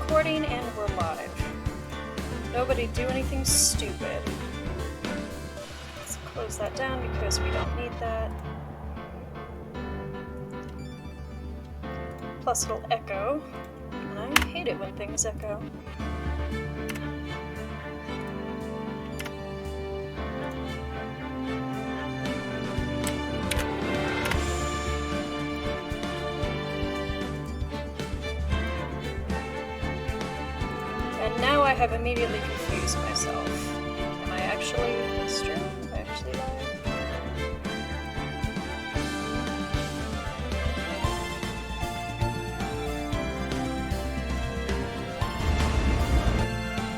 recording and we're live. Nobody do anything stupid. Let's close that down because we don't need that. Plus it'll echo, and I hate it when things echo. And now I have immediately confused myself. Am I actually this true? Am I actually live?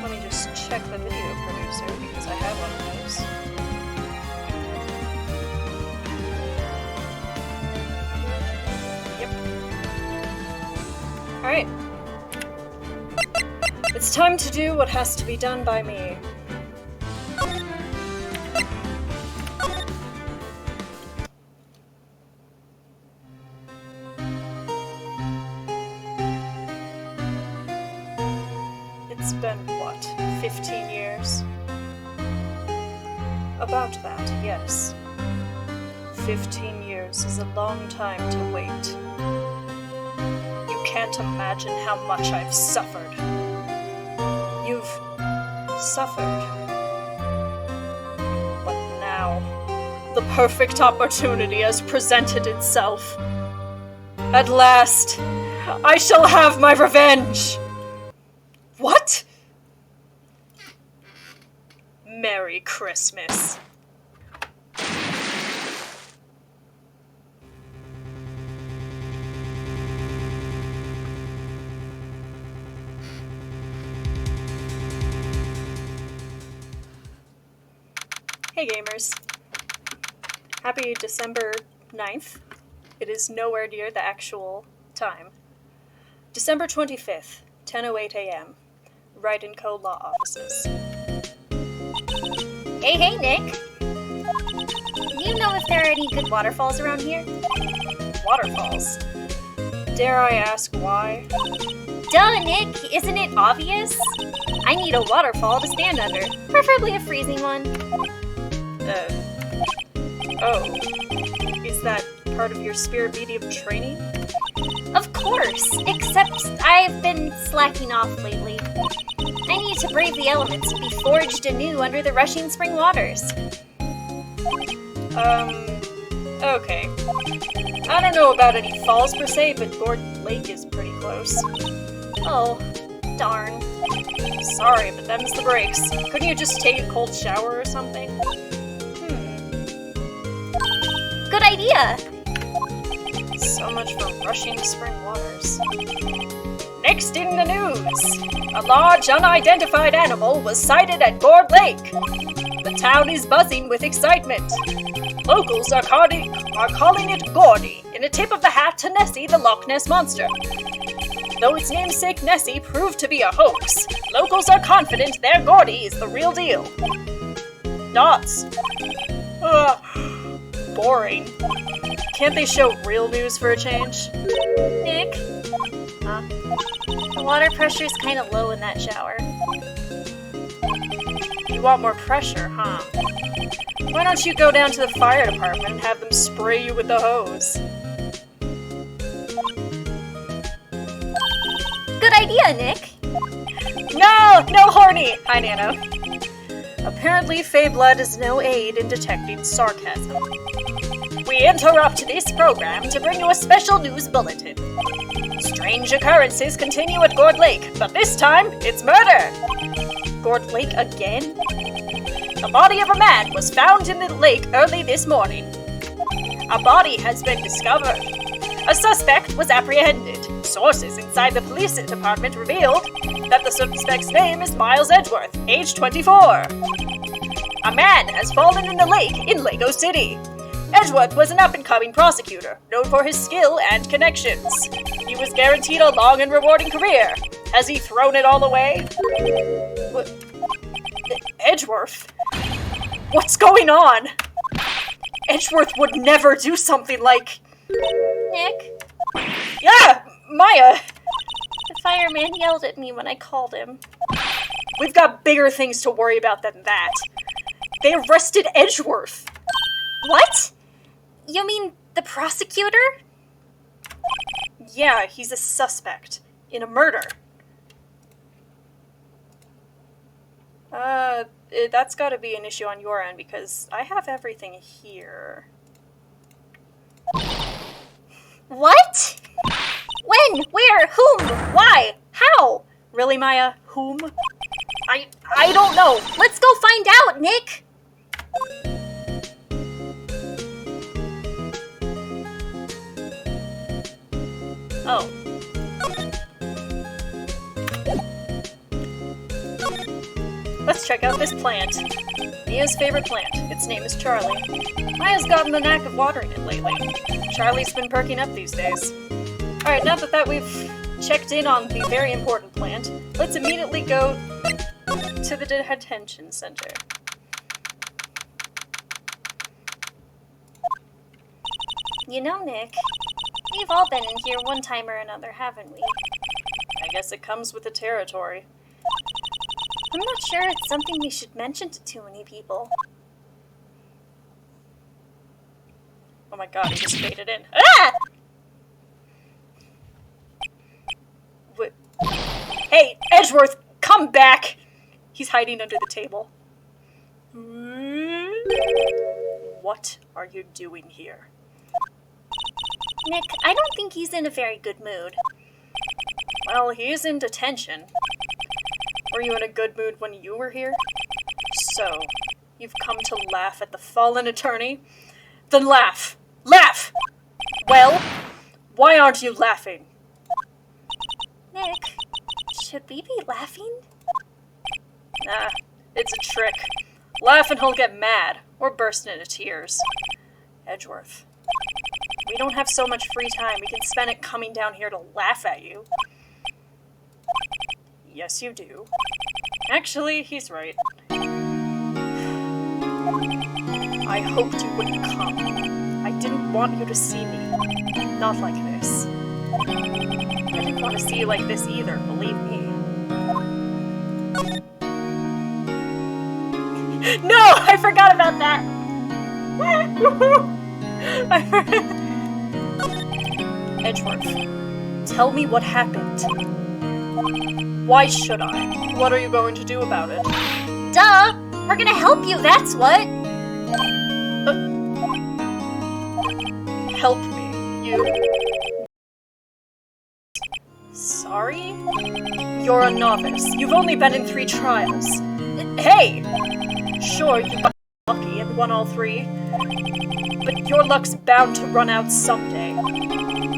Let me just check the video producer because I have one of those. Yep. Alright. It's time to do what has to be done by me. It's been, what, 15 years? About that, yes. 15 years is a long time to wait. You can't imagine how much I've suffered. You've suffered. But now, the perfect opportunity has presented itself. At last, I shall have my revenge! What? Merry Christmas. Hey gamers. Happy December 9th. It is nowhere near the actual time. December 25th, 10:08 a.m. Wright & Co. Law Offices. Hey, Nick! Do you know if there are any good waterfalls around here? Waterfalls? Dare I ask why? Duh, Nick! Isn't it obvious? I need a waterfall to stand under, preferably a freezing one. Oh. Is that part of your spirit medium training? Of course, except I've been slacking off lately. I need to brave the elements and be forged anew under the rushing spring waters. Okay. I don't know about any falls per se, but Gordon Lake is pretty close. Oh, darn. Sorry, but them's the breaks. Couldn't you just take a cold shower or something? Good idea! So much for rushing spring waters. Next in the news! A large unidentified animal was sighted at Gord Lake. The town is buzzing with excitement. Locals are calling it Gordy, in a tip of the hat to Nessie the Loch Ness Monster. Though its namesake Nessie proved to be a hoax, locals are confident their Gordy is the real deal. Dots. Boring. Can't they show real news for a change? Nick? Huh? The water pressure's kind of low in that shower. You want more pressure, huh? Why don't you go down to the fire department and have them spray you with the hose? Good idea, Nick! No horny! Hi, Nano. Apparently, Fey Blood is no aid in detecting sarcasm. We interrupt this program to bring you a special news bulletin. Strange occurrences continue at Gord Lake, but this time, it's murder! Gord Lake again? The body of a man was found in the lake early this morning. A body has been discovered. A suspect was apprehended. Sources inside the police department revealed that the suspect's name is Miles Edgeworth, age 24. A man has fallen in the lake in Lego City. Edgeworth was an up-and-coming prosecutor, known for his skill and connections. He was guaranteed a long and rewarding career. Has he thrown it all away? What? Edgeworth? What's going on? Edgeworth would never do something like... Nick? Yeah, Maya! If fireman yelled at me when I called him. We've got bigger things to worry about than that. They arrested Edgeworth. What? You mean the prosecutor? Yeah, he's a suspect in a murder. That's gotta be an issue on your end because I have everything here. What? When? Where? Whom? Why? How? Really, Maya? Whom? I don't know. Let's go find out, Nick! Oh. Let's check out this plant. Mia's favorite plant. Its name is Charlie. Maya's gotten the knack of watering it lately. Charlie's been perking up these days. Alright, now that we've checked in on the very important plant, let's immediately go to the detention center. You know, Nick, we've all been in here one time or another, haven't we? I guess it comes with the territory. I'm not sure it's something we should mention to too many people. Oh my god, he just faded in. Ah! What? Hey, Edgeworth, come back! He's hiding under the table. What are you doing here? Nick, I don't think he's in a very good mood. Well, he is in detention. Were you in a good mood when you were here? So, you've come to laugh at the fallen attorney? Then laugh! Laugh! Well, why aren't you laughing? Nick, should we be laughing? Nah, it's a trick. Laugh and he'll get mad, or burst into tears. Edgeworth, we don't have so much free time. We can spend it coming down here to laugh at you. Yes, you do. Actually, he's right. I hoped you wouldn't come. I didn't want you to see me. Not like this. I didn't want to see you like this either, believe me. No! I forgot about that! Edgeworth, tell me what happened. Why should I? What are you going to do about it? Duh! We're gonna help you, that's what! Help me, you. Sorry? You're a novice. You've only been in 3 trials. Hey! Sure, you got lucky and won all 3. But your luck's bound to run out someday.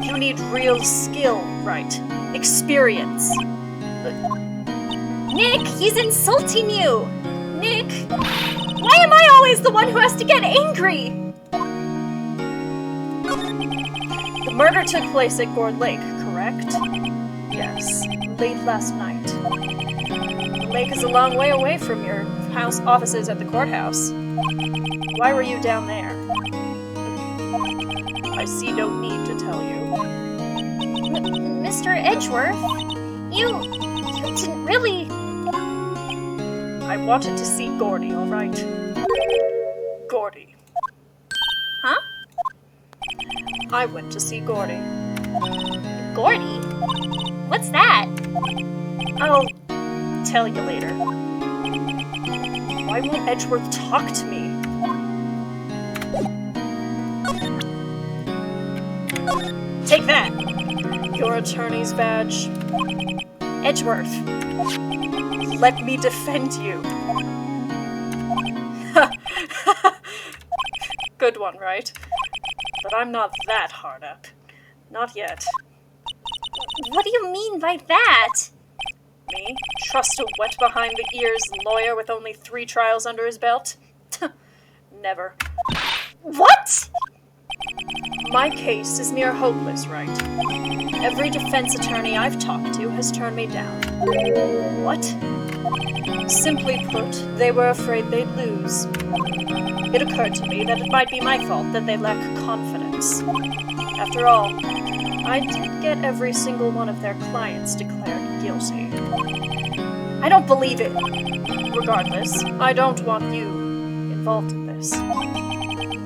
You need real skill, right? Experience. Nick, he's insulting you! Nick, why am I always the one who has to get angry? The murder took place at Gore Lake, correct? Yes, late last night. The lake is a long way away from your house offices at the courthouse. Why were you down there? I see no need to tell you. Mr. Edgeworth, you didn't really... I wanted to see Gordy, alright? Gordy. Huh? I went to see Gordy. Gordy? What's that? I'll tell you later. Why won't Edgeworth talk to me? Take that! Your attorney's badge. Edgeworth, let me defend you. Good one, right? But I'm not that hard up. Not yet. What do you mean by that? Me? Trust a wet behind the ears lawyer with only 3 trials under his belt? Never. What? My case is near hopeless, right? Every defense attorney I've talked to has turned me down. What? Simply put, they were afraid they'd lose. It occurred to me that it might be my fault that they lack confidence. After all, I did get every single one of their clients declared guilty. I don't believe it. Regardless, I don't want you involved in this.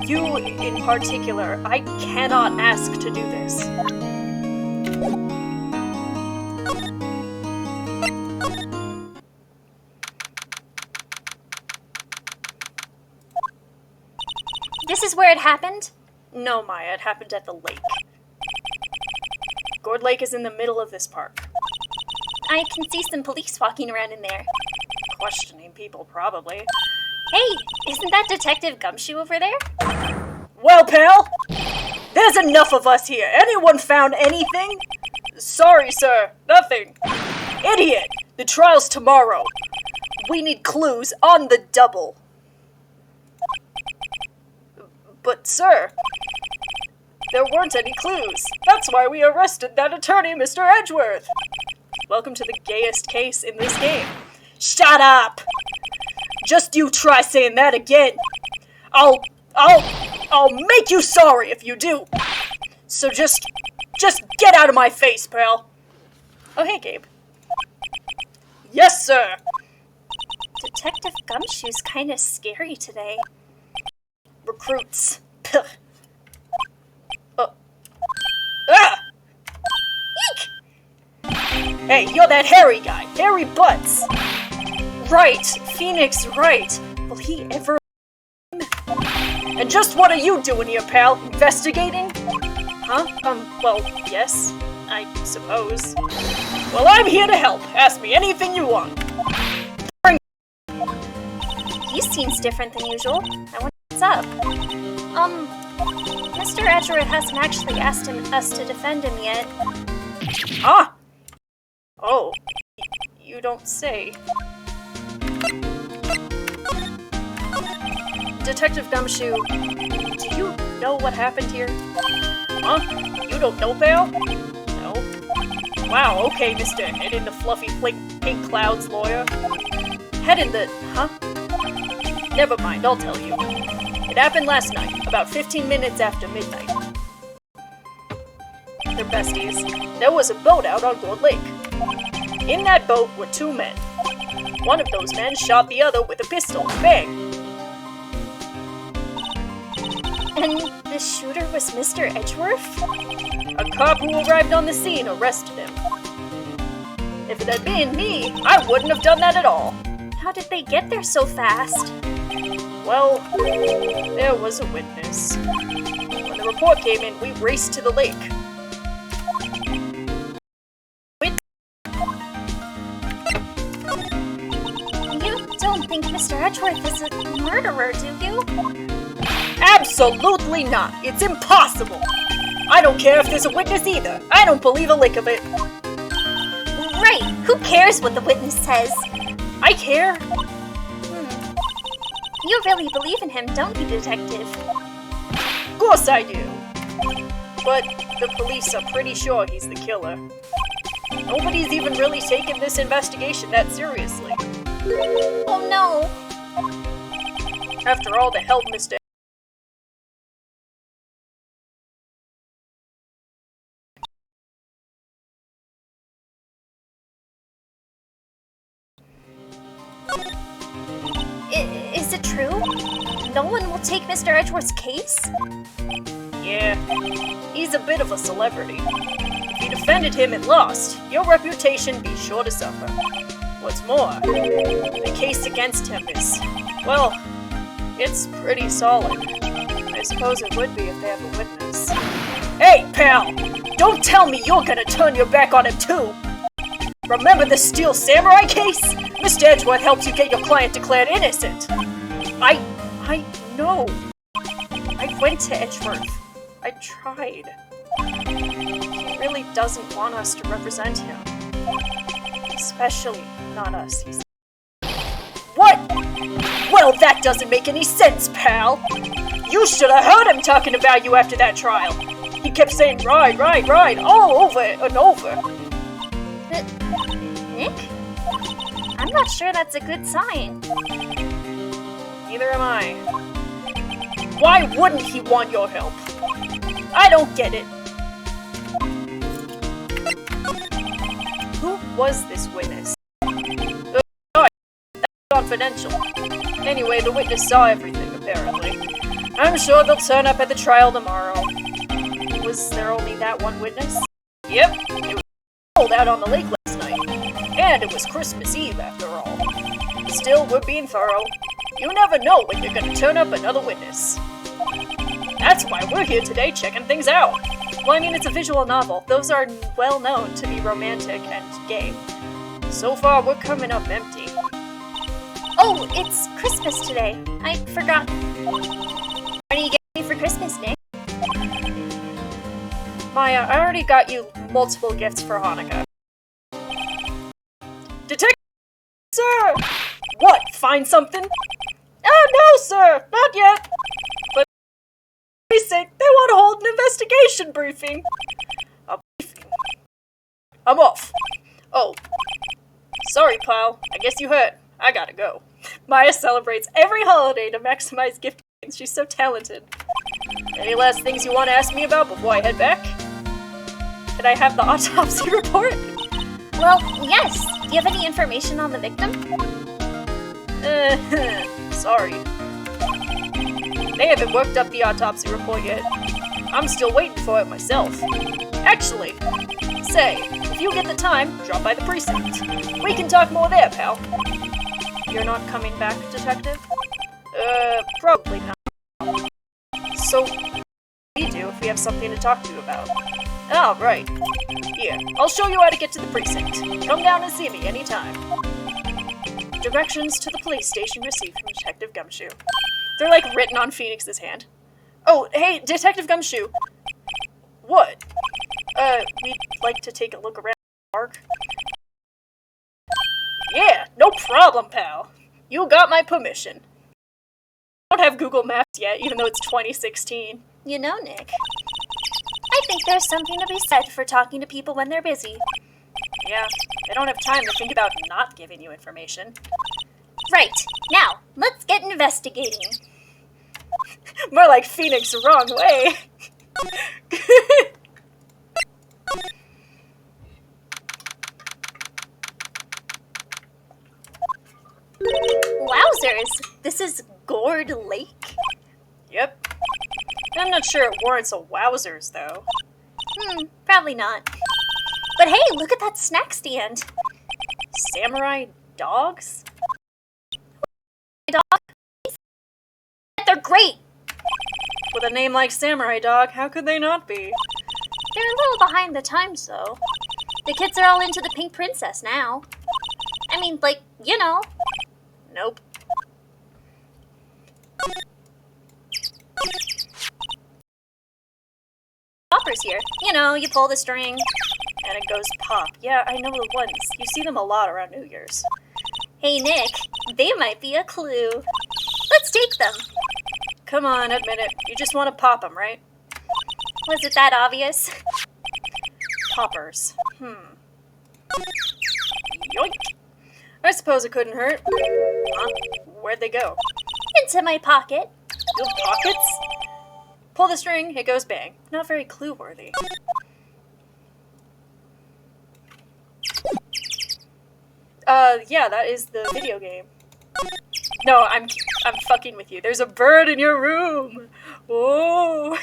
You, in particular, I cannot ask to do this. This is where it happened? No, Maya, it happened at the lake. Gourd Lake is in the middle of this park. I can see some police walking around in there. Questioning people, probably. Hey, isn't that Detective Gumshoe over there? Well, pal, there's enough of us here. Anyone found anything? Sorry, sir, nothing. Idiot, the trial's tomorrow. We need clues on the double. But, sir, there weren't any clues. That's why we arrested that attorney, Mr. Edgeworth. Welcome to the gayest case in this game. Shut up! Just you try saying that again. I'll make you sorry if you do. So just get out of my face, pal. Oh, hey, Gabe. Yes, sir. Detective Gumshoe's kinda scary today. Recruits. Ah! Eek! Hey, you're that hairy guy. Hairy Butts. Right, Phoenix, right. Will he ever... And just what are you doing here, pal? Investigating? Huh? Well, yes, I suppose. Well, I'm here to help. Ask me anything you want. He seems different than usual. I wonder what's up. Mr. Edgeworth hasn't actually asked us to defend him yet. Huh? Oh, you don't say. Detective Gumshoe, do you know what happened here? Huh? You don't know, pal? No? Wow, okay, Mr. Head in the fluffy pink clouds lawyer. Head in the... huh? Never mind, I'll tell you. It happened last night, about 15 minutes after midnight. They're besties. There was a boat out on Gold Lake. In that boat were two men. One of those men shot the other with a pistol. Bang! And the shooter was Mr. Edgeworth? A cop who arrived on the scene arrested him. If it had been me, I wouldn't have done that at all. How did they get there so fast? Well, there was a witness. When the report came in, we raced to the lake. You don't think Mr. Edgeworth is a murderer, do you? Absolutely not! It's impossible! I don't care if there's a witness either. I don't believe a lick of it. Right! Who cares what the witness says? I care. You really believe in him, don't you, Detective? Of course I do. But the police are pretty sure he's the killer. Nobody's even really taken this investigation that seriously. Oh no! After all the help Mr. Is it true? No one will take Mr. Edgeworth's case? Yeah, he's a bit of a celebrity. If you defended him and lost, your reputation be sure to suffer. What's more, the case against him is, well, it's pretty solid. I suppose it would be if they have a witness. Hey, pal! Don't tell me you're gonna turn your back on him too! Remember the Steel Samurai case? Mr. Edgeworth helped you get your client declared innocent. I know. I went to Edgeworth. I tried. He really doesn't want us to represent him. Especially not us, he said. What? Well, that doesn't make any sense, pal. You should have heard him talking about you after that trial. He kept saying, right, all over and over. Nick? I'm not sure that's a good sign. Neither am I. Why wouldn't he want your help? I don't get it. was this witness? Oh, that's confidential. Anyway, the witness saw everything, apparently. I'm sure they'll turn up at the trial tomorrow. Was there only that one witness? Yep, it was cold out on the lake last night. And it was Christmas Eve, after all. Still, we're being thorough. You never know when you're gonna turn up another witness. That's why we're here today checking things out. Well, I mean, it's a visual novel. Those are well known to be romantic and gay. So far, we're coming up empty. Oh, it's Christmas today. I forgot. What are you getting me for Christmas, Nick? Maya, I already got you multiple gifts for Hanukkah. Detective, sir! What, find something? Oh, no, sir, not yet. But for Christ's sake, they want to hold an investigation briefing. A briefing? I'm off. Oh, sorry, pal. I guess you heard. I gotta go. Maya celebrates every holiday to maximize gift gains. She's so talented. Any last things you want to ask me about before I head back? Did I have the autopsy report? Well, yes. Do you have any information on the victim? Sorry. They haven't worked up the autopsy report yet. I'm still waiting for it myself. Actually, say, if you get the time, drop by the precinct. We can talk more there, pal. You're not coming back, detective? Probably not. So, what do we do if we have something to talk to you about? Oh, right. Here, I'll show you how to get to the precinct. Come down and see me anytime. Directions to the police station received from Detective Gumshoe. They're like written on Phoenix's hand. Oh, hey, Detective Gumshoe. What? We'd like to take a look around the park. Yeah, no problem, pal. You got my permission. I don't have Google Maps yet, even though it's 2016. You know, Nick, I think there's something to be said for talking to people when they're busy. Yeah, they don't have time to think about not giving you information. Right. Now, let's get investigating. More like Phoenix the wrong way. Wowzers! This is Gourd Lake? Yep. I'm not sure it warrants a wowzers, though. Probably not. But hey, look at that snack stand. Samurai dogs? Dog? They're great! With a name like Samurai Dog, how could they not be? They're a little behind the times, though. The kids are all into the Pink Princess now. I mean, like, you know. Nope. Poppers here. You know, you pull the string. And it goes pop. Yeah, I know the ones. You see them a lot around New Year's. Hey, Nick, they might be a clue. Let's take them. Come on, admit it. You just want to pop them, right? Was it that obvious? Poppers. Yoink. I suppose it couldn't hurt. Huh? Where'd they go? Into my pocket. Your pockets? Pull the string, it goes bang. Not very clue-worthy. Yeah, that is the video game. No, I'm fucking with you. There's a bird in your room! Whoa!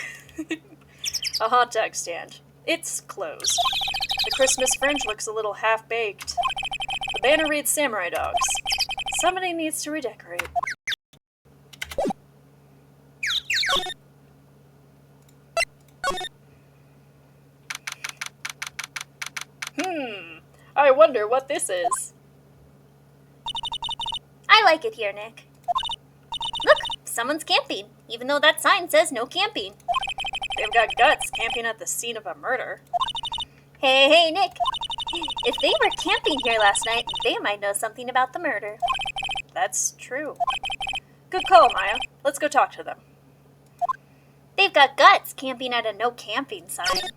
A hot dog stand. It's closed. The Christmas fringe looks a little half-baked. The banner reads Samurai Dogs. Somebody needs to redecorate. I wonder what this is. I like it here, Nick. Look, someone's camping, even though that sign says no camping. They've got guts camping at the scene of a murder. Hey, Nick. If they were camping here last night, they might know something about the murder. That's true. Good call, Maya. Let's go talk to them. They've got guts camping at a no camping sign.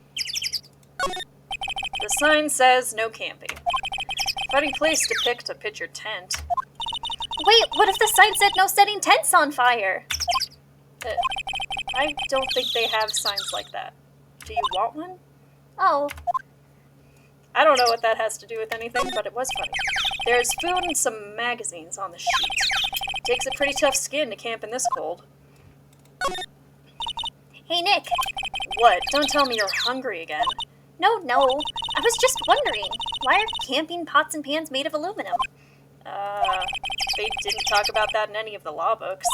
The sign says no camping. Funny place to pick to pitch your tent. Wait, what if the sign said no setting tents on fire? I don't think they have signs like that. Do you want one? Oh. I don't know what that has to do with anything, but it was funny. There's food and some magazines on the sheet. Takes a pretty tough skin to camp in this cold. Hey, Nick. What? Don't tell me you're hungry again. No. I was just wondering, why are camping pots and pans made of aluminum? They didn't talk about that in any of the law books.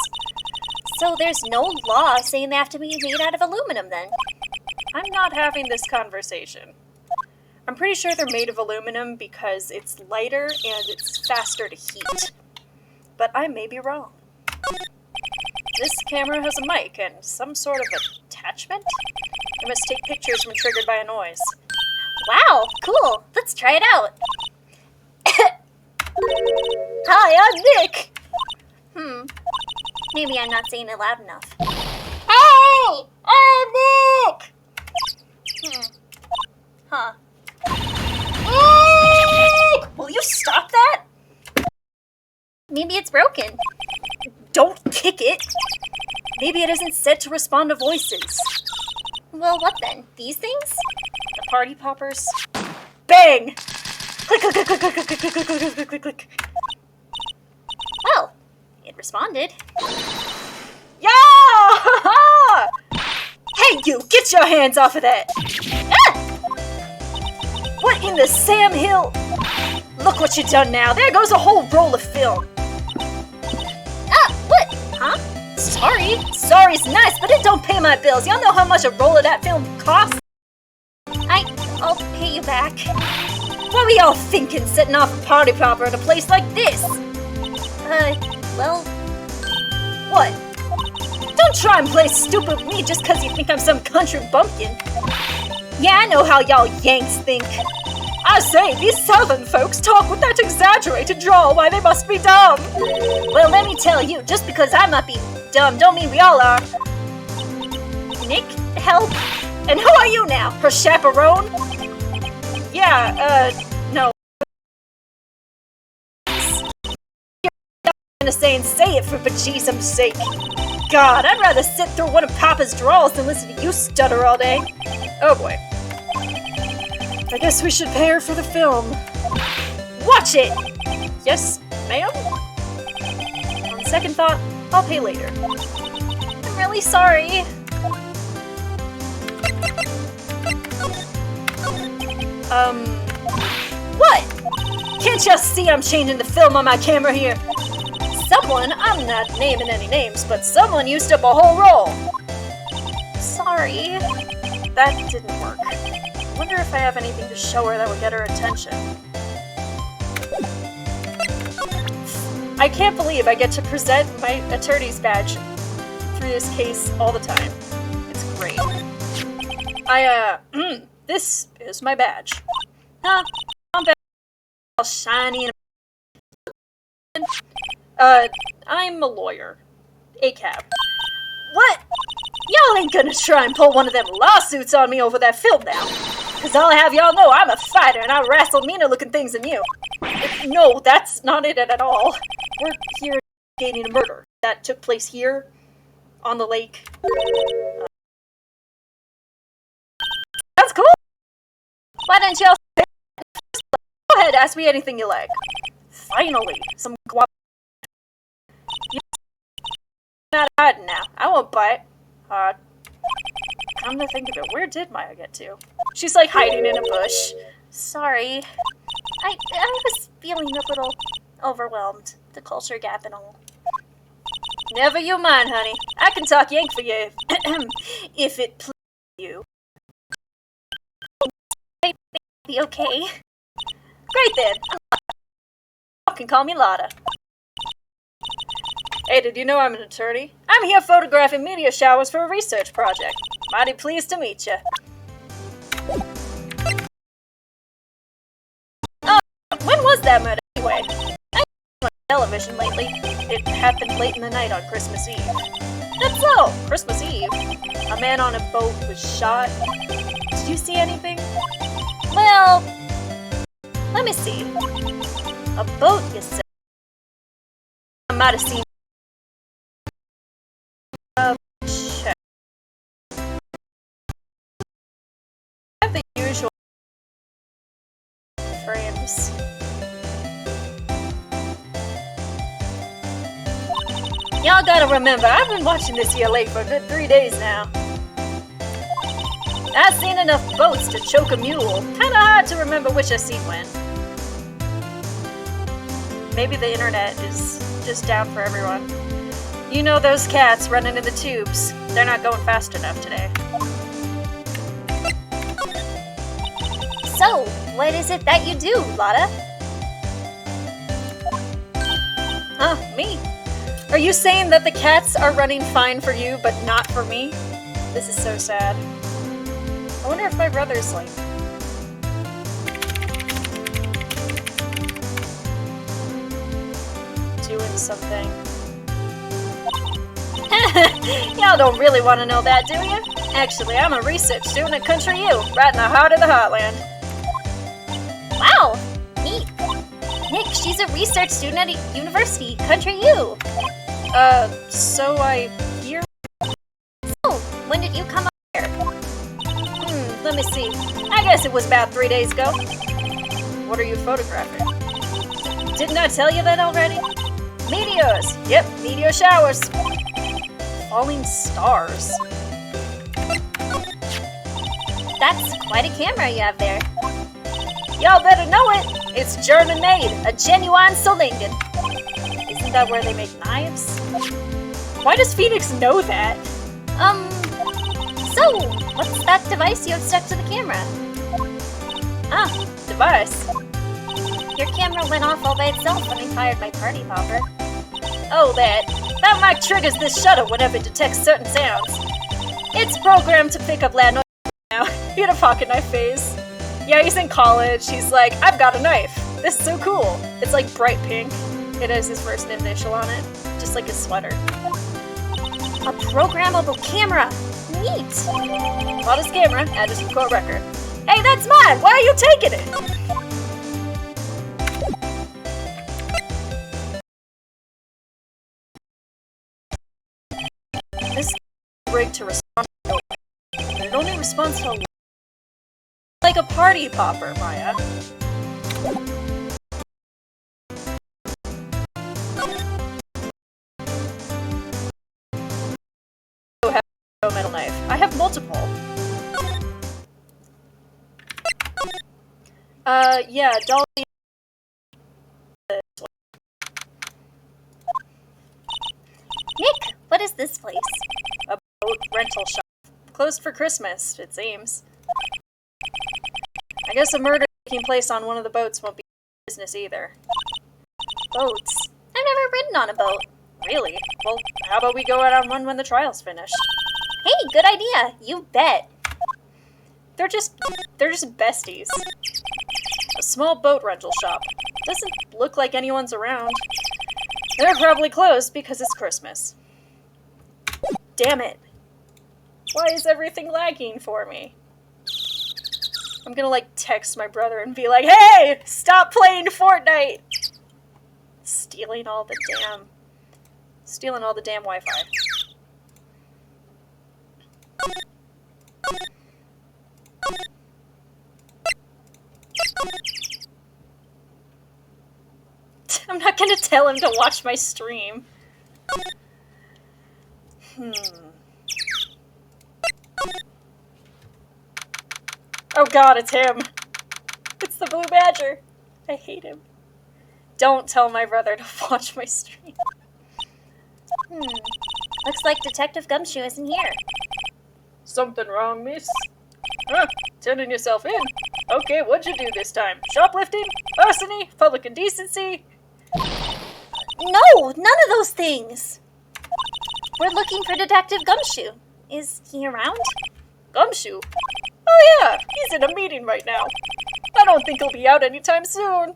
So there's no law saying they have to be made out of aluminum then? I'm not having this conversation. I'm pretty sure they're made of aluminum because it's lighter and it's faster to heat. But I may be wrong. This camera has a mic and some sort of attachment? It must take pictures when triggered by a noise. Wow, cool. Let's try it out. Hi, I'm Nick! Maybe I'm not saying it loud enough. Hey! I'm Nick! Huh. Nick! Will you stop that? Maybe it's broken. Don't kick it! Maybe it isn't set to respond to voices. Well, what then? These things? The party poppers. Bang! Click, click, click, click, click, click, click, click, click, click, click, click. Well, it responded. Yeah! Hey, you! Get your hands off of that! Ah! What in the Sam Hill? Look what you done now. There goes a whole roll of film. Ah, what? Huh? Sorry's nice, but it don't pay my bills. Y'all know how much a roll of that film costs? I'll pay you back. What were y'all thinking setting off a party popper at a place like this? Well... What? Don't try and play stupid with me just because you think I'm some country bumpkin. Yeah, I know how y'all Yanks think. I say, these southern folks talk with that exaggerated drawl why they must be dumb. Well, let me tell you, just because I might be dumb don't mean we all are. Nick, help. And who are you now? Her chaperone? Yeah, no. You're gonna say it for bejesus's sake. God, I'd rather sit through one of Papa's drawls than listen to you stutter all day. Oh boy. I guess we should pay her for the film. Watch it! Yes, ma'am? On second thought, I'll pay later. I'm really sorry. What? Can't you see I'm changing the film on my camera here? Someone, I'm not naming any names, but someone used up a whole roll. Sorry. That didn't work. Wonder if I have anything to show her that would get her attention. I can't believe I get to present my attorney's badge through this case all the time. It's great. This is my badge. Huh? I'm all shiny and... I'm a lawyer. ACAB. What? Y'all ain't gonna try and pull one of them lawsuits on me over that film now. Cause I'll have y'all know I'm a fighter and I wrestle meaner looking things than you. No, that's not it at all. We're here investigating a murder that took place here on the lake. That's cool. Why didn't y'all say that? Go ahead, ask me anything you like. Finally, some guap. You're not hiding now. I won't bite. Come to think of it, where did Maya get to? She's like hiding in a bush. Sorry. I was feeling a little overwhelmed. The culture gap and all. Never you mind, honey. I can talk Yank for you if it pleases you. I'd be okay. Great then. You can call me Lotta. Hey, did you know I'm an attorney? I'm here photographing meteor showers for a research project. Mighty pleased to meet you. Oh, when was that murder anyway? I haven't seen on television lately. It happened late in the night on Christmas Eve. That's so! Christmas Eve? A man on a boat was shot. Did you see anything? Well, let me see. A boat, you said? I might have seen tubes. Y'all gotta remember, I've been watching this here lake for a good 3 days now. I've seen enough boats to choke a mule. Kinda hard to remember which I seen when. Maybe the internet is just down for everyone. You know those cats running in the tubes. They're not going fast enough today. So, what is it that you do, Lotta? Huh, me? Are you saying that the cats are running fine for you, but not for me? This is so sad. I wonder if my brother's like... doing something. Y'all don't really want to know that, do you? Actually, I'm a research student at Country U, right in the heart of the heartland. Wow, neat. Nick, she's a research student at a university, Country U. So I hear... So, when did you come up here? Let me see. I guess it was about 3 days ago. What are you photographing? Didn't I tell you that already? Meteors! Yep, meteor showers. Falling stars. That's quite a camera you have there. Y'all better know it! It's German-made, a genuine Solingen. Isn't that where they make knives? Why does Phoenix know that? So, what's that device you have stuck to the camera? Ah, device. Your camera went off all by itself when I fired my party popper. Oh, that. That mic triggers this shutter whenever it detects certain sounds. It's programmed to pick up loud noises now. He had a pocket knife phase. Yeah, he's in college. He's like, I've got a knife. This is so cool. It's like bright pink. It has his first initial on it. Just like his sweater. A programmable camera! Neat! Bought his camera, add to record record. Hey, that's mine! Why are you taking it? This is rigged to respond to but it only responds to like a party popper, Maya. Metal knife. I have multiple. Yeah, Dolly. Nick, what is this place? A boat rental shop. Closed for Christmas, it seems. I guess a murder taking place on one of the boats won't be business either. Boats? I've never ridden on a boat. Really? Well, how about we go out on one when the trial's finished? Hey, good idea. You bet. They're just besties. A small boat rental shop. Doesn't look like anyone's around. They're probably closed because it's Christmas. Damn it. Why is everything lagging for me? I'm gonna like text my brother and be like, hey, stop playing Fortnite! Stealing all the damn Wi-Fi. I'm not gonna tell him to watch my stream. Oh god, it's him. It's the Blue Badger. I hate him. Don't tell my brother to watch my stream. Looks like Detective Gumshoe isn't here. Something wrong, miss? Huh, turning yourself in. Okay, what'd you do this time? Shoplifting? Larceny? Public indecency? No, none of those things. We're looking for Detective Gumshoe. Is he around? Gumshoe? Oh yeah, he's in a meeting right now. I don't think he'll be out anytime soon.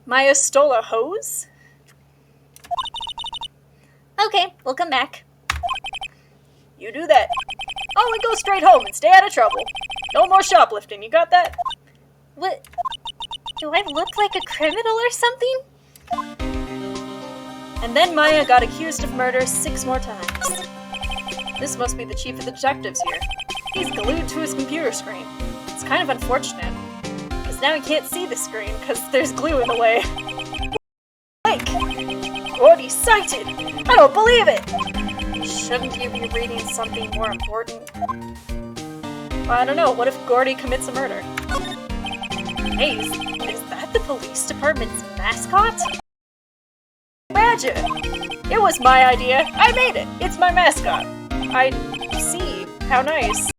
Maya stole a hose? Okay, we'll come back. You do that. Oh, and go straight home and stay out of trouble. No more shoplifting, you got that? What? Do I look like a criminal or something? And then Maya got accused of murder 6 more times. This must be the chief of the detectives here. He's glued to his computer screen. It's kind of unfortunate. His now he can't see the screen because there's glue in the way. Like, Gordy sighted! I don't believe it! Shouldn't you be reading something more important? Well, I don't know, what if Gordy commits a murder? Hey, is that the police department's mascot? Imagine! It was my idea. I made it. It's my mascot. I see. How nice.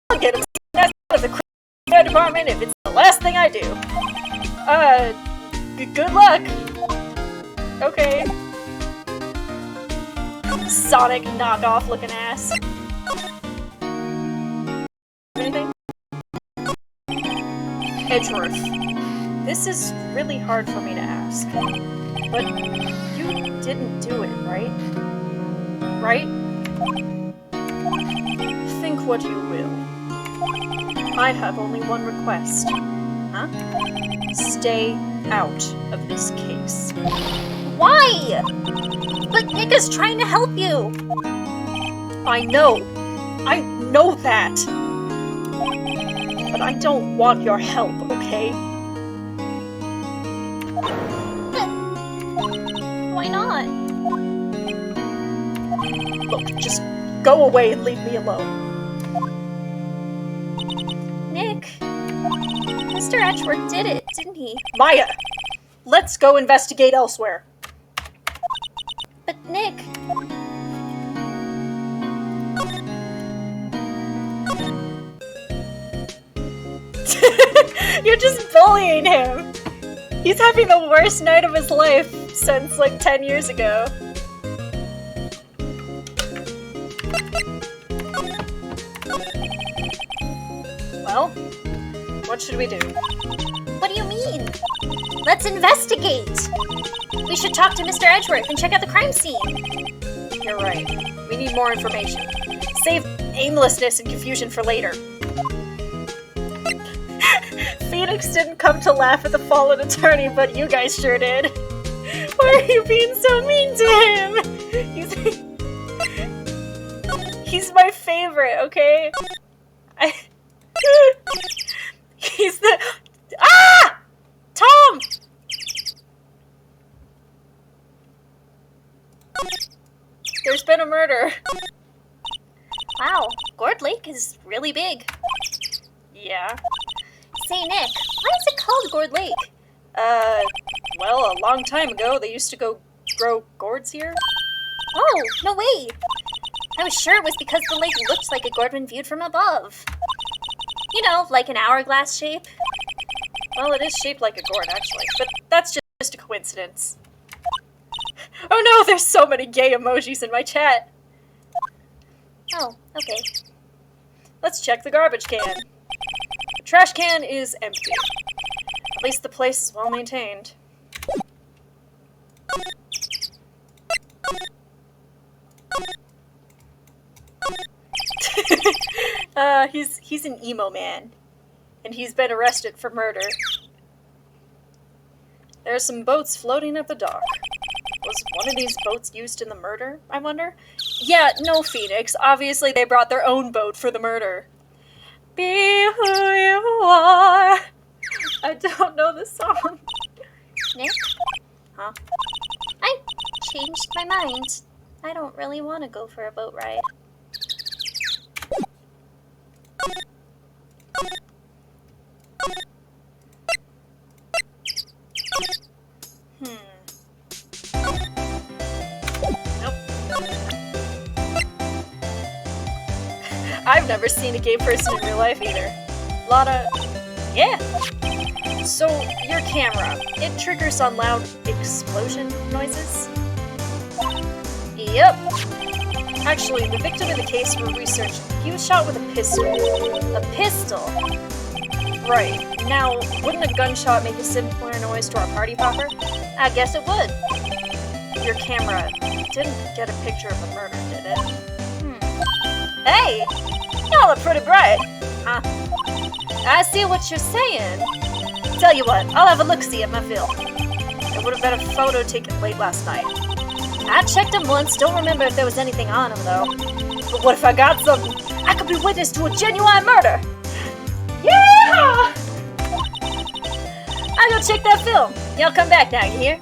I'll get him out of the crime department if it's the last thing I do. Good luck. Okay. Sonic knockoff looking ass. Anything? Edgeworth. This is really hard for me to ask. But you didn't do it, right? Right? Think what you will. I have only one request. Huh? Stay out of this case. Why? But Nick is trying to help you. I know that. But I don't want your help, okay? Why not? Look, just go away and leave me alone. Nick, Mr. Edgeworth did it, didn't he? Maya, let's go investigate elsewhere. But Nick... You're just bullying him. He's having the worst night of his life since like 10 years ago. Well, what should we do? What do you mean? Let's investigate! We should talk to Mr. Edgeworth and check out the crime scene. You're right. We need more information. Save aimlessness and confusion for later. Phoenix didn't come to laugh at the fallen attorney, but you guys sure did. Why are you being so mean to him? He's my favorite, okay? He's the... Ah! Tom! There's been a murder. Wow, Gourd Lake is really big. Yeah. Say, Nick, why is it called Gourd Lake? Well, a long time ago, they used to go grow gourds here. Oh, no way! I was sure it was because the lake looked like a gourd when viewed from above. You know, like an hourglass shape. Well, it is shaped like a gourd, actually, but that's just a coincidence. Oh no, there's so many gay emojis in my chat! Oh, okay. Let's check the garbage can. The trash can is empty. At least the place is well maintained. He's an emo man, and he's been arrested for murder. There are some boats floating at the dock. Was one of these boats used in the murder, I wonder? Yeah, no, Phoenix. Obviously they brought their own boat for the murder. Be who you are. I don't know the song. Nick? Huh? I changed my mind. I don't really want to go for a boat ride. Nope. I've never seen a gay person in real life either. Lotta... Yeah. So, your camera, it triggers on loud explosion noises? Yep. Actually, the victim in the case we're researching, he was shot with a pistol. A pistol? Right. Now, wouldn't a gunshot make a similar noise to our party popper? I guess it would. Your camera didn't get a picture of the murder, did it? Hey! Y'all are pretty bright. Huh? I see what you're saying. Tell you what, I'll have a look-see at my film. There would have been a photo taken late last night. I checked him once, don't remember if there was anything on him though. But what if I got something? I could be witness to a genuine murder! Yeah! I'll go check that film. Y'all come back now, you hear?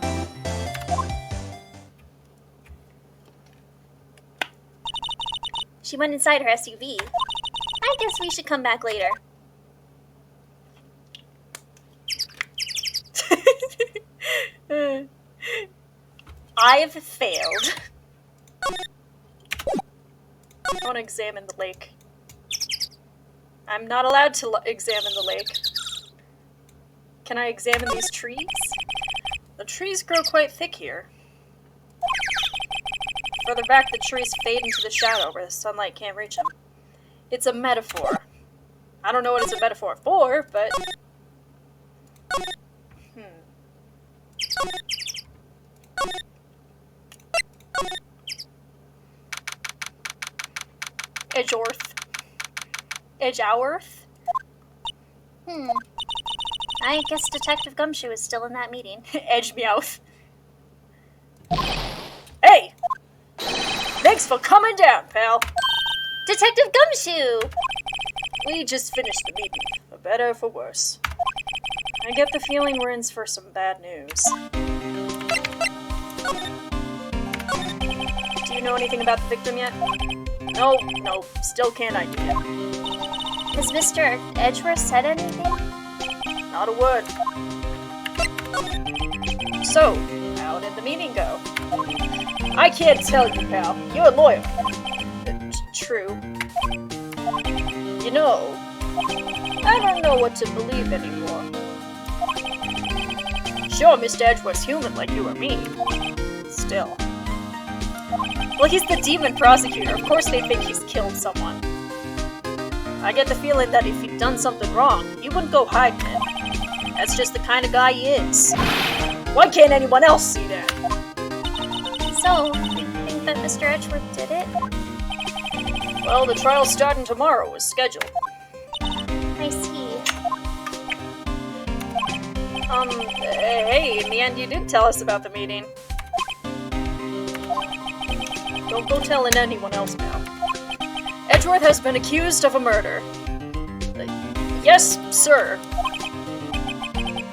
She went inside her SUV. I guess we should come back later. I've failed. I want to examine the lake. I'm not allowed to examine the lake. Can I examine these trees? The trees grow quite thick here. Further back, the trees fade into the shadow where the sunlight can't reach them. It's a metaphor. I don't know what it's a metaphor for, but... Edgeworth. Edgeworth? I guess Detective Gumshoe is still in that meeting. Edgemeowth. Hey! Thanks for coming down, pal. Detective Gumshoe! We just finished the meeting, for better or for worse. I get the feeling we're in for some bad news. Do you know anything about the victim yet? No, still can't ID it. Has Mr. Edgeworth said anything? Not a word. So, how did the meeting go? I can't tell you, pal. You're a lawyer. True. You know, I don't know what to believe anymore. Sure, Mr. Edgeworth's human like you or me. Still. Well, he's the demon prosecutor. Of course they think he's killed someone. I get the feeling that if he'd done something wrong, he wouldn't go hiding it. That's just the kind of guy he is. Why can't anyone else see that? So, you think that Mr. Edgeworth did it? Well, the trial's starting tomorrow as scheduled. I see. Hey, in the end you did tell us about the meeting. Don't go telling anyone else, pal. Edgeworth has been accused of a murder. Yes, sir.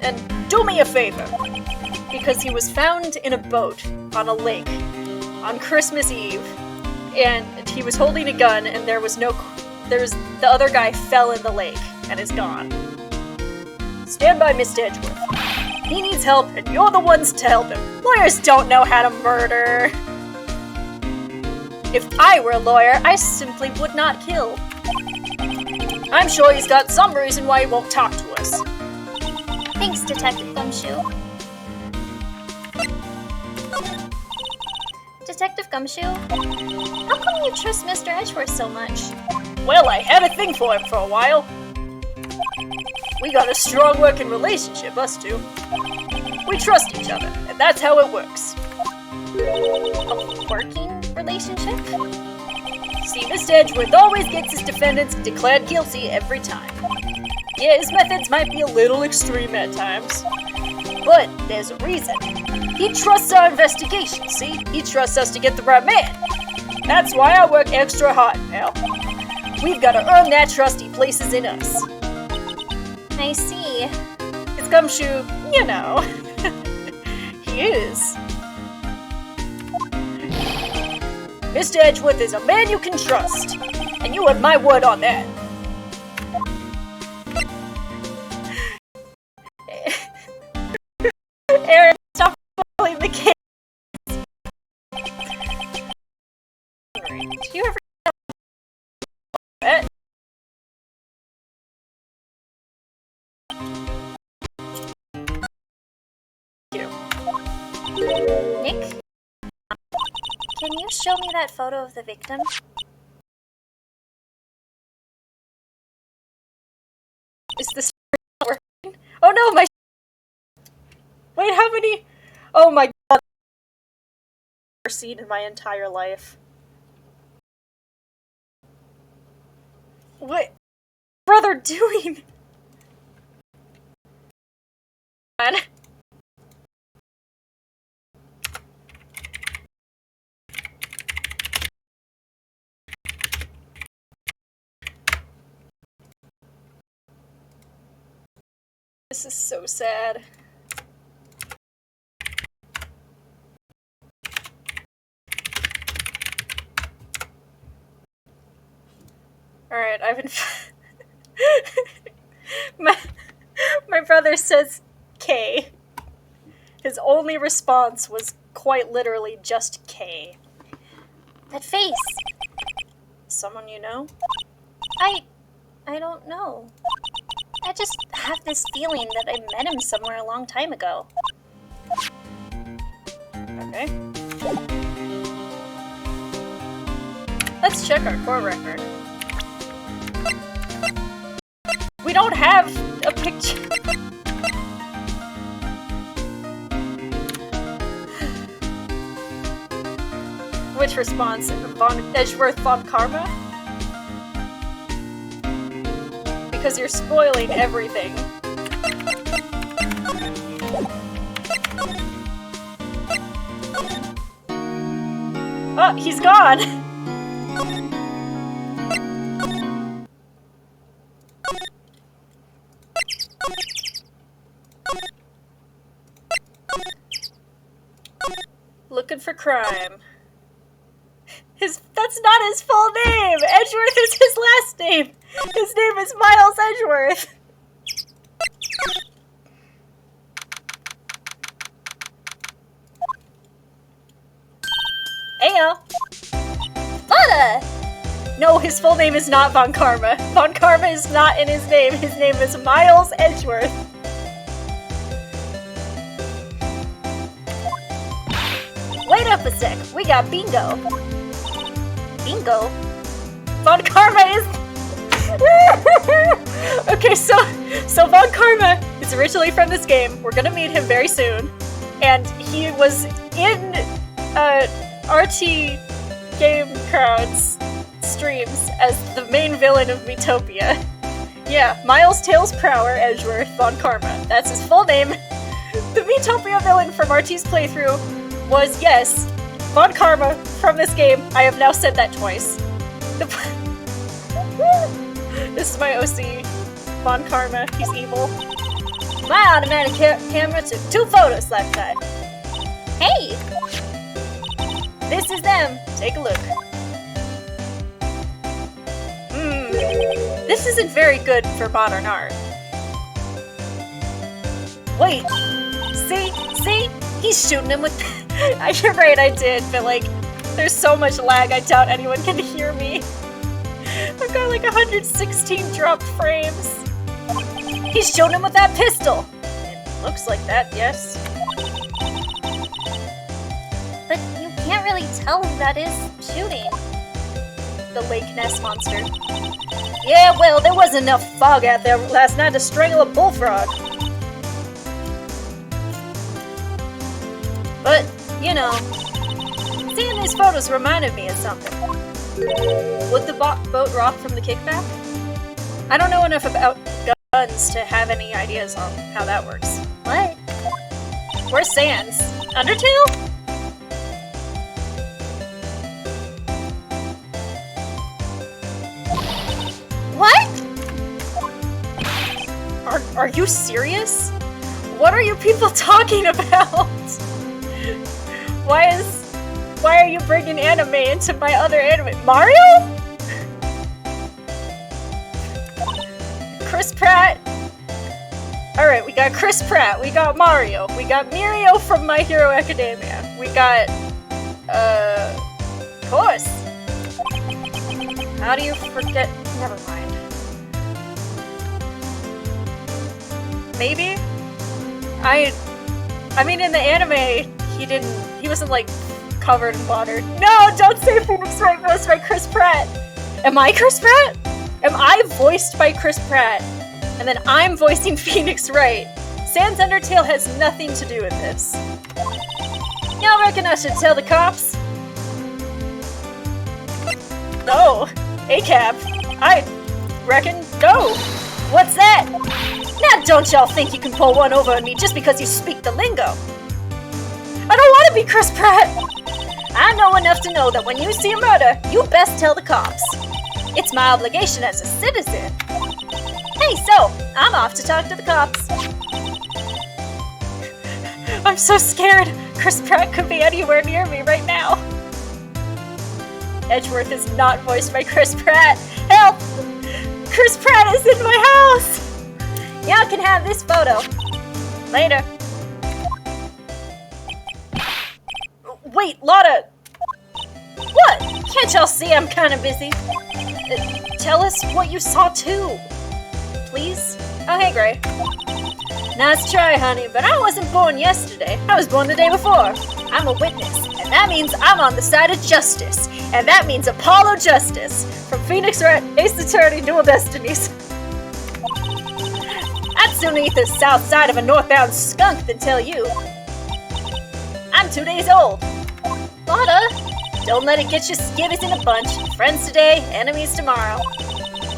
And do me a favor, because he was found in a boat on a lake on Christmas Eve, and he was holding a gun, and the other guy fell in the lake and is gone. Stand by Mr. Edgeworth. He needs help, and you're the ones to help him. Lawyers don't know how to murder. If I were a lawyer, I simply would not kill. I'm sure he's got some reason why he won't talk to us. Thanks, Detective Gumshoe. Detective Gumshoe, how come you trust Mr. Edgeworth so much? Well, I had a thing for him for a while. We got a strong working relationship, us two. We trust each other, and that's how it works. A working relationship? See, Mr. Edgeworth always gets his defendants declared guilty every time. Yeah, his methods might be a little extreme at times, but there's a reason. He trusts our investigation, see? He trusts us to get the right man. That's why I work extra hard, pal. We've got to earn that trust he places in us. I see. It's Gumshoe, you know. He is. Mr. Edgeworth is a man you can trust, and you have my word on that. Aaron, stop pulling the case. Do you ever that? Nick? Can you show me that photo of the victim? Is this working? Oh no, my... Wait, how many... Oh my god. I've never seen in my entire life. What? Brother doing? God. This is so sad. Alright, I've been... my brother says K. His only response was quite literally just K. That face! Someone you know? I don't know. I just have this feeling that I met him somewhere a long time ago. Okay. Let's check our core record. We don't have a picture. Which response? Edgeworth von Karma? Because you're spoiling everything. Oh, he's gone! Looking for crime. That's not his full name! Edgeworth is his last name! His name is Miles Edgeworth! Ayo! Lotta! No, his full name is not Von Karma. Von Karma is not in his name. His name is Miles Edgeworth. Wait up a sec. We got bingo. Bingo? Von Karma is... Okay, so Von Karma is originally from this game. We're gonna meet him very soon. And he was in RT Game Crowd's streams as the main villain of Miitopia. Yeah, Miles Tails Prower Edgeworth Von Karma. That's his full name. The Miitopia villain from RT's playthrough was, yes, Von Karma from this game. I have now said that twice. This is my OC. Von Karma. He's evil. My automatic camera took 2 photos last time. Hey! This is them. Take a look. This isn't very good for modern art. Wait. See? He's shooting him with... You're right, I did, but like, there's so much lag, I doubt anyone can hear me. I've got like 116 dropped frames. He's shooting him with that pistol. It looks like that, yes. But you can't really tell who that is shooting. The Lake Ness monster. Yeah, well, there wasn't enough fog out there last night to strangle a bullfrog. But, you know, seeing these photos reminded me of something. Would the boat rock from the kickback? I don't know enough about guns to have any ideas on how that works. What? Where's Sans? Undertale? What? Are you serious? What are you people talking about? Why are you bringing anime into my other anime? Mario? Chris Pratt? Alright, we got Chris Pratt, we got Mario, we got Mirio from My Hero Academia, we got, of course. How do you forget? Never mind. Maybe? I mean, in the anime, he wasn't, like, covered in water. No, don't say Phoenix Wright voiced by Chris Pratt! Am I Chris Pratt? Am I voiced by Chris Pratt? And then I'm voicing Phoenix Wright. Sans Undertale has nothing to do with this. Y'all reckon I should tell the cops? No. ACAB. I reckon no. What's that? Now don't y'all think you can pull one over on me just because you speak the lingo. I don't want to be Chris Pratt. I know enough to know that when you see a murder, you best tell the cops. It's my obligation as a citizen. Hey, so, I'm off to talk to the cops. I'm so scared. Chris Pratt could be anywhere near me right now. Edgeworth is not voiced by Chris Pratt. Help! Chris Pratt is in my house! Y'all can have this photo. Later. Wait, Lotta! What? Can't y'all see I'm kinda busy? Tell us what you saw too. Please? Oh, hey, Gray. Nice try, honey, but I wasn't born yesterday. I was born the day before. I'm a witness, and that means I'm on the side of justice. And that means Apollo Justice. From Phoenix Red, Ace Attorney, Dual Destinies. I'd sooner eat the south side of a northbound skunk than tell you. I'm 2 days old. Lotta, don't let it get your skivvies in a bunch. Friends today, enemies tomorrow.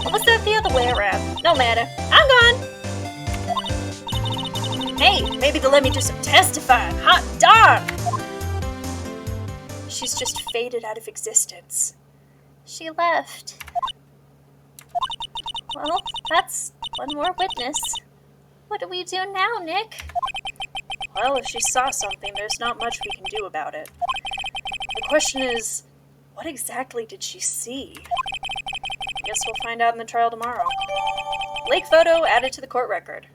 Or was that the other way around? No matter. I'm gone. Hey, maybe they'll let me do some testifying. Hot darn! She's just faded out of existence. She left. Well, that's one more witness. What do we do now, Nick? Well, if she saw something, there's not much we can do about it. The question is, what exactly did she see? Guess we'll find out in the trial tomorrow. Lake photo added to the court record.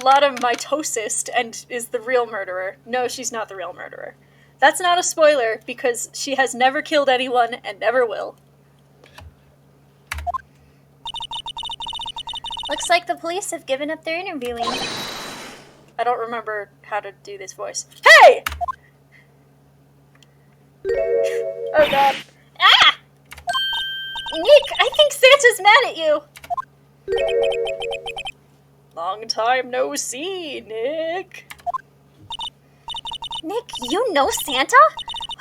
Lotta mitosis and is the real murderer. No, she's not the real murderer. That's not a spoiler because she has never killed anyone and never will. Looks like the police have given up their interviewing. I don't remember how to do this voice. Hey! Oh god. Ah! Nick, I think Santa's mad at you. Long time no see, Nick. Nick, you know Santa?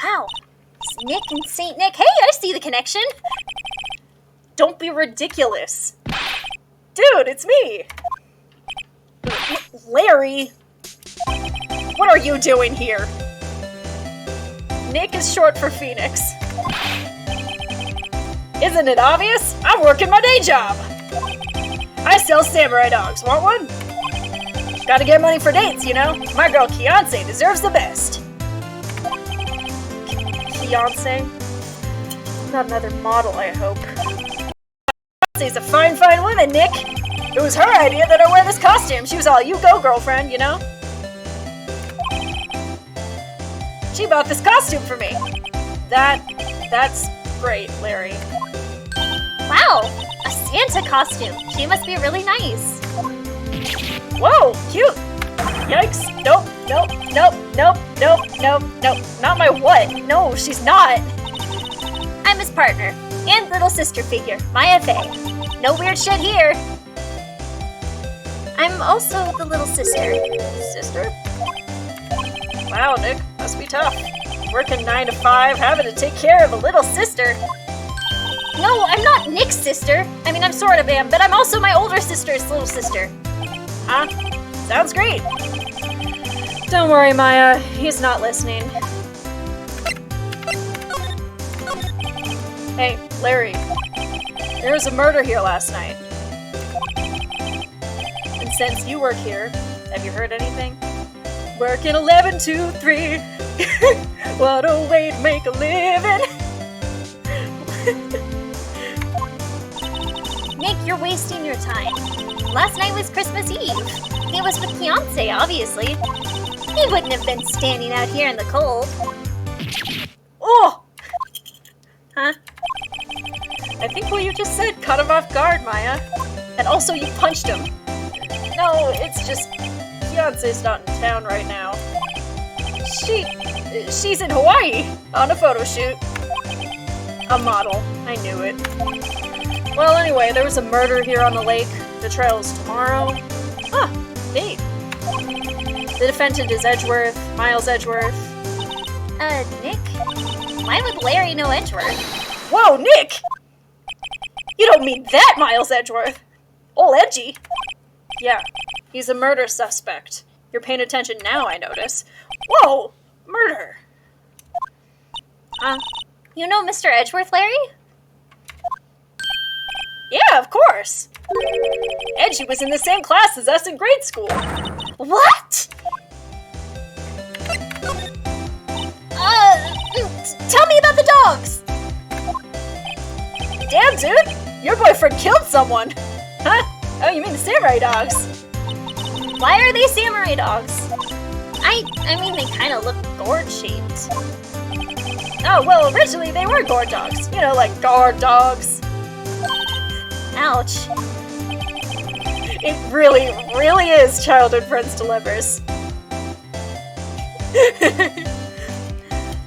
Wow. It's Nick and Saint Nick. Hey, I see the connection. Don't be ridiculous. Dude, it's me. Larry. What are you doing here? Nick is short for Phoenix. Isn't it obvious? I'm working my day job. I sell samurai dogs. Want one? Gotta get money for dates, you know? My girl Fiance deserves the best. Fiance? Not another model, I hope. Fiance's a fine, fine woman, Nick. It was her idea that I wear this costume. She was all, you go, girlfriend, you know? She bought this costume for me. That's great, Larry. Wow, a Santa costume. She must be really nice. Whoa, cute. Yikes. Nope, nope, nope, nope, nope, nope, nope. Not my what? No, she's not. I'm his partner and little sister figure, Maya Faye. No weird shit here. I'm also the little sister. Sister? Wow, Nick, must be tough. Working 9 to 5, having to take care of a little sister. No, I'm not Nick's sister. I mean, I'm sort of am, but I'm also my older sister's little sister. Huh? Sounds great. Don't worry, Maya. He's not listening. Hey, Larry. There was a murder here last night. And since you work here, have you heard anything? Working 11 to 3. What a way to make a living. Nick, you're wasting your time. Last night was Christmas Eve. He was with Fiance, obviously. He wouldn't have been standing out here in the cold. Oh! Huh? I think what you just said caught him off guard, Maya. And also you punched him. No, it's just Fiance's not in town right now. She's in Hawaii on a photo shoot. A model. I knew it. Well, anyway, there was a murder here on the lake. The trial's tomorrow. Ah, date. The defendant is Edgeworth, Miles Edgeworth. Nick? Why would Larry know Edgeworth? Whoa, Nick! You don't mean that Miles Edgeworth! Ol' Edgy! Yeah, he's a murder suspect. You're paying attention now, I notice. Whoa! Murder! You know Mr. Edgeworth, Larry? Yeah, of course! Edgy was in the same class as us in grade school. What? Tell me about the dogs! Damn, dude! Your boyfriend killed someone! Huh? Oh, you mean the samurai dogs? Why are they samurai dogs? I mean, they kind of look gourd-shaped. Oh, well, originally they were gourd dogs. You know, like guard dogs. Ouch. It really, really is childhood friends to lovers.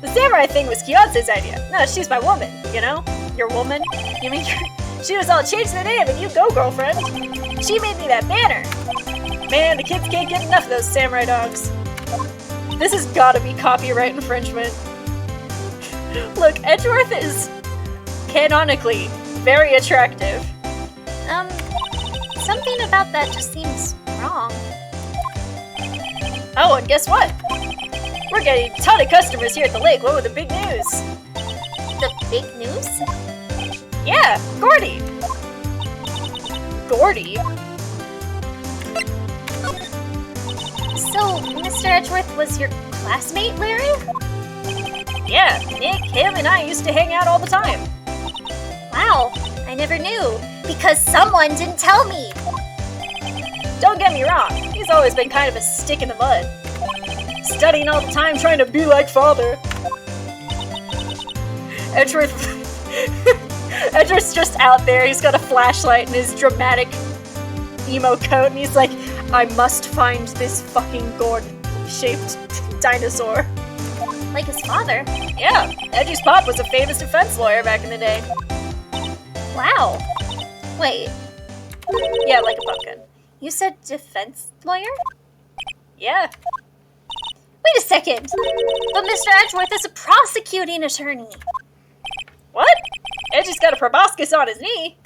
The samurai thing was Kiyotsu's idea. No, she's my woman, you know? Your woman? You mean she was all, change the name and you go, girlfriend. She made me that banner. Man, the kids can't get enough of those samurai dogs. This has gotta be copyright infringement. Look, Edgeworth is canonically very attractive. Something about that just seems wrong. Oh, and guess what? We're getting a ton of customers here at the lake. What with the big news? The big news? Yeah, Gordy. Gordy? So, Mr. Edgeworth was your classmate, Larry? Yeah, Nick, him, and I used to hang out all the time. Wow, I never knew. Because someone didn't tell me. Don't get me wrong, he's always been kind of a stick in the mud. Studying all the time, trying to be like father. Edgeworth's just out there, he's got a flashlight and his dramatic emo coat, and he's like, I must find this fucking gourd-shaped dinosaur. Like his father? Yeah, Edgy's pop was a famous defense lawyer back in the day. Wow. Wait, Yeah, like a pumpkin. you said defense lawyer? Yeah. Wait a second! But Mr. Edgeworth is a prosecuting attorney. What? Edgy's got a proboscis on his knee.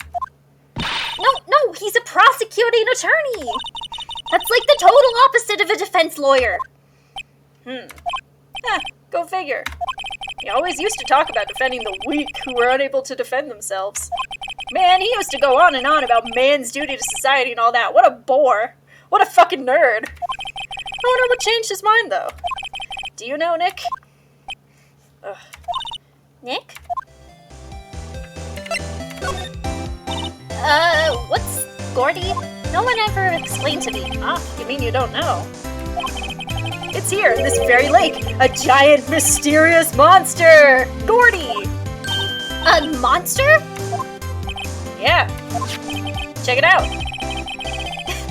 No, he's a prosecuting attorney! That's like the total opposite of a defense lawyer. Go figure. He always used to talk about defending the weak who were unable to defend themselves. Man, he used to go on and on about man's duty to society and all that. What a bore. What a fucking nerd. I wonder what changed his mind, though. Do you know, Nick? Ugh. Nick? What's Gordy? No one ever explained to me. Ah, you mean you don't know? It's here, in this very lake. A giant, mysterious monster! Gordy! A monster? Yeah. Check it out.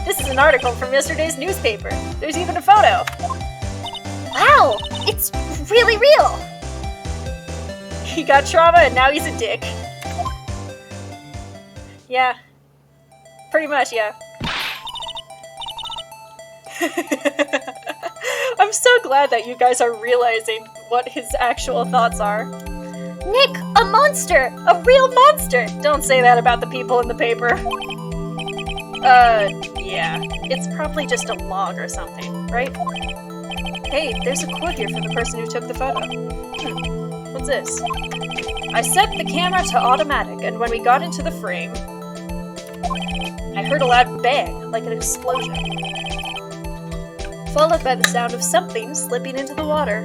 This is an article from yesterday's newspaper. There's even a photo. Wow, it's really real. He got trauma and now he's a dick. Yeah. Pretty much, yeah. I'm so glad that you guys are realizing what his actual thoughts are. Nick, a monster! A real monster! Don't say that about the people in the paper. Yeah. It's probably just a log or something, right? Hey, there's a quote here from the person who took the photo. What's this? I set the camera to automatic, and when we got into the frame, I heard a loud bang, like an explosion, followed by the sound of something slipping into the water.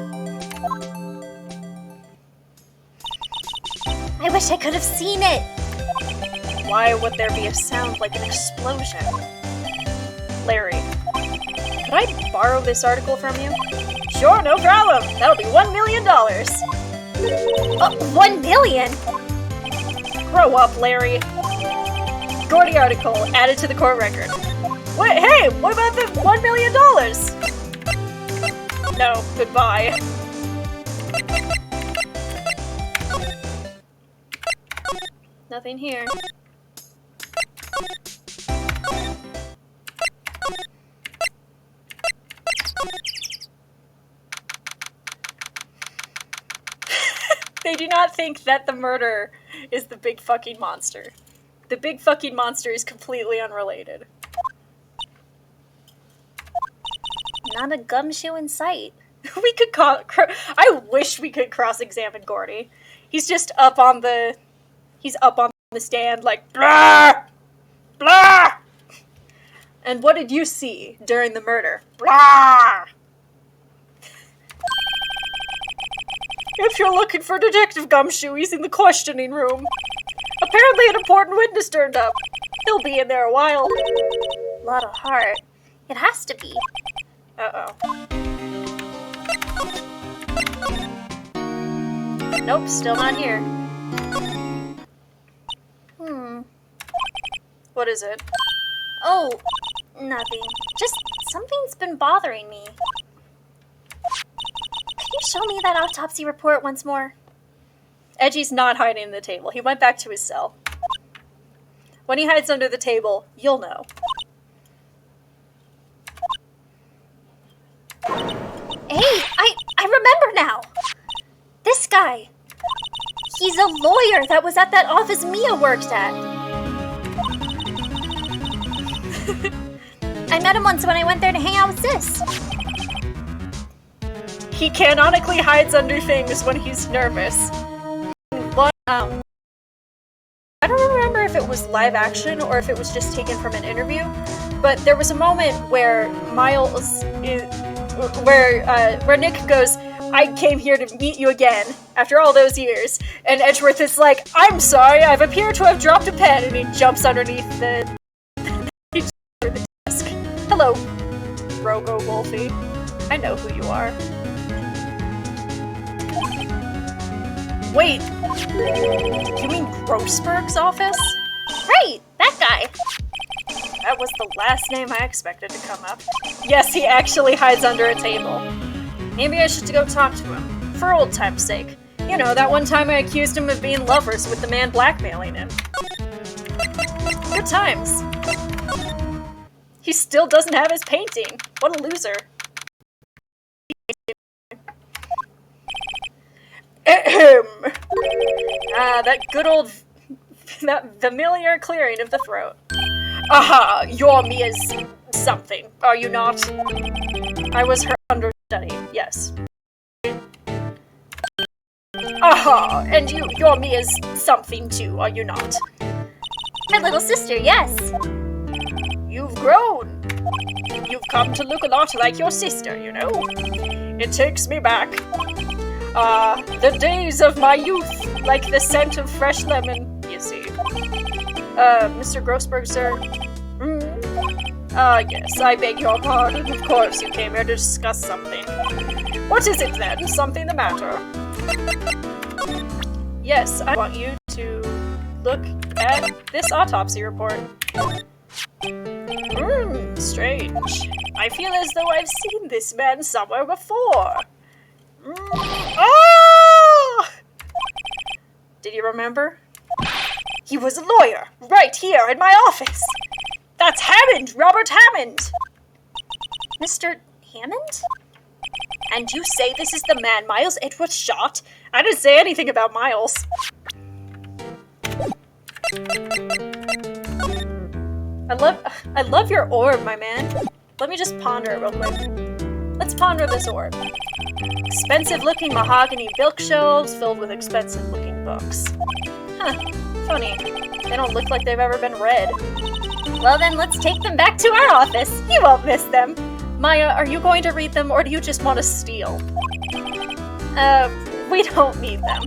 I wish I could have seen it. Why would there be a sound like an explosion? Larry, could I borrow this article from you? Sure, no problem. That'll be $1 million. $1 million? Grow up, Larry. Gordy article added to the court record. Wait, hey, what about the $1 million? No, goodbye. Nothing here. They do not think that the murder is the big fucking monster. The big fucking monster is completely unrelated. Not a gumshoe in sight. We could I wish we could cross-examine Gordy. He's just up on the stand like blah blah, And what did you see during the murder? Blah! If you're looking for Detective Gumshoe, he's in the questioning room. Apparently an important witness turned up. He'll be in there a while. Lot of heart. It has to be. Uh-oh. Nope, still not here. What is it? Oh, nothing. Just something's been bothering me. Can you show me that autopsy report once more? Edgy's not hiding in the table. He went back to his cell. When he hides under the table, you'll know. Hey, I remember now! This guy. He's a lawyer that was at that office Mia worked at. I met him once when I went there to hang out with Sis. He canonically hides under things when he's nervous. But, I don't remember if it was live action or if it was just taken from an interview, but there was a moment where where Nick goes, I came here to meet you again after all those years, and Edgeworth is like, I'm sorry, I've appeared to have dropped a pen, and he jumps underneath the desk. Hello, Rogo Wolfie. I know who you are. Wait, you mean Grossberg's office? Right, that guy. That was the last name I expected to come up. Yes, he actually hides under a table. Maybe I should go talk to him, for old time's sake. You know, that one time I accused him of being lovers with the man blackmailing him. Good times. He still doesn't have his painting. What a loser. That good old... that familiar clearing of the throat. Aha, you're Mia's something, are you not? I was her understudy, yes. Aha, and you're Mia's something too, are you not? My little sister, yes. You've grown. You've come to look a lot like your sister, you know? It takes me back. The days of my youth, like the scent of fresh lemon, you see. Mr. Grossberg, sir? Yes, I beg your pardon. Of course, you came here to discuss something. What is it then? Something the matter? Yes, I want you to look at this autopsy report. Strange. I feel as though I've seen this man somewhere before. Oh! Did you remember? He was a lawyer, right here in my office. That's Hammond, Robert Hammond. Mr. Hammond? And you say this is the man Miles Edgeworth shot? I didn't say anything about Miles. I love your orb, my man. Let me just ponder it real quick. Let's ponder this orb. Expensive-looking mahogany bookshelves filled with expensive-looking books. Huh, funny. They don't look like they've ever been read. Well then, let's take them back to our office. You won't miss them. Maya, are you going to read them, or do you just want to steal? We don't need them.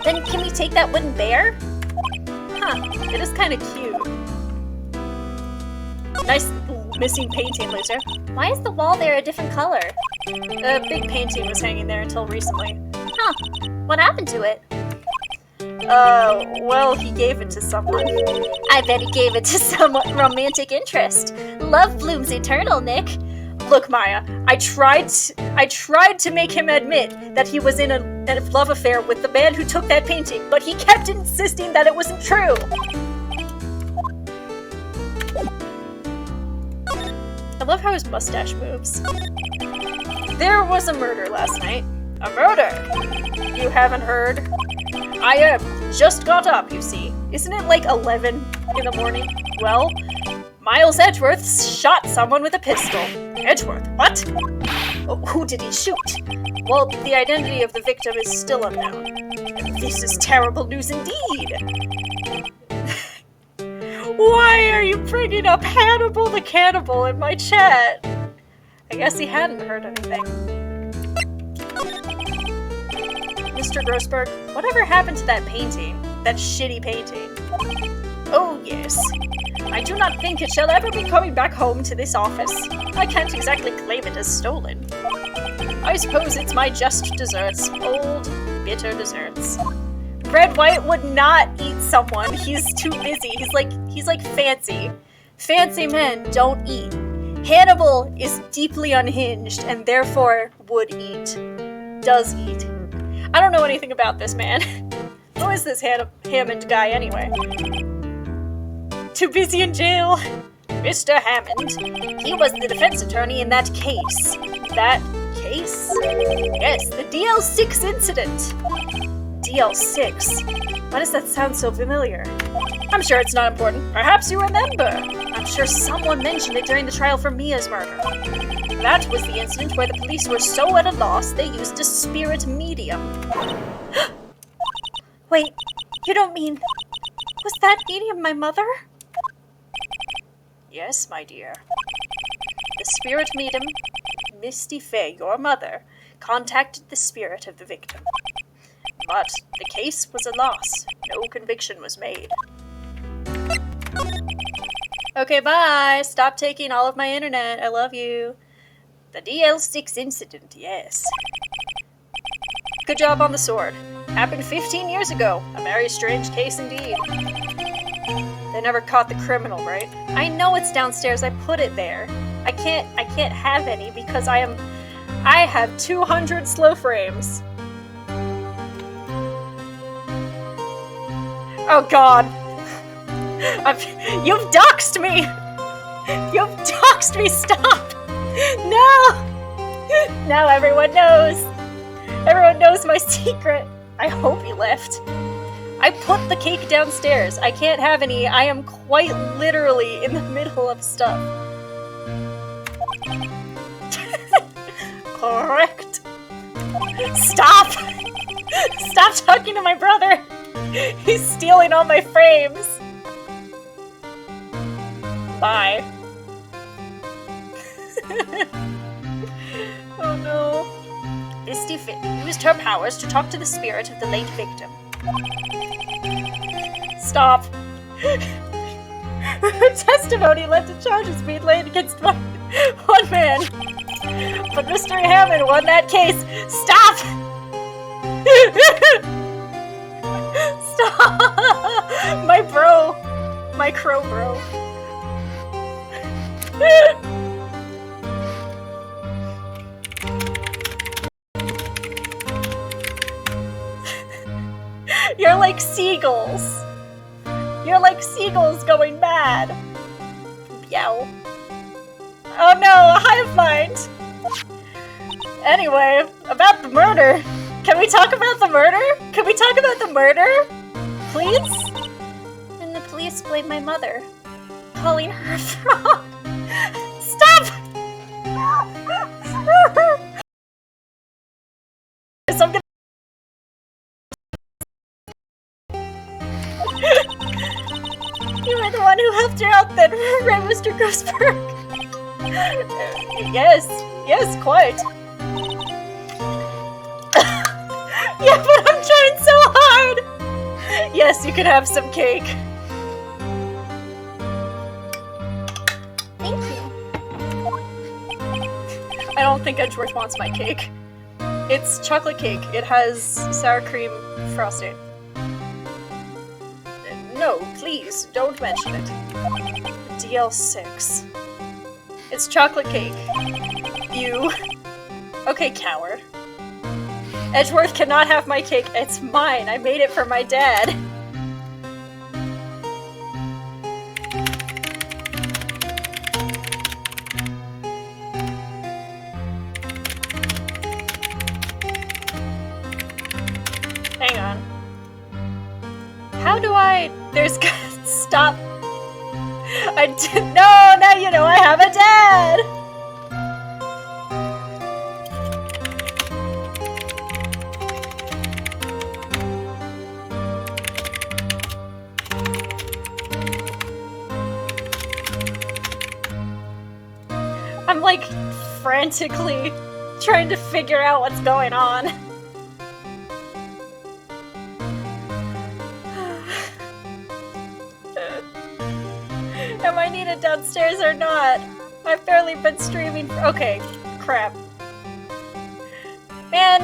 Then can we take that wooden bear? Huh, it is kind of cute. Nice missing painting, loser. Why is the wall there a different color? A big painting was hanging there until recently. Huh, what happened to it? Well, he gave it to someone. I bet he gave it to someone romantic interest. Love blooms eternal, Nick. Look, Maya, I tried to make him admit that he was in a love affair with the man who took that painting, but he kept insisting that it wasn't true. I love how his mustache moves. There was a murder last night. A murder! You haven't heard? I just got up, you see. Isn't it like 11 in the morning? Well, Miles Edgeworth shot someone with a pistol. Edgeworth? What? Oh, who did he shoot? Well, the identity of the victim is still unknown. This is terrible news indeed. Why are you bringing up Hannibal the Cannibal in my chat? I guess he hadn't heard anything. Mr. Grossberg, whatever happened to that painting? That shitty painting? Oh, yes. I do not think it shall ever be coming back home to this office. I can't exactly claim it as stolen. I suppose it's my just desserts. Old, bitter desserts. Red White would not eat someone. He's too busy. He's like fancy. Fancy men don't eat. Hannibal is deeply unhinged and therefore would eat. Does eat. I don't know anything about this man. Who is this Hammond guy anyway? Too busy in jail. Mr. Hammond. He was the defense attorney in that case. That case? Yes, the DL6 incident. DL6? Why does that sound so familiar? I'm sure it's not important. Perhaps you remember. I'm sure someone mentioned it during the trial for Mia's murder. That was the incident where the police were so at a loss they used a spirit medium. Wait, you don't mean... Was that medium my mother? Yes, my dear. The spirit medium, Misty Fay, your mother, contacted the spirit of the victim. But the case was a loss. No conviction was made. Okay, bye. Stop taking all of my internet. I love you. The DL6 incident, yes. Good job on the sword. Happened 15 years ago. A very strange case indeed. They never caught the criminal, right? I know it's downstairs. I put it there. I can't have any because I have 200 slow frames. Oh god. You've doxed me! You've doxed me, stop! No! Now everyone knows. Everyone knows my secret. I hope he left. I put the cake downstairs. I can't have any. I am quite literally in the middle of stuff. Correct. Stop! Stop talking to my brother! He's stealing all my frames! Bye. Oh no. Misty Fay used her powers to talk to the spirit of the late victim. Stop. Her testimony led to charges being laid against one man. But Mr. Hammond won that case. Stop! Stop! My bro. My crow bro. You're like seagulls. You're like seagulls going mad. Yow. Oh no, a hive mind. Anyway, about the murder. Can we talk about the murder? Can we talk about the murder? Please? And the police blame my mother, calling her a fraud. Stop! I'm gonna... You were the one who helped her out then, right, Mr. Grossberg? Yes, quite. Yeah, but I'm trying so hard! Yes, you can have some cake. Thank you. I don't think Edgeworth wants my cake. It's chocolate cake. It has sour cream frosting. No, please, don't mention it. DL6. It's chocolate cake. You. Okay, coward. Edgeworth cannot have my cake. It's mine. I made it for my dad. Hang on. How do I... There's... Stop. I did... No, now you know I have a dad! I'm like frantically trying to figure out what's going on. Am I needed downstairs or not? I've barely been streaming for— okay, crap. Man!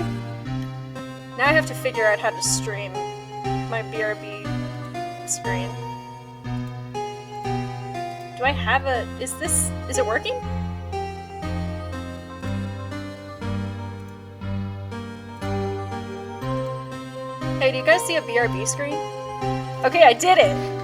Now I have to figure out how to stream my BRB screen. Do I have a— is it working? Hey, do you guys see a BRB screen? Okay, I did it!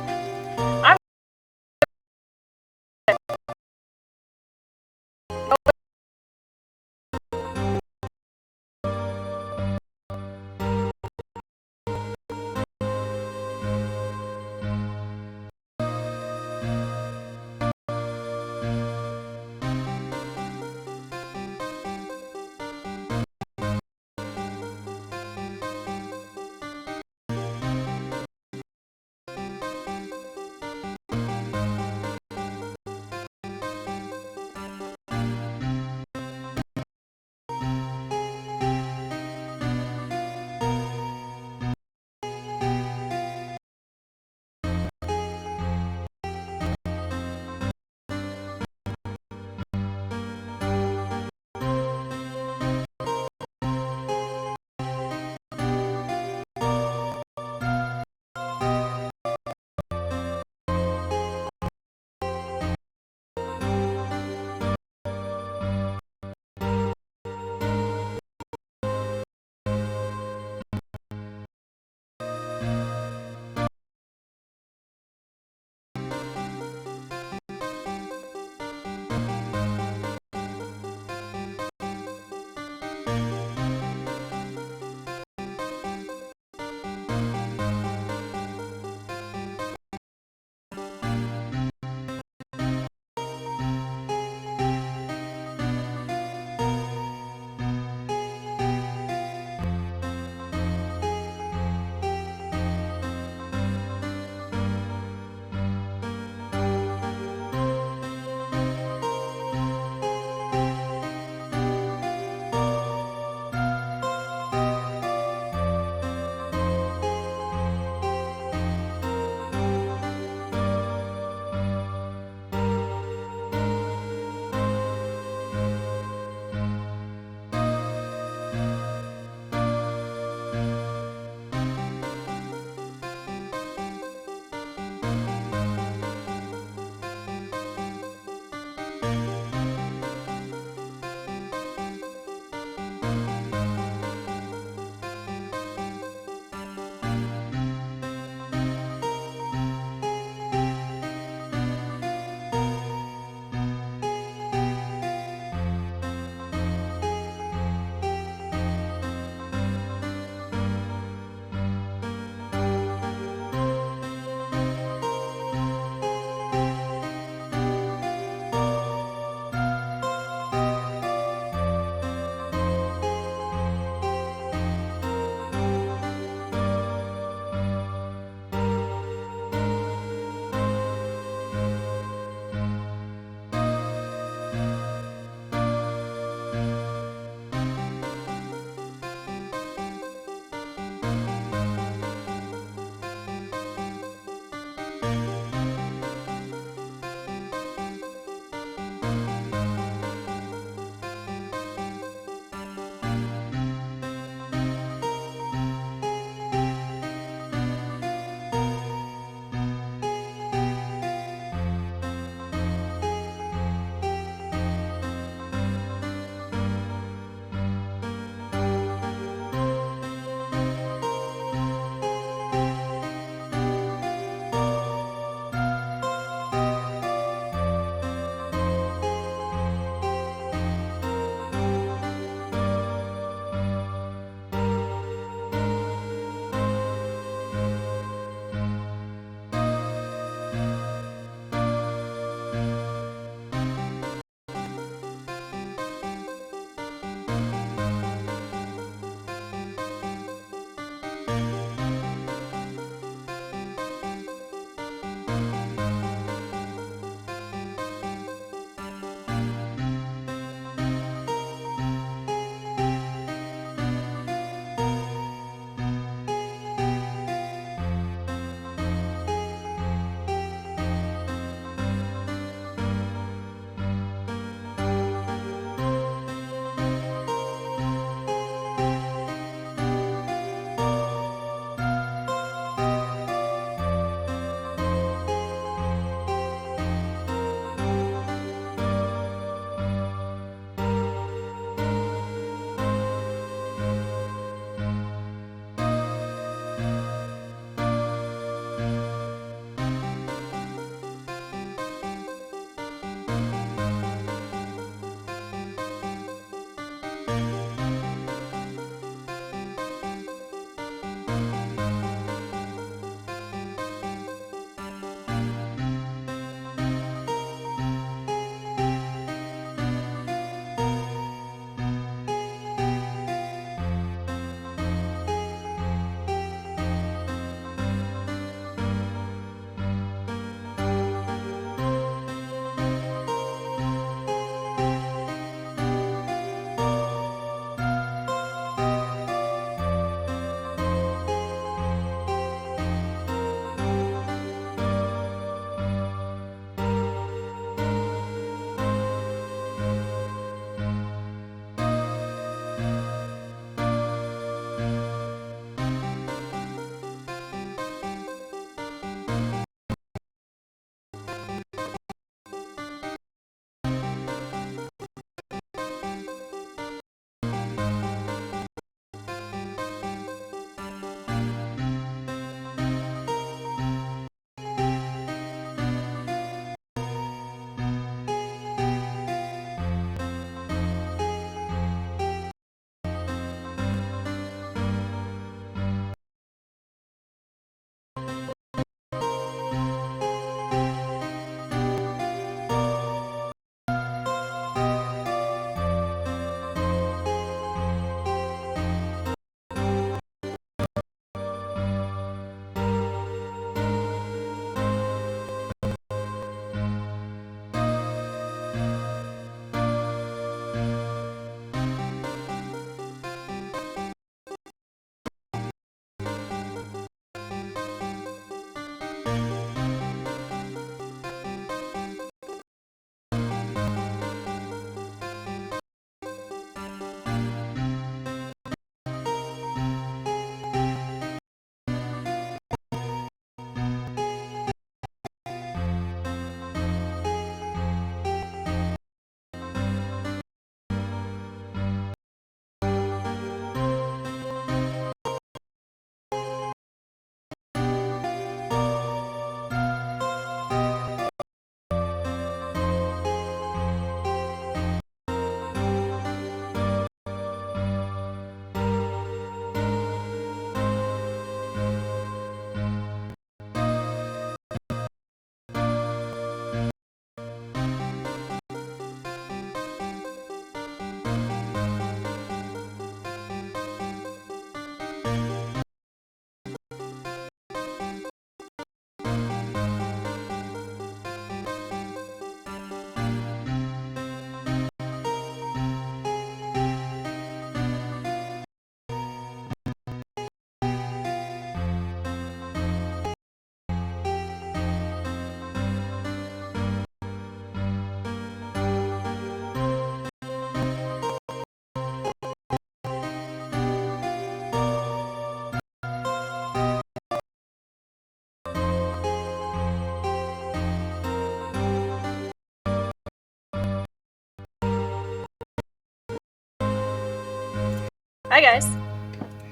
Hi guys.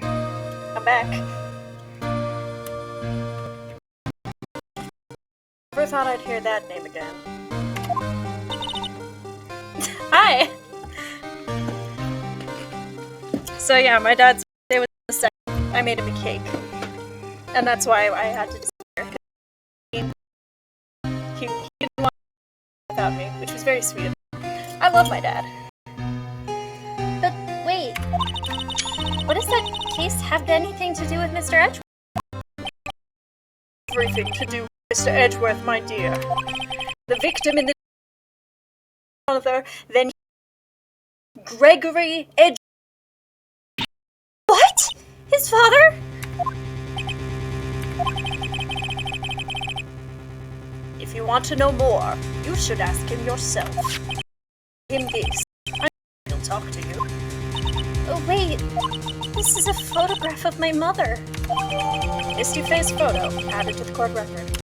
I'm back. Never thought I'd hear that name again. Hi! So yeah, my dad's birthday was the 2nd. I made him a cake. And that's why I had to disappear. He didn't want to without me, which was very sweet of him. I love my dad. But wait, what does that case have anything to do with Mr. Edgeworth? Everything to do with Mr. Edgeworth, my dear. The victim in the other than Gregory Edgeworth. What? His father? If you want to know more, you should ask him yourself. Him this. I'm sure he'll talk to you. Oh wait, this is a photograph of my mother. Misty Faye's photo added to the court record.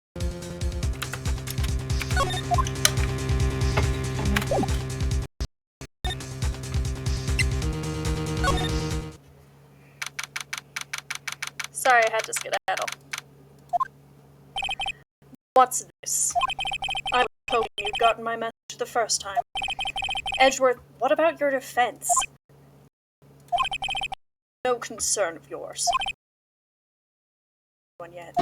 Sorry, I had to skedaddle. What's this? I was hoping you'd gotten my message the first time. Edgeworth, what about your defense? No concern of yours. One yet.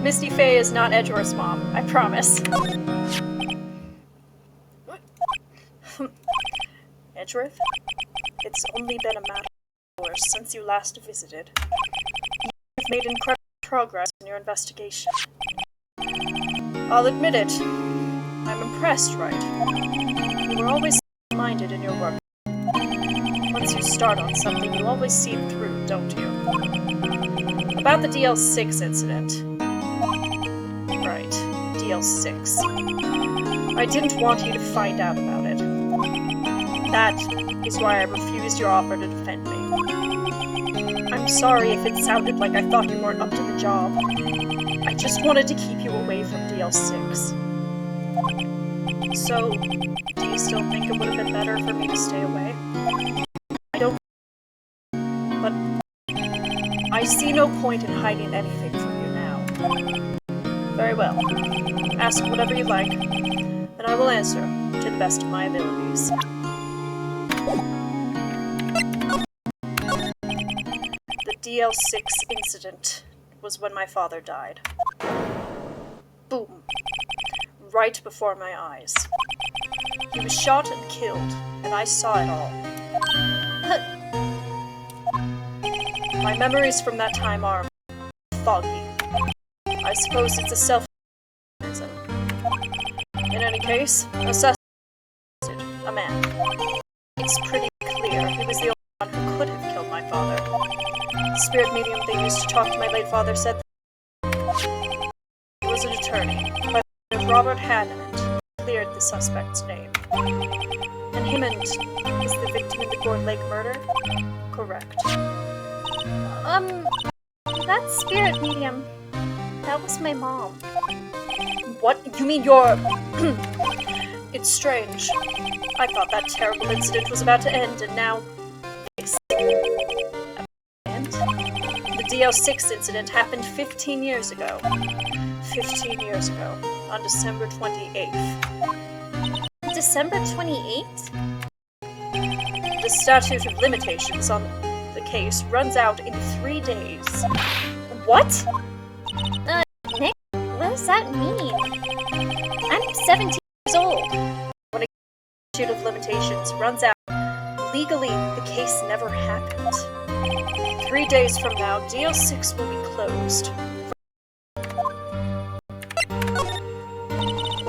Misty Faye is not Edgeworth's mom, I promise. Edgeworth? It's only been a matter of hours since you last visited. You've made incredible progress in your investigation. I'll admit it. I'm impressed, right? You were always minded in your work. Once you start on something, you always see it through, don't you? About the DL6 incident. Right, DL6. I didn't want you to find out about it. That is why I refused your offer to defend me. I'm sorry if it sounded like I thought you weren't up to the job. I just wanted to keep you away from DL6. So, do you still think it would have been better for me to stay away? I don't... But I see no point in hiding anything from you now. Very well. Ask whatever you like, and I will answer to the best of my abilities. The DL6 incident was when my father died. Boom. Right before my eyes. He was shot and killed, and I saw it all. My memories from that time are foggy. I suppose it's a self-reason. In any case, assassin, a man. It's pretty clear he was the only one who could have killed my father. The spirit medium they used to talk to my late father said he was an attorney, by the name of Robert Hannament, cleared the suspect's name. And Hammond is the victim in the Gourd Lake murder? Correct. That spirit medium, that was my mom. What? You mean your... It's strange. I thought that terrible incident was about to end, and now... this. And? The DL6 incident happened 15 years ago. 15 years ago, on December 28th. December 28th? The statute of limitations on the case runs out in 3 days. What? Nick, what does that mean? I'm 17 years old. When a statute of limitations runs out, legally, the case never happened. 3 days from now, DL6 will be closed.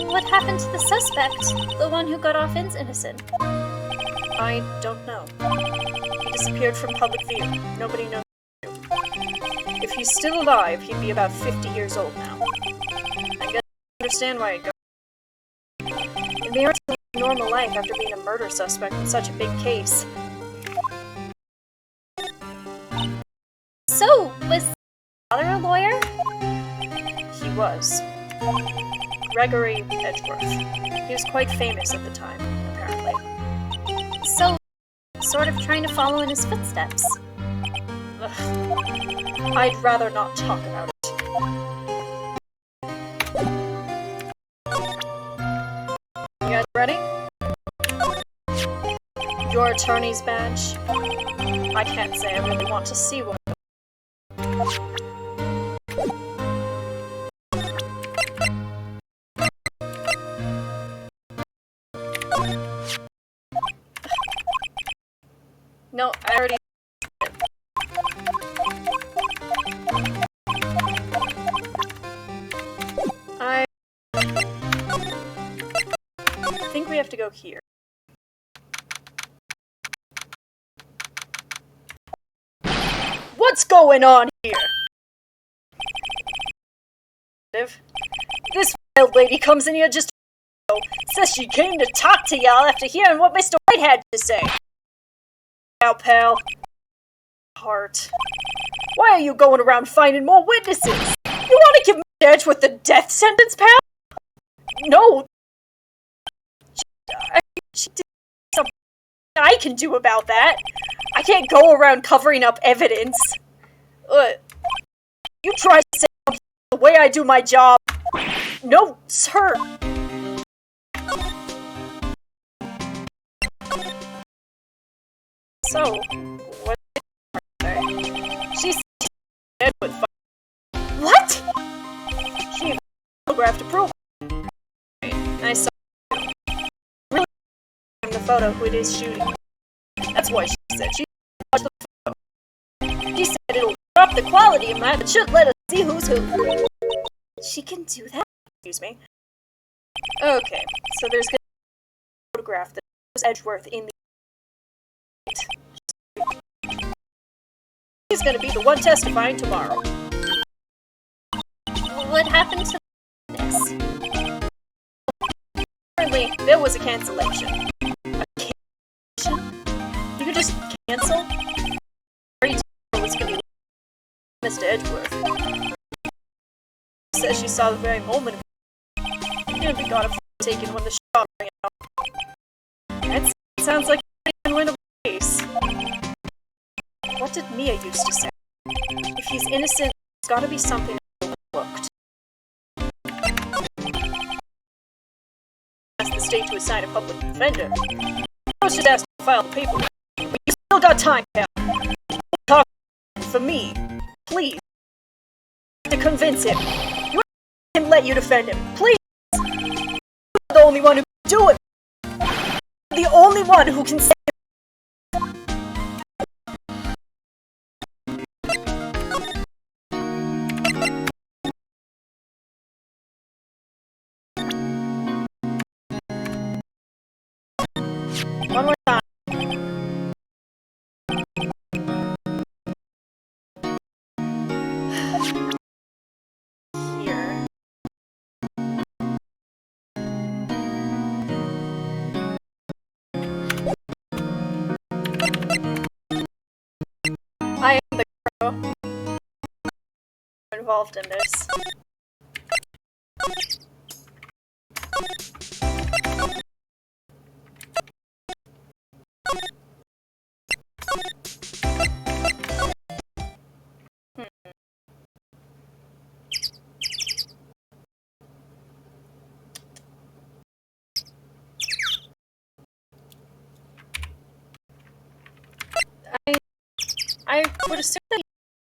What happened to the suspect? The one who got off innocent? I don't know. He disappeared from public view. Nobody knows. If he's still alive, he'd be about 50 years old now. I guess I understand why he'd go. And they aren't living a normal life after being a murder suspect in such a big case. So, was father a lawyer? He was. Gregory Edgeworth. He was quite famous at the time, apparently. So, sort of trying to follow in his footsteps. Ugh. I'd rather not talk about it. You guys ready? Your attorney's badge? I can't say I really want to see one. No, I already... I think we have to go here. What's going on here? This wild lady comes in here just says she came to talk to y'all after hearing what Mr. White had to say. Now, pal. Heart. Why are you going around finding more witnesses? You want to give me Edgeworth the death sentence, pal? No. She did something I can do about that. I can't go around covering up evidence. You try to say something the way I do my job. No, sir. So, what did she say? She said with what? She photographed a proof. I saw really the photo who it is shooting. That's why she said she watched the photo. She said it'll drop the quality of mine, but should let us see who's who. She can do that? Excuse me. Okay, so there's gonna be a photograph that shows Edgeworth in the... He's gonna be the one testifying tomorrow. What happened to this? Apparently, there was a cancellation. A cancellation? You could just cancel? It was gonna be Mr. Edgeworth. She says she saw the very moment of gonna be got taken when the shot rang out. That sounds like a winnable case. What did Mia used to say? If he's innocent, there's gotta be something overlooked. Ask the state to assign a public defender. I was just asked to file the paperwork. But you still got time, pal. Talk for me. Please. To convince him. You can let you defend him. Please. You're the only one who can do it. The only one who can say one more time. Here. I am the girl involved in this. I would assume that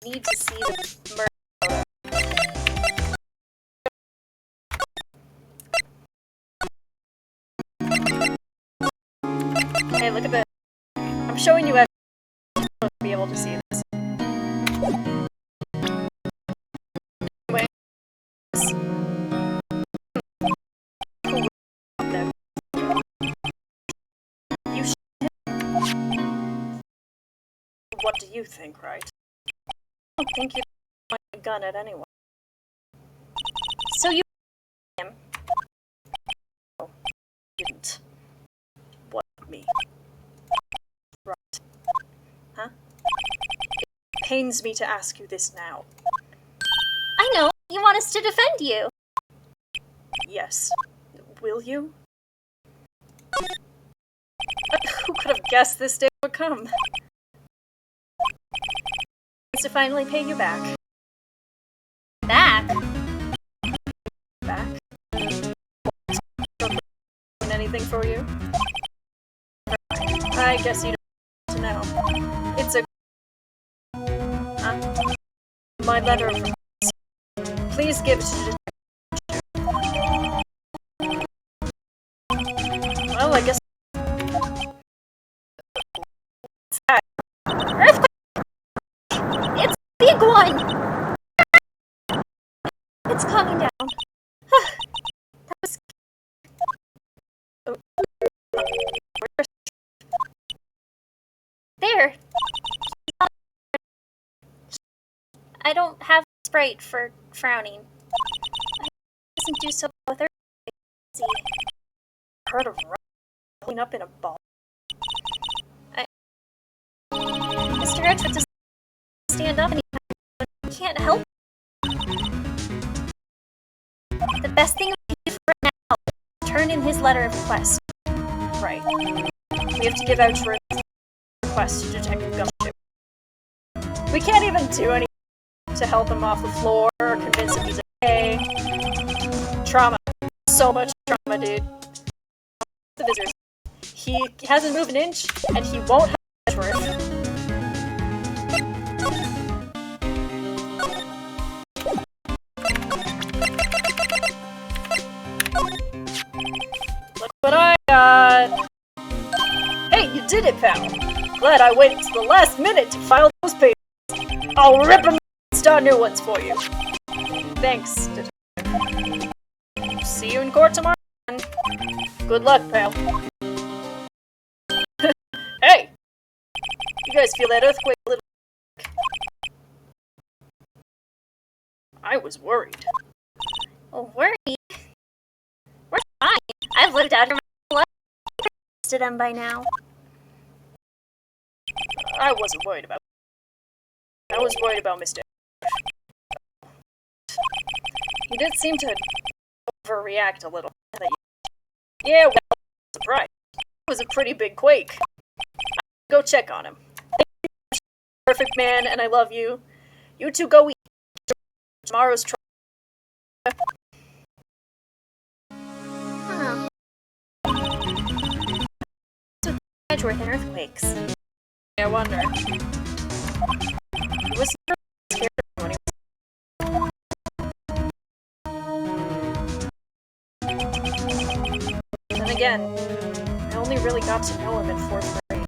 you need to see the murder photo. Hey, look at this. I'm showing you everything to be able to see this. Anyway. You should. What do you think, right? I don't think you'd point a gun at anyone. So you him? No, you didn't. What me? Right. Huh? It pains me to ask you this now. I know, you want us to defend you. yes. Will you? Who could have guessed this day would come? To finally pay you back. Back? Back? Don't do anything for you? I guess you don't know. It's a... my letter of request. Please give it to... Well, I guess... What's that? Earthquake! It's a big one! It's calming down. That was... There! I don't have Sprite for frowning. I doesn't do so well with earthquakes. Heard of rolling up in a ball? Mr. Edgeworth doesn't stand up anytime. We can't help. The best thing we can do for right now is turn in his letter of request. Right. We have to give out your request to Detective Gumshoe. We can't even do anything to help him off the floor or convince him he's okay. Trauma. So much trauma, dude. The visitors. He hasn't moved an inch, and he won't have Edgeworth. Look what I got! Hey, you did it, pal! Glad I waited to the last minute to file those papers. I'll rip them and start new ones for you. Thanks, Detective. See you in court tomorrow. Good luck, pal. Hey! You guys feel that earthquake a little... I was worried. Oh, worried? We're fine. I've lived out of my life to them by now. I wasn't worried about... I was worried about Mr. He did seem to overreact a little. Yeah, well, surprise. It was a pretty big quake. Go check on him. Perfect man, and I love you. You two go eat. Tomorrow's trial. Huh. With Edgeworth and earthquakes. I wonder. He was scared when he was... Then again, I only really got to know him in 4th grade.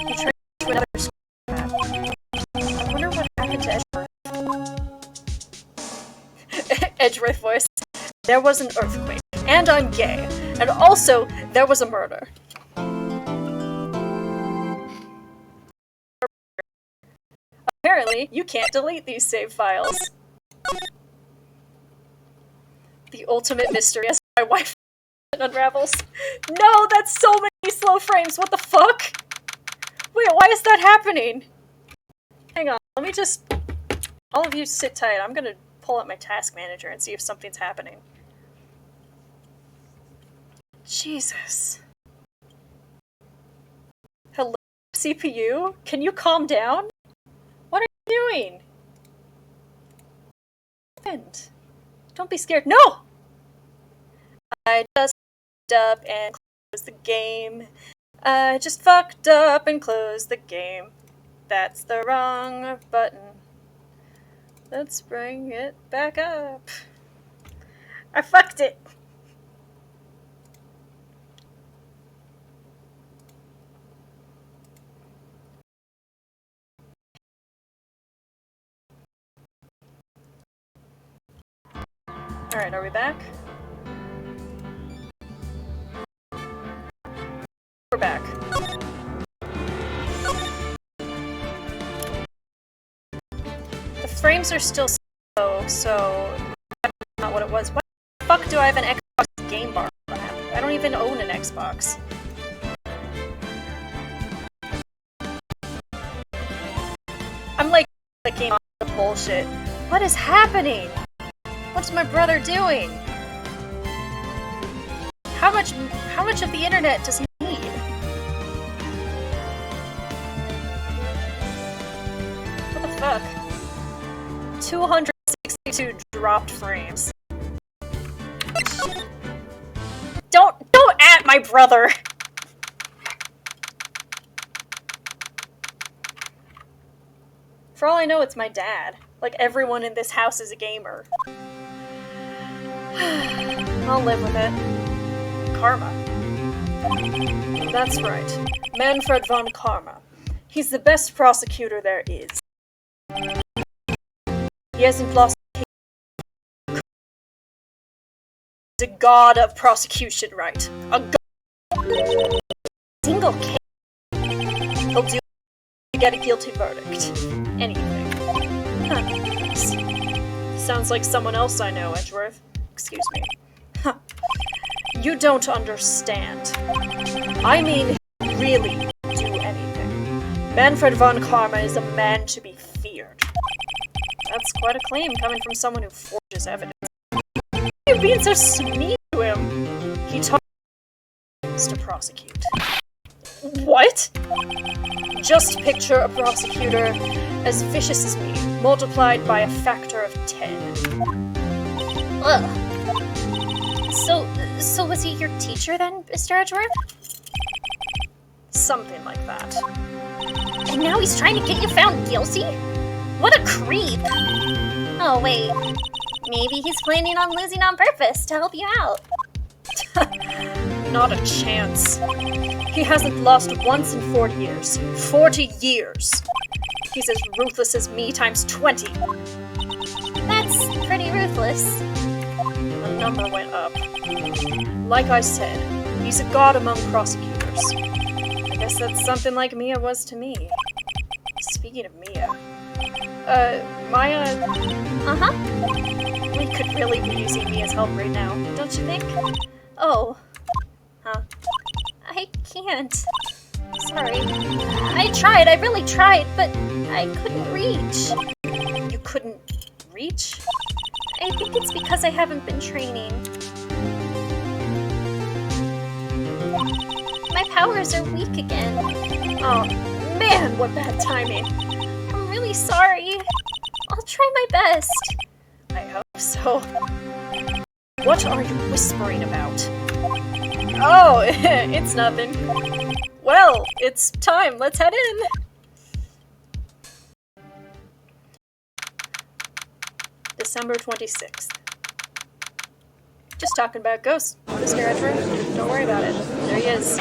He trained to another school. I wonder what happened to Edgeworth. Edgeworth voice. There was an earthquake, and I'm gay, and also there was a murder. Apparently, you can't delete these save files. The ultimate mystery as my wife unravels. No, that's so many slow frames. What the fuck? Wait, why is that happening? Hang on, let me just... All of you sit tight. I'm gonna pull up my task manager and see if something's happening. Jesus. Hello, CPU? Can you calm down? What are you doing? What happened? Don't be scared. No! I just fucked up and closed the game. I just fucked up and closed the game. That's the wrong button. Let's bring it back up. I fucked it. Alright, are we back? We're back. The frames are still slow, so that's not what it was. Why the fuck do I have an Xbox Game Bar app? I don't even own an Xbox. I'm like clicking on the bullshit. What is happening? What's my brother doing? How much of the internet does he need? What the fuck? 262 dropped frames. Don't at my brother! For all I know, it's my dad. Like, everyone in this house is a gamer. I'll live with it. Karma. That's right. Manfred von Karma. He's the best prosecutor there is. He hasn't lost a case. He's a god of prosecution, right? A god. Single case. He'll do to get a guilty verdict. Anything. Huh. Sounds like someone else I know, Edgeworth. Excuse me. Huh. You don't understand. I mean, really do anything. Manfred von Karma is a man to be feared. That's quite a claim coming from someone who forges evidence. You're being so mean to him. He taught us to prosecute. What? Just picture a prosecutor as vicious as me, multiplied by a factor of 10. Ugh. So was he your teacher then, Mr. Edgeworth? Something like that. And now he's trying to get you found guilty? What a creep! Oh wait, maybe he's planning on losing on purpose to help you out. Not a chance. He hasn't lost once in 40 years. 40 years! He's as ruthless as me times 20. That's pretty ruthless. The number went up. Like I said, he's a god among prosecutors. I guess that's something like Mia was to me. Speaking of Mia... Maya... Uh-huh. We could really be using Mia's help right now, don't you think? Oh. Huh? I can't. Sorry. I tried, I really tried, but I couldn't reach. You couldn't reach? I think it's because I haven't been training. My powers are weak again. Oh, man, what bad timing. I'm really sorry. I'll try my best. I hope so. What are you whispering about? Oh, it's nothing. Well, it's time. Let's head in. December 26th. Just talking about ghosts, Mr. Edgeworth. Don't worry about it. There he is.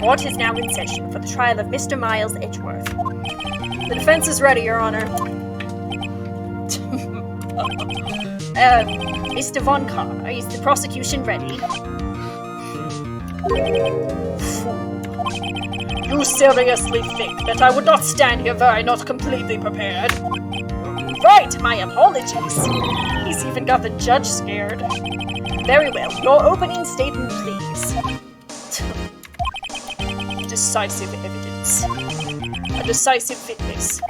Court is now in session for the trial of Mr. Miles Edgeworth. The defense is ready, Your Honor. Mr. Von Karma, is the prosecution ready? Fool. You seriously think that I would not stand here were I not completely prepared? Right, my apologies. He's even got the judge scared. Very well, your opening statement, please. Decisive evidence. A decisive witness.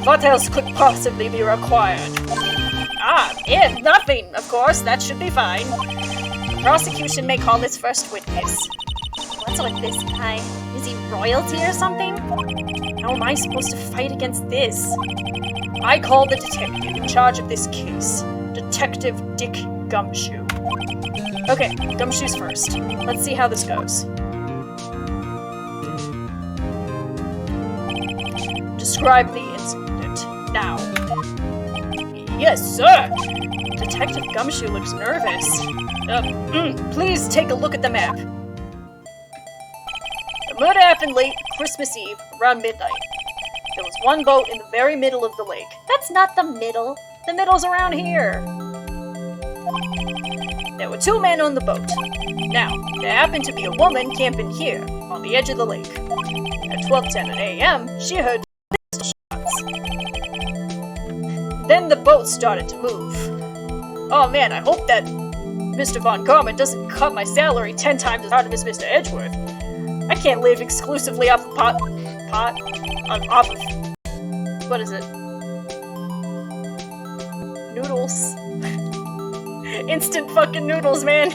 What else could possibly be required? Nothing, of course, that should be fine. The prosecution may call its first witness. What's with this guy? Is he royalty or something? How am I supposed to fight against this? I call the detective in charge of this case. Detective Dick Gumshoe. Okay, Gumshoe's first. Let's see how this goes. Describe the incident, now. Yes, sir! Detective Gumshoe looks nervous. Please take a look at the map. The murder happened late Christmas Eve, around midnight. There was one boat in the very middle of the lake. That's not the middle. The middle's around here. There were two men on the boat. Now, there happened to be a woman camping here, on the edge of the lake. At 12:10 a.m., she heard pistol shots. Then the boat started to move. Oh man, I hope that Mr. Von Karma doesn't cut my salary 10 times as hard as Mr. Edgeworth. I can't live exclusively off of off of, what is it? Noodles. Instant fucking noodles, man.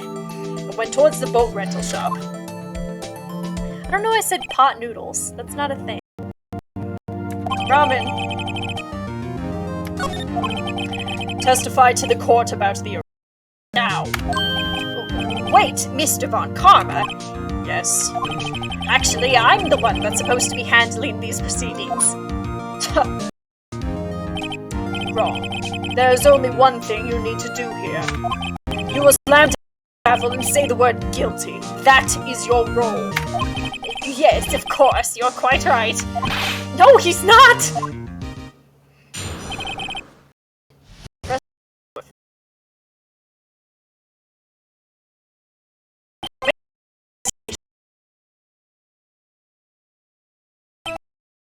and went towards the boat rental shop. I don't know why I said pot noodles. That's not a thing. Ramen. Testify to the court about the arrest. Now. Wait, Mr. Von Karma? Yes. Actually, I'm the one that's supposed to be handling these proceedings. Wrong. There's only one thing you need to do here. You will slam to the gavel and say the word guilty. That is your role. Yes, of course, you're quite right. No, he's not!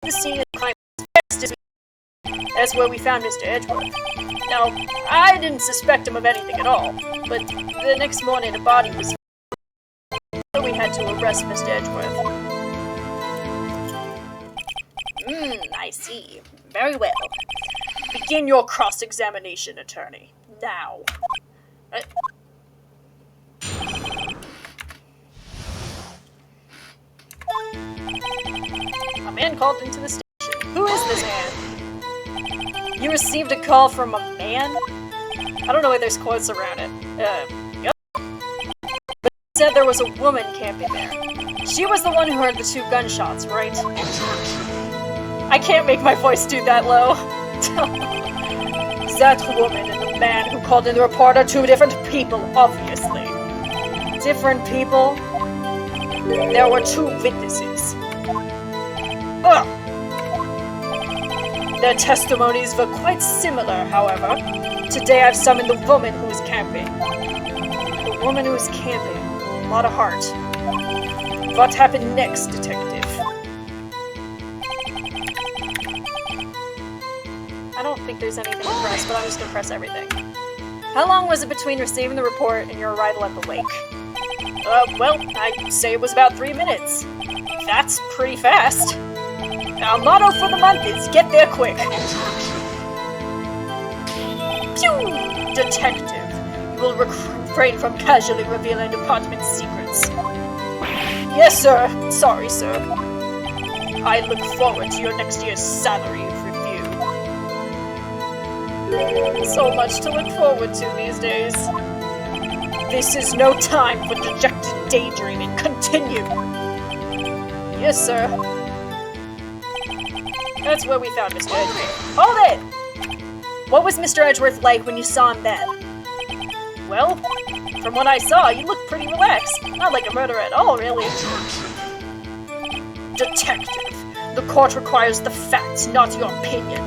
The scene is quite fast. That's where we found Mr. Edgeworth. Now, I didn't suspect him of anything at all, but the next morning a body was found, so we had to arrest Mr. Edgeworth. I see. Very well. Begin your cross-examination, attorney. Now. A man called into the station. Who is this man? You received a call from a man? I don't know why there's quotes around it. Yep. But it said there was a woman camping there. She was the one who heard the 2 gunshots, right? I can't make my voice do that low. That woman and the man who called in the report are 2 different people, obviously. Different people? There were 2 witnesses. Ugh. Their testimonies were quite similar, however. Today I've summoned the woman who was camping. The woman who was camping. A lot of heart. What happened next, detective? I don't think there's anything to press, but I'm just gonna press everything. How long was it between receiving the report and your arrival at the lake? Well, I'd say it was about 3 minutes. That's pretty fast. Our motto for the month is get there quick. Pew! Detective, you will refrain from casually revealing department secrets. Yes, sir. Sorry, sir. I look forward to your next year's salary review. So much to look forward to these days. This is no time for dejected daydreaming. Continue. Yes, sir. That's where we found Mr. Edgeworth. Hold it! What was Mr. Edgeworth like when you saw him then? Well, from what I saw, you looked pretty relaxed. Not like a murderer at all, really. Detective, the court requires the facts, not your opinion.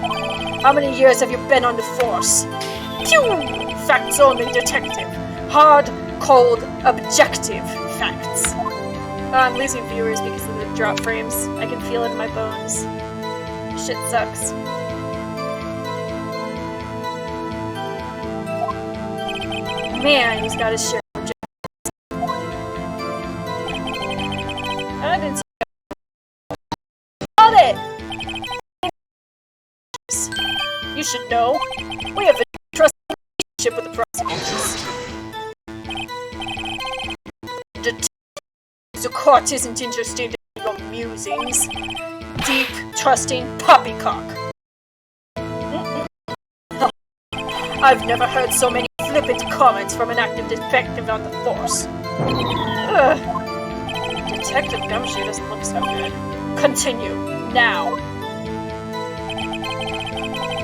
How many years have you been on the force? Pew! Facts only, detective. Hard, cold, objective facts. I'm losing viewers because of the drop frames. I can feel it in my bones. Shit sucks. Man, he's got his share of objectives. I didn't see it. You should know. We have a trusting relationship with the prosecutors. The court isn't interested in your musings. Deep, trusting poppycock. I've never heard so many flippant comments from an active detective on the force. Detective Gumshoe doesn't look so good. Continue, now.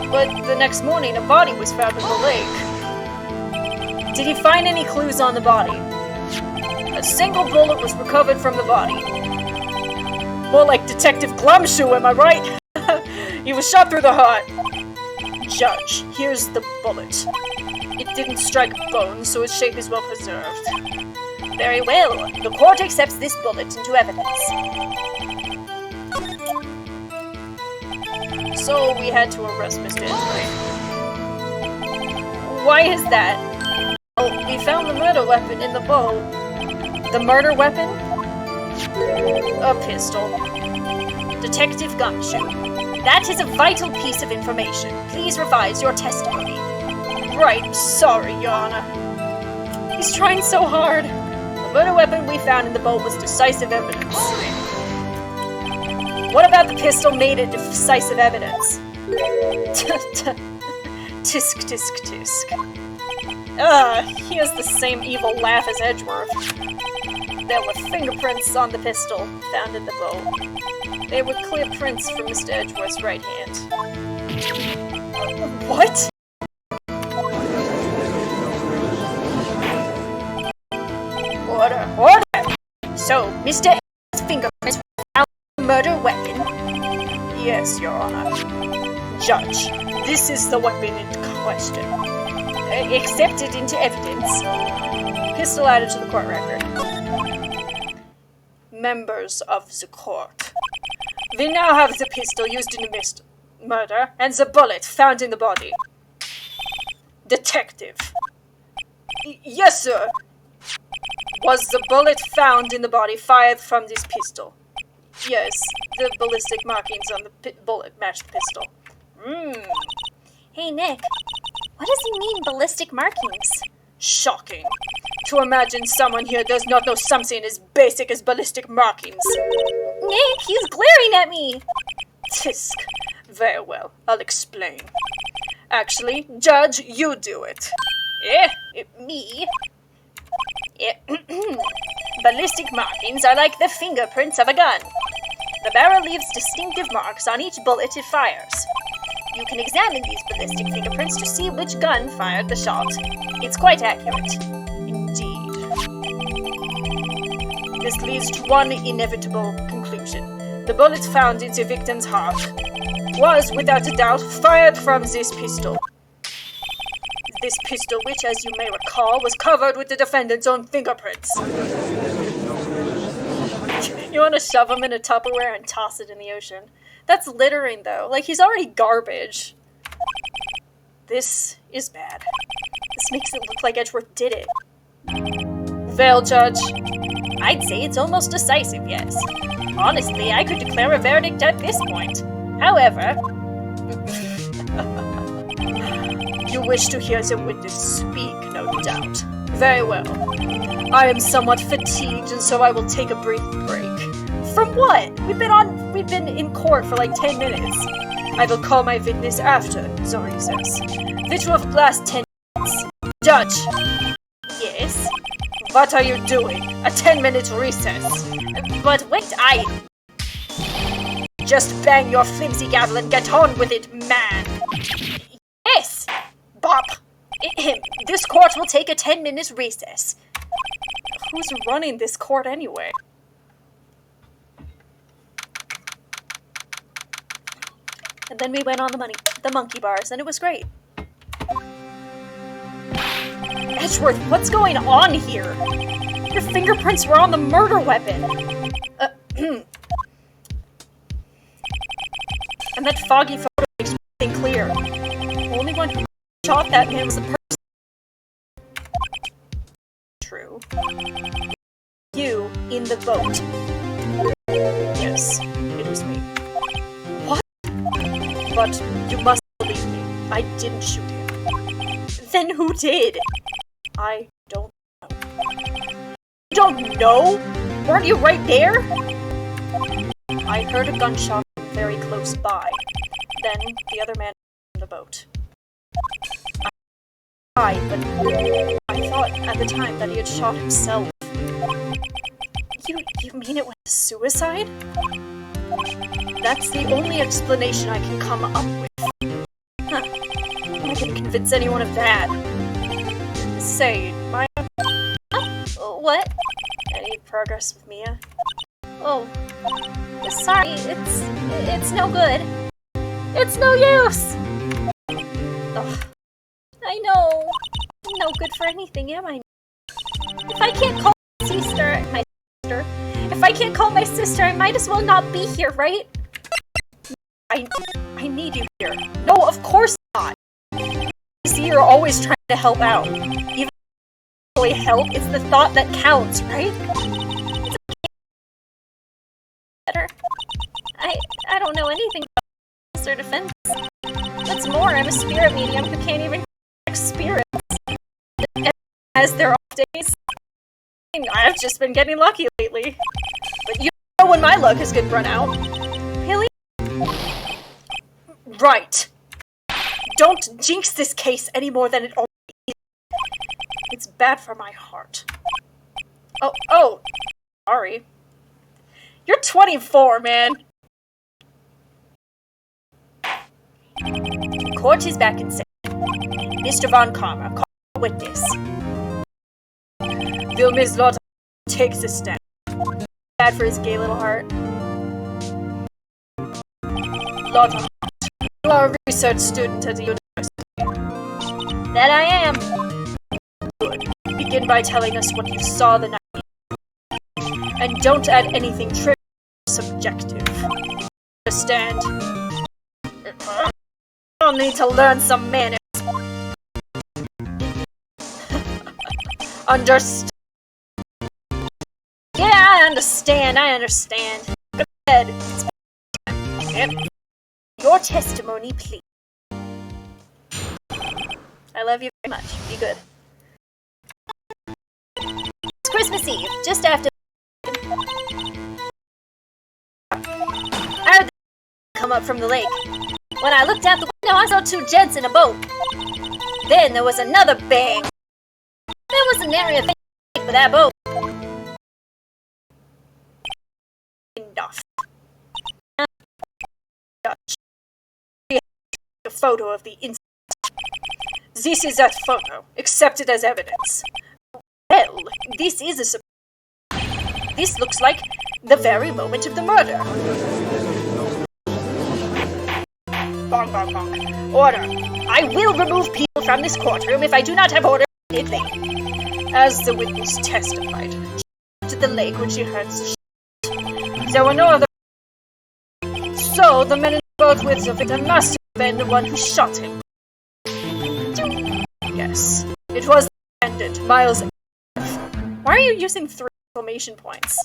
But the next morning, a body was found in the lake. Did he find any clues on the body? A single bullet was recovered from the body. More like Detective Glumshoe, am I right? He was shot through the heart. Judge, here's the bullet. It didn't strike bone, so its shape is well preserved. Very well. The court accepts this bullet into evidence. So we had to arrest Mr. Edgeworth. Why is that? Oh, we found the murder weapon in the boat. The murder weapon? A pistol. Detective Gumshoe. That is a vital piece of information. Please revise your testimony. Right, sorry, Your Honor. He's trying so hard. murder weapon we found in the boat was decisive evidence. What about the pistol made it decisive evidence? Tisk, tisk, tisk. He has the same evil laugh as Edgeworth. There were fingerprints on the pistol found in the boat. They were clear prints from Mr. Edgeworth's right hand. What? Order! So, Mr. Edgeworth's fingerprints found the murder weapon? Yes, Your Honor. Judge, this is the weapon in question. Accepted into evidence. Pistol added to the court record. Members of the court. We now have the pistol used in the murder and the bullet found in the body. Detective. Yes, sir. Was the bullet found in the body fired from this pistol? Yes, the ballistic markings on the bullet match the pistol. Hey, Nick. What does he mean, ballistic markings? Shocking. To imagine someone here does not know something as basic as ballistic markings. Nick, he's glaring at me! Tisk. Very well, I'll explain. Actually, Judge, you do it. Me? Ballistic markings are like the fingerprints of a gun. The barrel leaves distinctive marks on each bullet it fires. You can examine these ballistic fingerprints to see which gun fired the shot. It's quite accurate. Indeed. This leads to one inevitable conclusion. The bullet found in the victim's heart was, without a doubt, fired from this pistol. This pistol, which, as you may recall, was covered with the defendant's own fingerprints. You want to shove him in a Tupperware and toss it in the ocean? That's littering, though. Like, he's already garbage. This is bad. This makes it look like Edgeworth did it. Well, Judge, I'd say it's almost decisive, yes. Honestly, I could declare a verdict at this point. However... You wish to hear the witness speak, no doubt. Very well. I am somewhat fatigued, and so I will take a brief break. From what? We've been in court for like 10 minutes. I will call my witness after the recess, which will last 10 minutes. Judge! Yes? What are you doing? A 10-minute recess. But wait, Just bang your flimsy gavel and get on with it, man! Yes! Bop! This court will take a 10-minute recess. Who's running this court anyway? And then we went on the monkey bars, and it was great. Edgeworth, what's going on here? Your fingerprints were on the murder weapon. And that foggy photo makes everything clear. The only one who shot that man was the person. True. You in the boat. Yes, it was me. What? But you must believe me. I didn't shoot him. Then who did? I don't know. You don't know? Weren't you right there? I heard a gunshot very close by. Then the other man in the boat. I but I thought at the time that he had shot himself. You mean it was suicide? That's the only explanation I can come up with. Huh. I can convince anyone of that. Say, Maya? What? Any progress with Mia? Oh. Sorry, it's no good. It's no use! Ugh. I know. I'm no good for anything, am I? If I can't call my sister, if I can't call my sister, I might as well not be here, right? I need you here. No, of course not. See, you're always trying to help out. Even if you help, it's the thought that counts, right? Better. I don't know anything about their defense. What's more, I'm a spirit medium who can't even spirits. As their off days. I've just been getting lucky lately. But you know when my luck is gonna run out. Really? Right. Don't jinx this case any more than it already is. It's bad for my heart. Oh. Sorry. You're 24, man. Court is back in session. Mr. Von Karma, call a witness. Will Ms. Lotta takes a stand? Bad for his gay little heart. Lotta, you are a research student at the university. That I am. Good. Begin by telling us what you saw the night. And don't add anything trivial or subjective. Understand? I'll need to learn some manners. Understand? Yeah, I understand. Go ahead. Yep. Your testimony, please. I love you very much. Be good. It's Christmas Eve, just after I heard the come up from the lake. When I looked out the window, I saw two gents in a boat. Then there was another bang. There was an area thing for that boat. Enough. A photo of the incident. This is that photo. Accept it as evidence. Well, this is a surprise. This looks like the very moment of the murder. Bonk, bonk, bonk. Order. I will remove people from this courtroom if I do not have order immediately. As the witness testified, she went to the lake when she heard the shot. There were no other. So the men in the boat with the victim must have been the one who shot him. Yes, it was the defendant, Miles. Why are you using 3 exclamation points?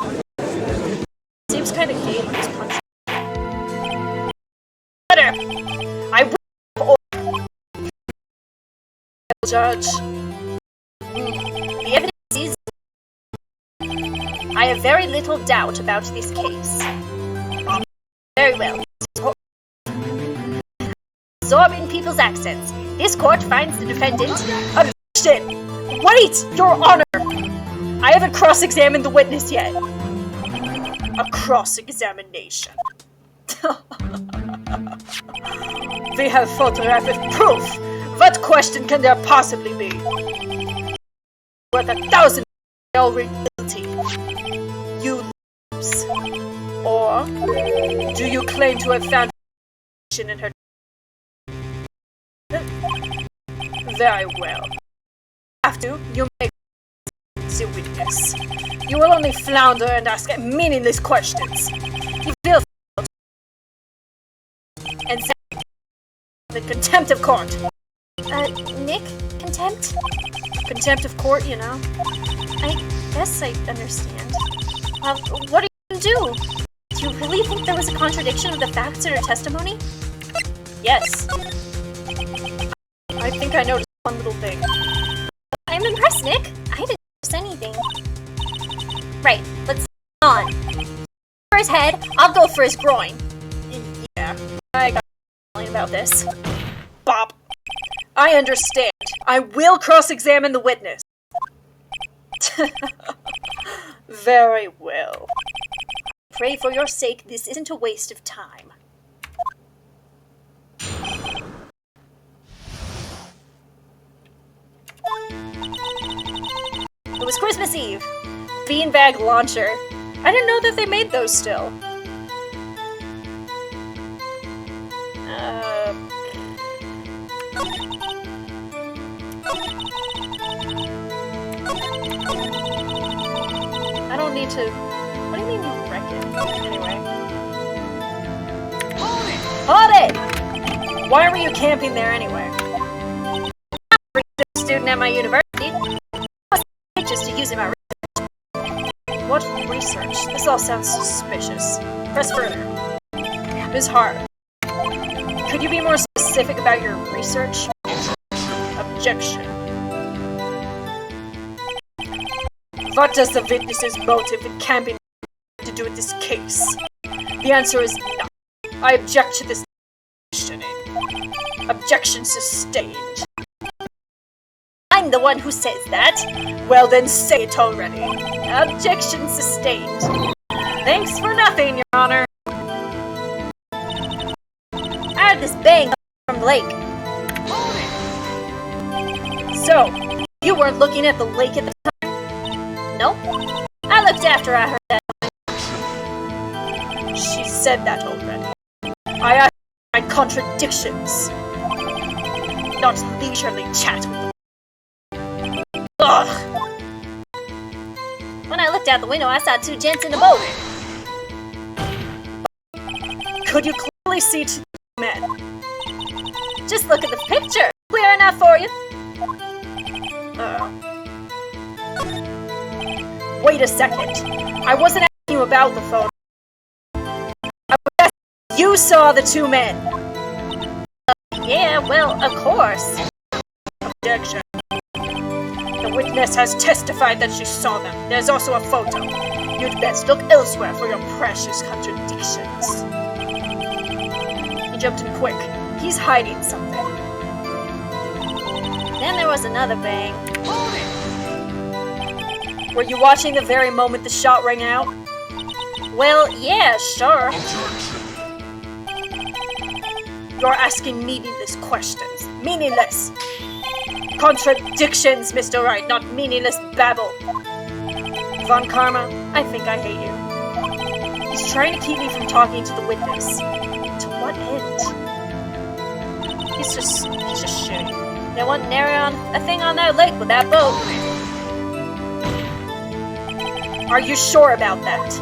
Seems kind of gay when he's punching. I will order. Judge. The evidence is... I have very little doubt about this case. Very well. Absorbing people's accents. This court finds the defendant... Objection! Wait, Your Honor! I haven't cross-examined the witness yet. A cross-examination. We have photographic proof. What question can there possibly be? Worth 1,000 already guilty. You lose. Or do you claim to have found in her? Very well. After you make the witness, you will only flounder and ask meaningless questions. You will fail and say the contempt of court. Nick? Contempt? Contempt of court, you know. I guess I understand. What are you gonna do? Do you really think there was a contradiction of the facts in her testimony? Yes. I think I noticed one little thing. I'm impressed, Nick. I didn't notice anything. Right, let's on. For his head, I'll go for his groin. Yeah, I got a feeling about this. Bob, I understand. I will cross-examine the witness. Very well. Pray for your sake this isn't a waste of time. It was Christmas Eve. Beanbag launcher. I didn't know that they made those still. I don't need to... What do you mean you wreck it? Anyway. Hold it! Why were you camping there anyway? I'm a student at my university. Just to use in my research. What research? This all sounds suspicious. Press further. Ms. Hart, could you be more specific about your research? Objection. What does the witness's motive in camping to do with this case? The answer is no. I object to this questioning. Objection sustained. I'm the one who says that. Well then say it already. Objection sustained. Thanks for nothing, Your Honor. I heard this bang from the lake. So, you weren't looking at the lake at the time? Nope. I looked after I heard that. She said that already. I asked my contradictions. Not leisurely chat with the... Ugh! When I looked out the window, I saw two gents in a boat. Could you clearly see two men? Just look at the picture. Clear enough for you. Wait a second. I wasn't asking you about the photo. I was asking if you saw the two men. Yeah, well, of course. Objection. The witness has testified that she saw them. There's also a photo. You'd best look elsewhere for your precious contradictions. He jumped in quick. He's hiding something. Then there was another bang. Were you watching the very moment the shot rang out? Well, yeah, sure. You're asking meaningless questions. Meaningless! Contradictions, Mr. Wright, not meaningless babble. Von Karma, I think I hate you. He's trying to keep me from talking to the witness. To what end? He's just shitty. There wasn't nary on a thing on that lake with that boat. Are you sure about that?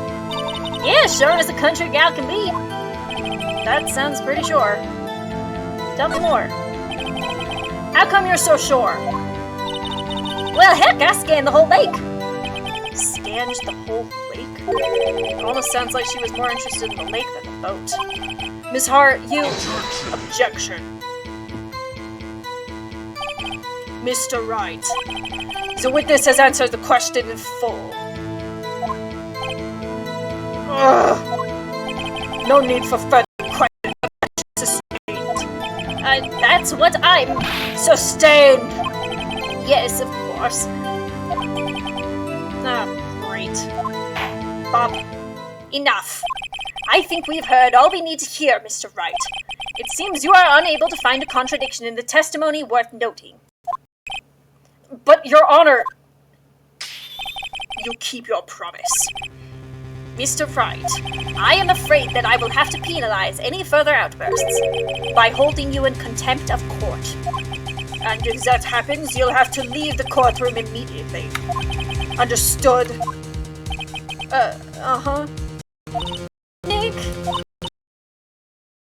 Yeah, sure as a country gal can be. That sounds pretty sure. Tell me more. How come you're so sure? Well, heck, I scanned the whole lake. Scanned the whole lake? It almost sounds like she was more interested in the lake than the boat. Miss Hart, you... Objection. Mr. Wright, the witness has answered the question in full. Ugh. No need for further questions. Sustained. That's what I'm... Sustained! Yes, of course. Ah, great. Bob, Enough. I think we've heard all we need to hear, Mr. Wright. It seems you are unable to find a contradiction in the testimony worth noting. But, Your Honor, you keep your promise. Mr. Wright, I am afraid that I will have to penalize any further outbursts by holding you in contempt of court. And if that happens, you'll have to leave the courtroom immediately. Understood? Uh-huh. Nick?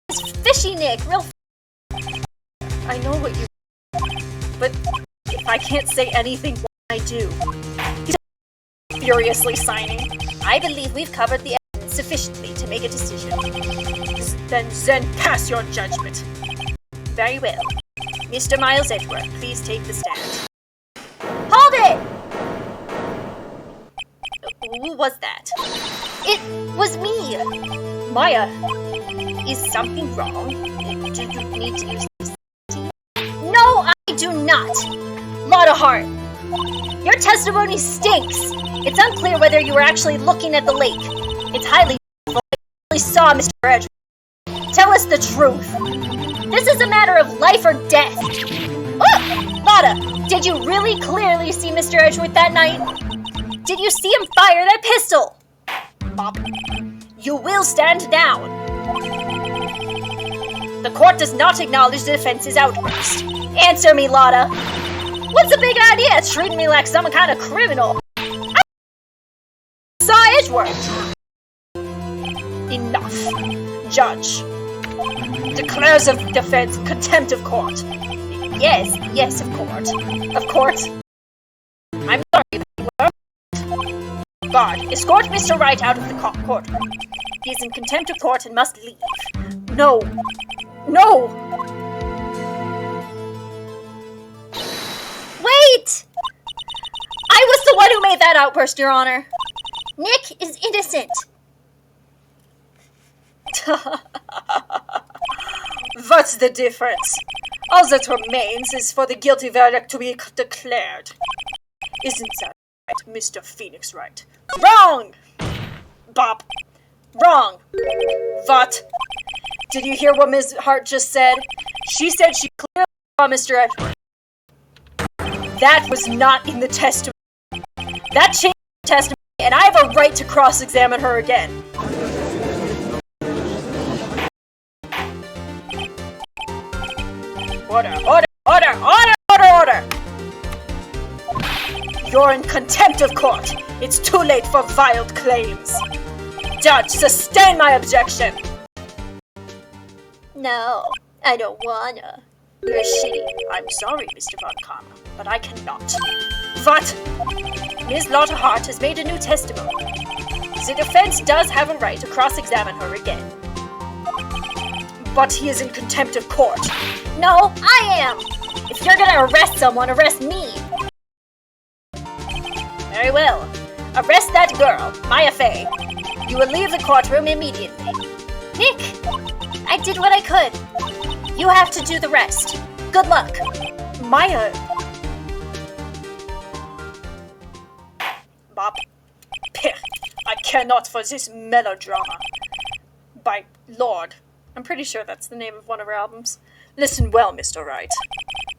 It's fishy, Nick. Real I know what you... But if I can't say anything, what can I do? He's furiously signing. I believe we've covered the evidence sufficiently to make a decision. Then pass your judgment. Very well. Mr. Miles Edgeworth, please take the stand. Hold it! Who was that? It was me! Maya, is something wrong? Do you need to use this? No, I do not! Lotta Hart, your testimony stinks! It's unclear whether you were actually looking at the lake. It's highly doubtful that you actually saw Mr. Edgeworth. Tell us the truth. This is a matter of life or death. Look! Lotta, did you really clearly see Mr. Edgeworth that night? Did you see him fire that pistol? Bob, you will stand down. The court does not acknowledge the defense's outburst. Answer me, Lotta. What's the big idea? Treating me like some kind of criminal. I saw Edgeworth. Enough. Judge. Declares of defense contempt of court. Yes, of court. Of court? I'm sorry, but you were. Guard, escort Mr. Wright out of the courtroom. He is in contempt of court and must leave. No. No! Wait! I was the one who made that outburst, Your Honor. Nick is innocent. What's the difference? All that remains is for the guilty verdict to be declared. Isn't that right, Mr. Phoenix Wright? Wrong! Bob. Wrong. What? Did you hear what Ms. Hart just said? She said she clearly saw Mr. Edgeworth. That was not in the testimony. That changed the testimony, and I have a right to cross-examine her again. Order, order, order, order, order, order! You're in contempt of court. It's too late for vile claims. Judge, sustain my objection. No, I don't wanna. You're shitty. I'm sorry, Mr. Von Karma, but I cannot. What? Ms. Lotta Hart has made a new testimony. The defense does have a right to cross-examine her again. But he is in contempt of court. No, I am! If you're gonna arrest someone, arrest me! Very well. Arrest that girl, Maya Fey. You will leave the courtroom immediately. Nick! I did what I could. You have to do the rest. Good luck. Maya... Bob. Pih, I cannot for this melodrama. By Lord. I'm pretty sure that's the name of one of her albums. Listen well, Mr. Wright.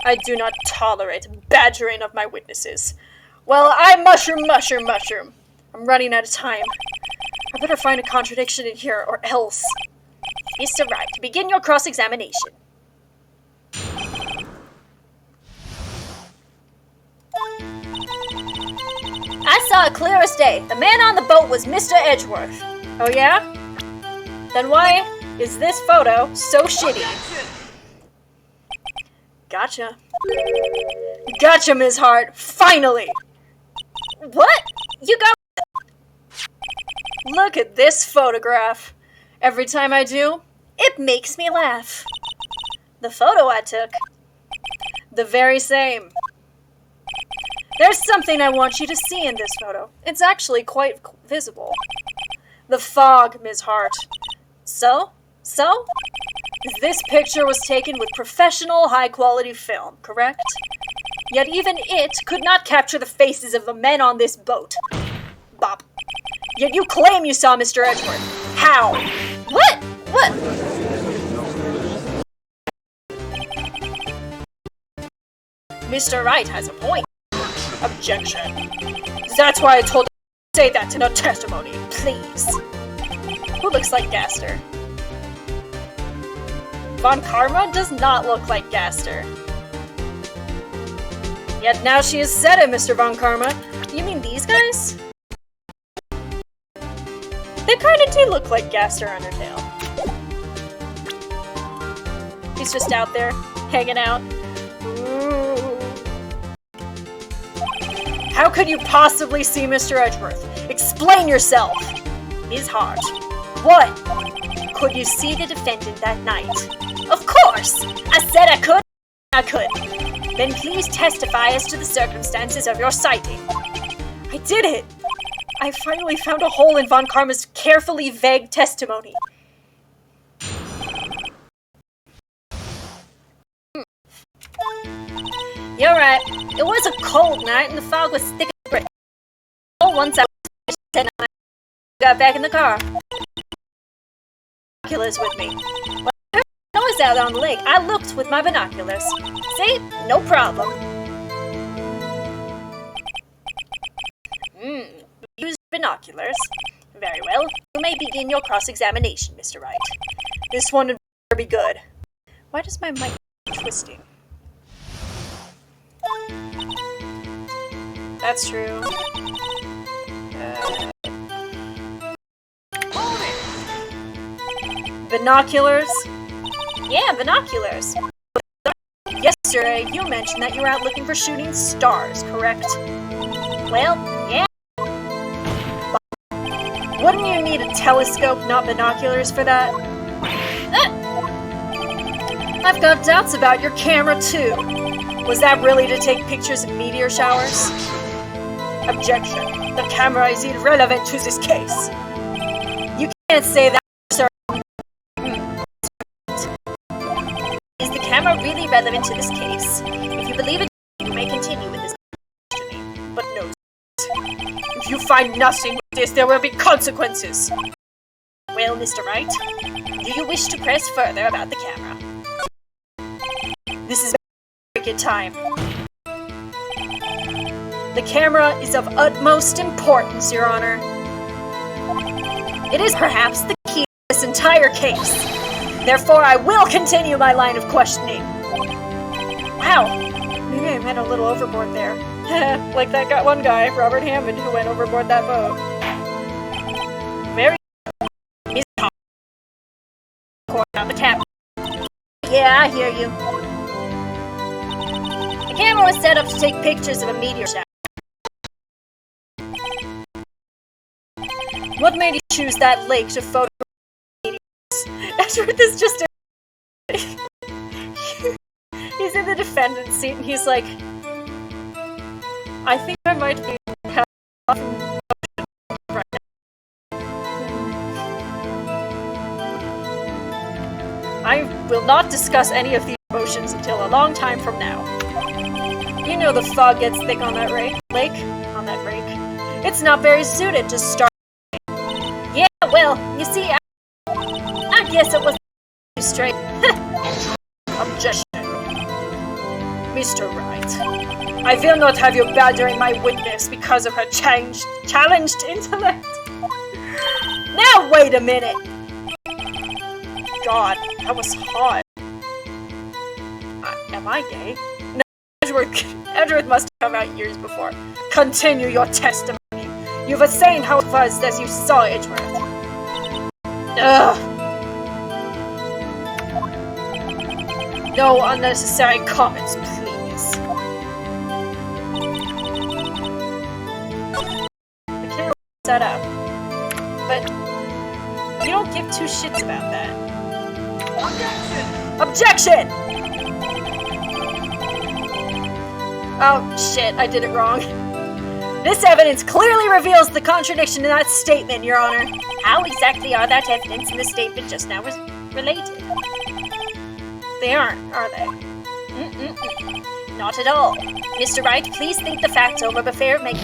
I do not tolerate badgering of my witnesses. Well, I mushroom. I'm running out of time. I better find a contradiction in here, or else. Mr. Wright, begin your cross-examination. I saw it clear as day. The man on the boat was Mr. Edgeworth. Oh yeah? Then why is this photo so shitty? Gotcha. Gotcha, Ms. Hart. Finally! What? You got... Look at this photograph. Every time I do, It makes me laugh. the photo I took, the very same. There's something I want you to see in this photo. It's actually quite visible. The fog, Ms. Hart. So? This picture was taken with professional, high-quality film, correct? Yet even it could not capture the faces of the men on this boat. Bob. Yet you claim you saw Mr. Edgeworth. How? What? Mr. Wright has a point. Objection. That's why I told him to say that in a testimony, please. Who looks like Gaster? Von Karma does not look like Gaster. Yet now she has said it, Mr. Von Karma. You mean these guys? They kinda do look like Gaster Undertale. He's just out there, hanging out. Ooh. How could you possibly see Mr. Edgeworth? Explain yourself! Ms. Hart. What? Could you see the defendant that night? Of course! I said I could. I could. Then please testify as to the circumstances of your sighting. I did it! I finally found a hole in Von Karma's carefully vague testimony. You're right. It was a cold night and the fog was thick as brick. Once I got back in the car. Binoculars with me. When I heard noise out on the lake, I looked with my binoculars. See? No problem. Use binoculars. Very well. You may begin your cross-examination, Mr. Wright. This one would better be good. Why does my mic keep twisting? That's true. Binoculars? Yeah, binoculars. Yesterday, you mentioned that you were out looking for shooting stars, correct? Well, yeah. Wouldn't you need a telescope, not binoculars, for that? I've got doubts about your camera, too. Was that really to take pictures of meteor showers? Objection. The camera is irrelevant to this case. You can't say that, sir. Is the camera really relevant to this case? If you believe it, you may continue with this questioning. But no. If you find nothing with this, there will be consequences. Well, Mr. Wright, do you wish to press further about the camera? This is break-in time. The camera is of utmost importance, Your Honor. It is perhaps the key to this entire case. Therefore, I will continue my line of questioning. Wow, maybe I went a little overboard there. Like that one guy, Robert Hammond, who went overboard that boat. Very on the camera. Yeah, I hear you. The camera was set up to take pictures of a meteor shower. What made you choose that lake to photograph meteors? Edgeworth is just he's in the defendant's seat and he's like, I think I might be right now. I will not discuss any of these emotions until a long time from now. You know the fog gets thick on that lake. It's not very suited to start. Yeah, well, you see, I guess it was straight. Objection. Mr. Wright, I will not have you badgering my witness because of her challenged intellect. Now wait a minute. God, that was hot. Am I gay? No, Edgeworth must have come out years before. Continue your testimony. You were saying how it was as you saw Edgeworth. Ugh. No unnecessary comments, please. The camera was set up, but you don't give two shits about that. Objection! Oh, shit, I did it wrong. This evidence clearly reveals the contradiction in that statement, Your Honor. How exactly are that evidence in the statement just now related? They aren't, are they? Not at all. Mr. Wright, please think the facts over before making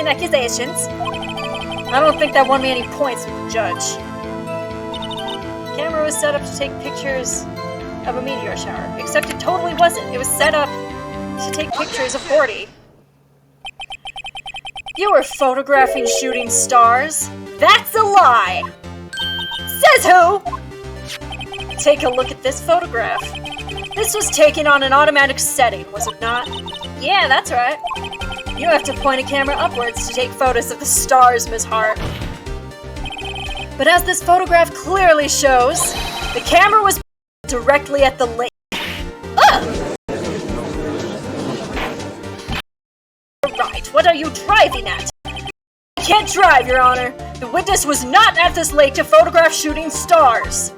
accusations. I don't think that won me any points with the judge. The camera was set up to take pictures of a meteor shower, except it totally wasn't. It was set up to take pictures of Gordy. You were photographing shooting stars? That's a lie! Says who? Take a look at this photograph. This was taken on an automatic setting, was it not? Yeah, that's right. You have to point a camera upwards to take photos of the stars, Miss Hart. But as this photograph clearly shows, the camera was directly at the lake. Ugh! Right, what are you driving at? I can't drive, Your Honor. The witness was not at this lake to photograph shooting stars.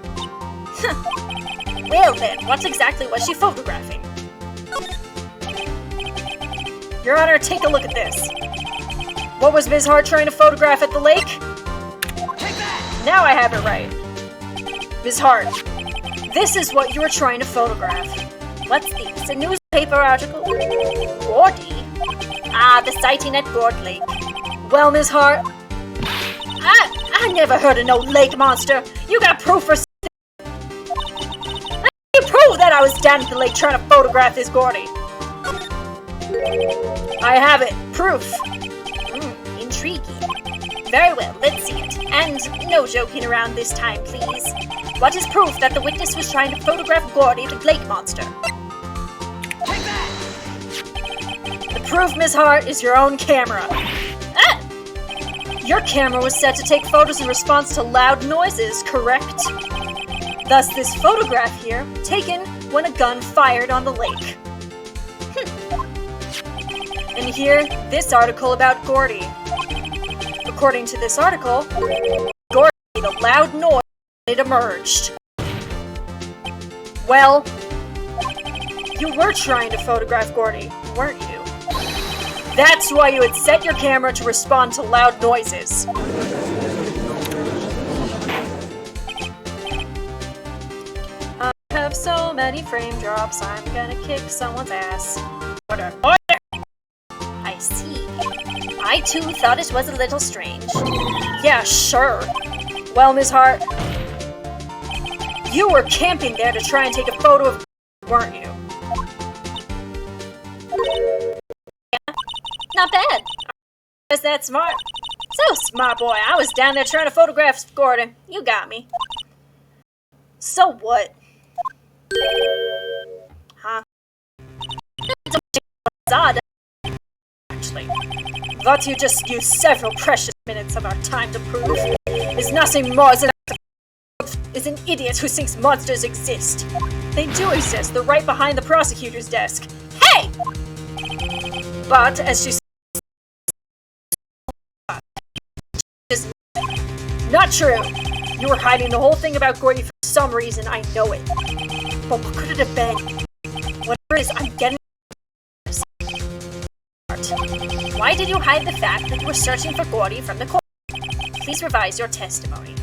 Well then, what exactly was she photographing? Your Honor, take a look at this. What was Ms. Hart trying to photograph at the lake? Take that! Now I have it right. Ms. Hart, this is what you were trying to photograph. What's this? A newspaper article? Gordy? Ah, the sighting at Gord Lake. Well, Ms. Hart, I never heard of no lake monster. You got proof for something? You prove that I was down at the lake trying to photograph this Gordy. I have it. Proof. Intriguing. Very well, let's see it. And no joking around this time, please. What is proof that the witness was trying to photograph Gordy, the lake monster? Take that! The proof, Ms. Hart, is your own camera. Ah! Your camera was set to take photos in response to loud noises, correct? Thus, this photograph here, taken when a gun fired on the lake. And here, this article about Gordy. According to this article, Gordy made a loud noise when it emerged. Well, you were trying to photograph Gordy, weren't you? That's why you had set your camera to respond to loud noises. I have so many frame drops, I'm gonna kick someone's ass. Order. I see. I too thought it was a little strange. Yeah, sure. Well, Ms. Hart, you were camping there to try and take a photo of, weren't you? Yeah, not bad. Was that smart? So smart, boy. I was down there trying to photograph Gordon. You got me. So what? Huh? It's odd. Actually, what you just used several precious minutes of our time to prove is nothing more than is an idiot who thinks monsters exist. They do exist. They're right behind the prosecutor's desk. Hey! But as she is not true. You were hiding the whole thing about Gordy for some reason. I know it. But what could it have been? Whatever it is, I'm getting. Why did you hide the fact that you were searching for Gordy from the court? Please revise your testimony.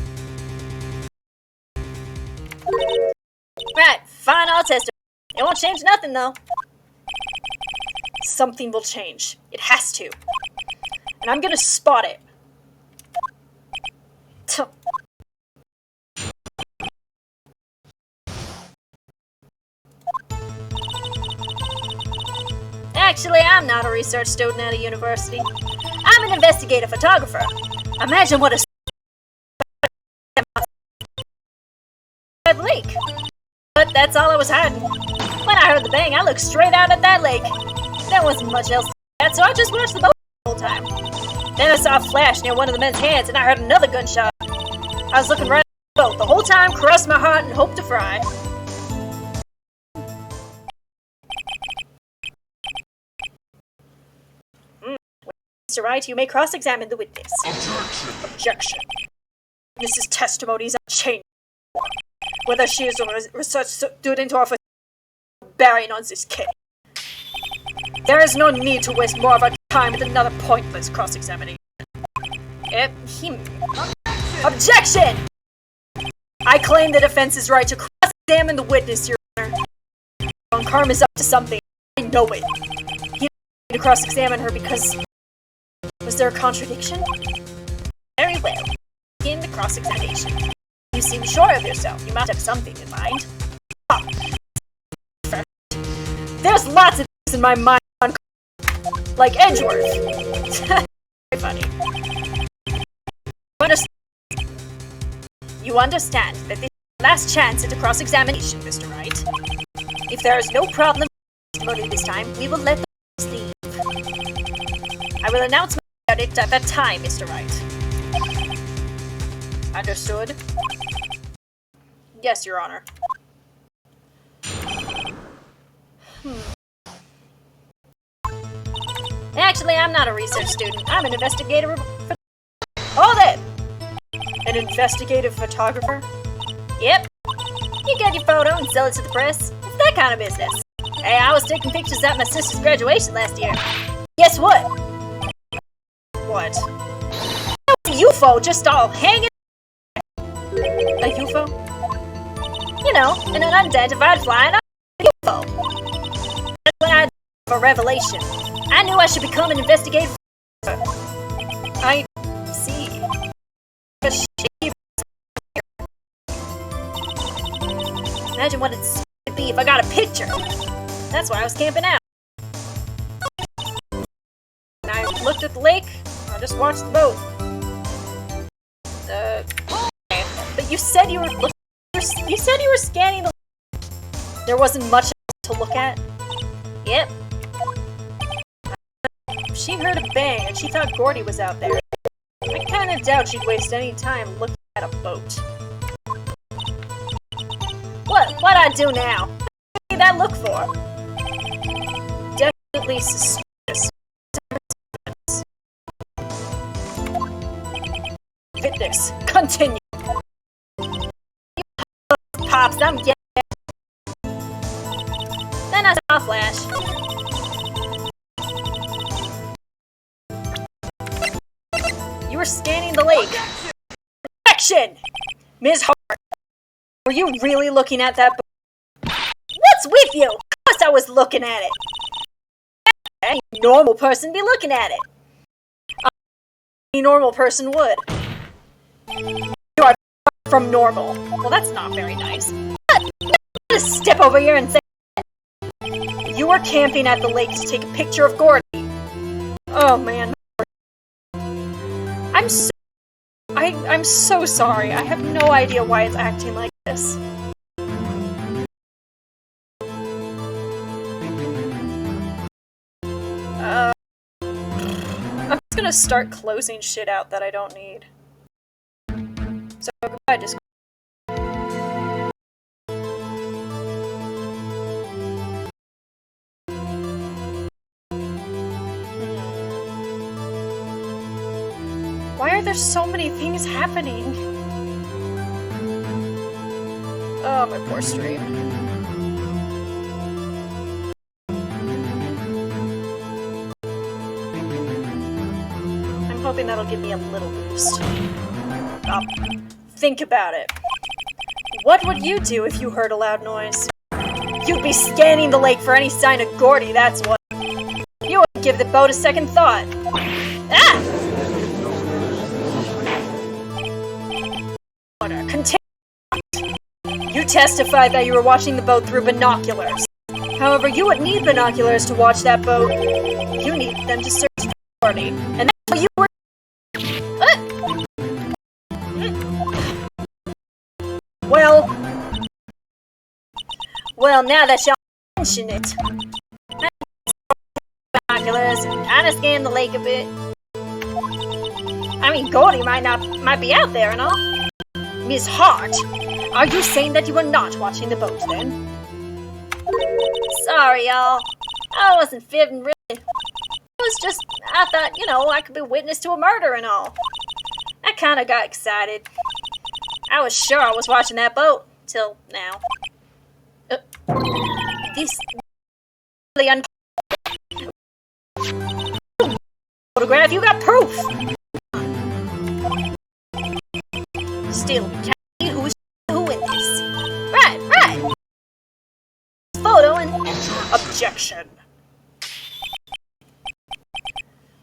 Right, fine, I'll testify. It won't change nothing, though. Something will change. It has to. And I'm gonna spot it. Actually, I'm not a research student at a university. I'm an investigative photographer. Imagine what a lake. But that's all I was hiding. When I heard the bang, I looked straight out at that lake. There wasn't much else to that, so I just watched the boat the whole time. Then I saw a flash near one of the men's hands, and I heard another gunshot. I was looking right at the boat the whole time, crossed my heart, and hoped to fry. Mr. Wright, you may cross-examine the witness. Objection. Mrs. Testimony's unchanged. Whether she is a research student or a bearing on this case. There is no need to waste more of our time with another pointless cross-examination. Objection! I claim the defense's right to cross-examine the witness, Your Honor. Von Karm is up to something. I know it. He didn't need to cross-examine her because... Was there a contradiction? Very well. Begin the cross-examination. You seem sure of yourself. You must have something in mind. Ah. There's lots of things in my mind on like Edgeworth. Very funny. You understand that this is the last chance at a cross-examination, Mr. Wright. If there is no problem with testimony this time, we will let the witness leave. I will announce my verdict at that time, Mr. Wright. Understood? Yes, Your Honor. Actually, I'm not a research student. I'm an investigative... Hold it! An investigative photographer? Yep. You get your photo and sell it to the press. It's that kind of business. Hey, I was taking pictures at my sister's graduation last year. Guess what? What? It was a UFO just all hanging... A UFO? You know, an unidentified flying UFO. That's when I had a revelation. I knew I should become an investigative. I see. Imagine what it'd be if I got a picture. That's why I was camping out. And I looked at the lake. I just watched the boat. But you said you were looking. You said you were scanning the. There wasn't much else to look at. Yep. She heard a bang and she thought Gordy was out there. I kinda doubt she'd waste any time looking at a boat. What'd I do now? What did that look for? Definitely suspicious. Fitness. Continue. Pops, I'm getting it. Then I saw a flash. were scanning the lake. Action! Ms. Hart, were you really looking at that boat? What's with you? Of course I was looking at it. Any normal person be looking at it. Any normal person would. You are from normal. Well, that's not very nice. Just step over here and say you were camping at the lake to take a picture of Gordy. Oh man. I'm so sorry. I have no idea why it's acting like this. I'm just gonna start closing shit out that I don't need. So goodbye, Discord. Why are there so many things happening? Oh, my poor stream. I'm hoping that'll give me a little boost. Think about it. What would you do if you heard a loud noise? You'd be scanning the lake for any sign of Gordy, that's what. You wouldn't give the boat a second thought. Ah! Continue. You testified that you were watching the boat through binoculars. However, you would need binoculars to watch that boat. You need them to search for Gordy. And that's what you were. Well, now that y'all mention it. Binoculars and kind of scan the lake a bit. I mean, Gordy might be out there and all. Miss Hart, are you saying that you were not watching the boat then? Sorry, y'all. I wasn't fibbing, really. It was just, I thought, I could be witness to a murder and all. I kind of got excited. I was sure I was watching that boat, till now. This really photograph, you got proof! Still, can't see who's who in this. Right. Photo and... Objection.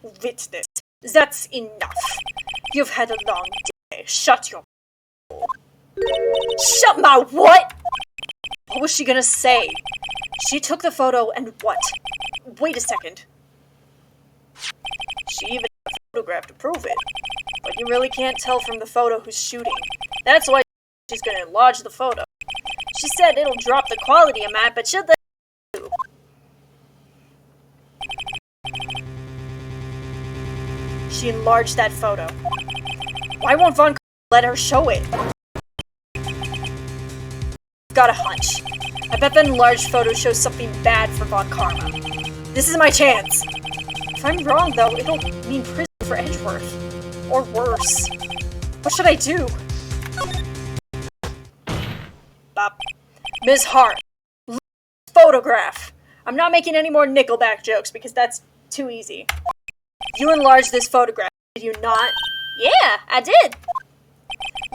Witness, that's enough. You've had a long day. Shut your... Shut my what? What was she gonna say? She took the photo and what? Wait a second. She even had a photograph to prove it. But you really can't tell from the photo who's shooting. That's why she's gonna enlarge the photo. She said it'll drop the quality a bit, but she'll let you. She enlarged that photo. Why won't Von let her show it? Got a hunch. I bet that enlarged photo shows something bad for Von Karma. This is my chance. If I'm wrong, though, it'll mean prison for Edgeworth. Or worse. What should I do? Bop. Ms. Hart, look at this photograph. I'm not making any more Nickelback jokes because that's too easy. You enlarged this photograph, did you not? Yeah, I did.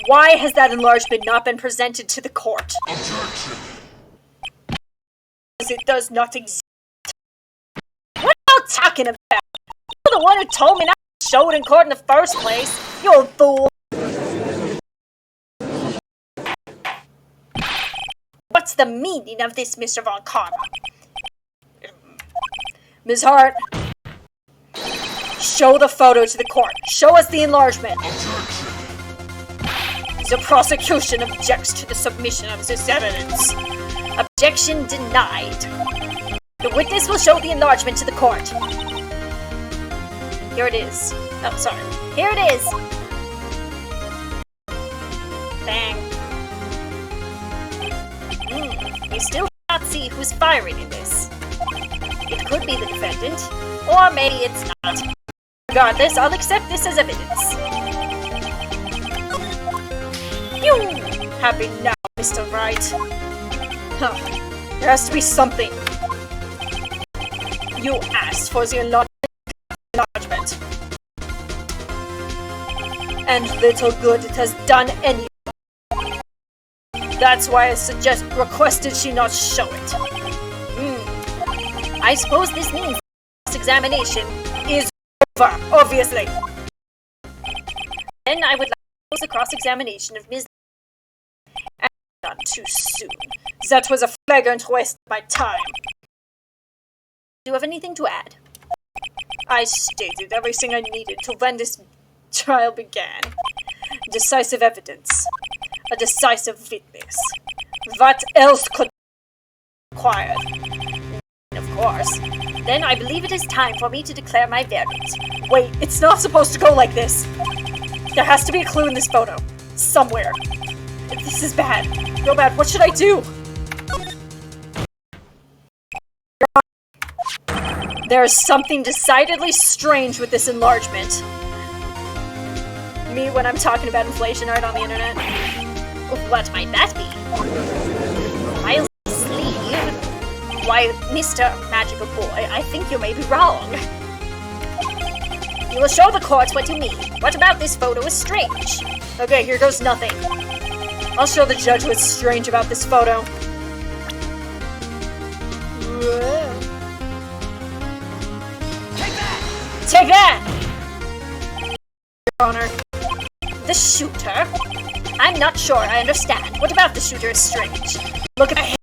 Why has that enlargement not been presented to the court? Objection. Because it does not exist. What are you talking about? You're the one who told me not to show it in court in the first place. You old fool. What's the meaning of this, Mr. Von Karma? Ms. Hart, show the photo to the court. Show us the enlargement. Objection. The prosecution objects to the submission of this evidence. Objection denied. The witness will show the enlargement to the court. Here it is. Oh, sorry. Here it is. Bang. We still cannot see who's firing in this. It could be the defendant, or maybe it's not. Regardless, I'll accept this as evidence. You happy now, Mr. Wright? Huh. There has to be something. You asked for the enlargement. and little good it has done any. That's why I requested she not show it. I suppose this means this examination Is over, obviously. Then I would like to close the cross-examination of Ms. And not too soon. That was a flagrant waste of my time. Do you have anything to add? I stated everything I needed to when this trial began. Decisive evidence. A decisive witness. What else could be required? Of course. Then I believe it is time for me to declare my verdict. Wait, it's not supposed to go like this. There has to be a clue in this photo. Somewhere. This is bad. Real bad. What should I do? There is something decidedly strange with this enlargement. Me when I'm talking about inflation art on the internet. What might that be? My sleeve? Why, Mr. Magical Boy, I think you may be wrong. You will show the court what you mean. What about this photo is strange? Okay, here goes nothing. I'll show the judge what's strange about this photo. Take that! Your Honor. The shooter? I'm not sure I understand. What about the shooter is strange? Look at the hand?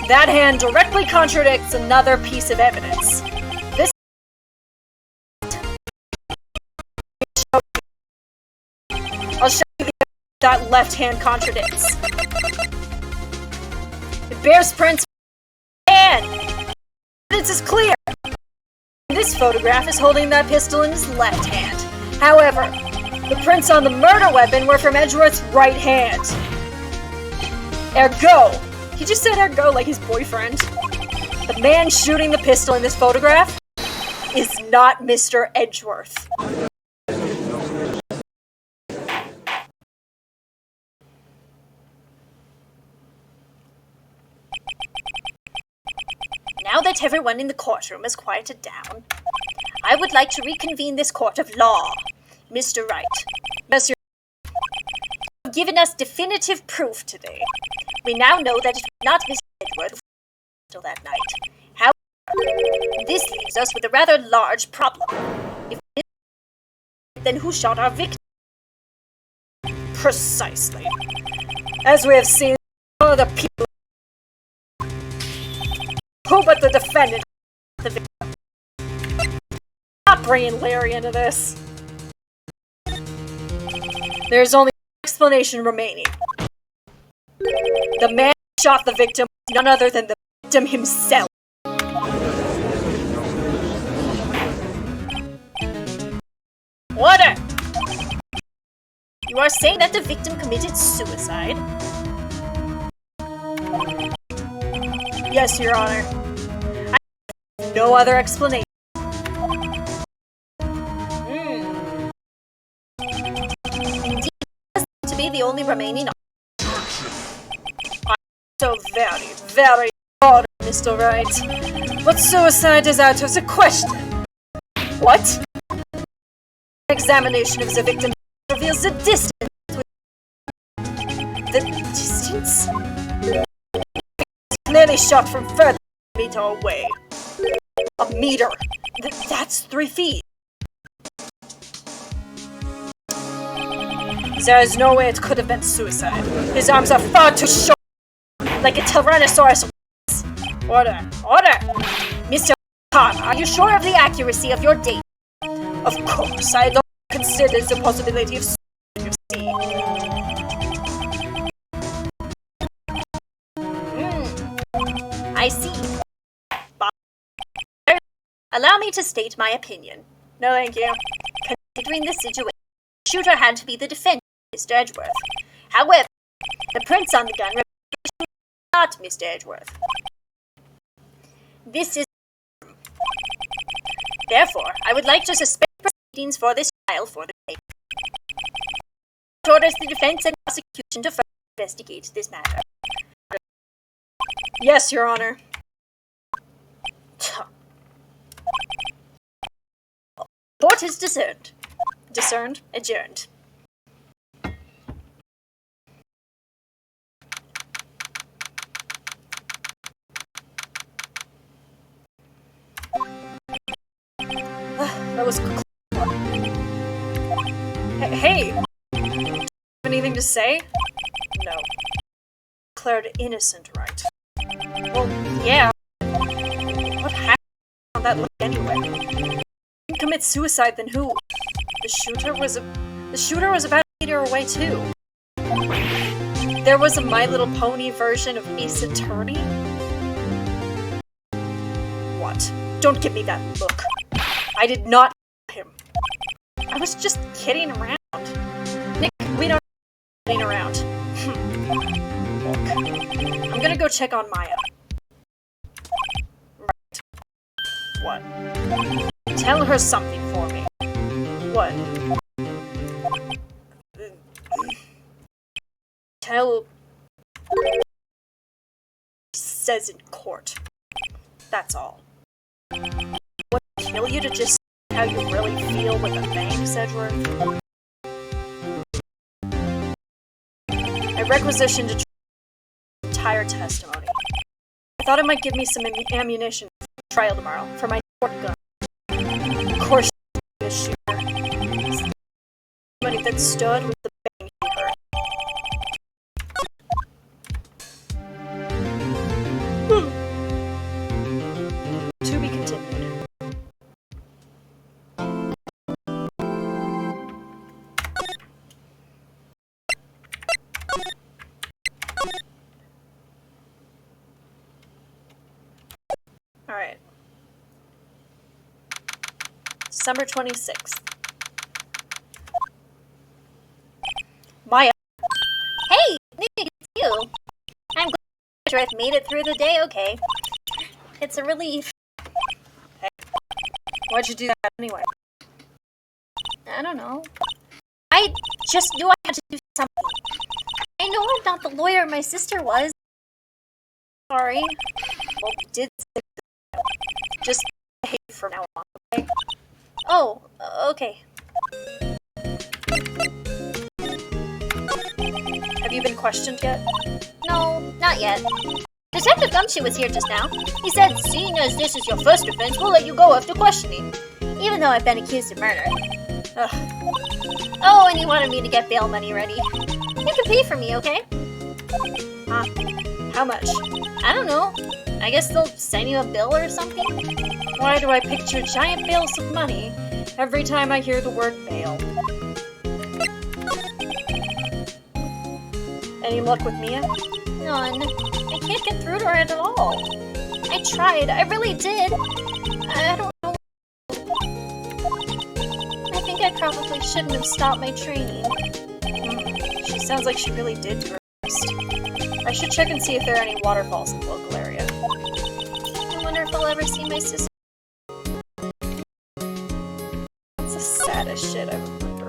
That hand directly contradicts another piece of evidence. This I'll show you that left hand contradicts. It bears prints hand. Evidence is clear. This photograph is holding that pistol in his left hand. However, the prints on the murder weapon were from Edgeworth's right hand. Ergo. He just said ergo like his boyfriend. The man shooting the pistol in this photograph is not Mr. Edgeworth. Now that everyone in the courtroom has quieted down, I would like to reconvene this court of law. Mr. Wright, Yes, Your you have given us definitive proof today. We now know that it was not Mr. Edgeworth who till that night. However, this leaves us with a rather large problem. If it is, then who shot our victim? Precisely. As we have seen, all of the people who but the defendant the victim. Not bringing Larry into this. There's only one explanation remaining. The man who shot the victim was none other than the victim himself. Order! You are saying that the victim committed suicide? Yes, Your Honor. I have no other explanation. Indeed, it seems to be the only remaining I'm so very, very sorry, Mr. Wright. But suicide is out of the question. What? Examination of the victim reveals the distance. The distance? Clearly shot from further than a meter away. A meter? That's 3 feet. There is no way it could have been suicide. His arms are far too short, like a Tyrannosaurus. Order! Order! Mr. Parma, are you sure of the accuracy of your data? Of course, I don't consider the possibility of suicide, you see. I see. But allow me to state my opinion. No, thank you. Considering the situation, the shooter had to be the defendant, Mr. Edgeworth. However, the prints on the gun reveal not Mr. Edgeworth. This is... Therefore, I would like to suspend proceedings for this trial for the day. It orders the defense and prosecution to further investigate this matter. Yes, Your Honor. Report is discerned. Discerned? Adjourned. That was Hey! Have anything to say? No. Declared innocent, right? Well, yeah. What happened on that look anyway? If commit suicide, then who? The shooter was about a meter away too. There was a My Little Pony version of Ace Attorney? What? Don't give me that look. I did not him. I was just kidding around. Nick, we don't kidding around. Look, I'm gonna go check on Maya. Right. What? Tell her something for me. What? Tell... says in court. That's all. Would it kill you to just say how you really feel with the thanks, Edgeworth? I requisitioned a entire testimony. I thought it might give me some ammunition for the trial tomorrow for my court gun. Of course, the shooter. Somebody that stood with the bang keeper. To be continued. Alright. December 26th. Maya. Hey, Nick, it's you. I'm glad Edgeworth made it through the day okay. It's a relief. Hey. Why'd you do that anyway? I don't know. I just knew I had to do something. I know I'm not the lawyer my sister was. Sorry. Well, you did say that. Just behave from now on, okay? Oh, okay. Have you been questioned yet? No, not yet. Detective Gumshoe was here just now. He said, seeing as this is your first offense, we'll let you go after questioning. Even though I've been accused of murder. Ugh. Oh, and he wanted me to get bail money ready. You can pay for me, okay? Huh? How much? I don't know. I guess they'll send you a bill or something? Why do I picture giant bales of money every time I hear the word bail? Any luck with Mia? None. I can't get through to her at all. I tried. I really did. I don't know. I think I probably shouldn't have stopped my training. She sounds like she really did do her best. I should check and see if there are any waterfalls in the local area. I wonder if I'll ever see my sister. That's the saddest shit I remember.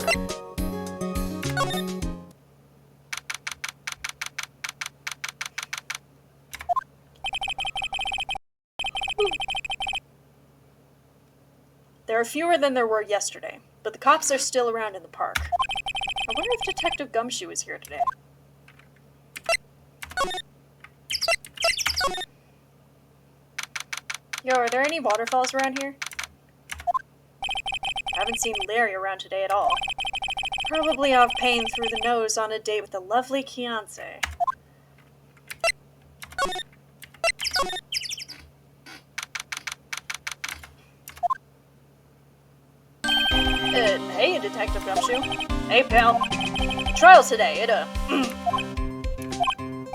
There are fewer than there were yesterday, but the cops are still around in the park. I wonder if Detective Gumshoe is here today. Yo, are there any waterfalls around here? I haven't seen Larry around today at all. Probably off paying through the nose on a date with a lovely fiancé. Hey, Detective Gumshoe. Hey, pal. Trial today,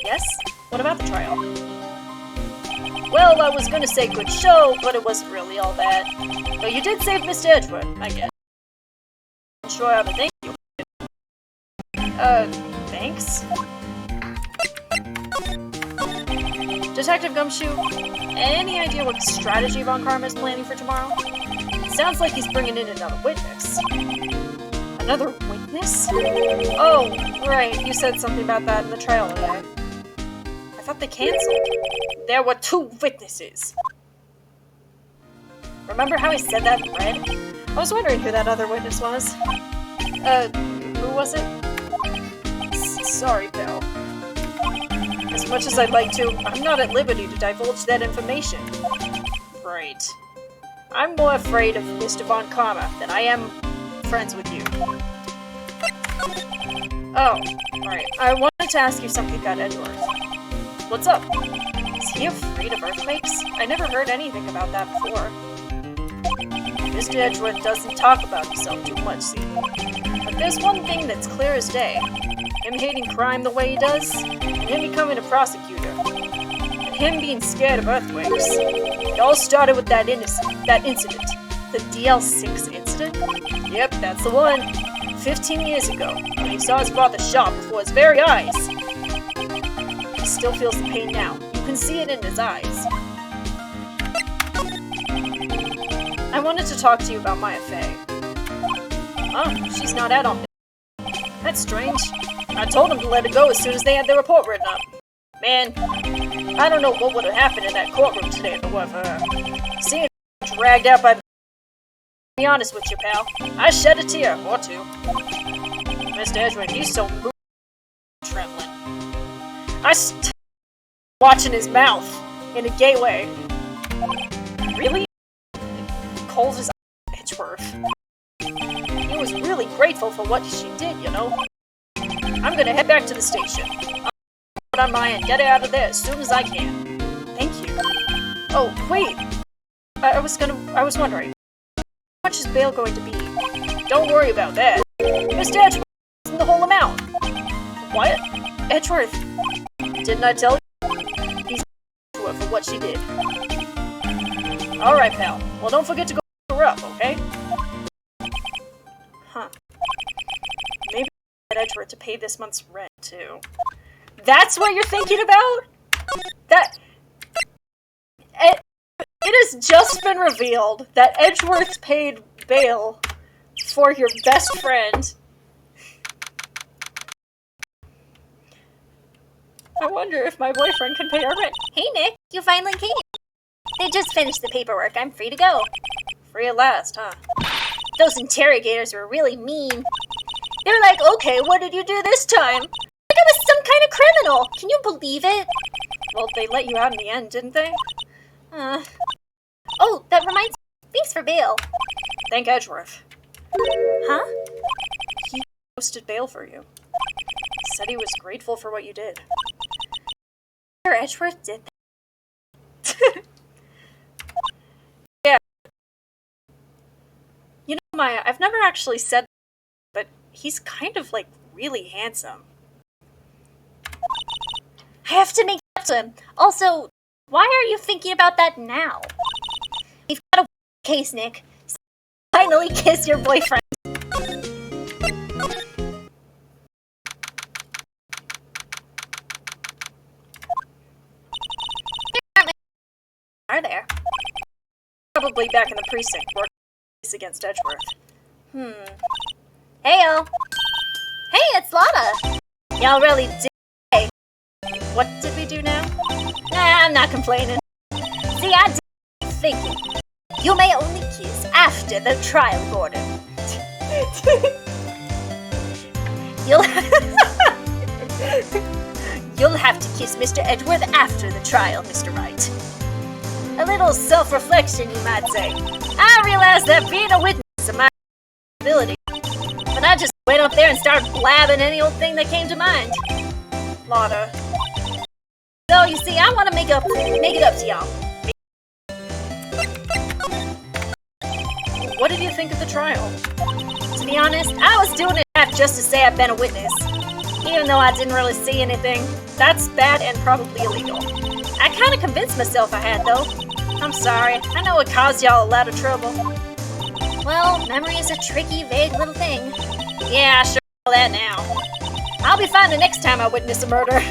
Yes? What about the trial? Well, I was gonna say good show, but it wasn't really all that. But you did save Mr. Edgeworth, I guess. I'm sure I have a thank you. Thanks? Detective Gumshoe, any idea what strategy Von Karma is planning for tomorrow? It sounds like he's bringing in another witness. Another witness? Oh, right, you said something about that in the trial today. I thought they canceled. There were 2 witnesses. Remember how he said that in red? I was wondering who that other witness was. Who was it? Sorry, pal. As much as I'd like to, I'm not at liberty to divulge that information. Right. I'm more afraid of Mr. Von Karma than I am friends with you. Oh, right. I wanted to ask you something about Edgeworth. What's up? Is he afraid of earthquakes? I never heard anything about that before. Mr. Edgeworth doesn't talk about himself too much, see. But there's one thing that's clear as day. Him hating crime the way he does, and him becoming a prosecutor. And him being scared of earthquakes. It all started with that incident. The DL6 incident? Yep, that's the one. 15 years ago, when he saw his father shot before his very eyes. He still feels the pain now. You can see it in his eyes. I wanted to talk to you about Maya Fey. Oh, she's not out on me. That's strange. I told them to let her go as soon as they had their report written up. Man, I don't know what would have happened in that courtroom today if it weren't for her. Seeing her dragged out by the... To be honest with you, pal, I shed a tear or two. Mr. Edgeworth, he's so moved, trembling. Watching his mouth in a gateway. Really? Cold as Edgeworth. He was really grateful for what she did, you know? I'm gonna head back to the station. I'll put on my and get her out of there as soon as I can. Thank you. Oh, wait. I was wondering. How much is bail going to be? Don't worry about that. Mr. Edgeworth isn't the whole amount. What? Edgeworth? Didn't I tell you? He's to her for what she did. Alright, pal. Well, don't forget to go her up, okay? Huh. Maybe I'll get Edgeworth to pay this month's rent, too. That's what you're thinking about? It has just been revealed that Edgeworth paid bail for your best friend. I wonder if my boyfriend can pay our rent. Hey, Nick, you finally came. They just finished the paperwork. I'm free to go. Free at last, huh? Those interrogators were really mean. They're like, okay, what did you do this time? Like I was some kind of criminal. Can you believe it? Well, they let you out in the end, didn't they? Oh, that reminds me. Thanks for bail. Thank Edgeworth. Huh? He posted bail for you. Said he was grateful for what you did. Sure, Edgeworth did that. Yeah. You know, Maya, I've never actually said that, but he's kind of, like, really handsome. I have to make it up to him. Also, why are you thinking about that now? We've got a case, Nick. So finally kiss your boyfriend. Are there? Probably back in the precinct, working against Edgeworth. Heyo. Hey, it's Lana. Y'all really did. What did we do now? Nah, I'm not complaining. See, I did thinking. You may only kiss after the trial, Gordon. You'll have to kiss Mr. Edgeworth after the trial, Mr. Wright. A little self-reflection, you might say. I realized that being a witness is my ability, but I just went up there and started blabbing any old thing that came to mind. Lana. So, you see, I want to make it up to y'all. What did you think of the trial? To be honest, I was doing it just to say I've been a witness. Even though I didn't really see anything. That's bad and probably illegal. I kind of convinced myself I had, though. I'm sorry. I know it caused y'all a lot of trouble. Well, memory is a tricky, vague little thing. Yeah, I sure know that now. I'll be fine the next time I witness a murder.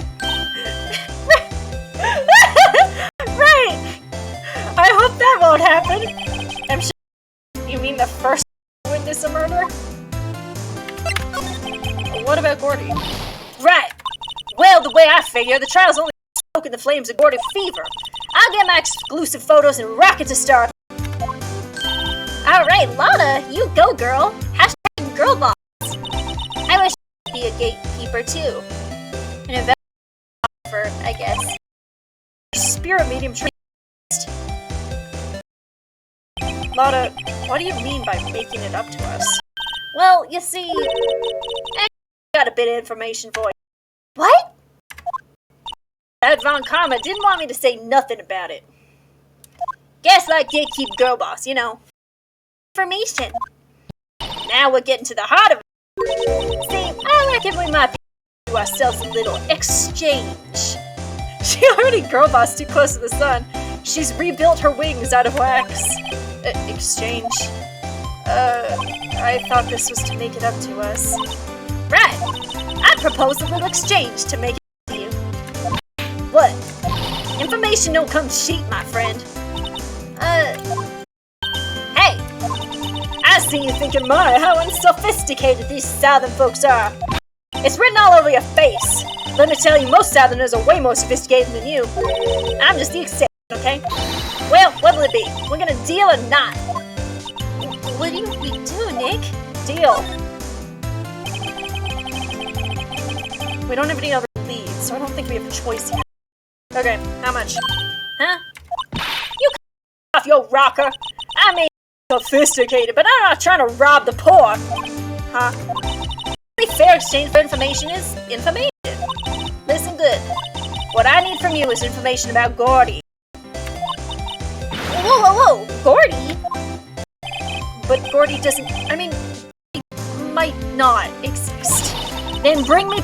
Right! I hope that won't happen. I'm sure you mean the first witness a murder? What about Gordy? Right. Well, the way I figure, the trial's only stoking the flames of Gordy fever. I'll get my exclusive photos and rocket to start. Alright, Lana, you go, girl. Hashtag girl boss. I wish I could be a gatekeeper, too. An investor, I guess. Spirit medium trained. Lana, what do you mean by making it up to us? Well, you see, I got a bit of information for you. What? Ed Von Karma didn't want me to say nothing about it. Guess like gatekeep girl boss, you know. Information. Now we're getting to the heart of it. See, I reckon we might do ourselves a little exchange. She already girl bossed too close to the sun. She's rebuilt her wings out of wax. Exchange. I thought this was to make it up to us. Right. I propose a little exchange to make it up to you. What? Information don't come cheap, my friend. Hey! I see you thinking, my, how unsophisticated these southern folks are. It's written all over your face. Let me tell you, most southerners are way more sophisticated than you. I'm just the exception, okay? Well, what'll it be? We're gonna deal or not? What do we do, Nick? Deal. We don't have any other leads, so I don't think we have a choice here. Okay, how much? Huh? You off your rocker. I mean, sophisticated, but I'm not trying to rob the poor. Huh? The only fair exchange for information is information. Listen good. What I need from you is information about Gordy. Whoa, whoa, whoa! Gordy? But Gordy doesn't, I mean, he might not exist. Then bring me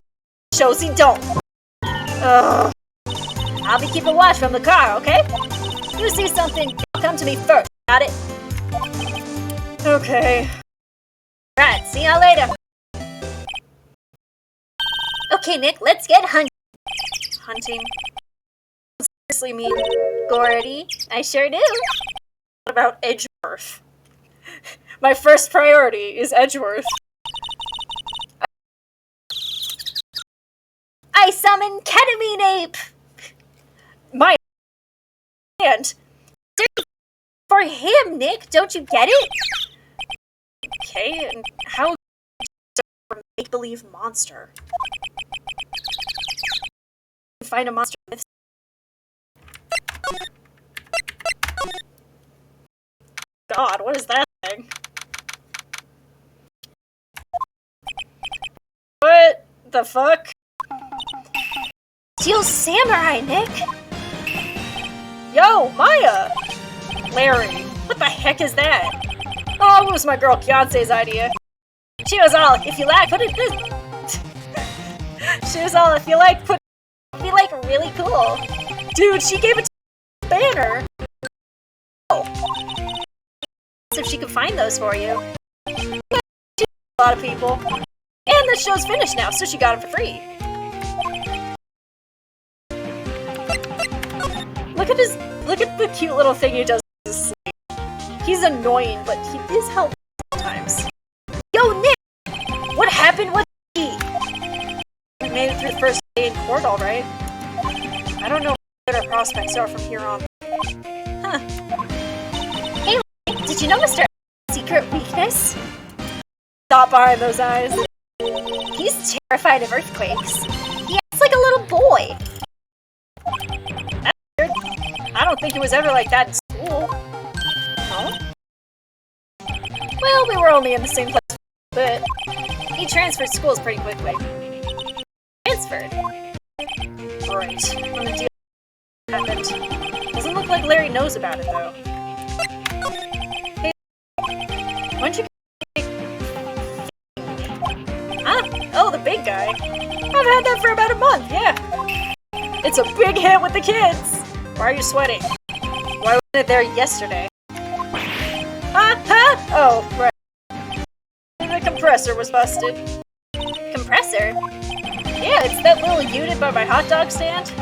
shows he don't. Ugh. I'll be keeping watch from the car, okay? You see something, come to me first, got it? Okay. Right, see y'all later. Okay, Nick, let's get hunting. Hunting? Seriously mean Gordy? I sure do. What about Edgeworth? My first priority is Edgeworth. I summon Ketamine Ape! My hand. For him, Nick, don't you get it? Okay, and how a make-believe monster? Find a monster with God, what is that thing? What the fuck? Steel Samurai, Nick! Yo, Maya! Larry, what the heck is that? Oh, it was my girl Beyonce's idea. She was all, if you like, put it this. She was all, if you like, put It'd be like really cool. Dude, she gave it to the banner. Oh. So if she could find those for you. A lot of people. And the show's finished now, so she got them for free. Look at the cute little thing he does in his sleep. He's annoying, but he is helpful sometimes. Yo, Nick! What happened with me? We made it through the first day in court, alright. I don't know what our prospects are from here on. Huh. Hey, did you know Mr. secret weakness? Stop behind those eyes. He's terrified of earthquakes. He acts like a little boy. That's weird. I don't think it was ever like that in school. No? Well, we were only in the same place for a bit. He transferred schools pretty quickly. Transferred? Right. When the deal happened. Doesn't look like Larry knows about it, though. Hey, why don't you... Huh? Oh, the big guy. I've had that for about a month, yeah. It's a big hit with the kids. Why are you sweating? Why wasn't it there yesterday? Huh? Oh, right. The compressor was busted. Compressor? Yeah, it's that little unit by my hot dog stand.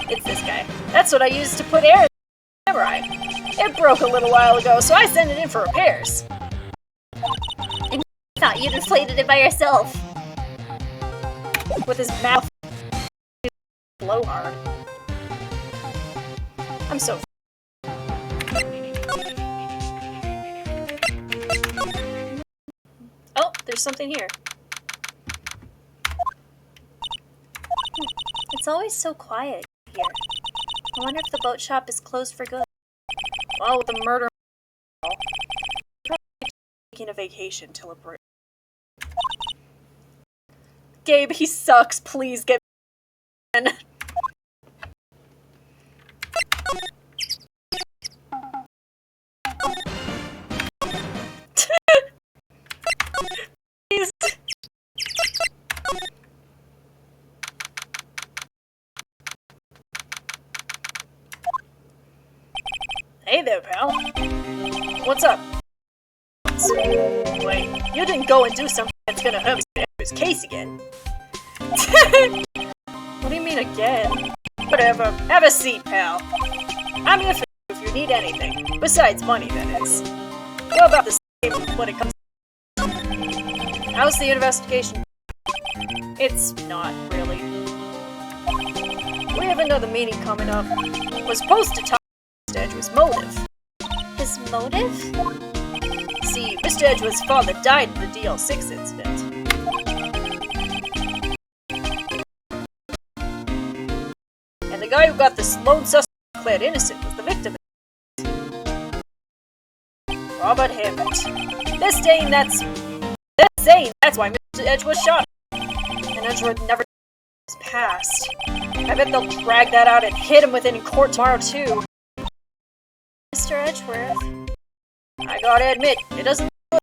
It's this guy. That's what I used to put air in the Samurai. It broke a little while ago, so I sent it in for repairs. And you thought you'd inflated it by yourself. With his mouth blowhard. I'm so there's something here. It's always so quiet here. I wonder if the boat shop is closed for good. Well, with the murder, probably taking a vacation till a break. Gabe, he sucks. Please get in. Please. Hey there, pal. What's up? Wait, you didn't go and do something that's gonna hurt his case again. What do you mean again? Whatever. Have a seat, pal. I'm here for you if you need anything. Besides money, that is. We're about the same when it comes to... How's the investigation? It's not, really. We have another meeting coming up. We're supposed to talk about Mr. Edgeworth's motive. His motive? See, Mr. Edgeworth's father died in the DL6 incident. And the guy who got the lone suspect declared innocent was the victim. Robert Hammond. They're saying that's why Mr. Edgeworth shot him. And Edgeworth never his past. I bet they'll drag that out and hit him with it in court tomorrow too. Mr. Edgeworth. I gotta admit, it doesn't look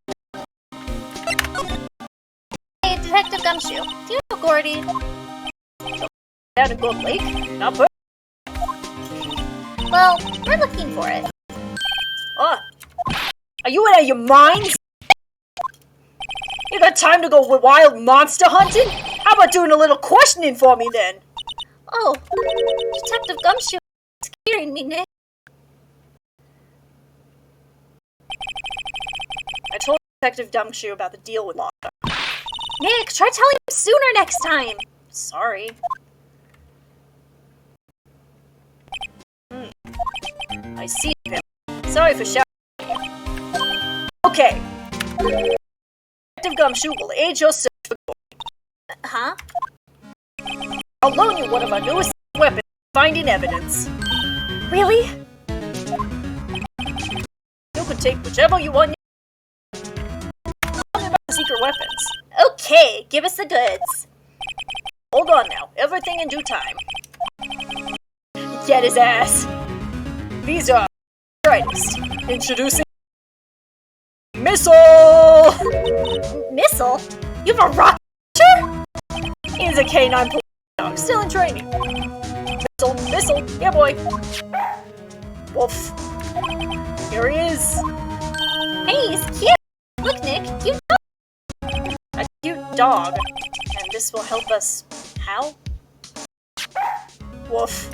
Hey, Detective Gumshoe. Do you know Gordy? down in Gold Lake. Not put. Well, we're looking for it. Are you out of your minds? You got time to go wild monster hunting? How about doing a little questioning for me then? Oh, Detective Gumshoe is scaring me, Nick. I told Detective Gumshoe about the deal with Lotta. Nick, try telling him sooner next time. Sorry. I see him. Sorry for shouting. Okay. Detective Gumshoe will aid your search for gold. Huh? I'll loan you one of our newest weapons, finding evidence. Really? You can take whichever you want. Tell me about the secret weapons. Okay, give us the goods. Hold on now. Everything in due time. Get his ass. These are brightest. Introducing Missile! Missile? You have a rocket launcher? He's a K9 police dog, still in training. Missile, yeah boy. Woof. Here he is. Hey, he's cute. Look, Nick, cute dog. A cute dog. And this will help us. How? Woof.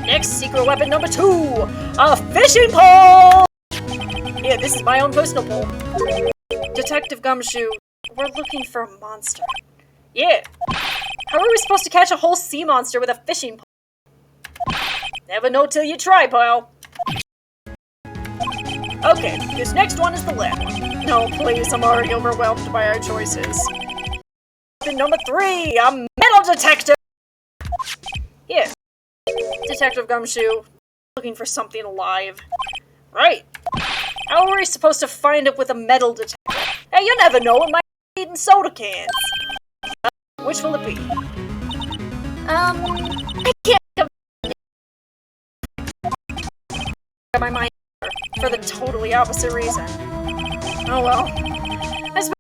Next, secret weapon number 2! A fishing pole! Yeah, this is my own personal pole. Detective Gumshoe, we're looking for a monster. Yeah. How are we supposed to catch a whole sea monster with a fishing pole? Never know till you try, pal. Okay, this next one is the lab one. No, please, I'm already overwhelmed by our choices. Weapon number 3, a metal detector! Yeah. Detective Gumshoe, looking for something alive. Right. How are we supposed to find it with a metal detector? Hey, you never know, it might be eating soda cans. Which will it be? I can't think of my mind for the totally opposite reason. Oh well. I suppose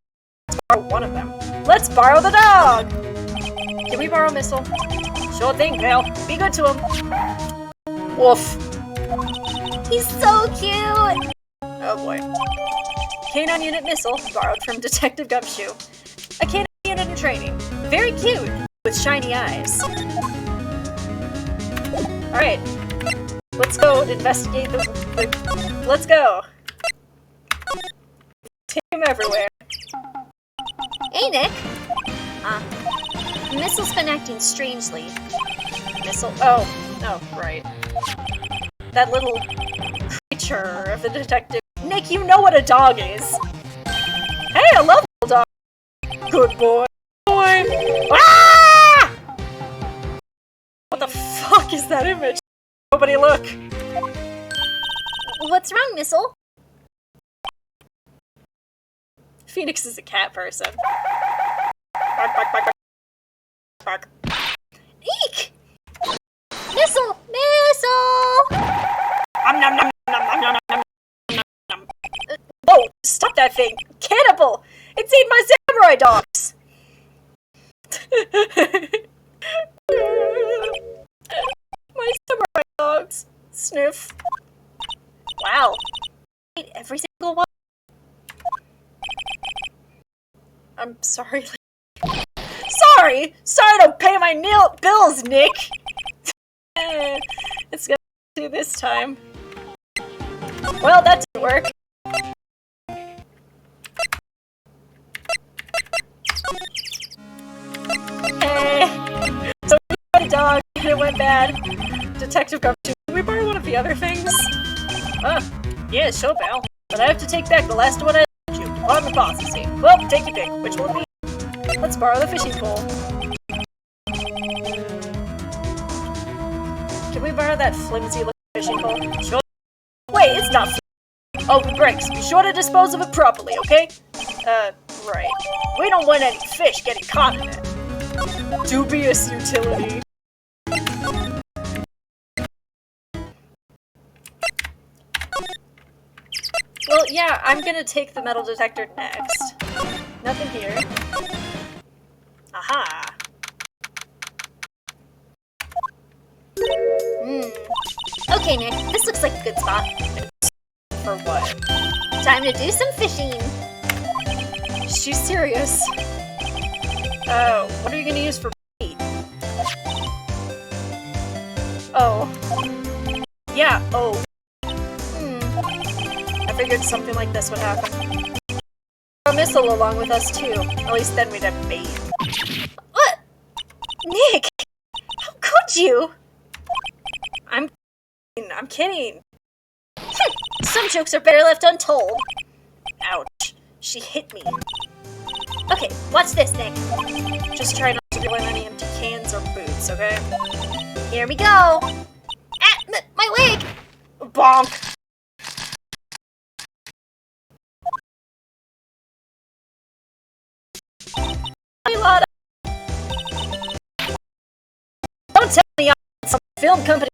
let's borrow one of them. Let's borrow the dog! Can we borrow Missile? Sure thing, pal. Be good to him. Woof. He's so cute! Oh boy. Canine Unit Missile, borrowed from Detective Gumshoe. A canine unit in training. Very cute, with shiny eyes. Alright. Let's go and investigate the... Let's go. Take him everywhere. Hey, Nick. Missile's been acting strangely. Missile? Oh, right. That little creature of the detective. Nick, you know what a dog is. Hey, a lovable dog! Good boy! Ah! What the fuck is that image? Nobody look! What's wrong, Missile? Phoenix is a cat person. Bark, bark, bark, bark. Eek! Missile! Missile! Nom, nom, nom, nom, nom, nom, nom, nom, nom. Whoa! Stop that thing! Cannibal! It's eating my samurai dogs! My samurai dogs. Sniff. Wow. Ate every single one. I'm sorry. Sorry! Sorry to pay my bills, Nick! It's gonna do this time. Well, that didn't work. Hey! So we got a dog, and it went bad. Detective Gumshoe, can we borrow one of the other things? Yeah, sure, pal. But I have to take back the last one I lent you. On the policy. Well, take your pick. Which will it be? Let's borrow the fishing pole. Can we borrow that flimsy-looking fishing pole? Sure. Wait, it's not flimsy. Oh, it breaks. Be sure to dispose of it properly, okay? Right. We don't want any fish getting caught in it. Dubious utility. Well, yeah, I'm gonna take the metal detector next. Nothing here. Aha! Okay, Nick, this looks like a good spot. For what? Time to do some fishing. She's serious. What are you gonna use for bait? Oh. Yeah, oh. I figured something like this would happen. A missile along with us too. At least then we'd have bait. What? Nick! How could you? I'm kidding. Some jokes are better left untold. Ouch. She hit me. Okay, watch this, Nick. Just try not to do any empty cans or boots, okay? Here we go. Ah, my leg! Bonk! Don't tell me I'm some film company.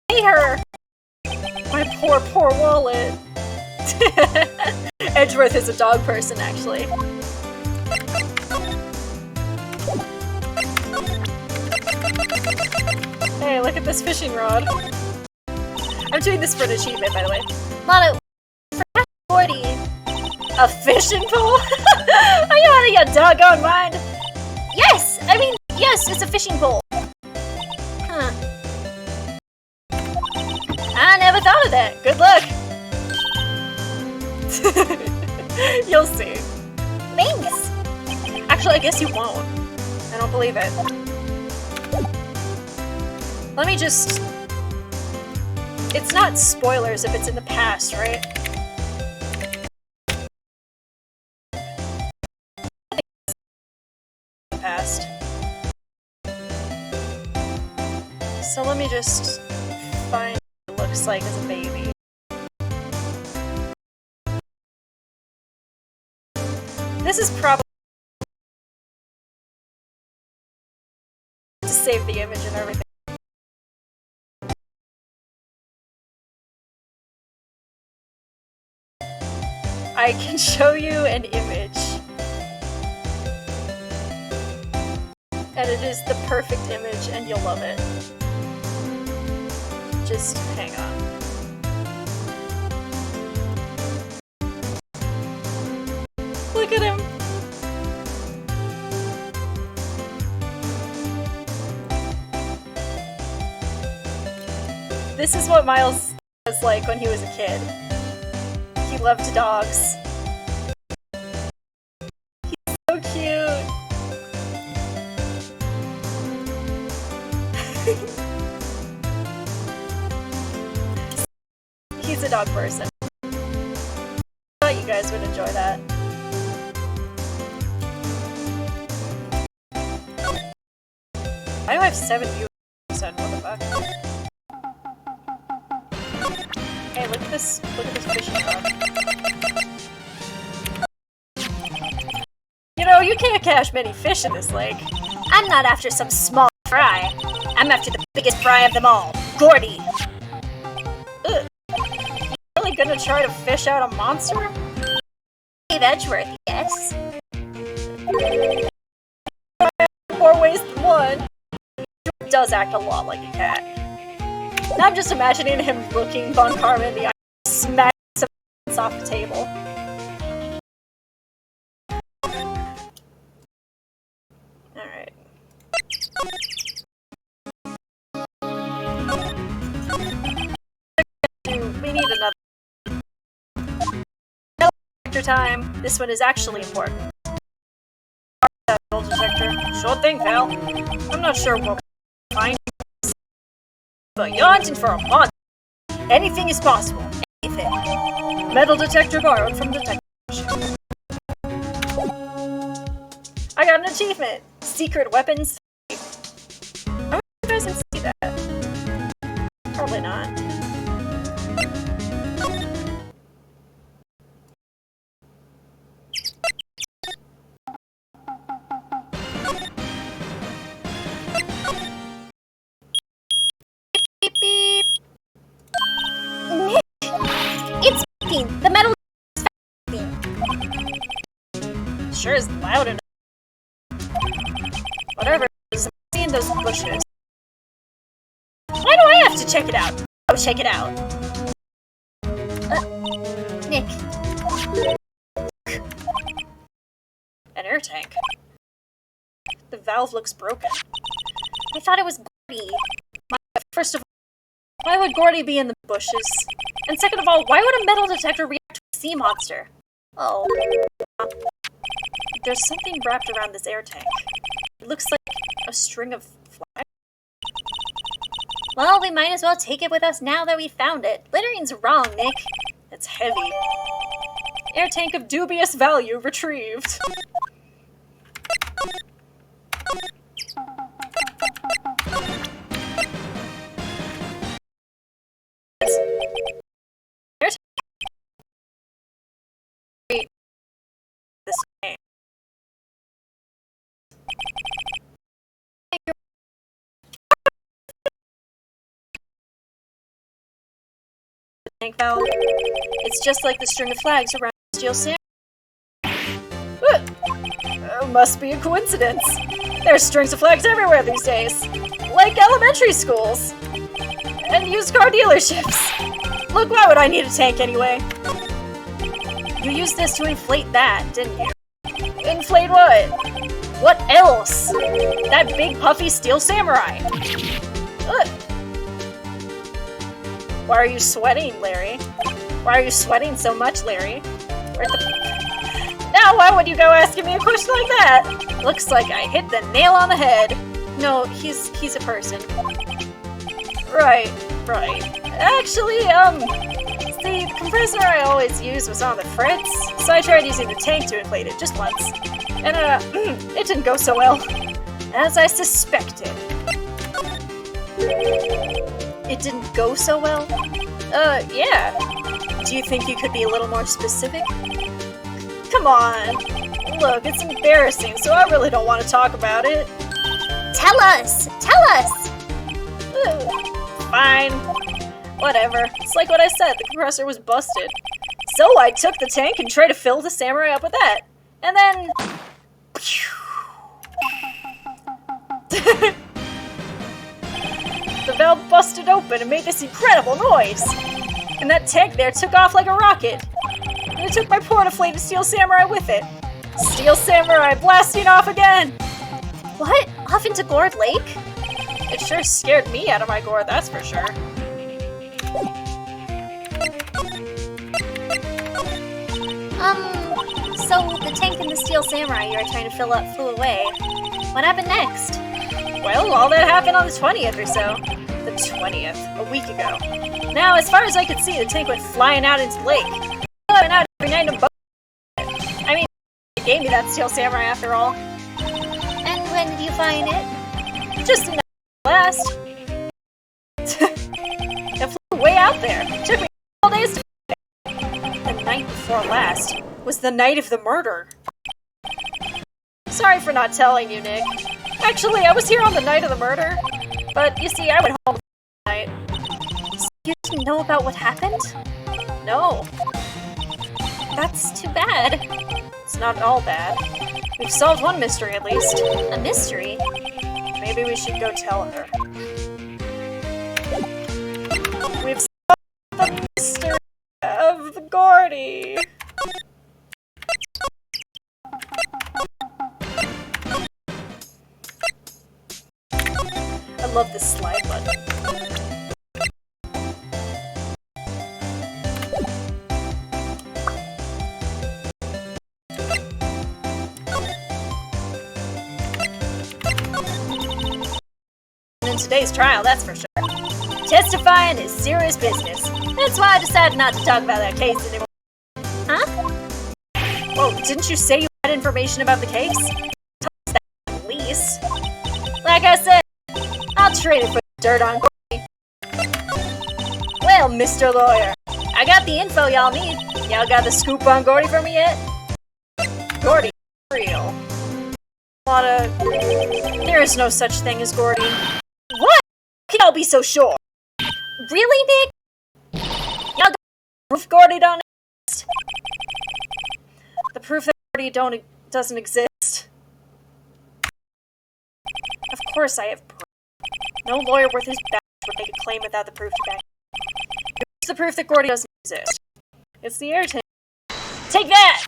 Pay her! My poor, poor wallet. Edgeworth is a dog person, actually. Hey, look at this fishing rod. I'm doing this for an achievement, by the way. Mono, for 40. A fishing pole? Are you out of your doggone mind? Yes! Yes, it's a fishing pole. Huh. I never thought of that. Good luck. You'll see. Thanks. Actually, I guess you won't. I don't believe it. Let me just... It's not spoilers if it's in the past, right? Past. So let me just find what it looks like as a baby. This is probably to save the image and everything. I can show you an image. And it is the perfect image and you'll love it. Just hang on. Look at him! This is what Miles was like when he was a kid. He loved dogs. He's so cute! He's a dog person. guys would enjoy that. Why do I have 7 viewers? What the fuck? Hey, look at this fishing rod. You know, you can't catch many fish in this lake. I'm not after some small fry. I'm after the biggest fry of them all, Gordy. Ugh. You really gonna try to fish out a monster? Edgeworth, yes. More ways than one. He does act a lot like a cat. And I'm just imagining him looking Von Karma in the eye, smacking some off the table. Alright. We need another detector time. This one is actually important. Metal detector. Sure thing, pal. I'm not sure what we'll find, but you're hunting for a monster. Anything is possible. Anything. Metal detector borrowed from detector. I got an achievement. Secret weapons. I wonder if you guys can see that. Probably not. Beep, beep. Nick! It's beeping! The metal is beeping. Sure is loud enough. Whatever it is, I'm seeing those bushes. Why do I have to check it out? Go check it out. Nick. An air tank. The valve looks broken. I thought it was Gordy. First of all, why would Gordy be in the bushes? And second of all, why would a metal detector react to a sea monster? Oh. There's something wrapped around this air tank. It looks like a string of flags. Well, we might as well take it with us now that we found it. Littering's wrong, Nick. It's heavy. Air tank of dubious value retrieved. This way. Tank valve. It's just like the string of flags around the steel samurai. Must be a coincidence. There's strings of flags everywhere these days. Like elementary schools. And used car dealerships. Look, why would I need a tank anyway? You used this to inflate that, didn't you? Inflate what? What else? That big puffy steel samurai. Ugh. Why are you sweating, Larry? Why are you sweating so much, Larry? Now why would you go asking me a question like that? Looks like I hit the nail on the head. No, he's a person. Right. Actually, the compressor I always used was on the fritz, so I tried using the tank to inflate it just once. And, it didn't go so well. As I suspected. It didn't go so well? Yeah. Do you think you could be a little more specific? Come on. Look, it's embarrassing, so I really don't want to talk about it. Tell us! Tell us! Fine. Whatever. It's like what I said, the compressor was busted. So I took the tank and tried to fill the samurai up with that. And then... the valve busted open and made this incredible noise. And that tank there took off like a rocket. And it took my poor deflated steel samurai with it. Steel samurai blasting off again! What? Off into Gourd Lake? It sure scared me out of my gourd, that's for sure. So the tank and the steel samurai you were trying to fill up flew away. What happened next? Well, all that happened on the 20th or so. The 20th, a week ago. Now, as far as I could see, the tank went flying out into the lake. Flying out every night in a boat gave me that steel samurai after all. And when did you find it? Just the night last. It flew way out there. Took me all days to find it. The night before last was the night of the murder. Sorry for not telling you, Nick. Actually, I was here on the night of the murder. But you see, I went home that night. So you didn't know about what happened? No. That's too bad. It's not all bad. We've solved one mystery at least. A mystery? Maybe we should go tell her. We've solved the mystery of the Gordy. I love this slide button. In today's trial, that's for sure. Testifying is serious business. That's why I decided not to talk about that case anymore. Huh? Well, didn't you say you had information about the case? Tell us that at least. Like I said, I'll trade it for the dirt on Gordy. Well, Mr. Lawyer, I got the info y'all need. Y'all got the scoop on Gordy for me yet? Gordy, real. There is no such thing as Gordy. What? Can y'all be so sure? Really, Nick? Y'all got proof Gordy don't exist? The proof that Gordy doesn't exist. Of course I have proof. No lawyer worth his back would make a claim without the proof to back it. It's the proof that Gordy doesn't exist. It's the air tank. Take that!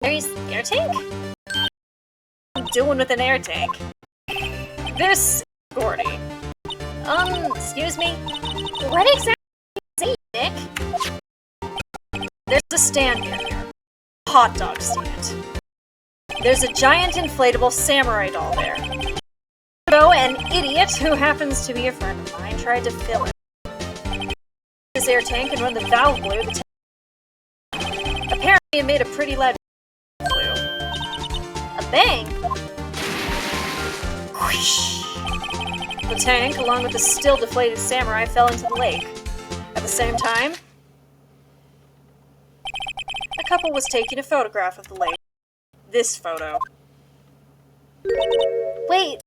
There's air tank? What are you doing with an air tank? This is Gordy. Excuse me? What exactly are you saying, Nick? There's a stand near here. A hot dog stand. There's a giant inflatable samurai doll there. So an idiot who happens to be a friend of mine tried to fill it. This air tank and when the valve blew, the tank. Apparently it made a pretty loud blew. A bang? Whoosh. The tank, along with the still deflated samurai, fell into the lake. At the same time, a couple was taking a photograph of the lake. This photo. Wait,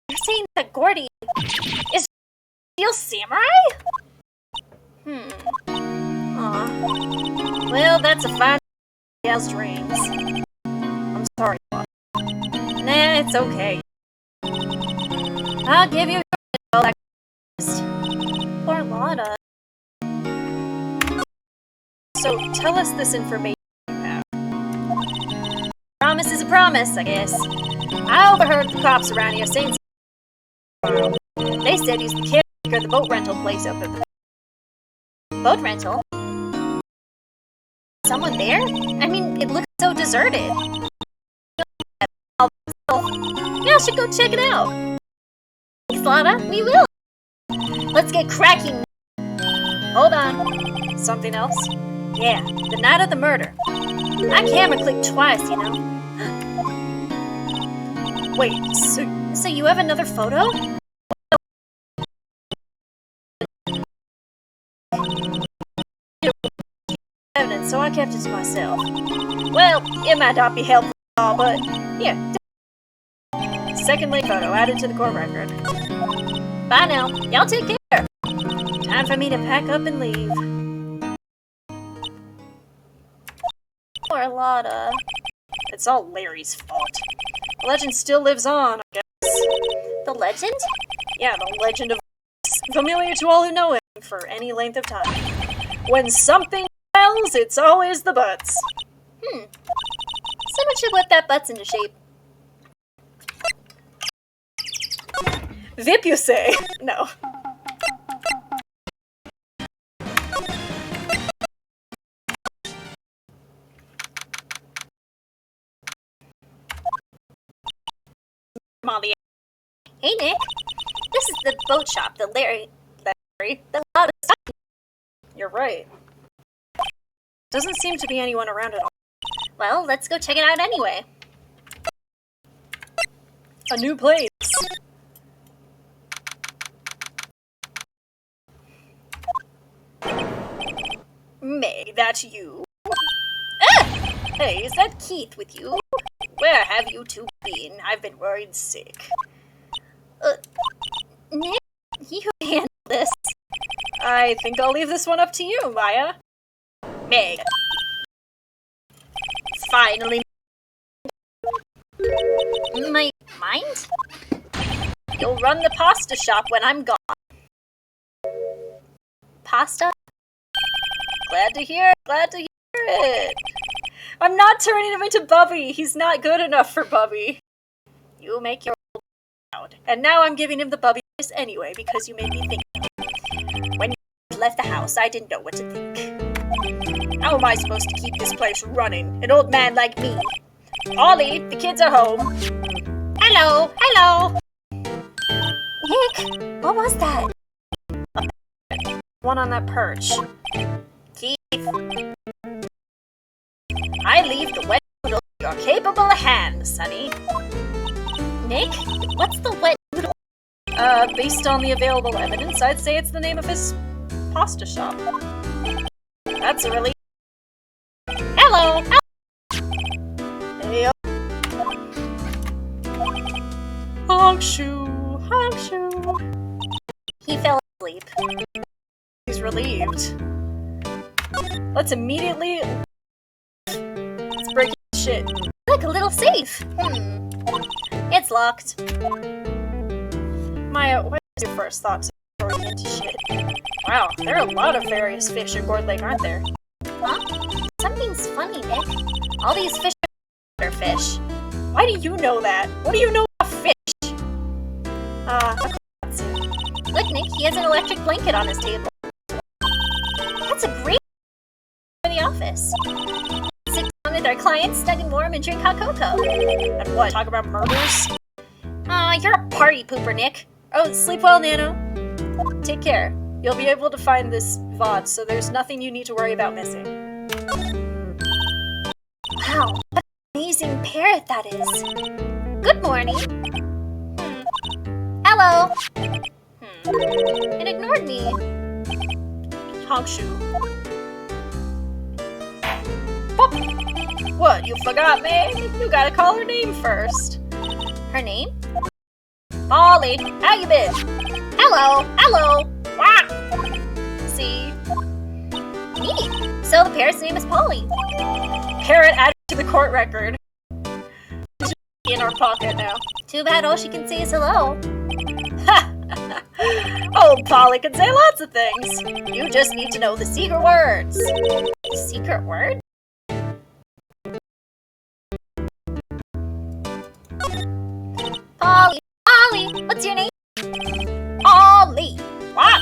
you're saying that Gordy is a real samurai? Aw. Well, that's a fine gal's dreams. I'm sorry, Bob. Nah, it's okay. I'll give you all that. Poor Lotta. So, tell us this information you have. Promise is a promise, I guess. I overheard the cops around here saying They said he's the caretaker of the boat rental place up at the... Boat rental? Someone there? I mean, it looks so deserted. Yeah, I should go check it out. Thanks, Lotta. We will. Let's get cracking. Hold on. Something else? Yeah, the night of the murder. My camera clicked twice, you know. Wait, So you have another photo? Evidence, so I kept it to myself. Well, it might not be helpful at all, but yeah. Second late photo added to the court record. Bye now. Y'all take care. Time for me to pack up and leave. Poor Lotta. It's all Larry's fault. The legend still lives on, I guess. The legend? Yeah, the legend of familiar to all who know him for any length of time. When something fails, it's always the butts. Someone should whip that butts into shape. Vip, you say? No. Molly. Hey, Nick. This is the boat shop, the Larry, the loudest. You're right. Doesn't seem to be anyone around at all. Well, let's go check it out anyway. A new place. Meg, that's you. Ah! Hey, is that Keith with you? Where have you two been? I've been worried sick. Nick, you handle this. I think I'll leave this one up to you, Maya. Meg. Finally. My mind? You'll run the pasta shop when I'm gone. Pasta? Glad to hear it. I'm not turning him into Bubby. He's not good enough for Bubby. You make your old proud. And now I'm giving him the Bubby voice anyway because you made me think. When you left the house, I didn't know what to think. How am I supposed to keep this place running? An old man like me. Ollie, the kids are home. Hello, hello. Nick, what was that? One on that perch. Keith. I leave the wet noodle in your capable hands, sonny. Nick, what's the wet noodle? Based on the available evidence, I'd say it's the name of his pasta shop. That's a relief. Hello! Hey, Hongshoe. He fell asleep. He's relieved. Let's immediately... Let's break his shit. Like a little safe. It's locked. Maya, what is your first thoughts before we get into shit? Wow, there are a lot of various fish in Gourd Lake, aren't there? Huh? Something's funny, Nick. All these fish are fish. Why do you know that? What do you know about fish? Look, Nick, he has an electric blanket on his table. That's a great for the office. Sit down with our clients, snug and warm, and drink hot cocoa. And what, talk about murders? Aw, you're a party pooper, Nick. Oh, sleep well, Nano. Take care. You'll be able to find this VOD, so there's nothing you need to worry about missing. Wow, what an amazing parrot that is. Good morning. Hello. It ignored me. Hongshoe. Pop. What, you forgot me? You gotta call her name first. Her name? Molly, how you been? Hello. Wah! See? Neat. So the parrot's name is Polly. Parrot added to the court record. She's in our pocket now. Too bad all she can say is hello. Ha! Oh, Polly can say lots of things. You just need to know the secret words. Secret word? Polly, what's your name? Ollie. Wow.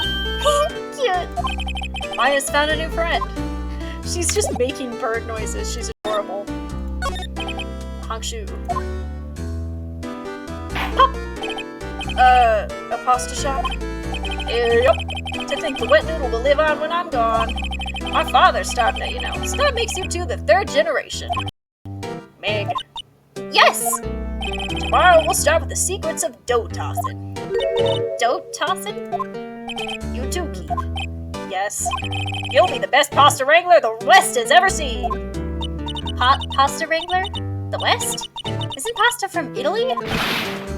Cute. Maya's found a new friend. She's just making bird noises. She's adorable. Hongshoe. Pop. A pasta shop? Yep. To think the wet noodle will live on when I'm gone. My father's starting to, so that makes you two the third generation. Meg. Yes. Tomorrow we'll start with the secrets of dough tossing. Dough tossing? You too, Keith. Yes. You'll be the best pasta wrangler the West has ever seen. Pasta wrangler? The West? Isn't pasta from Italy?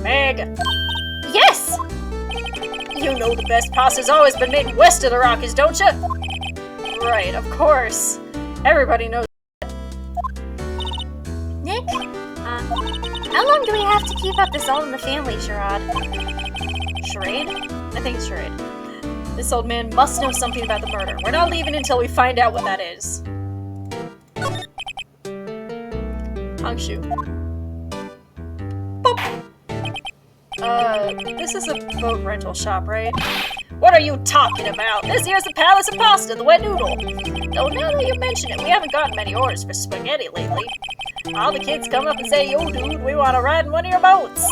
Meg. Yes! You know the best pasta's always been made west of the Rockies, don't you? Right, of course. Everybody knows that. Nick? How long do we have to keep up this all in the family charade? Charade? I think it's charade. This old man must know something about the murder. We're not leaving until we find out what that is. Hongshoe. Boop. This is a boat rental shop, right? What are you talking about? This here's the Palace of Pasta, the wet noodle. Though now that you mention it, we haven't gotten many orders for spaghetti lately. All the kids come up and say, yo dude, we want to ride in one of your boats.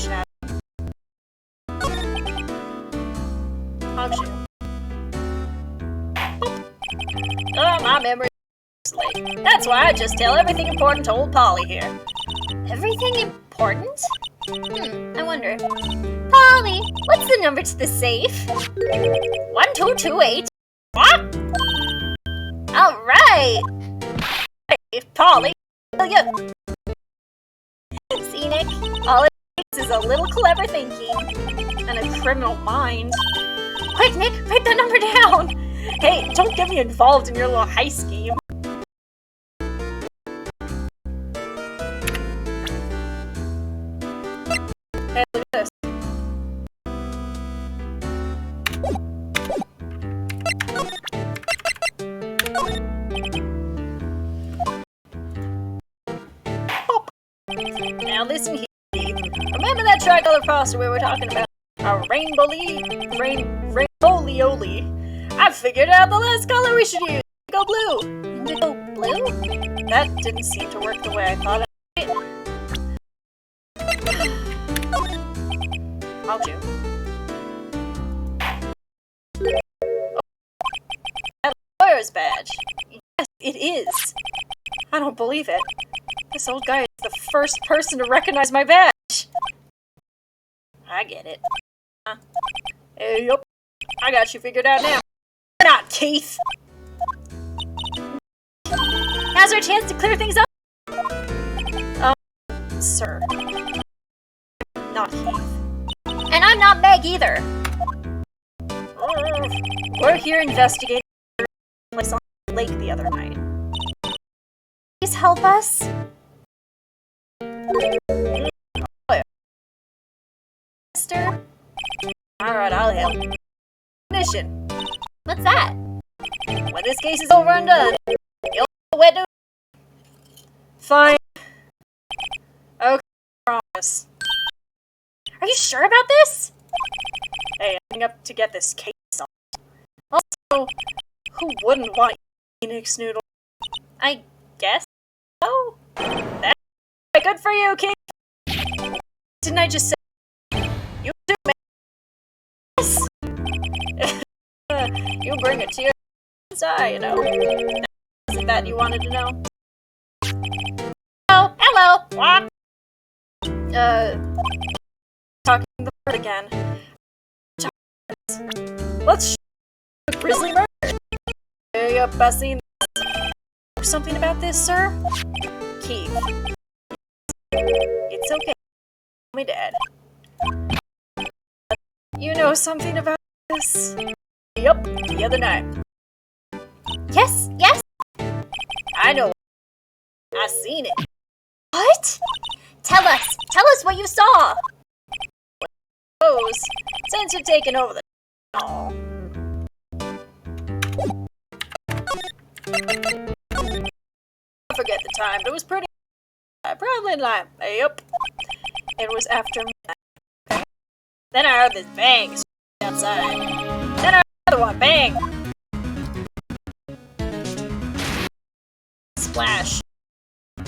information out of him. How'd you? Oh, my memory is late. That's why I just tell everything important to old Polly here. Everything important? I wonder. Polly, what's the number to the safe? 1228. What? Alright! Hey, Polly. See, Nick? All it takes is a little clever thinking and a criminal mind. Quick, Nick, write that number down! Hey, don't get me involved in your little heist scheme. Hey, look at this. Now listen here. Remember that tricolor poster we were talking about? A rainbow-li-oli. I figured out the last color we should use. Indigo blue. Indigo blue? That didn't seem to work the way I thought it might. How'd you? Oh, that lawyer's badge. Yes, it is. I don't believe it. This old guy is the first person to recognize my badge. I get it. Hey, yup. I got you figured out now. Not Keith. Now's our chance to clear things up. Sir. Not Keith. And I'm not Meg either. We're here investigating the place on the lake the other night. Please help us. Mister? Alright, I'll help. Mission. What's that? When this case is over and done, you'll know where to... Fine. Okay, promise. Are you sure about this? Hey, I'm up to get this case solved. Also, who wouldn't want Phoenix Noodle? I guess so. That's good for you, Keith. Didn't I just say... You do, man. Yes. You bring a tear to his eye, you know. Is it that you wanted to know? Oh, hello. What? Talking the bird again. Let's the grizzly murder. Hey, up, I seen this. Something about this, sir? Keith. It's okay. Call me Dad. You know something about this? Yup, the other night. Yes, yes. I know. I seen it. What? Tell us what you saw. Suppose, since you're taking over the... Oh. I forget the time, but it was pretty... Probably like... Yup. It was after midnight. Okay. Then I heard this bang outside. Then I heard another one, bang! Splash. A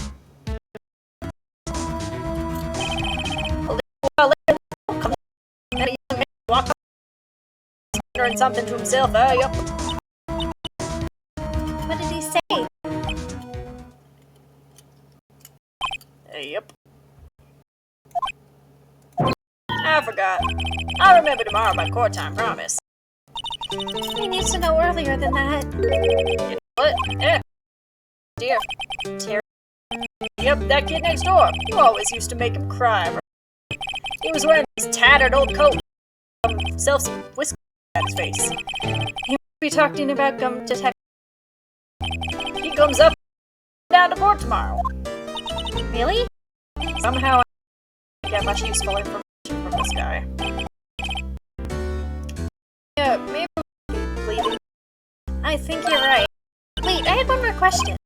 little while later, come and a young man walked up, muttering something to himself. Yup. What did he say? Yep. I forgot. I'll remember tomorrow by court time, promise. We need to know earlier than that. You know what? Yeah. Dear. Terry. Yep, that kid next door. You always used to make him cry. Right? He was wearing this tattered old coat. Self some whiskey at his face. He must be talking about detective. He comes up down to court tomorrow. Really? Somehow I get much useful information from this guy. Yeah, maybe I'm bleeding. I think you're right. Wait, I had one more question.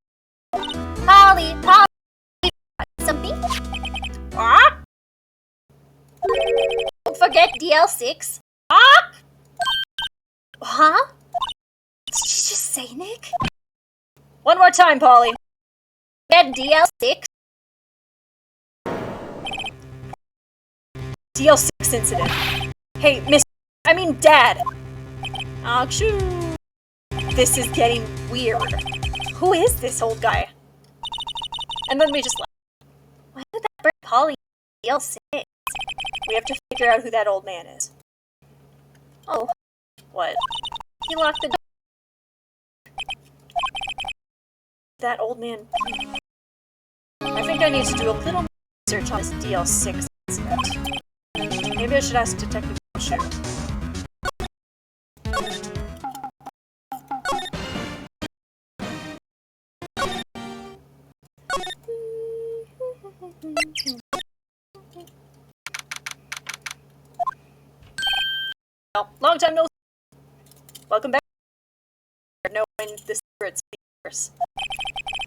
Polly, something? What? Don't forget DL6. What? Huh? Did you just say, Nick? One more time, Polly. Get DL6. DL6 incident. Hey, Dad! Achoo! This is getting weird. Who is this old guy? And then we just left. Why would that bring Polly DL6? We have to figure out who that old man is. Oh, What? he locked the door. That old man... I think I need to do a little more research on this DL6 incident. Maybe I should ask Detective Shu. Well, long time no see. Welcome back. Knowing the secrets of the universe.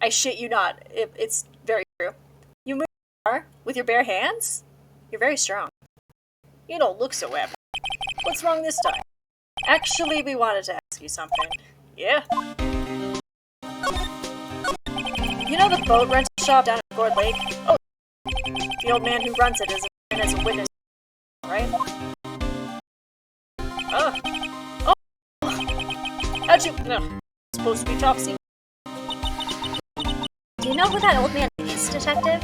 I shit you not. It's very true. You moved the car with your bare hands? You're very strong. You don't look so happy. What's wrong this time? Actually, we wanted to ask you something. Yeah? You know the boat rental shop down at Gord Lake? Oh, the old man who runs it is a witness, right? Oh. How'd you... No. Supposed to be top secret. Do you know who that old man is, Detective?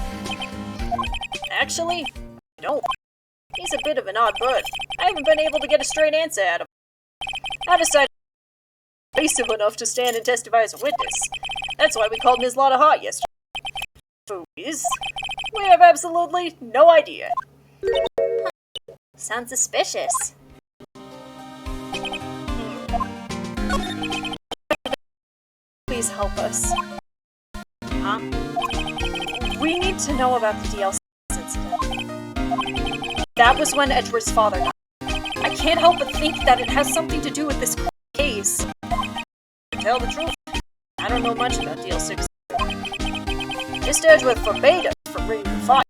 Actually, I don't. He's a bit of an odd bird. I haven't been able to get a straight answer out of him. I decided he's evasive enough to stand and testify as a witness. That's why we called Ms. Lotta Hart yesterday. Who is? We have absolutely no idea. Sounds suspicious. Please help us. Huh? We need to know about the DLC incident. That was when Edgeworth's father died. I can't help but think that it has something to do with this case. To tell the truth, I don't know much about DL6. Mr. Edgeworth forbade us from bringing the file,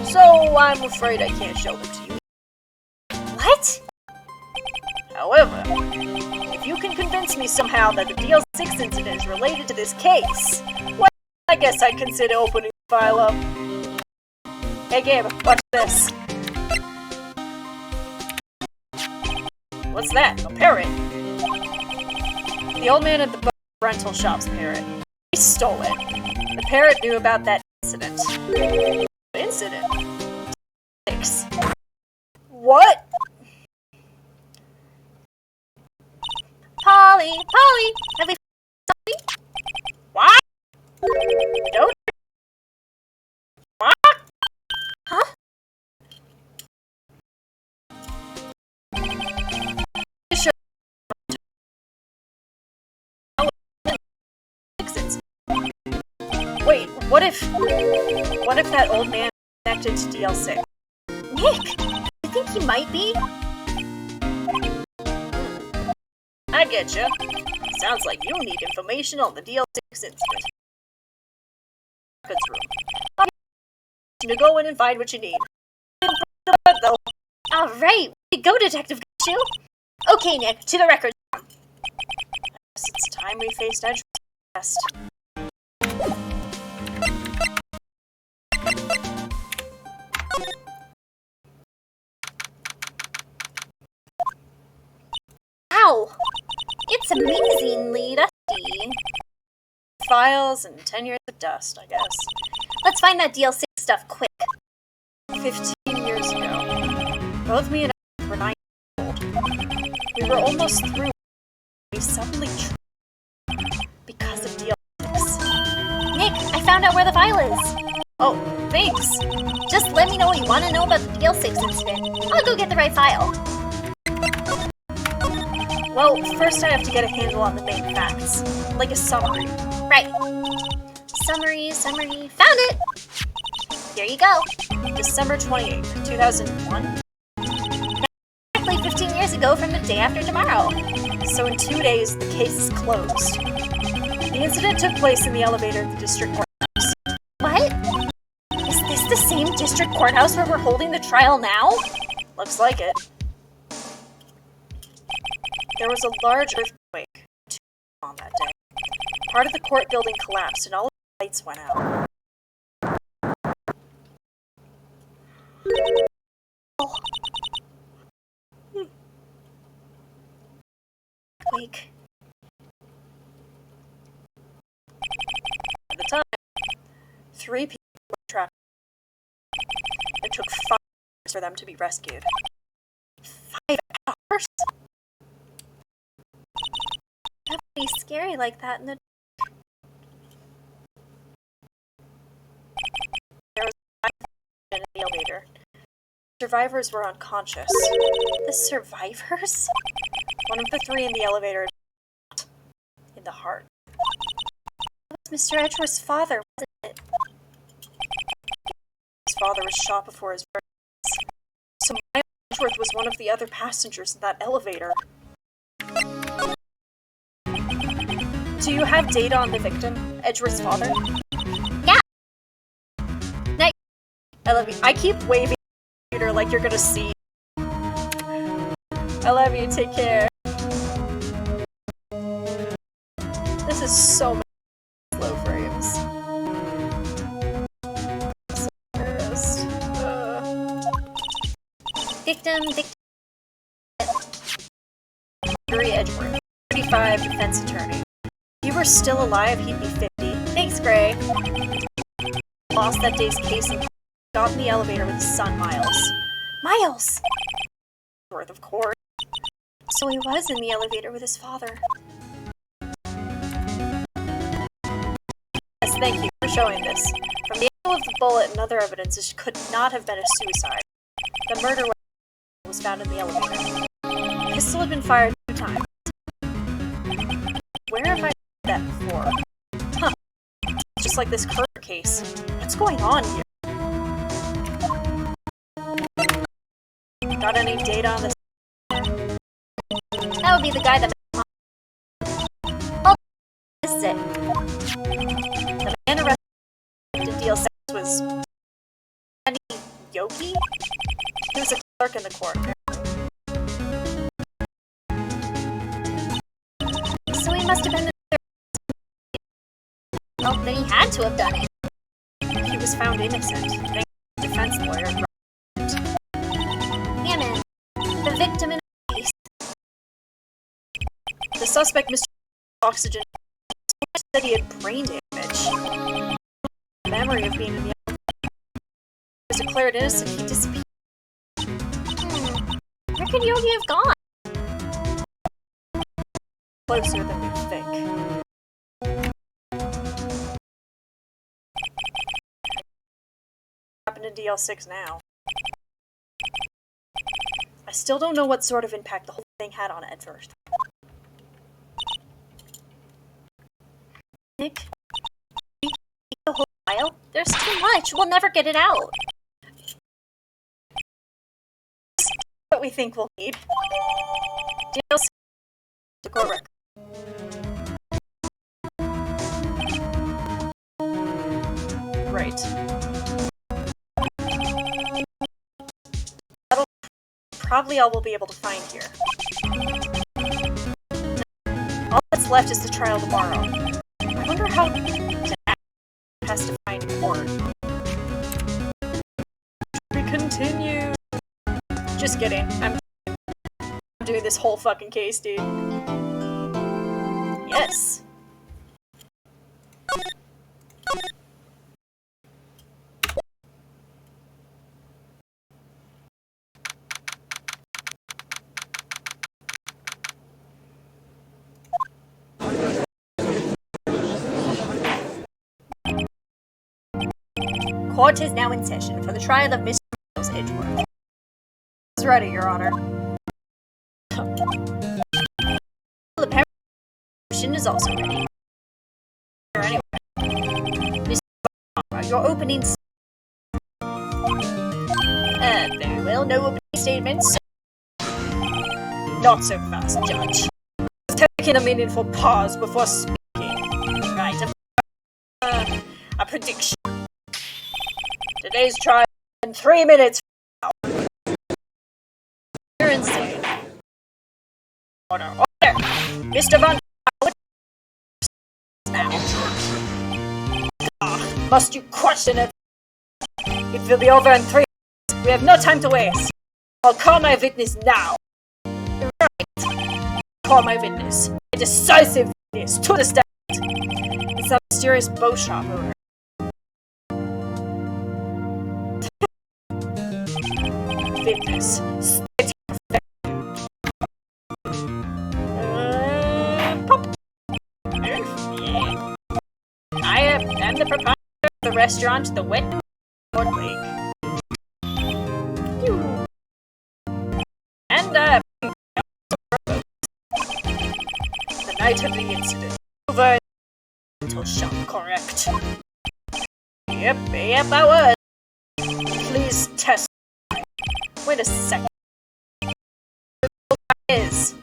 so I'm afraid I can't show them to you. What? However, if you can convince me somehow that the DL6 incident is related to this case, well, I guess I'd consider opening the file up. Hey Gabe, watch this. What's that? A parrot? The old man at the boat rental shop's parrot. He stole it. The parrot knew about that incident. Incident? 6. What? Polly! Have we found something? What? Don't. What? Huh? Wait, what if that old man connected to DL6? Nick! You think he might be? I getcha. Sounds like you need information on the DL6 incident. Records room. To go in and find what you need. Though. Alright, go, Detective Gachu. Okay, Nick, to the records room. I guess it's time we faced Edgeworth test. Wow! It's amazingly dusty. Files and 10 years of dust, I guess. Let's find that DLC stuff quick. 15 years ago. Both me and I were 9 years old. We were almost through. We suddenly because of DL6. Nick, I found out where the file is. Oh, thanks. Just let me know what you want to know about the DL6 incident. I'll go get the right file. Well, first I have to get a handle on the main facts. Like a summary. Right. Summary. Found it! Here you go. December 28th, 2001. Exactly 15 years ago from the day after tomorrow. So in 2 days, the case is closed. The incident took place in the elevator of the district courthouse. What? Is this the same district courthouse where we're holding the trial now? Looks like it. There was a large earthquake on that day. Part of the court building collapsed and all of the lights went out. awake. At the time, 3 people were trapped. It took 5 hours for them to be rescued. 5 hours? That would be scary like that in the... There was a in the elevator. Survivors were unconscious. The survivors? One of the 3 in the elevator in the heart. That was Mr. Edgeworth's father, wasn't it? His father was shot before his birth. So Miles Edgeworth was one of the other passengers in that elevator. Do you have data on the victim, Edgeworth's father? Yeah. I love you. I keep waving at the computer like you're gonna see. I love you. Take care. This is so many slow frames. So embarrassed. Victim. Gregory Edgeworth, 35, defense attorney. If he were still alive, he'd be 50. Thanks, Gray. Lost that day's case and got in the elevator with his son, Miles. Miles! Edgeworth, of course. So he was in the elevator with his father. Yes, thank you for showing this. From the angle of the bullet and other evidence, it could not have been a suicide. The murder was found in the elevator. The pistol had been fired 2 times. Where have I heard that before? Huh. Just like this Carter case. What's going on here? Got any data on this? That would be the guy that... Oh, this is it. The man arrested to deal sex was... Any Yogi? He was a clerk in the court. So he must have been the... Well, then he had to have done it. He was found innocent. Thanks to the defense lawyer. Hammond, the victim in the case. The suspect Mr. Oxygen said he had brain damage. Memory of being in the elevator. He was declared innocent. He disappeared. Where could Yogi have gone? Closer than we think. What happened in DL6 now? I still don't know what sort of impact the whole thing had on Edgeworth. Nick? The whole file? There's too much. We'll never get it out. What we think we'll need. DL6 to court record. Right. That'll probably all we'll be able to find here. All that's left is the trial tomorrow. I wonder how has to find court. We continue. Just kidding. I'm doing this whole fucking case, dude. Yes. Court is now in session for the trial of Mr. Miles Edgeworth. It's ready, Your Honor. The motion is also ready. Anyway, Mr. Your opening... very well, no opening statements. not so fast, Judge. Taking a meaningful pause before speaking. Right, a prediction. Today's trial in 3 minutes from now. You're insane. Order, order! Mr. Von now. Must you question it? It will be over in 3 minutes. We have no time to waste. I'll call my witness now. Right. call my witness. A decisive witness to the stand. It's that mysterious bow shop owner. Witness. Pop. Yeah. I am the proprietor of the restaurant, the Wet N Lake. And, the night of the incident. Over until shop, correct. Yep, I was. Please test. Wait a second. Is.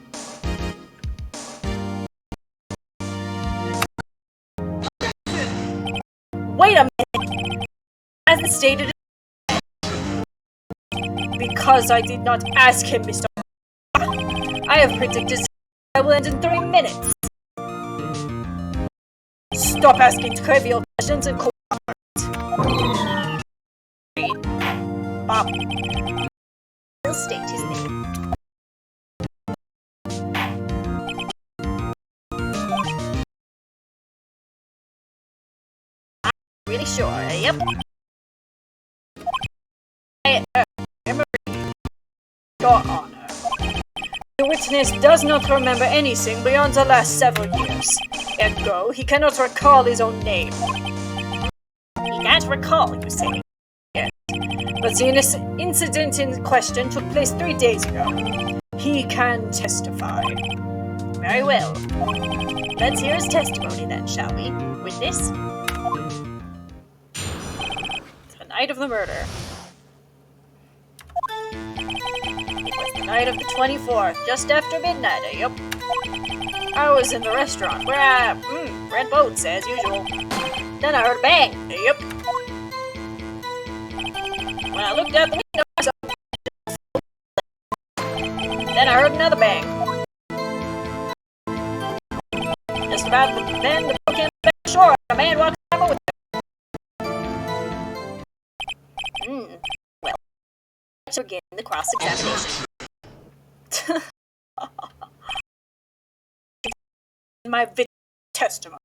Wait a minute. Hasn't stated it. Because I did not ask him, Mr. I have predicted I will end in 3 minutes. Stop asking trivial questions and cooperate. Bob. Will state his name. I'm really sure, yep. I remember your honor. The witness does not remember anything beyond the last several years. Ergo, he cannot recall his own name. He can't recall, you say? Yes. But the incident in question took place 3 days ago. He can testify. Very well. Let's hear his testimony then, shall we? Witness? The night of the murder. It was the night of the 24th, just after midnight, yup. I was in the restaurant where I, read boats as usual. Then I heard a bang, yup. When I looked out the window, I saw. Then I heard another bang. Just about then, the boat came back ashore, and a man walked out with it. Well, let's begin the cross-examination. My testimony.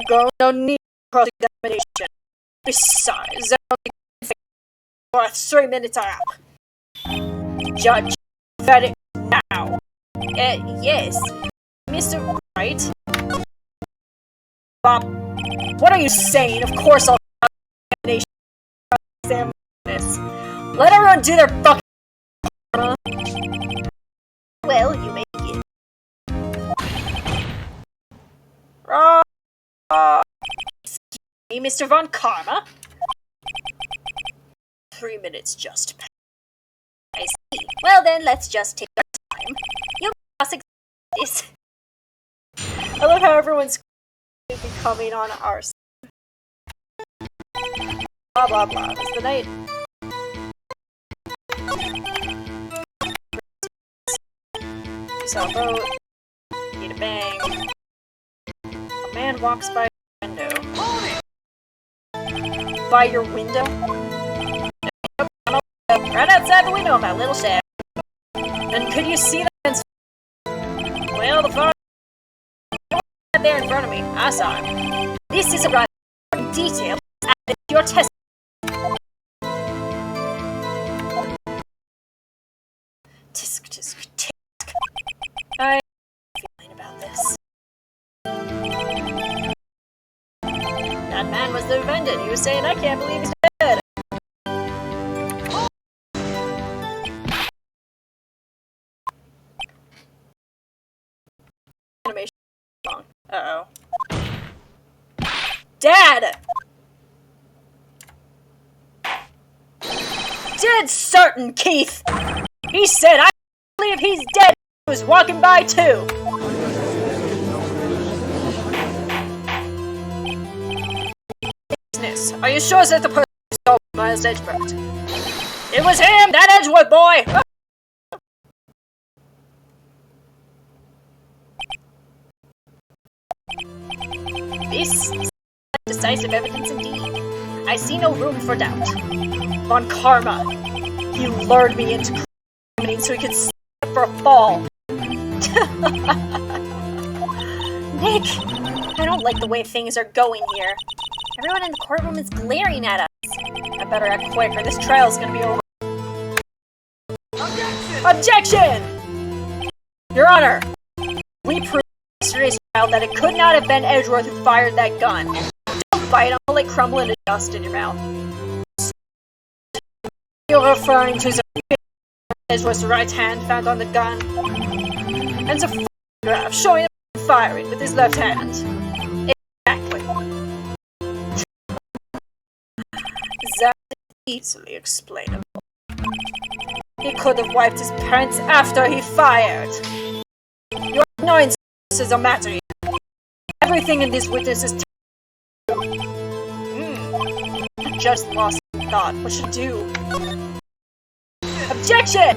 Go, no need for cross-examination. Besides, there are only for 3 minutes are up. Judge, verdict now. Yes, Mr. Wright. Bob, what are you saying? Of course I'll examine this. Let everyone do their fucking. Well, you may begin. Excuse me, Mr. Von Karma? 3 minutes just passed. I see. Well then, let's just take our time. You'll cross-examine this. I love how everyone's coming on our side. Blah blah blah. It's the night. You saw a boat. Need a bang. A man walks by your window. By your window? Right outside the window of my little shack. And could you see the man's... Well, the far... right there in front of me. I saw him. This is a rather important detail added to your test. Tisk, tisk, tisk. I have a feeling about this. That man was the defendant. He was saying, I can't believe he's dead. Animation wrong. Uh-oh. Dad! Dead certain, Keith! He said, I believe he's dead. He was walking by, too. Business. Are you sure that the person who stole Miles Edgeworth? It was him, that Edgeworth boy! This is decisive evidence indeed. I see no room for doubt. Von Karma, he lured me into crime so he could set up for a fall. Nick, I don't like the way things are going here. Everyone in the courtroom is glaring at us. I better act quick or this trial's gonna be over. Objection! Your Honor, we proved in yesterday's trial that it could not have been Edgeworth who fired that gun. Don't bite, I'll let crumble into dust in your mouth. You're referring to the Edgeworth's right hand found on the gun, and the photograph showing him firing with his left hand. Exactly. That is easily explainable. He could have wiped his pants after he fired. Your annoyance is a matter. Everything in this witness is I just lost my thought. What should I do? Objection!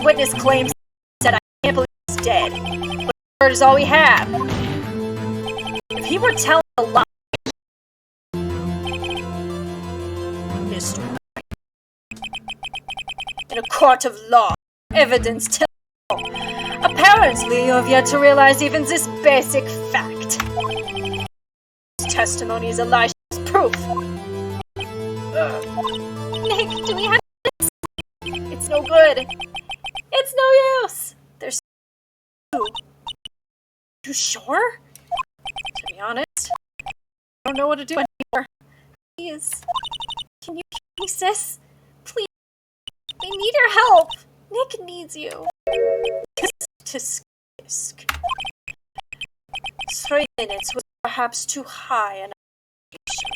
Witness claims that I can't believe he's dead. But the word is all we have. If he were telling a lie, Mr. In a court of law, evidence tells all. Apparently, you have yet to realize even this basic fact. This testimony is a lie. Proof. Nick, do we have this? It's no good. It's no use. There's You sure? To be honest, I don't know what to do anymore. Please. Can you hear me, sis? Please. I need your help. Nick needs you. Tisk. 3 minutes was perhaps too high an expectation.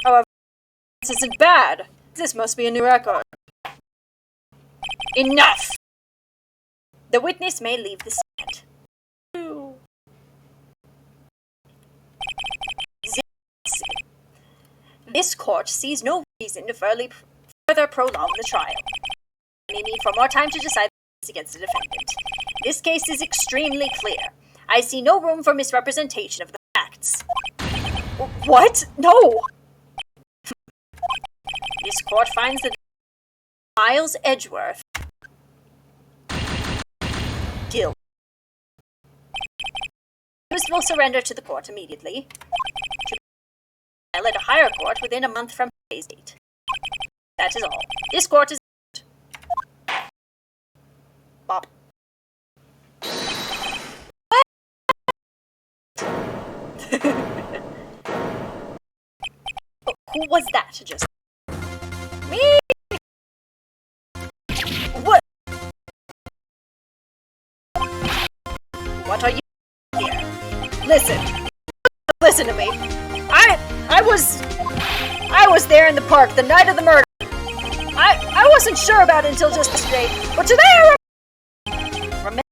However, this isn't bad. This must be a new record. Enough! The witness may leave the stand. This court sees no reason to further prolong the trial. Any need for more time to decide the case against the defendant. This case is extremely clear. I see no room for misrepresentation of the facts. What? No! This court finds that Miles Edgeworth guilty. He will surrender to the court immediately. To trial at a higher court within a month from today's date. That is all. This court is Bob. Who was that just? Me? What? What are you here? Listen to me. I was there in the park the night of the murder. I wasn't sure about it until just yesterday, but today I remember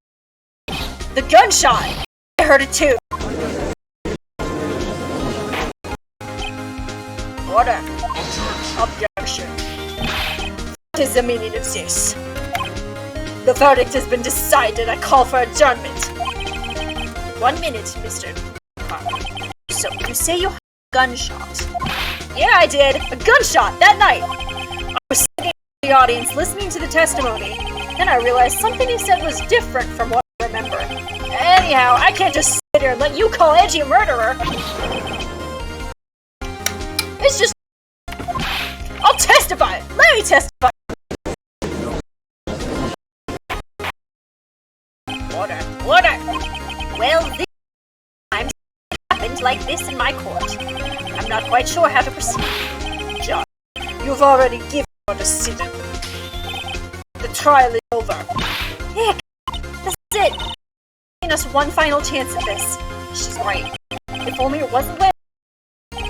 the gunshot. I heard it too. Order. Objection. What is the meaning of this? The verdict has been decided. I call for adjournment. 1 minute, Mr. Carter. So, you say you heard a gunshot? Yeah, I did. A gunshot that night. I was sitting in the audience listening to the testimony. Then I realized something he said was different from what I remember. Anyhow, I can't just sit here and let you call Edgy a murderer. It's just... I'll testify! Let me testify! Order! Well, this time happened like this in my court. I'm not quite sure how to proceed. John, you've already given your decision. The trial is over. Nick, this is it. Giving us one final chance at this. She's right. If only it wasn't Liz,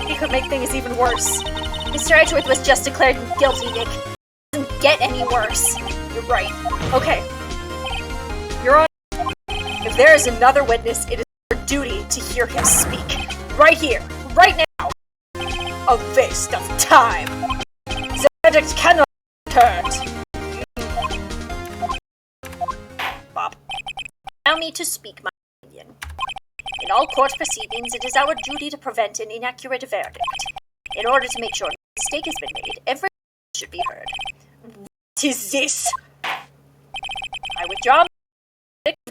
he could make things even worse. Mr. Edgeworth was just declared guilty, Nick. It doesn't get any worse. You're right. Okay. You're on. If there is another witness, it is our duty to hear him speak. Right here. Right now. A waste of time. The verdict cannot be turned. Bob. Allow me to speak my opinion. In all court proceedings, it is our duty to prevent an inaccurate verdict. In order to make sure no mistake has been made, every should be heard. What is this? I withdraw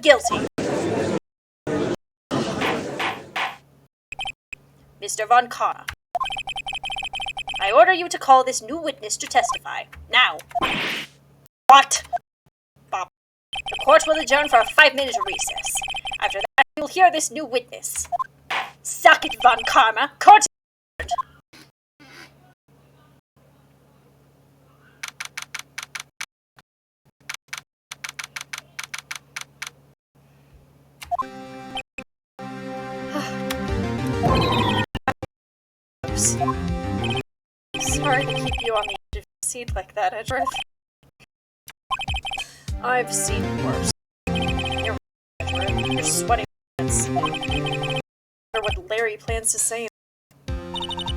guilty. Mr. Von Karma, I order you to call this new witness to testify. Now. What? Bob. The court will adjourn for a 5-minute recess. After that, you'll hear this new witness. Suck it, Von Karma. Court adjourned. Sorry to keep you on the edge of your seat like that, Edgeworth. I've seen worse. You're right, Edgeworth. You're sweating bullets. I wonder what Larry plans to say.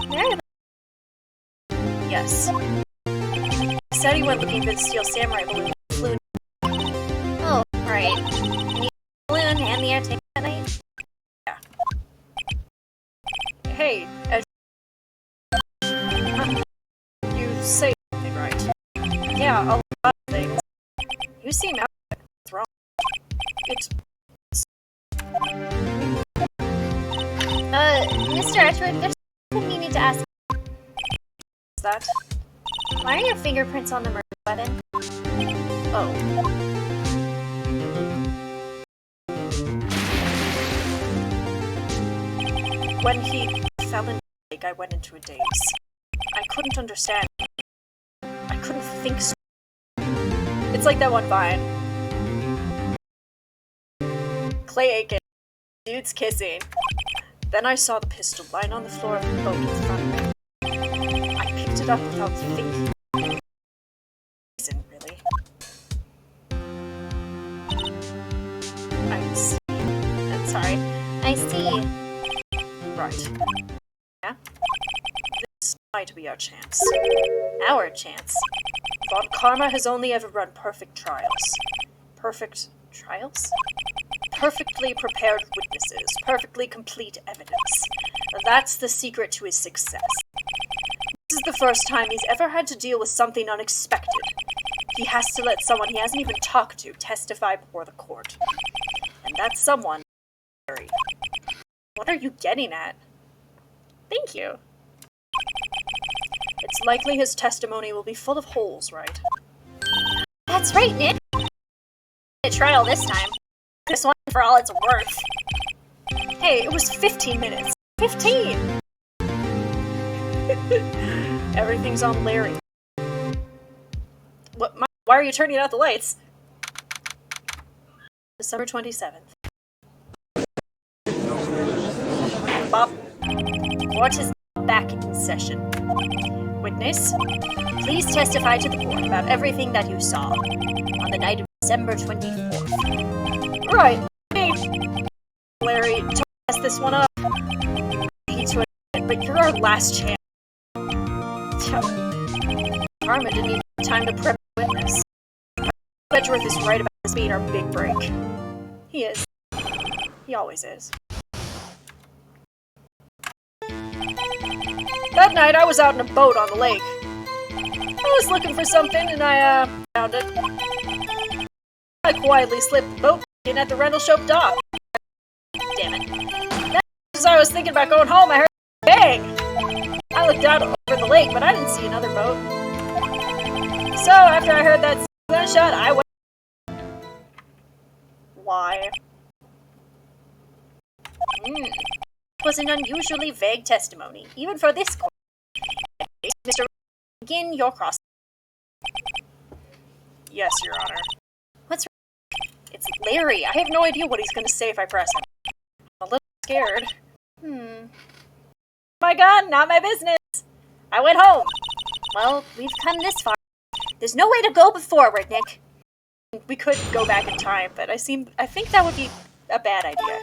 Larry? Yes. He said he went looking for the Steel Samurai balloon. Flew. Oh, right. And the balloon and the air tank that night? Yeah. Hey, Edgeworth. You say something right. Yeah, a lot of things. You seem out of it. What's wrong? It's... Mr. Edgeworth, there's something you need to ask. What's that? Why are your fingerprints on the murder button? Oh. When he fell in the lake, I went into a daze. I couldn't understand. I couldn't think straight. It's like that one vine. Clay Aiken. Dudes kissing. Then I saw the pistol lying on the floor of the boat in front of me. I picked it up without thinking. Reason, really. I see. I'm sorry. I see. Right. Yeah? This might be our chance. Our chance. Von Karma has only ever run perfect trials. Perfect trials? Perfectly prepared witnesses. Perfectly complete evidence. That's the secret to his success. This is the first time he's ever had to deal with something unexpected. He has to let someone he hasn't even talked to testify before the court. And that someone... Larry. What are you getting at? Thank you. It's likely his testimony will be full of holes, right? That's right, Nick. A trial this time. This one for all it's worth. Hey, it was 15 minutes. 15! Everything's on Larry. Why are you turning out the lights? December 27th. Bob. Court is back in session. Witness, please testify to the court about everything that you saw on the night of December 24th. Right. Hey, Larry, don't mess this one up. I hate to admit, but you're our last chance. Karma didn't even have time to prep the witness. Edgeworth is right about this being our big break. He is. He always is. That night, I was out in a boat on the lake. I was looking for something, and I, found it. I quietly slipped the boat in at the rental shop dock. Damn it. Then, as I was thinking about going home, I heard a bang! I looked out over the lake, but I didn't see another boat. So, after I heard that gunshot, I went... Why? It was an unusually vague testimony, even for this court. Mr. Begin your cross. Yes, Your Honor. What's wrong? It's Larry. I have no idea what he's going to say if I press him. I'm a little scared. My gun, not my business. I went home. Well, we've come this far. There's no way to go but forward, Nick. We could go back in time, but I think that would be a bad idea.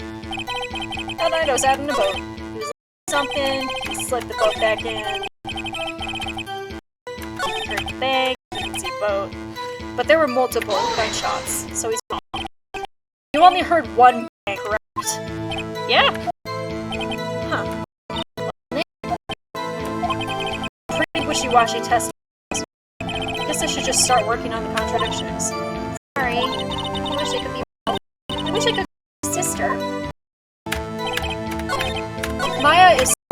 That night I was out in the boat. He was something, he slipped the boat back in. He heard the bang, he didn't see a boat. But there were multiple gunshots, so he's wrong. You only heard one bang, correct? Yeah. Huh. Pretty wishy-washy test. Guess I should just start working on the contradictions. Sorry. I wish I could be...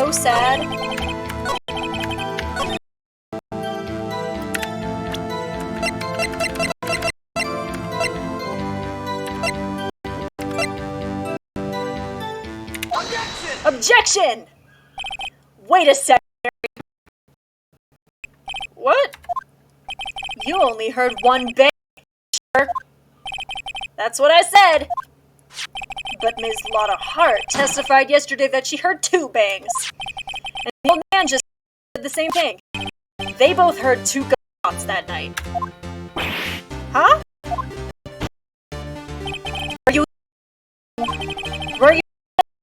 so sad. Objection! Wait a second. What? You only heard one bang. Sure. That's what I said. But Ms. Lotta Hart testified yesterday that she heard 2 bangs. And the old man just said the same thing. They both heard 2 gunshots that night. Huh? Were you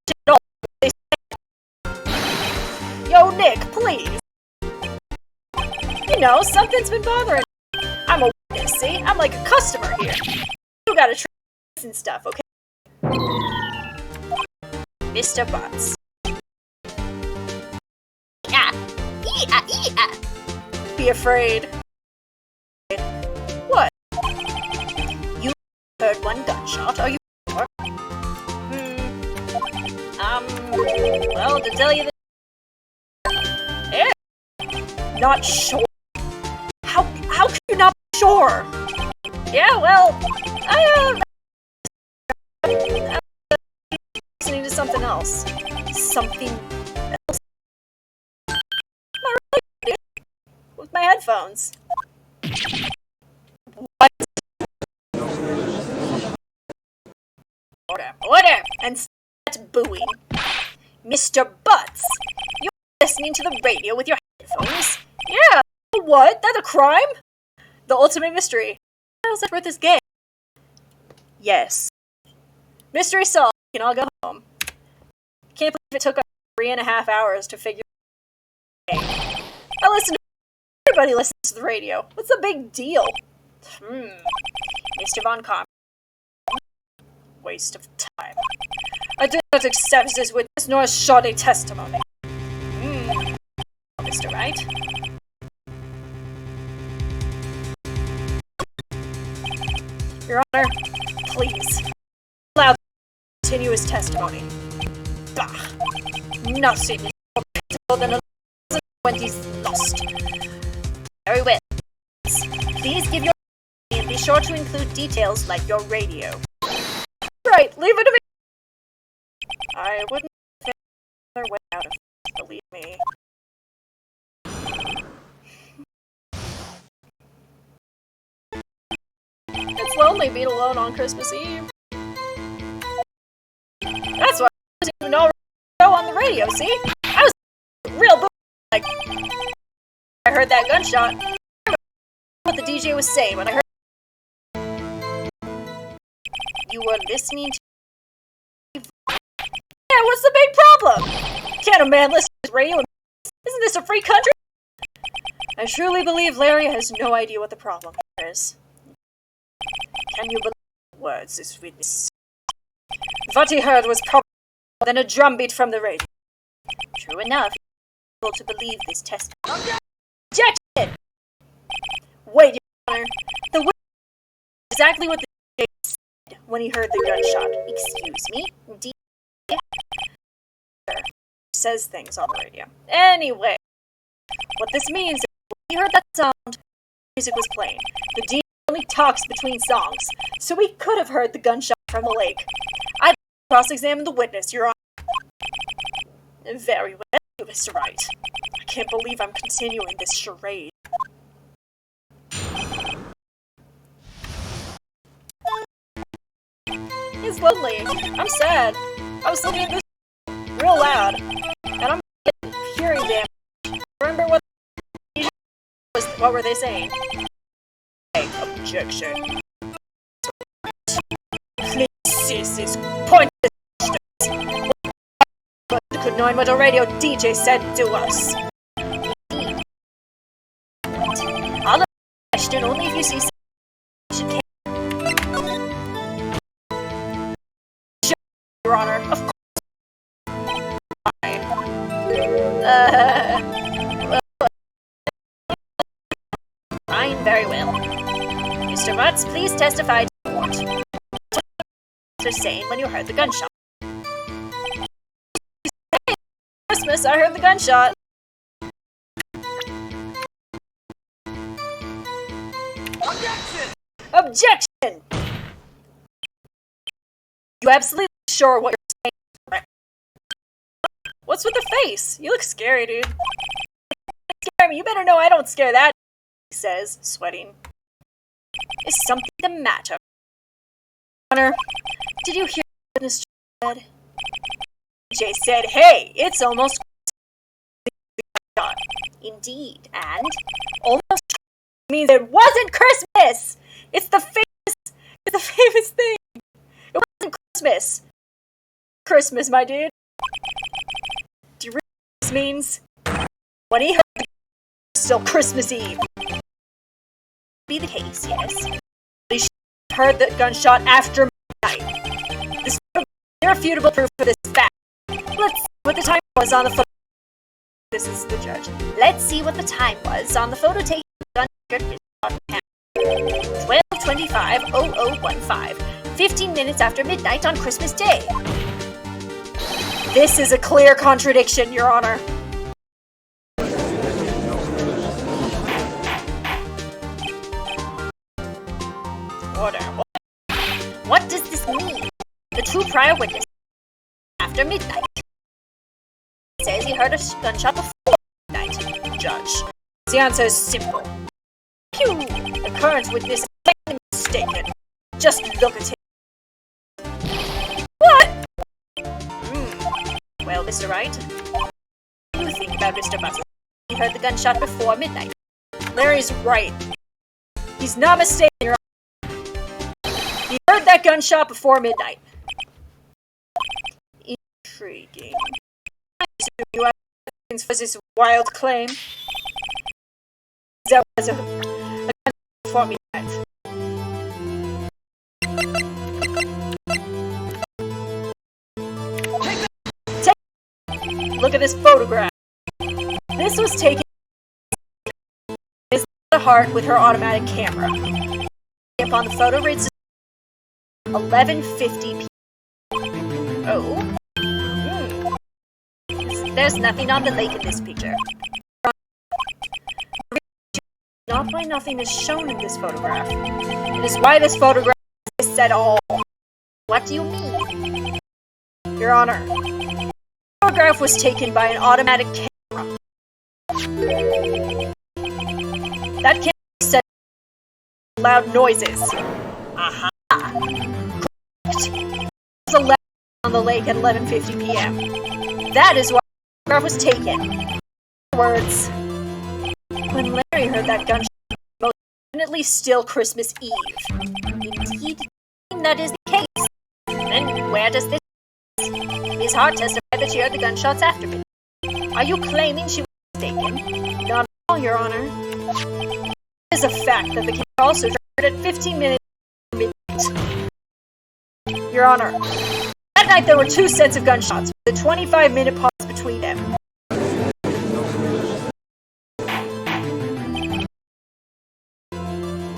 at all? Yo, Nick, please. You know, something's been bothering me. I'm a witness, see? I'm like a customer here. You gotta try and stuff, okay? Mr. Butts. Be afraid. What? You heard 1 gunshot, are you sure? Well, to tell you the not sure? How can you not be sure? Yeah, well, I'm listening to something else. Something else? Not really, with my headphones. What? Order, and start booing. Mr. Butts, you're listening to the radio with your headphones? Yeah, what? That a crime? The ultimate mystery. How's that worth this game? Yes. Mystery solved. We can all go home. Can't believe it took us 3.5 hours to figure out the game. Everybody listens to the radio. What's the big deal? Mr. Von Karm. Waste of time. I do not accept this witness nor shoddy testimony. Mr. Wright? Your Honor, please. Allow continuous testimony. Bah! Nothing is more predictable than a loser when he's lost. Very well. Please give your and be sure to include details like your radio. Right, leave it to me. I wouldn't think another way out of it, believe me. It's lonely being alone on Christmas Eve. That's why I wasn't even know on the radio, see? I was real like I heard that gunshot. I remember what the DJ was saying when I heard. You were listening to. Yeah, what's the big problem? Can't a man listen to radio? Isn't this a free country? I truly believe Larry has no idea what the problem is. Can you believe the words this witness? What he heard was probably more than a drumbeat from the radio. True enough, he was able to believe this testimony. Objection! Wait, Your Honor. The witness exactly what the DJ said when he heard the gunshot. Excuse me? DJ says things on the radio. Anyway, what this means is when he heard that sound, music was playing. The DJ only talks between songs, so we could have heard the gunshot from the lake. I'd cross-examine the witness, Your Honor. Very well, Mr. Wright. I can't believe I'm continuing this charade. It's lonely. I'm sad. I was looking at this real loud, and I'm getting hearing damage. Remember what were they saying? Objection. Please cease these pointless questions. But could knowing what a radio DJ said to us. I'll answer the question only if you see something. Sure, Your Honor, of course. Fine, very well. Mr. Butts, please testify to the court. What were you saying when you heard the gunshot? Christmas, I heard the gunshot. Objection! You absolutely sure what you're saying? What's with the face? You look scary, dude. Scare me. You better know I don't scare that, he says, sweating. Is something the matter? Honor, did you hear what Mr. said? Jay said, hey, it's almost Indeed, and almost means it wasn't Christmas! It's the famous thing! It wasn't Christmas! Christmas, my dude. Do you realize what this means? When he heard it was still Christmas Eve. Be the case, yes. He heard the gunshot after midnight. This is irrefutable proof for this fact. Let's see what the time was on the photo. This is the judge. Let's see what the time was on the photo taken on 12:25:0015, 15 minutes after midnight on Christmas Day. This is a clear contradiction, Your Honor. Order. What does this mean? The two prior witnesses after midnight. Says he heard a gunshot before midnight. Judge. The answer is simple. Phew! The current witness is plainly mistaken. Just look at him. What? Well, Mr. Wright, what do you think about Mr. Butler? He heard the gunshot before midnight. Larry's right. He's not mistaken, Your Honor. He heard that gunshot before midnight. Intriguing. You have evidence for this wild claim? That was a gunshot before midnight. Look at this photograph. This was taken by the heart with her automatic camera. Up on the photo reads 11:50 p.m. Oh. There's nothing on the lake in this picture. Not why nothing is shown in this photograph. It is why this photograph is at all. What do you mean? Your Honor. The photograph was taken by an automatic camera. That camera said loud noises. Aha! Correct. It was on the lake at 11:50 p.m. That is why the photograph was taken. In other words, when Larry heard that gunshot, it was most definitely still Christmas Eve. Indeed, that is the case. Then where does this? Ms. Hart testified that she heard the gunshots after midnight. Are you claiming she was mistaken? Not at all, Your Honor. It is a fact that the camera also heard at 15 minutes after midnight. Your Honor, that night there were two sets of gunshots, with a 25-minute pause between them.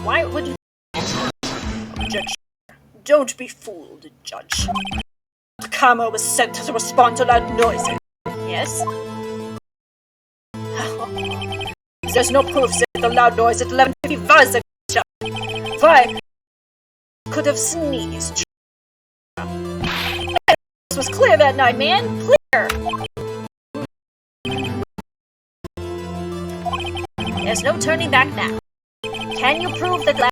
Why would you... Objection. Don't be fooled, Judge. The camera was sent to respond to loud noises. Yes? There's no proof that the loud noise at 11:50 was a gunshot. Why? Could have sneezed. This was clear that night, man. Clear. There's no turning back now. Can you prove that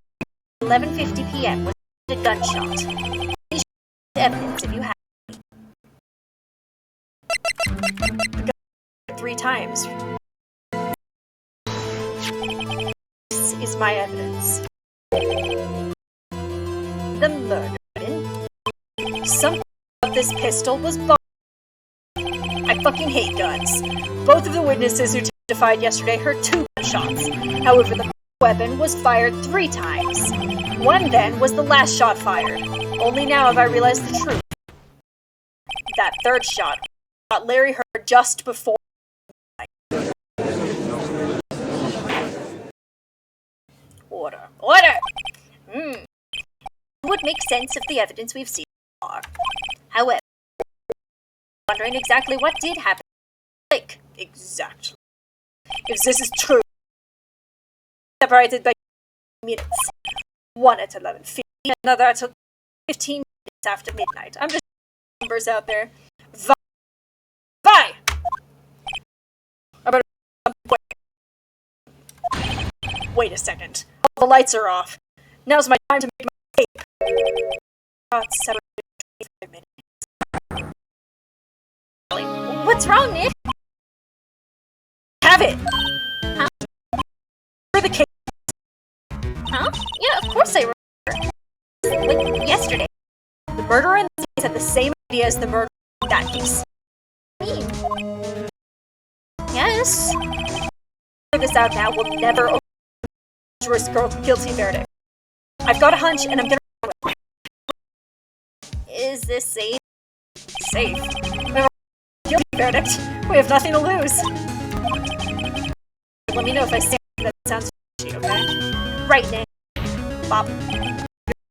11:50 p.m. was a gunshot? Please show evidence if you have. 3 times. This is my evidence. The murder weapon. Something about this pistol was bombed. I fucking hate guns. Both of the witnesses who testified yesterday heard 2 gunshots. However, the weapon was fired 3 times. One then was the last shot fired. Only now have I realized the truth. That third shot Larry heard just before. Order. Order! It would make sense if the evidence we've seen so far. However, wondering exactly what did happen Exactly. If this is true, separated by minutes. One at 11:50, another at 15 minutes after midnight. I'm just numbers out there. Vi! I better wait a second. All the lights are off. Now's my time to make my escape. God, 7:25 minutes. What's wrong, Nick? Have it! Huh? For the case. Huh? Yeah, of course I remember. Like, yesterday. The murderer in this case had the same idea as the murderer in that case. What do you mean? Yes. Figure this out now. We'll never open the dangerous girl's guilty verdict. I've got a hunch, and I'm gonna run with it. Is this safe? Safe. We have a guilty verdict. We have nothing to lose. Let me know if I say anything that sounds fishy, okay? Right, Nick. Bob. Your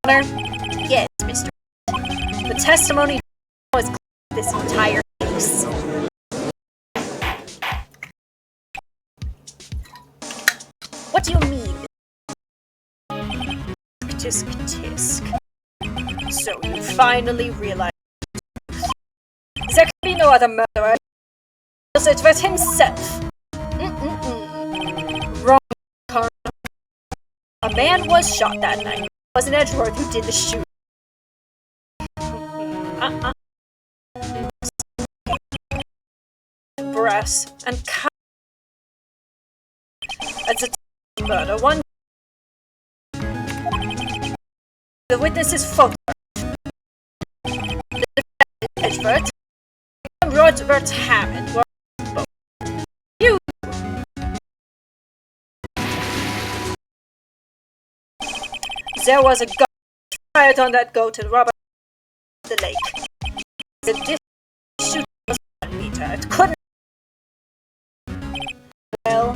Honor, Yes, Mr. the testimony is clear in this entire case. What do you mean? Tisk tisk. So you finally realize there can be no other murderer. It was himself. Wrong, Connor. A man was shot that night. It wasn't Edgeworth who did the shooting. Brass and It's a murder. One. The witness is photographed. The defendant, Edgeworth, and Robert Hammond were both. You. There was a gun fired on that goat and Robert the lake. The distance shooting was 1 meter. It couldn't. Well,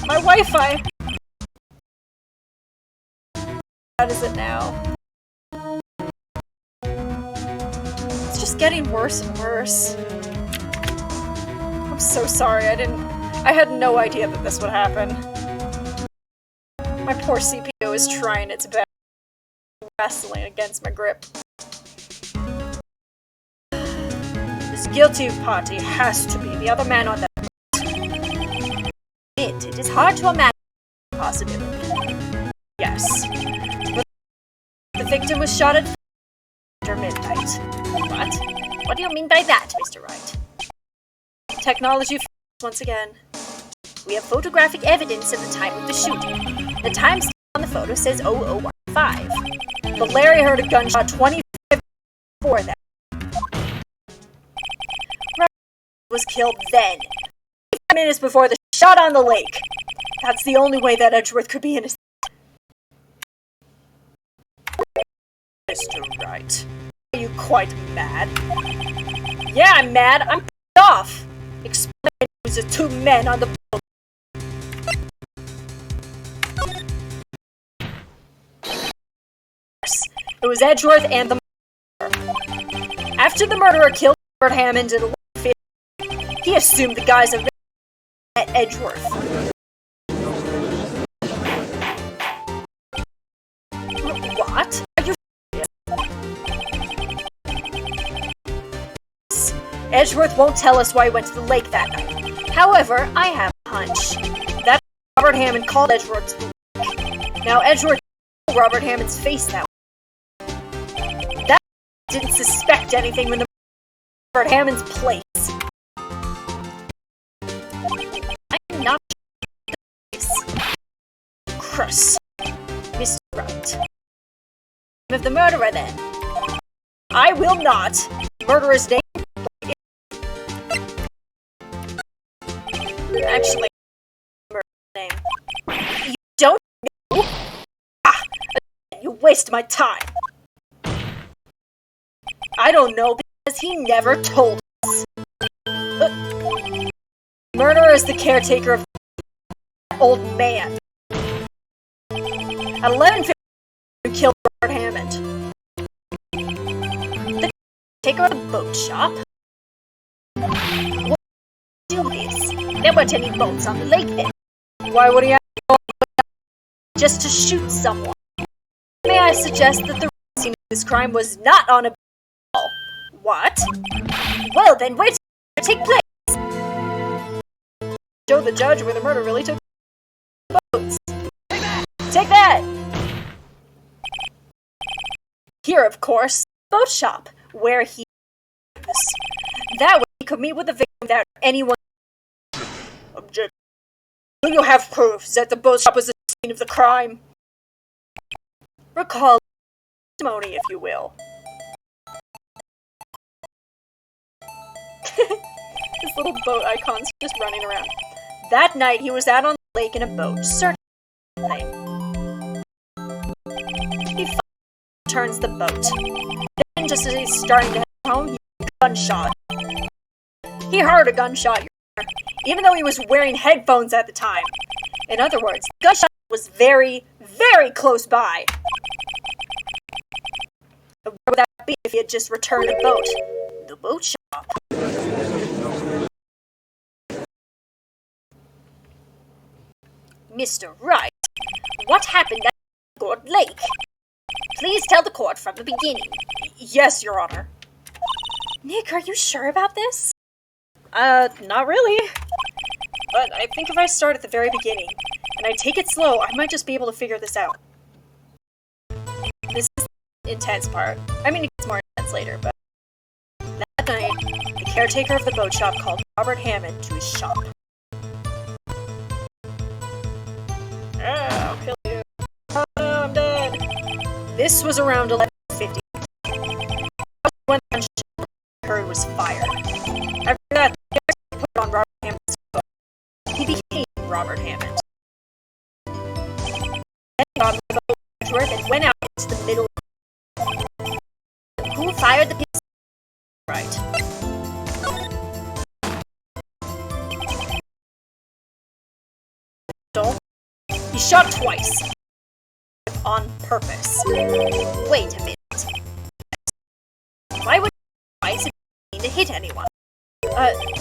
my Wi-Fi. How is it now? It's just getting worse and worse. I'm so sorry. I had no idea that this would happen. My poor CPU is trying its best, wrestling against my grip. This guilty party has to be the other man on that boat. It is hard to imagine the possibility. Yes. But the victim was shot at after midnight. What? What do you mean by that, Mr. Wright? Technology once again. We have photographic evidence of the time of the shooting. The timestamp on the photo says 0015. But Larry heard a gunshot 25 minutes before that. Robert was killed then, 5 minutes before the shot on the lake. That's the only way that Edgeworth could be innocent. Mr. Wright, are you quite mad? Yeah, I'm mad. I'm pissed off. Explain it was the two men on the boat. It was Edgeworth and the murderer. After the murderer killed Robert Hammond at 11:50, he assumed the guise of Edgeworth. What? Are you serious? Edgeworth won't tell us why he went to the lake that night. However, I have a hunch that Robert Hammond called Edgeworth to the lake. Now Edgeworth told Robert Hammond's face that way. That didn't suspect anything when the Robert Hammond's place. I'm not sure. Crus. Mr. Wright. Of the murderer, then. I will not. Murderer's name. Actually, murderer's name. You don't know? Ah, you waste my time. I don't know because he never told us. Murderer is the caretaker of the old man. At 11:50, you killed Robert Hammond. The caretaker of the boat shop? there weren't any boats on the lake then. Why would he have Just to shoot someone. May I suggest that the scene of this crime was not on a ball? What? Well then, where did it take place? Show the judge where the murder really took boats. Take that! Here, of course, Boat shop, where he is. That way he could meet with the victim without anyone. Object. Do you have proof that the boat shop was the scene of the crime? Recall testimony, if you will. This little boat icon's just running around. That night, he was out on the lake in a boat, searching for something. He turns the boat. Then, just as he's starting to head home, he hears a gunshot. He heard a gunshot, Your Honor, even though he was wearing headphones at the time. In other words, the gunshot was very, very close by. But where would that be if he had just returned a boat? The boat shop. Mr. Wright, what happened at Edgeworth Lake? Please tell the court from the beginning. Yes, Your Honor. Nick, are you sure about this? Not really. But I think if I start at the very beginning, and I take it slow, I might just be able to figure this out. This is the intense part. I mean, it gets more intense later, but that night, the caretaker of the boat shop called Robert Hammond to his shop. I'll kill you. Oh no, I'm dead. This was around 11:50. When the gunshot was fired. After that, the guy put on Robert Hammond's boat. He became Robert Hammond. Then he got on the boat to Edgeworth and went out into the middle. Who fired the pistol? Right. He shot twice. On purpose. Wait a minute. Why would he twice if he to hit anyone?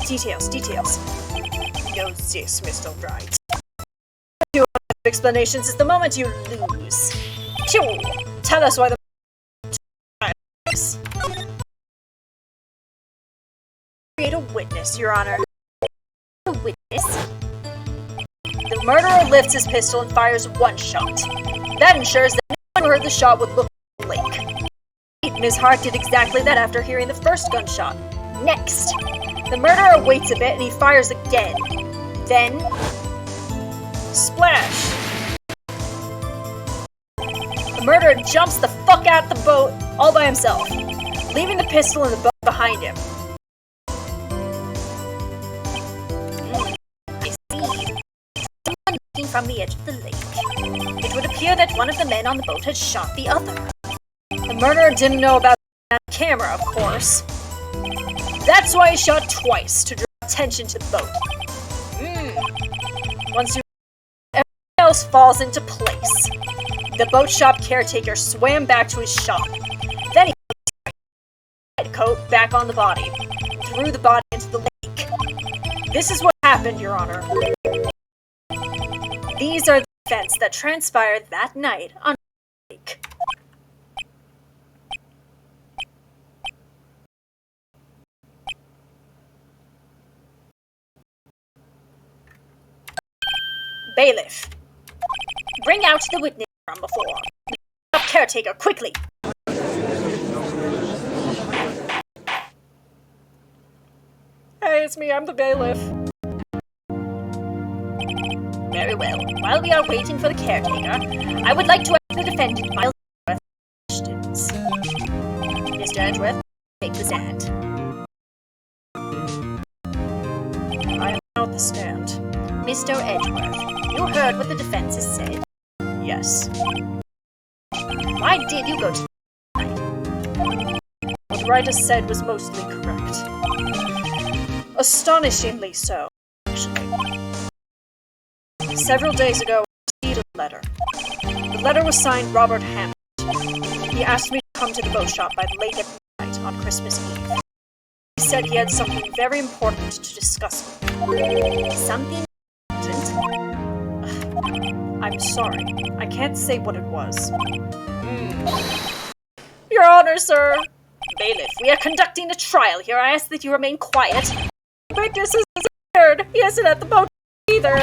Details. Know this, Mr. Wright. You want explanations is the moment you lose. Phew! Tell us why the create a witness, Your Honor. A witness? The murderer lifts his pistol and fires one shot. That ensures that anyone who heard the shot would look at the lake. His heart did exactly that after hearing the first gunshot. Next, the murderer waits a bit and he fires again. Then, splash! The murderer jumps the fuck out the boat all by himself, leaving the pistol in the boat behind him. From the edge of the lake. It would appear that one of the men on the boat had shot the other. The murderer didn't know about the camera, of course. That's why he shot twice, to draw attention to the boat. Once everything else falls into place, the boat shop caretaker swam back to his shop. Then he put his head coat back on the body, and threw the body into the lake. This is what happened, Your Honor. These are the events that transpired that night on the lake. Bailiff, bring out the witness from before. The caretaker, quickly! Hey, it's me, I'm the bailiff. Very well. While we are waiting for the caretaker, I would like to ask the defendant, Miles Edgeworth, questions. Mr. Edgeworth, take the stand. I am now at the stand. Mr. Edgeworth, you heard what the defense has said? Yes. Why did you go to the night? What the writer said was mostly correct. Astonishingly so, actually. Several days ago, I received a letter. The letter was signed Robert Hammond. He asked me to come to the boat shop by late at night on Christmas Eve. He said he had something very important to discuss with me. Something important? I'm sorry. I can't say what it was. Your Honor, sir! Bailiff, we are conducting a trial here. I ask that you remain quiet. Witness is scared. He isn't at the boat either.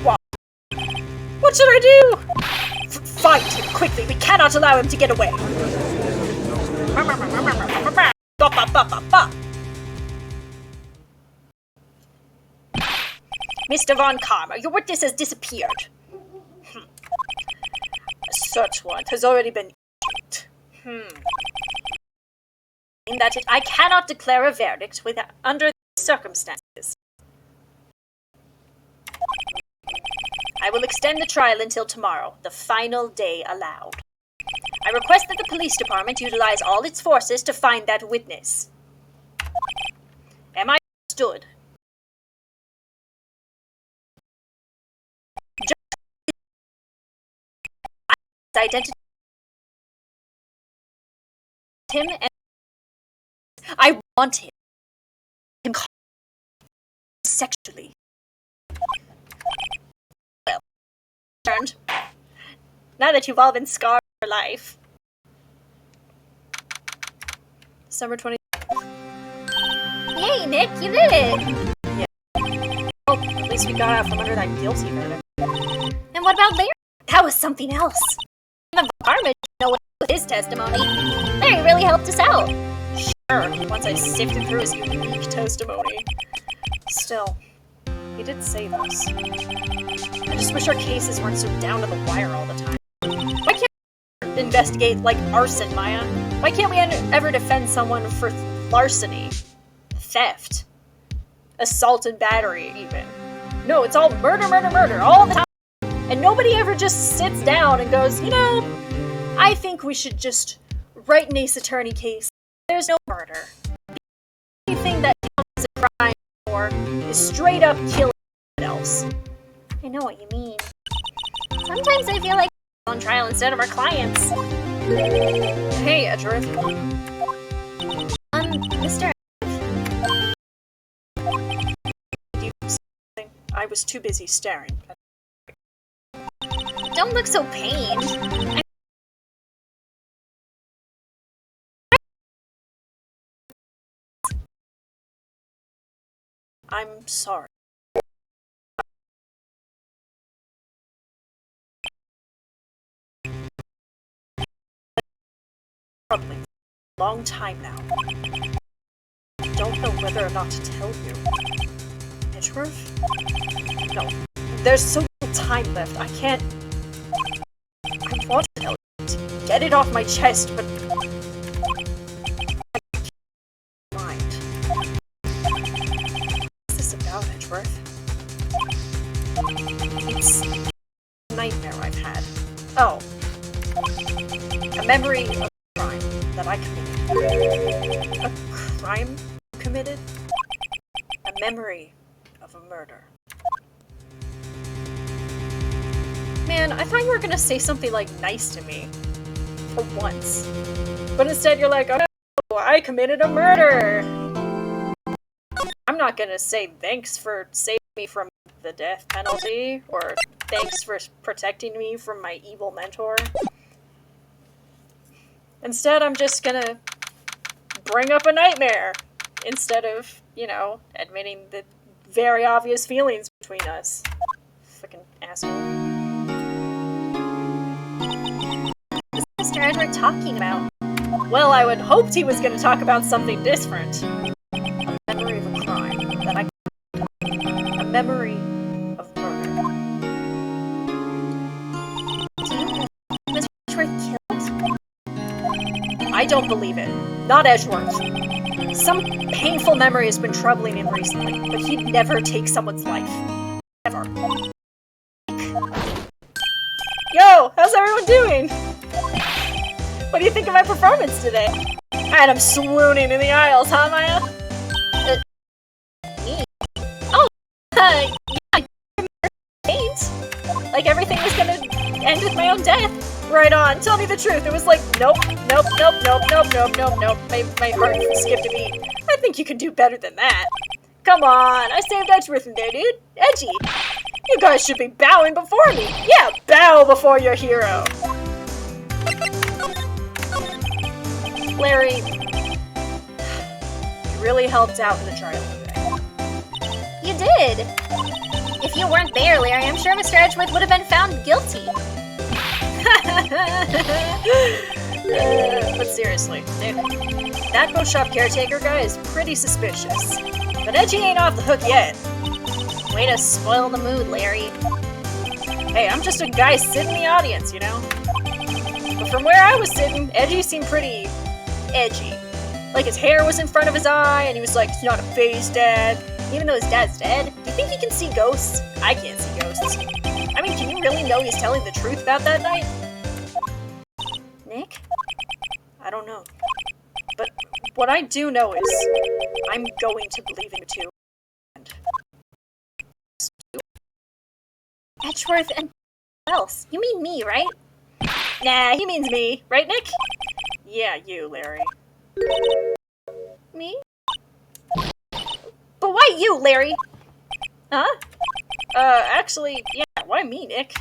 What should I do? Fight him quickly. We cannot allow him to get away. Mr. Von Karma, your witness has disappeared. A search warrant has already been issued. In that I cannot declare a verdict under these circumstances. I will extend the trial until tomorrow, the final day allowed. I request that the police department utilize all its forces to find that witness. Am I understood? Identity him and I want him sexually. Well, turned. Now that you've all been scarred for life. Summer 20. Yay, Nick, you did it! Yeah. Well, at least we got out from under that guilty verdict. And what about Larry? That was something else. The varmint didn't know what with his testimony. Larry really helped us out. Sure, once I sifted through his unique testimony. Still, he did save us. I just wish our cases weren't so down to the wire all the time. Why can't we investigate, like, arson, Maya? Why can't we ever defend someone for larceny? Theft? Assault and battery, even? No, it's all murder, murder, murder, all the time. And nobody ever just sits down and goes, you know, I think we should just write an Ace Attorney case. There's no murder. The only thing that counts as a crime for is straight up killing someone else. I know what you mean. Sometimes I feel like we're on trial instead of our clients. Hey, Edgeworth. Mr. I was too busy staring. Don't look so pained. I'm sorry. Troubling. Long time now. Don't know whether or not to tell you. Edgeworth? No. There's so little time left. I can't. I want to tell you. To get it off my chest, but I can't mind. What's this about, Edgeworth? It's a nightmare I've had. Oh. A memory of a crime that I committed. A crime committed? A memory of a murder. Man, I thought you were gonna say something like nice to me. For once. But instead you're like, oh no, I committed a murder! I'm not gonna say thanks for saving me from the death penalty, or thanks for protecting me from my evil mentor. Instead, I'm just gonna bring up a nightmare, instead of, you know, admitting the very obvious feelings between us. Fucking asshole. What's Mr. Edward talking about? Well, I would hoped he was gonna talk about something different. A memory of a crime that I... A memory of murder. Do you believe Mr. Edward killed? I don't believe it. Not Edgeworth. Some painful memory has been troubling him recently, but he'd never take someone's life. Ever. Yo, how's everyone doing? What do you think of my performance today? And I'm swooning in the aisles, huh, Maya? Me? Oh, yeah, Paint? Like everything was gonna end with my own death. Right on. Tell me the truth. It was like, nope, nope, nope, nope, nope, nope, nope, nope. My heart skipped a beat. I think you can do better than that. Come on, I saved Edgeworth in there, dude. Edgy. You guys should be bowing before me. Yeah, bow before your hero. Larry, you really helped out in the trial today. You did. If you weren't there, Larry, I'm sure Mr. Edgeworth would have been found guilty. But seriously, Nick, that boat shop caretaker guy is pretty suspicious. But Edgy ain't off the hook yet. Way to spoil the mood, Larry. Hey, I'm just a guy sitting in the audience, you know? But from where I was sitting, Edgy seemed pretty edgy. Like his hair was in front of his eye, and he was like, "It's not a phase, Dad." Even though his dad's dead, do you think he can see ghosts? I can't see ghosts. I mean, can you really know he's telling the truth about that night? Nick? I don't know. But what I do know is, I'm going to believe in you too. Edgeworth and who else? You mean me, right? Nah, he means me. Right, Nick? Yeah, you, Larry. Me? But why you, Larry? Huh? Actually, yeah, why me, Nick?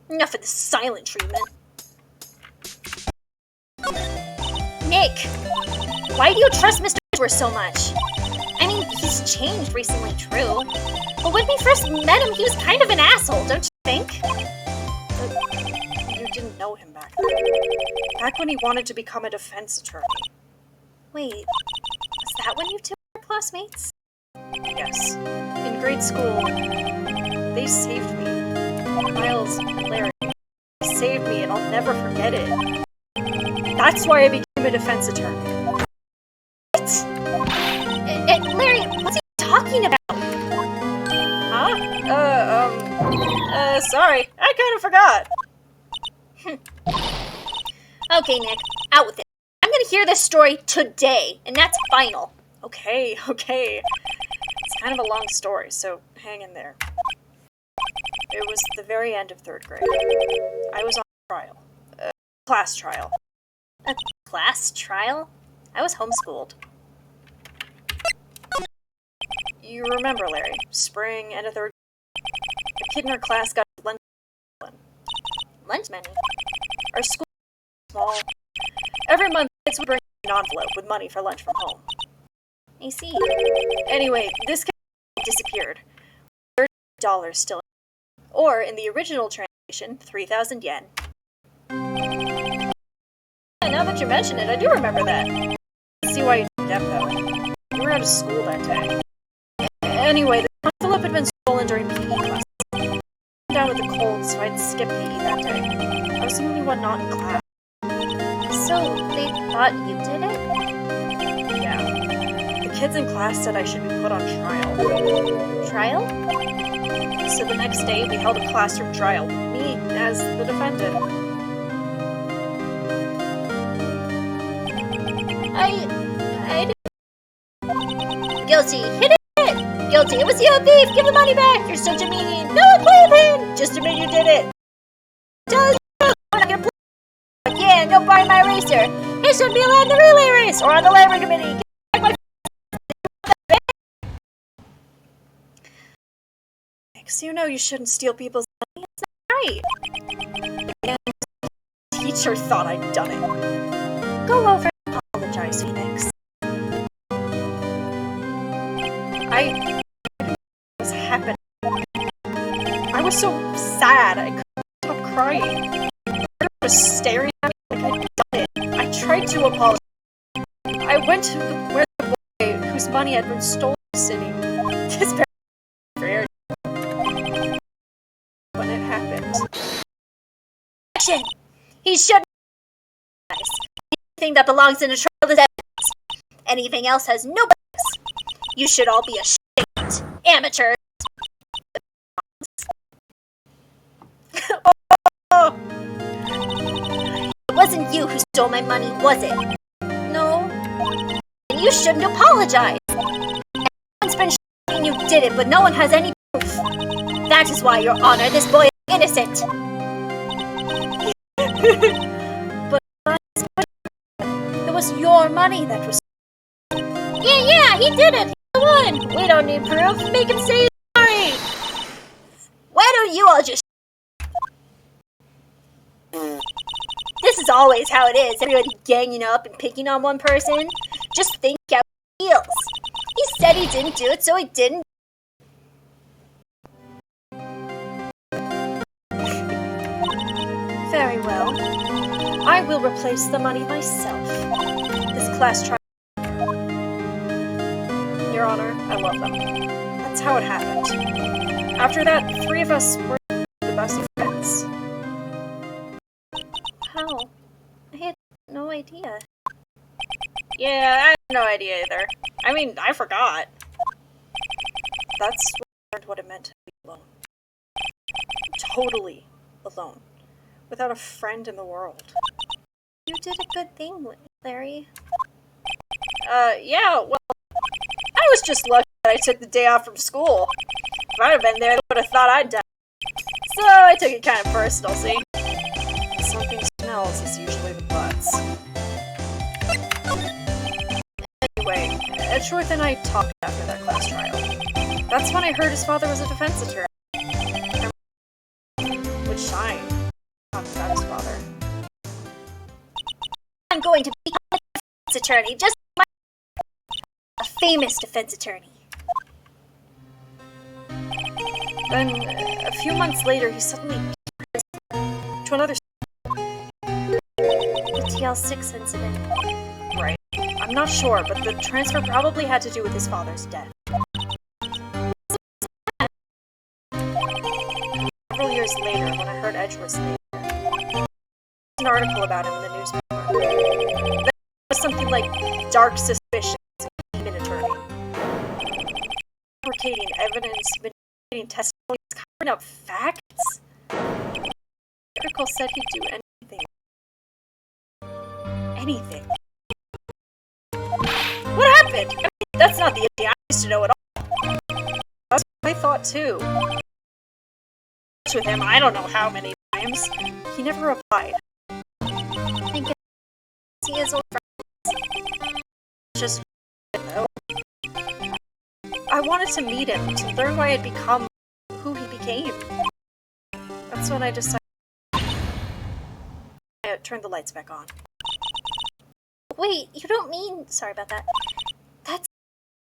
Enough of the silent treatment. Nick! Why do you trust Mr. Edgeworth so much? I mean, he's changed recently, true. But when we first met him, he was kind of an asshole, don't you think? You didn't know him back then. Back when he wanted to become a defense attorney. Wait, was that when you two were classmates? Yes. In grade school, they saved me. Miles, Larry, they saved me and I'll never forget it. That's why I became a defense attorney. What? Larry, what's he talking about? Huh? Sorry. I kind of forgot. Okay, Nick, out with it. I'm gonna hear this story today, and that's final. Okay. It's kind of a long story, so hang in there. It was the very end of 3rd grade. I was on trial. Class trial. A class trial? I was homeschooled. You remember, Larry, spring, end of 3rd grade. A kid in our class got lunch. Lunch money? Our school was small. Every month, kids would bring an envelope with money for lunch from home. I see. Anyway, this kid disappeared. $30 still. Or, in the original translation, 3,000 yen. Now that you mention it, I do remember that. I see why you did that, though. You were out of school that day. Anyway, the envelope had been stolen during PE class. I came down with a cold, so I'd skip PE that day. I was the only one not in class. So, they thought you did it? Yeah. The kids in class said I should be put on trial. Trial? So the next day, we held a classroom trial with me as the defendant. I Guilty. Hit it! Guilty. It was you, thief! Give the money back! You're such a meanie! No, playpen! Just admit you did it! Does I'm not gonna play again! Don't buy my eraser! He shouldn't be allowed in the relay race! Or on the library committee! Get back my Because you know you shouldn't steal people's money. It's not right. And the teacher thought I'd done it. Go over and apologize, Phoenix. What was happening? I was so sad. I couldn't stop crying. I was staring at me like I'd done it. I tried to apologize. I went to where the boy whose money had been stolen was sitting. His parents were here when it happened. Action! He shouldn't anything that belongs in a trial is evidence. Anything else has no business. You should all be ashamed. Amateurs. Oh! It wasn't you who stole my money, was it? No. And you shouldn't apologize. Everyone's been shouting you did it, but no one has any proof. That is why, Your Honor, this boy is innocent. But it was your money that was... Yeah, Yeah, he did it! He's the one! We don't need proof. Make him say sorry! Why don't you all just... This is always how it is. Everybody ganging up and picking on one person. Just think how he feels. He said he didn't do it, so he didn't. Very well. I will replace the money myself. This class trial. Your Honor, I love them. That's how it happened. After that, 3 of us were the best of friends. How? I had no idea. Yeah, I had no idea either. I mean, I forgot. That's when I learned what it meant to be alone. Totally alone. Without a friend in the world. You did a good thing, Larry. Yeah, well, I was just lucky that I took the day off from school. If I'd have been there, they would have thought I'd died. So I took it kind of personal, see? Something smells is usually the butts. Anyway, Edgeworth and I talked after that class trial. That's when I heard his father was a defense attorney. Would shine. Talked about his father. I'm going to become a defense attorney, just like a famous defense attorney. Then, a few months later, he suddenly to another The TL6 incident. right. I'm not sure, but the transfer probably had to do with his father's death. Several years later, when I heard Edgeworth's name, there was an article about him in the newspaper. There was something like dark suspicions of a demon attorney. Fabricating evidence, manipulating testimonies, covering up facts. The article said he'd do anything. Anything. What happened? I mean, that's not the idea I used to know at all. That's what I thought too. With him, I don't know how many times. He never replied. I guess he is old friends. Just no. I wanted to meet him, to learn why he'd become who he became. That's when I decided I turned the lights back on. Wait, you don't mean... Sorry about that. That's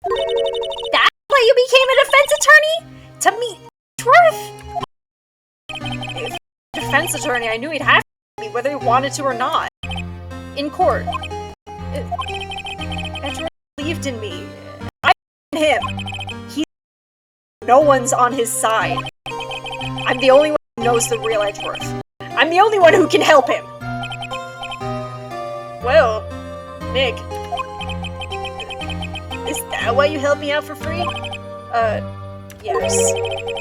why you became a defense attorney? To meet Edgeworth? If defense attorney, I knew he'd have to be, whether he wanted to or not. In court. Edgeworth believed in me. I believed in him. No one's on his side. I'm the only one who knows the real Edgeworth. I'm the only one who can help him. Well, Nick, is that why you helped me out for free? Yes.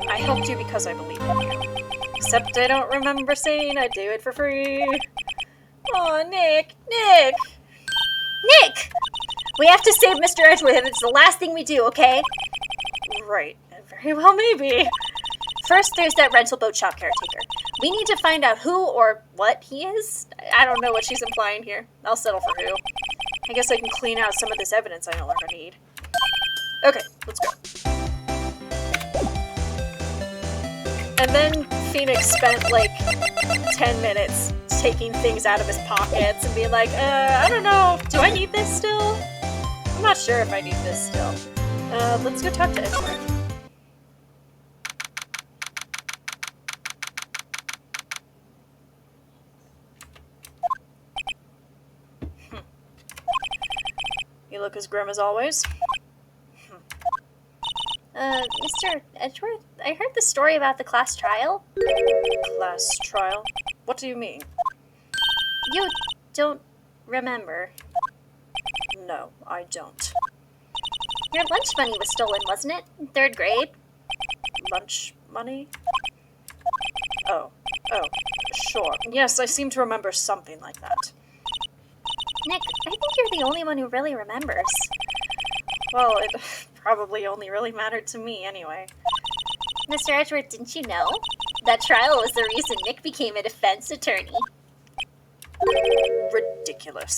I helped you because I believe in you. Except I don't remember saying I'd do it for free. Aw, Nick! Nick! Nick! We have to save Mr. Edgeworth if it's the last thing we do, okay? Right. Very well, maybe. First, there's that rental boat shop caretaker. We need to find out who or what he is. I don't know what she's implying here. I'll settle for who. I guess I can clean out some of this evidence I no longer need. Okay, let's go. And then Phoenix spent like 10 minutes taking things out of his pockets and being like, I don't know, do I need this still? I'm not sure if I need this still. Let's go talk to Edgeworth. You look as grim as always. Mr. Edgeworth, I heard the story about the class trial. Class trial? What do you mean? You don't remember. No, I don't. Your lunch money was stolen, wasn't it? In 3rd grade? Lunch money? Oh, sure. Yes, I seem to remember something like that. Nick, I think you're the only one who really remembers. Well, it probably only really mattered to me anyway. Mr. Edgeworth, didn't you know? That trial was the reason Nick became a defense attorney. Ridiculous.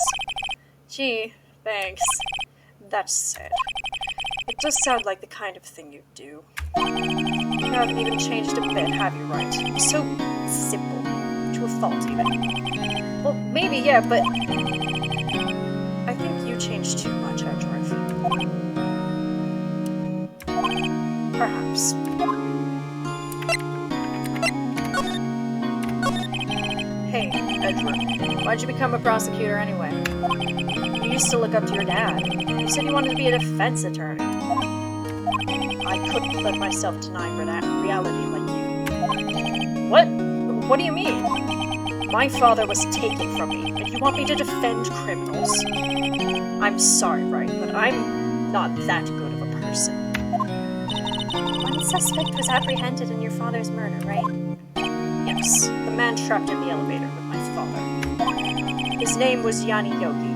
Gee, thanks. That's sad. It does sound like the kind of thing you do. You haven't even changed a bit, have you, right? You're so simple. To a fault, even. Well, maybe, yeah, but I think you changed too much, Edgeworth. Perhaps. Hey, Edgeworth, why'd you become a prosecutor anyway? You used to look up to your dad. You said you wanted to be a defense attorney. I couldn't let myself deny reality like you. What? What do you mean? My father was taken from me, and you want me to defend criminals? I'm sorry, right, but I'm not that good of a person. One suspect was apprehended in your father's murder, right? Yes, the man trapped in the elevator with my father. His name was Yanni Yogi.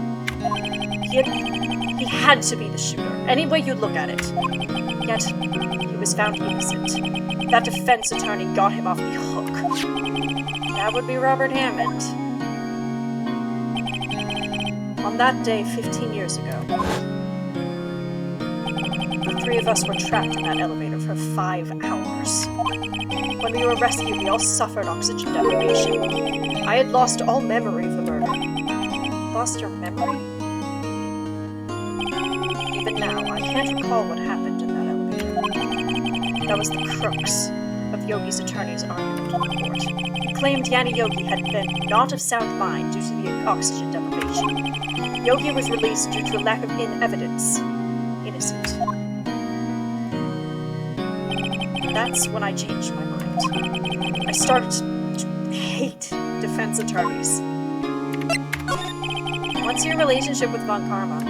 He had to be the shooter, any way you look at it. Yet, he was found innocent. That defense attorney got him off the hook. That would be Robert Hammond. On that day, 15 years ago, the three of us were trapped in that elevator for 5 hours. When we were rescued, we all suffered oxygen deprivation. I had lost all memory of the murder. Lost your memory? Even now, I can't recall what happened in that elevator. That was the crux of Yogi's attorney's argument in court. He claimed Yanni Yogi had been not of sound mind due to the oxygen deprivation. Yogi was released due to a lack of evidence. Innocent. That's when I changed my mind. I started to hate defense attorneys. What's your relationship with Von Karma?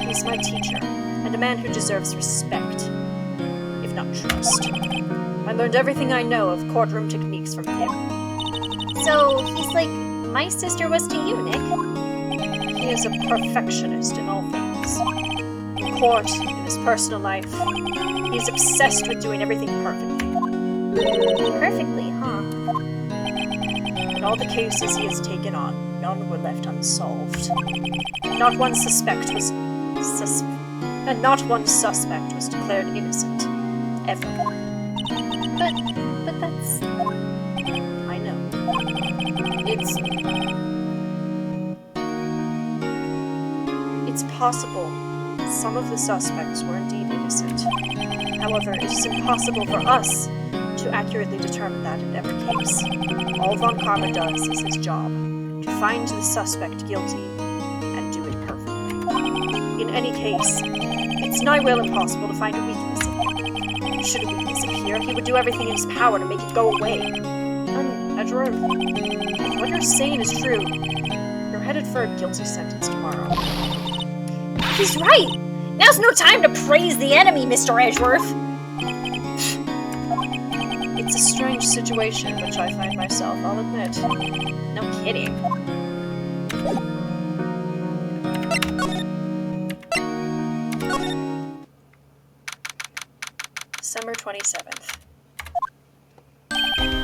He's my teacher, and a man who deserves respect, if not trust. I learned everything I know of courtroom techniques from him. So, he's like my sister was to you, Nick? He is a perfectionist in all things. In court, in his personal life, he is obsessed with doing everything perfectly. Perfectly, huh? In all the cases he has taken on, none were left unsolved. Not one suspect was declared innocent. Ever. But that's... I know. It's possible some of the suspects were indeed innocent. However, it is impossible for us to accurately determine that in every case. All Von Karma does is his job, to find the suspect guilty and do it perfectly. In any case, it's nigh well impossible to find a weakness in him. Should a weakness appear, he would do everything in his power to make it go away. Edgeworth, if what you're saying is true, you're headed for a guilty sentence tomorrow. He's right! Now's no time to praise the enemy, Mr. Edgeworth! It's a strange situation in which I find myself, I'll admit. No kidding. December 27th.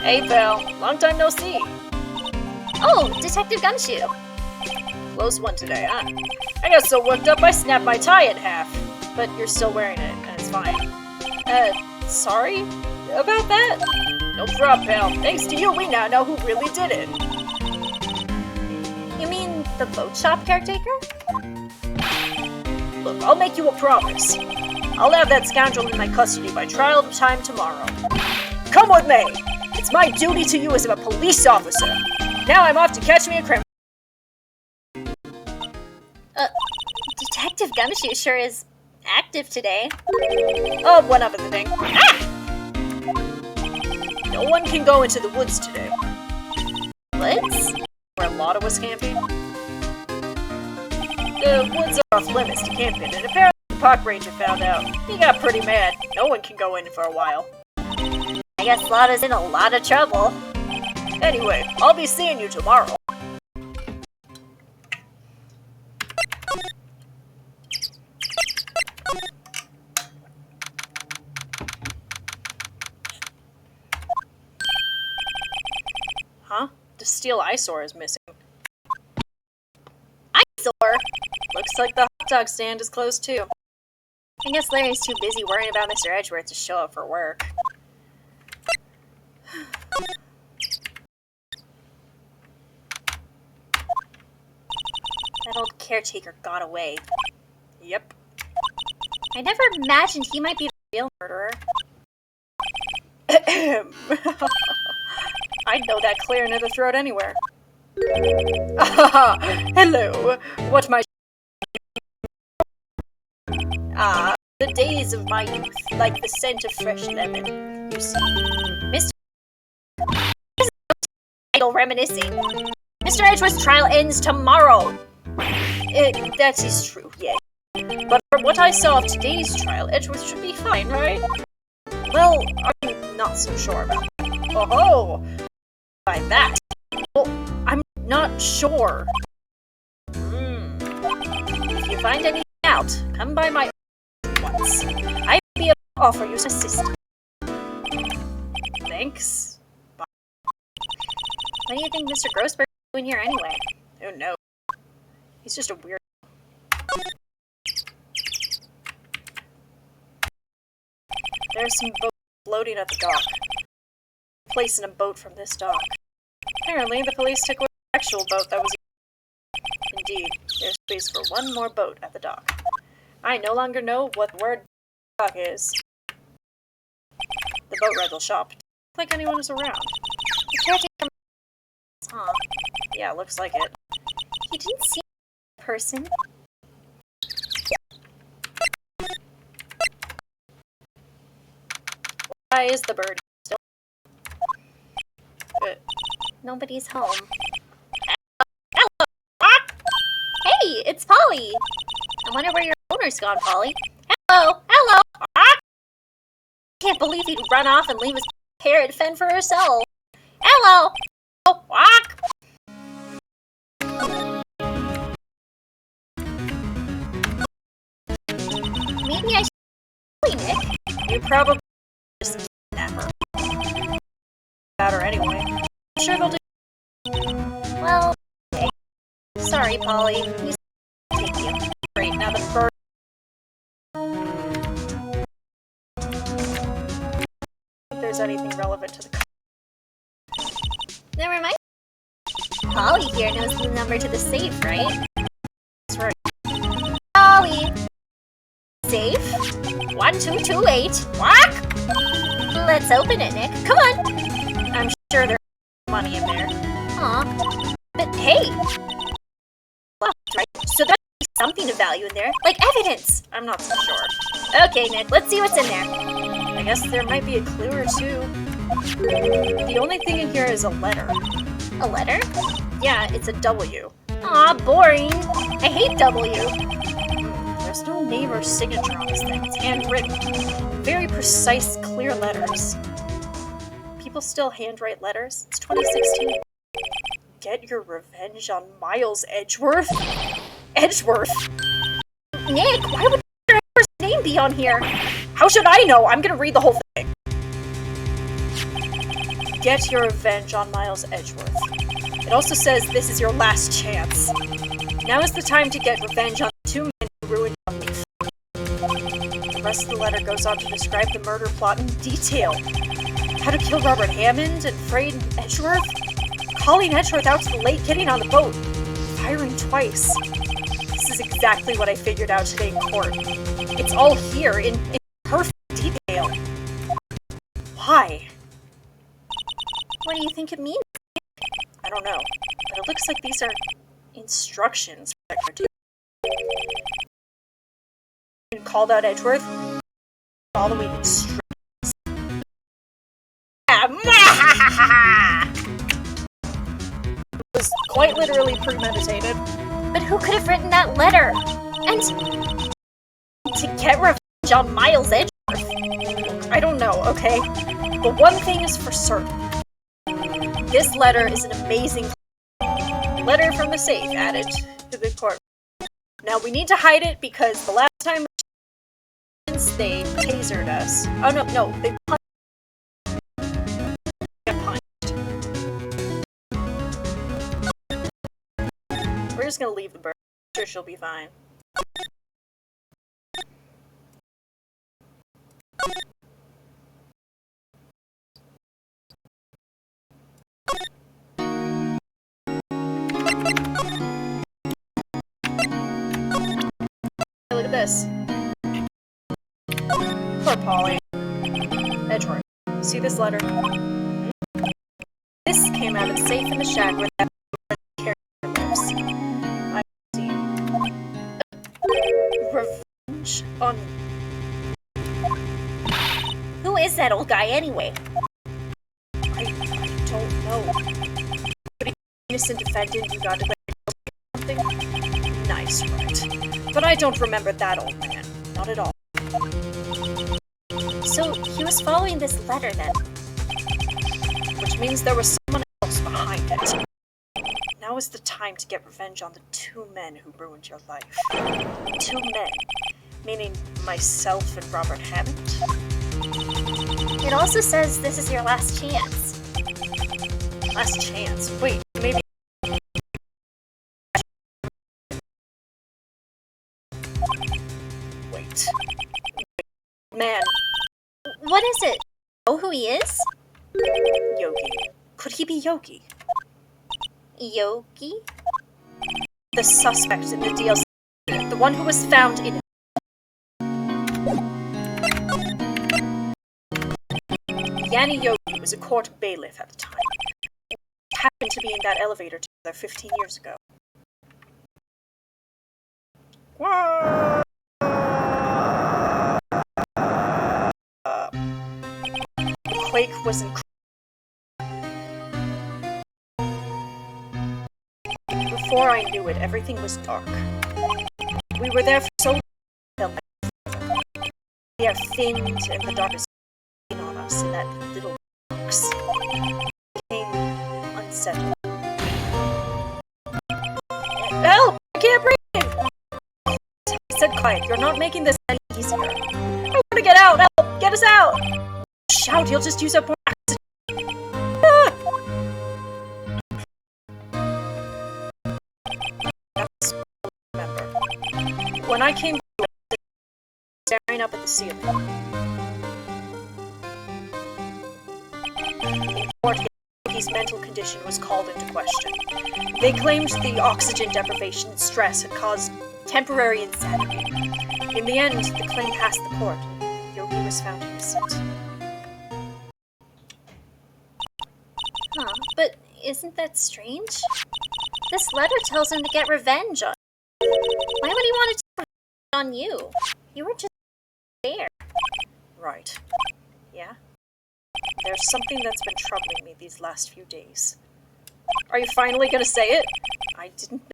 Hey, pal. Long time no see. Oh, Detective Gumshoe. Close one today, huh? I got so worked up I snapped my tie in half. But you're still wearing it, and it's fine. Sorry about that? No problem, pal. Thanks to you, we now know who really did it. You mean the boat shop caretaker? Look, I'll make you a promise. I'll have that scoundrel in my custody by trial time tomorrow. Come with me! It's my duty to you as a police officer. Now I'm off to catch me a criminal. Detective Gumshoe sure is active today. Oh, one other thing. Ah! No one can go into the woods today. Woods? Where a lot of us camping. The woods are off limits to camping, and apparently the park ranger found out. He got pretty mad. No one can go in for a while. I guess Lotta's in a lot of trouble. Anyway, I'll be seeing you tomorrow. Huh? The steel eyesore is missing. Eyesore? Looks like the hot dog stand is closed too. I guess Larry's too busy worrying about Mr. Edgeworth to show up for work. That old caretaker got away. Yep. I never imagined he might be the real murderer. I'd know that clear into the throat anywhere. Hello. What might... Ah, the days of my youth, like the scent of fresh lemon. You see, Mr. Idle reminiscing. Mr. Edgeworth's trial ends tomorrow. That is true, yes. But from what I saw of today's trial, Edgeworth should be fine, right? Well, I'm not so sure about that. Oh, by that. Well, I'm not sure. If you find anything out, come by my once. I'd be able to offer you assistance. Thanks. Bye. What do you think Mr. Grossberg is doing here anyway? Oh no. He's just a weird... There's some boats floating at the dock. Placing a boat from this dock. Apparently, the police took away the actual boat that was... Indeed, there's space for one more boat at the dock. I no longer know what the word dock is. The boat rental shop. Doesn't look like anyone is around. The caretaker... Huh. Yeah, looks like it. He didn't seem like a person. Why is the bird still... Nobody's home. Hey, it's Polly! I wonder where your owner's gone, Polly. Hello! Hello! Can't believe he'd run off and leave his parrot fend for herself. Hello! Oh, walk! Maybe I should Nick. You probably just kidnap her. About her anyway. I'm sure they'll do... Well, okay. Sorry, Polly. We take you. Great, now the bird... If there's anything relevant to the... Never mind. Polly here knows the number to the safe, right? That's right. Polly! Safe? 1228. Walk! Let's open it, Nick. Come on! I'm sure there's money in there. Aw. But hey! Well, right. So there's something of value in there. Like evidence! I'm not so sure. Okay, Nick, let's see what's in there. I guess there might be a clue or two. The only thing in here is a letter. A letter? Yeah, it's a W. Aw, boring. I hate W. There's no name or signature on this thing. It's handwritten. Very precise, clear letters. People still handwrite letters? It's 2016. Get your revenge on Miles Edgeworth? Edgeworth? Nick, why would Mr. Edgeworth's name be on here? How should I know? I'm gonna read the whole thing. Get your revenge on Miles Edgeworth. It also says this is your last chance. Now is the time to get revenge on the two men who ruined your life. The rest of the letter goes on to describe the murder plot in detail. How to kill Robert Hammond and Fred Edgeworth, calling Edgeworth out to the lake, getting on the boat, firing twice. This is exactly what I figured out today in court. It's all here in perfect detail. Why? What do you think it means? I don't know, but it looks like these are instructions for that cartoon. And called out Edgeworth, following instructions. It was quite literally premeditated. But who could have written that letter? And to get revenge on Miles Edgeworth? I don't know, okay? But one thing is for certain. This letter is an amazing letter from the safe added to the court. Now we need to hide it because the last time they tasered us. Oh no, they punched. We're just gonna leave the bird. I'm sure she'll be fine. this? Poor Polly. Edgeworth, see this letter? This came out of the safe in the shack where that character lives. I see. Revenge on... Who is that old guy anyway? I don't know. Could be an innocent defendant who got away with something? Nice, right. But I don't remember that old man. Not at all. So, he was following this letter then? Which means there was someone else behind it. Now is the time to get revenge on the two men who ruined your life. Two men? Meaning myself and Robert Hammond? It also says this is your last chance. Last chance? Wait, maybe... Wait. Man. What is it? Know who he is? Yogi. Could he be Yogi? Yogi? The suspect in the DLC. The one who was found in it. Yanni Yogi was a court bailiff at the time. He happened to be in that elevator together 15 years ago. The quake was incredible. Before I knew it, everything was dark. We were there for so long. We are thinned, and the darkness was on us in that little box. It became unsettling. Help! I can't breathe! I said quiet. You're not making this any easier. I want to get out! Help! Get us out! Shout, you'll just use up more oxygen. Ah! That's what I remember. When I came to staring up at the ceiling. In court, Yogi's mental condition was called into question. They claimed the oxygen deprivation and stress had caused temporary insanity. In the end, the claim passed the court. Yogi was found innocent. Huh, but isn't that strange? This letter tells him to get revenge on you. Why would he want to take revenge on you? You were just there. Right. Yeah? There's something that's been troubling me these last few days. Are you finally gonna say it? I didn't know.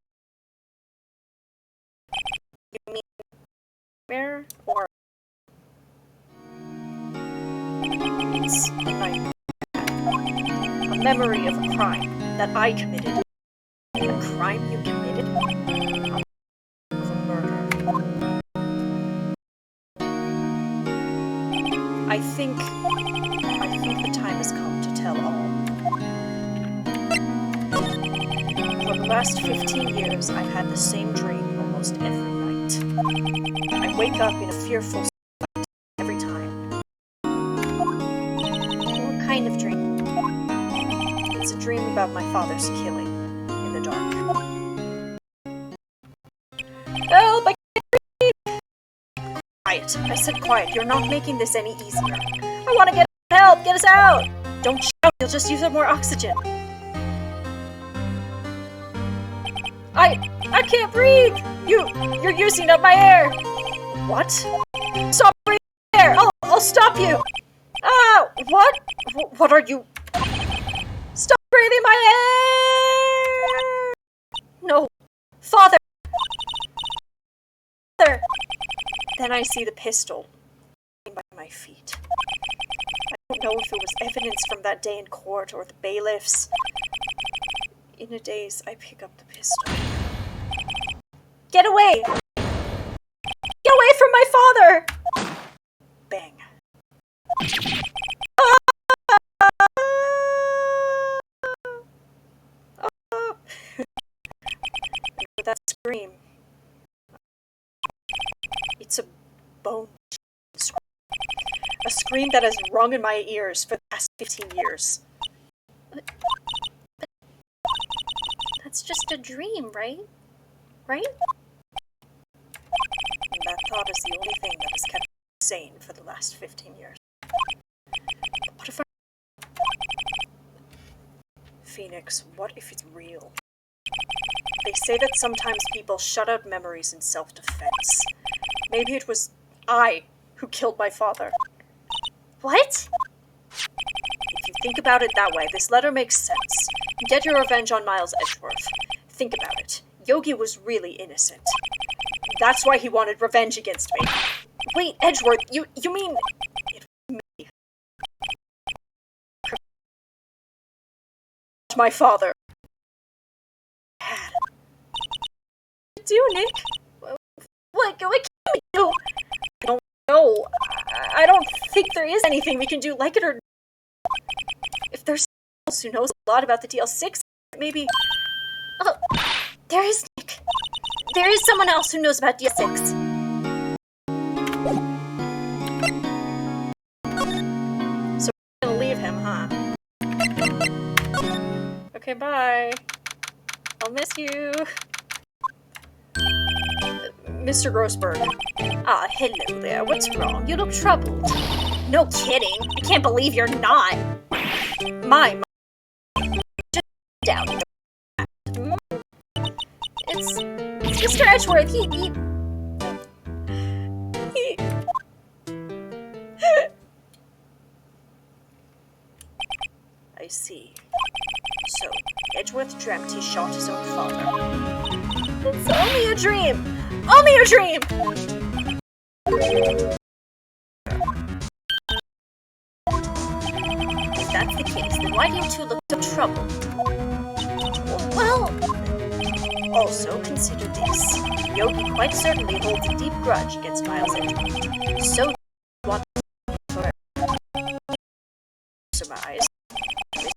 You mean where or it's a nightmare. A memory of a crime that I committed. A crime you committed? Of a murder. I think the time has come to tell all. For the last 15 years, I've had the same dream almost every night. I wake up in a fearful state every time. What kind of dream? It's a dream about my father's killing in the dark. Help! I can't breathe! Quiet. I said quiet. You're not making this any easier. I want to get help! Get us out! Don't shout. You'll just use up more oxygen. I can't breathe! You're using up my air! What? Stop breathing air! I'll stop you! Ah! What? What are you... Stop breathing my air! No. Father! Father! Then I see the pistol by my feet. I don't know if it was evidence from that day in court or the bailiffs. In a daze, I pick up the pistol. Get away! Get away from my father! Bang. That scream. It's a bone scream. A scream that has rung in my ears for the past 15 years. That's just a dream, right? Right? that thought is the only thing that has kept me sane for the last 15 years. But what if Phoenix, what if it's real? They say that sometimes people shut out memories in self-defense. Maybe it was I who killed my father. What? If you think about it that way, this letter makes sense. Get your revenge on Miles Edgeworth. Think about it. Yogi was really innocent. That's why he wanted revenge against me. Wait, Edgeworth, you mean... It was me. My father. What do, Nick? What can we do? I don't know. I don't think there is anything we can do, like it or not. If there's someone else who knows a lot about the DL6, maybe... Oh, there is, Nick. There is someone else who knows about DL6. So we're gonna leave him, huh? Okay, bye. I'll miss you. Mr. Grossberg. Ah, hello there. What's wrong? You look troubled. No kidding. I can't believe you're not. My Just down. It's Mr. Edgeworth. He... I see. So, Edgeworth dreamt he shot his own father. It's only a dream. Only a dream. If that's the case, then why do you two look so troubled? Well, Also, consider this. Yogi quite certainly holds a deep grudge against Miles Edgeworth. So, what for surmise, this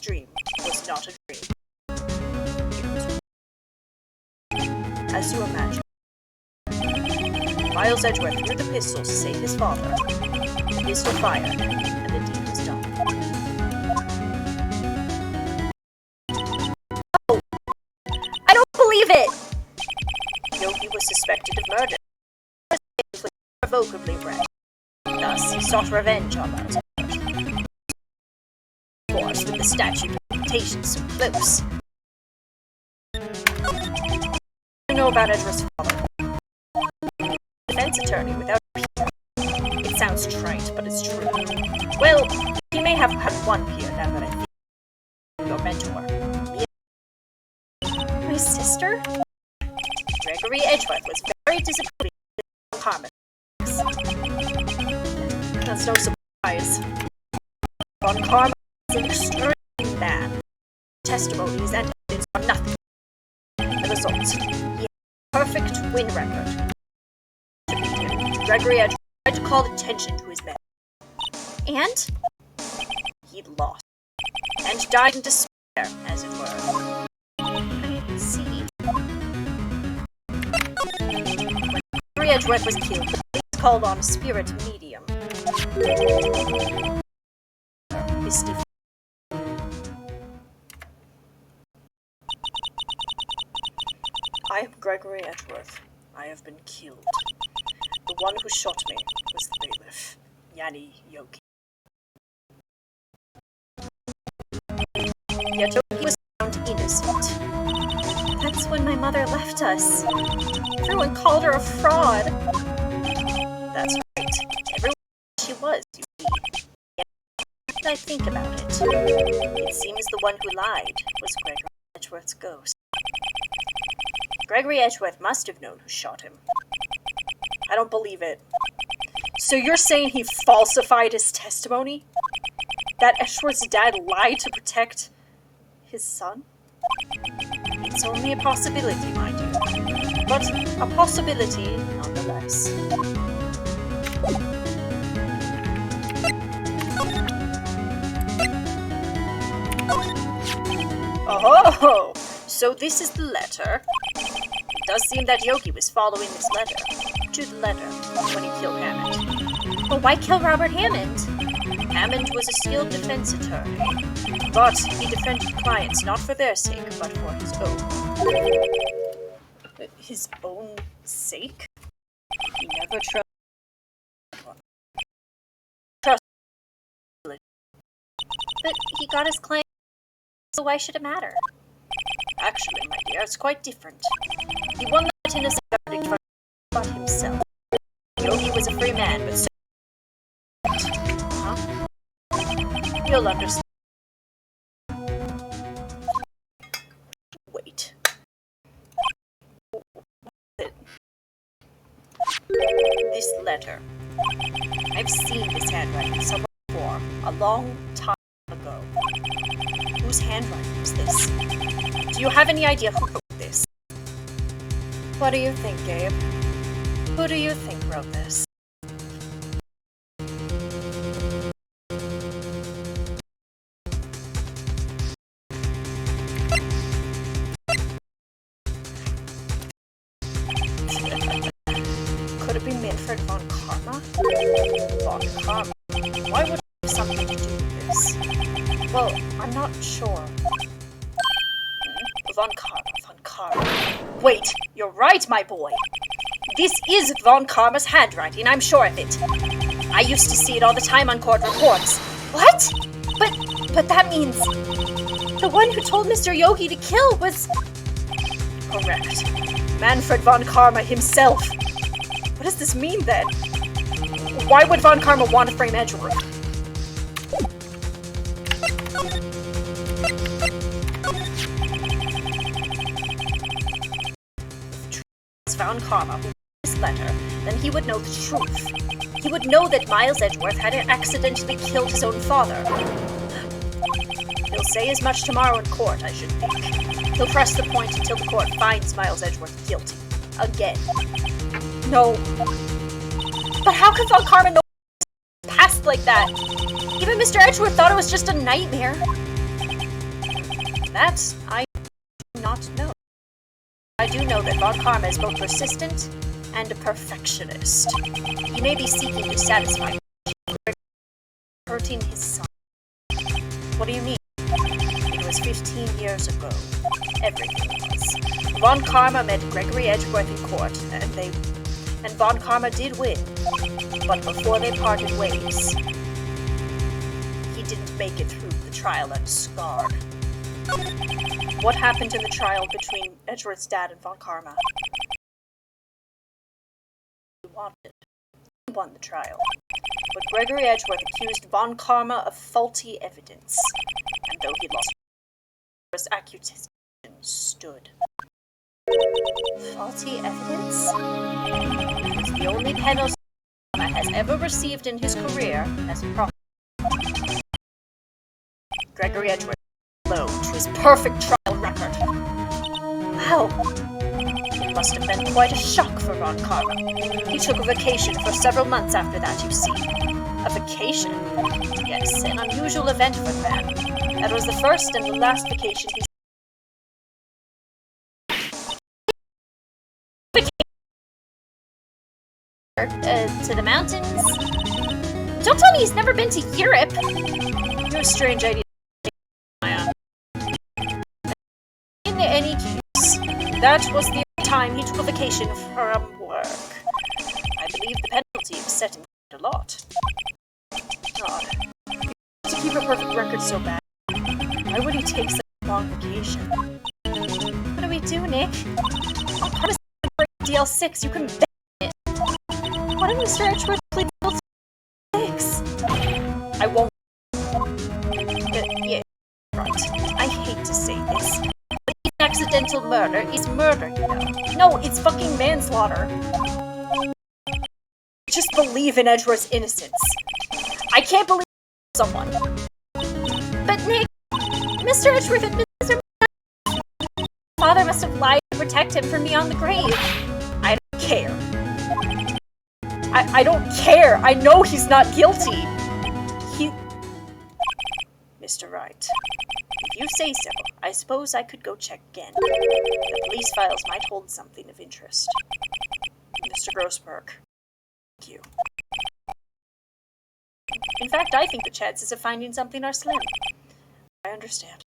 dream was not a dream. It was, as you imagine. Miles Edgeworth threw the pistol to save his father. The pistol fired, and the deed was done. I don't believe it. Yogi was suspected of murder. His was irrevocably read. Thus, he sought revenge on Miles Edgeworth. Of course, with the statute of limitations so close. You know about Edgeworth's father. Defense attorney without peer. It sounds trite, but it's true. Well, he may have had one peer now that I think. Your mentor. My sister? Gregory Edgeworth was very disappointed in Carmen. That's no surprise. Von Carmen is an extreme man. Testimonies and evidence are nothing. The result, he had a perfect win record. To beat him, Gregory Edgeworth tried to call attention to his men. And? He lost. And died in despair, as it were. I see. When Gregory Edgeworth was killed, the police called on a spirit medium. Misty. I am Gregory Edgeworth. I have been killed. The one who shot me was the bailiff, Yanni Yogi. Yet Yogi was found innocent. That's when my mother left us. Everyone called her a fraud. That's right. Everyone she was, you see. Yet, when I think about it, it seems the one who lied was Gregory Edgeworth's ghost. Gregory Edgeworth must have known who shot him. I don't believe it. So you're saying he falsified his testimony? That Edgeworth's dad lied to protect his son? It's only a possibility, mind you. But a possibility nonetheless. Oh, so this is the letter. It does seem that Yogi was following this letter, to the letter, when he killed Hammond. But why kill Robert Hammond? Hammond was a skilled defense attorney, but he defended clients not for their sake, but for his own. His own sake? He never trusted. But he got his claim, so why should it matter? Actually, my dear, it's quite different. He won that innocent verdict for but himself. Yogi was a free man, but so. Huh? You'll understand. Wait. This letter. I've seen this handwriting somewhere before, a long time ago. Whose handwriting is this? Do you have any idea who wrote this? What do you think, Gabe? Who do you think wrote this? Could it be Manfred von Karma? Von Karma? Why would he have something to do with this? Well, I'm not sure. Von Karma. Wait, you're right, my boy. This is Von Karma's handwriting, I'm sure of it. I used to see it all the time on court reports. What? But that means the one who told Mr. Yogi to kill was... Correct. Manfred von Karma himself. What does this mean, then? Why would von Karma want to frame Edgeworth? If von Karma who wrote this letter, then he would know the truth. He would know that Miles Edgeworth had accidentally killed his own father. He'll say as much tomorrow in court, I should think. He'll press the point until the court finds Miles Edgeworth guilty. Again. No. But how could Von Karma know past like that? Even Mr. Edgeworth thought it was just a nightmare. That I do not know. I do know that Von Karma is both persistent and a perfectionist. He may be seeking to satisfy hurting his son. What do you mean? It was 15 years ago. Everything was. Von Karma met Gregory Edgeworth in court, and Von Karma did win. But before they parted ways, he didn't make it through the trial unscarred. What happened in the trial between Edgeworth's dad and Von Karma? He wanted. He won the trial. But Gregory Edgeworth accused Von Karma of faulty evidence. And though he lost, his accusation stood. Faulty evidence? It was the only penalty Karma has ever received in his career as a prosecutor. Gregory Edgeworth alone to his perfect trial record. Wow! It must have been quite a shock for Von Karma. He took a vacation for several months after that, you see. A vacation? Yes, an unusual event for the man. That was the first and the last vacation he to the mountains? Don't tell me he's never been to Europe! You're a strange idea. In any case, that was the only time he took a vacation from work. I believe the penalty upset him quite a lot. God, to keep a perfect record so bad, why would he take such a long vacation? What do we do, Nick? How does DL6? You can bet it. What if Mr. Edgeworth pleads guilty to 6? I won't. Yeah, right. I hate to say this, but accidental murder is murder, you know. No, it's fucking manslaughter. Just believe in Edgeworth's innocence. I can't believe someone. But Nick, Mr. Edgeworth admits his father must have lied to protect him from beyond the grave. I don't care. I don't care. I know he's not guilty. Mr. Wright, if you say so, I suppose I could go check again. The police files might hold something of interest. Mr. Grossberg, thank you. In fact, I think the chances of finding something are slim. I understand.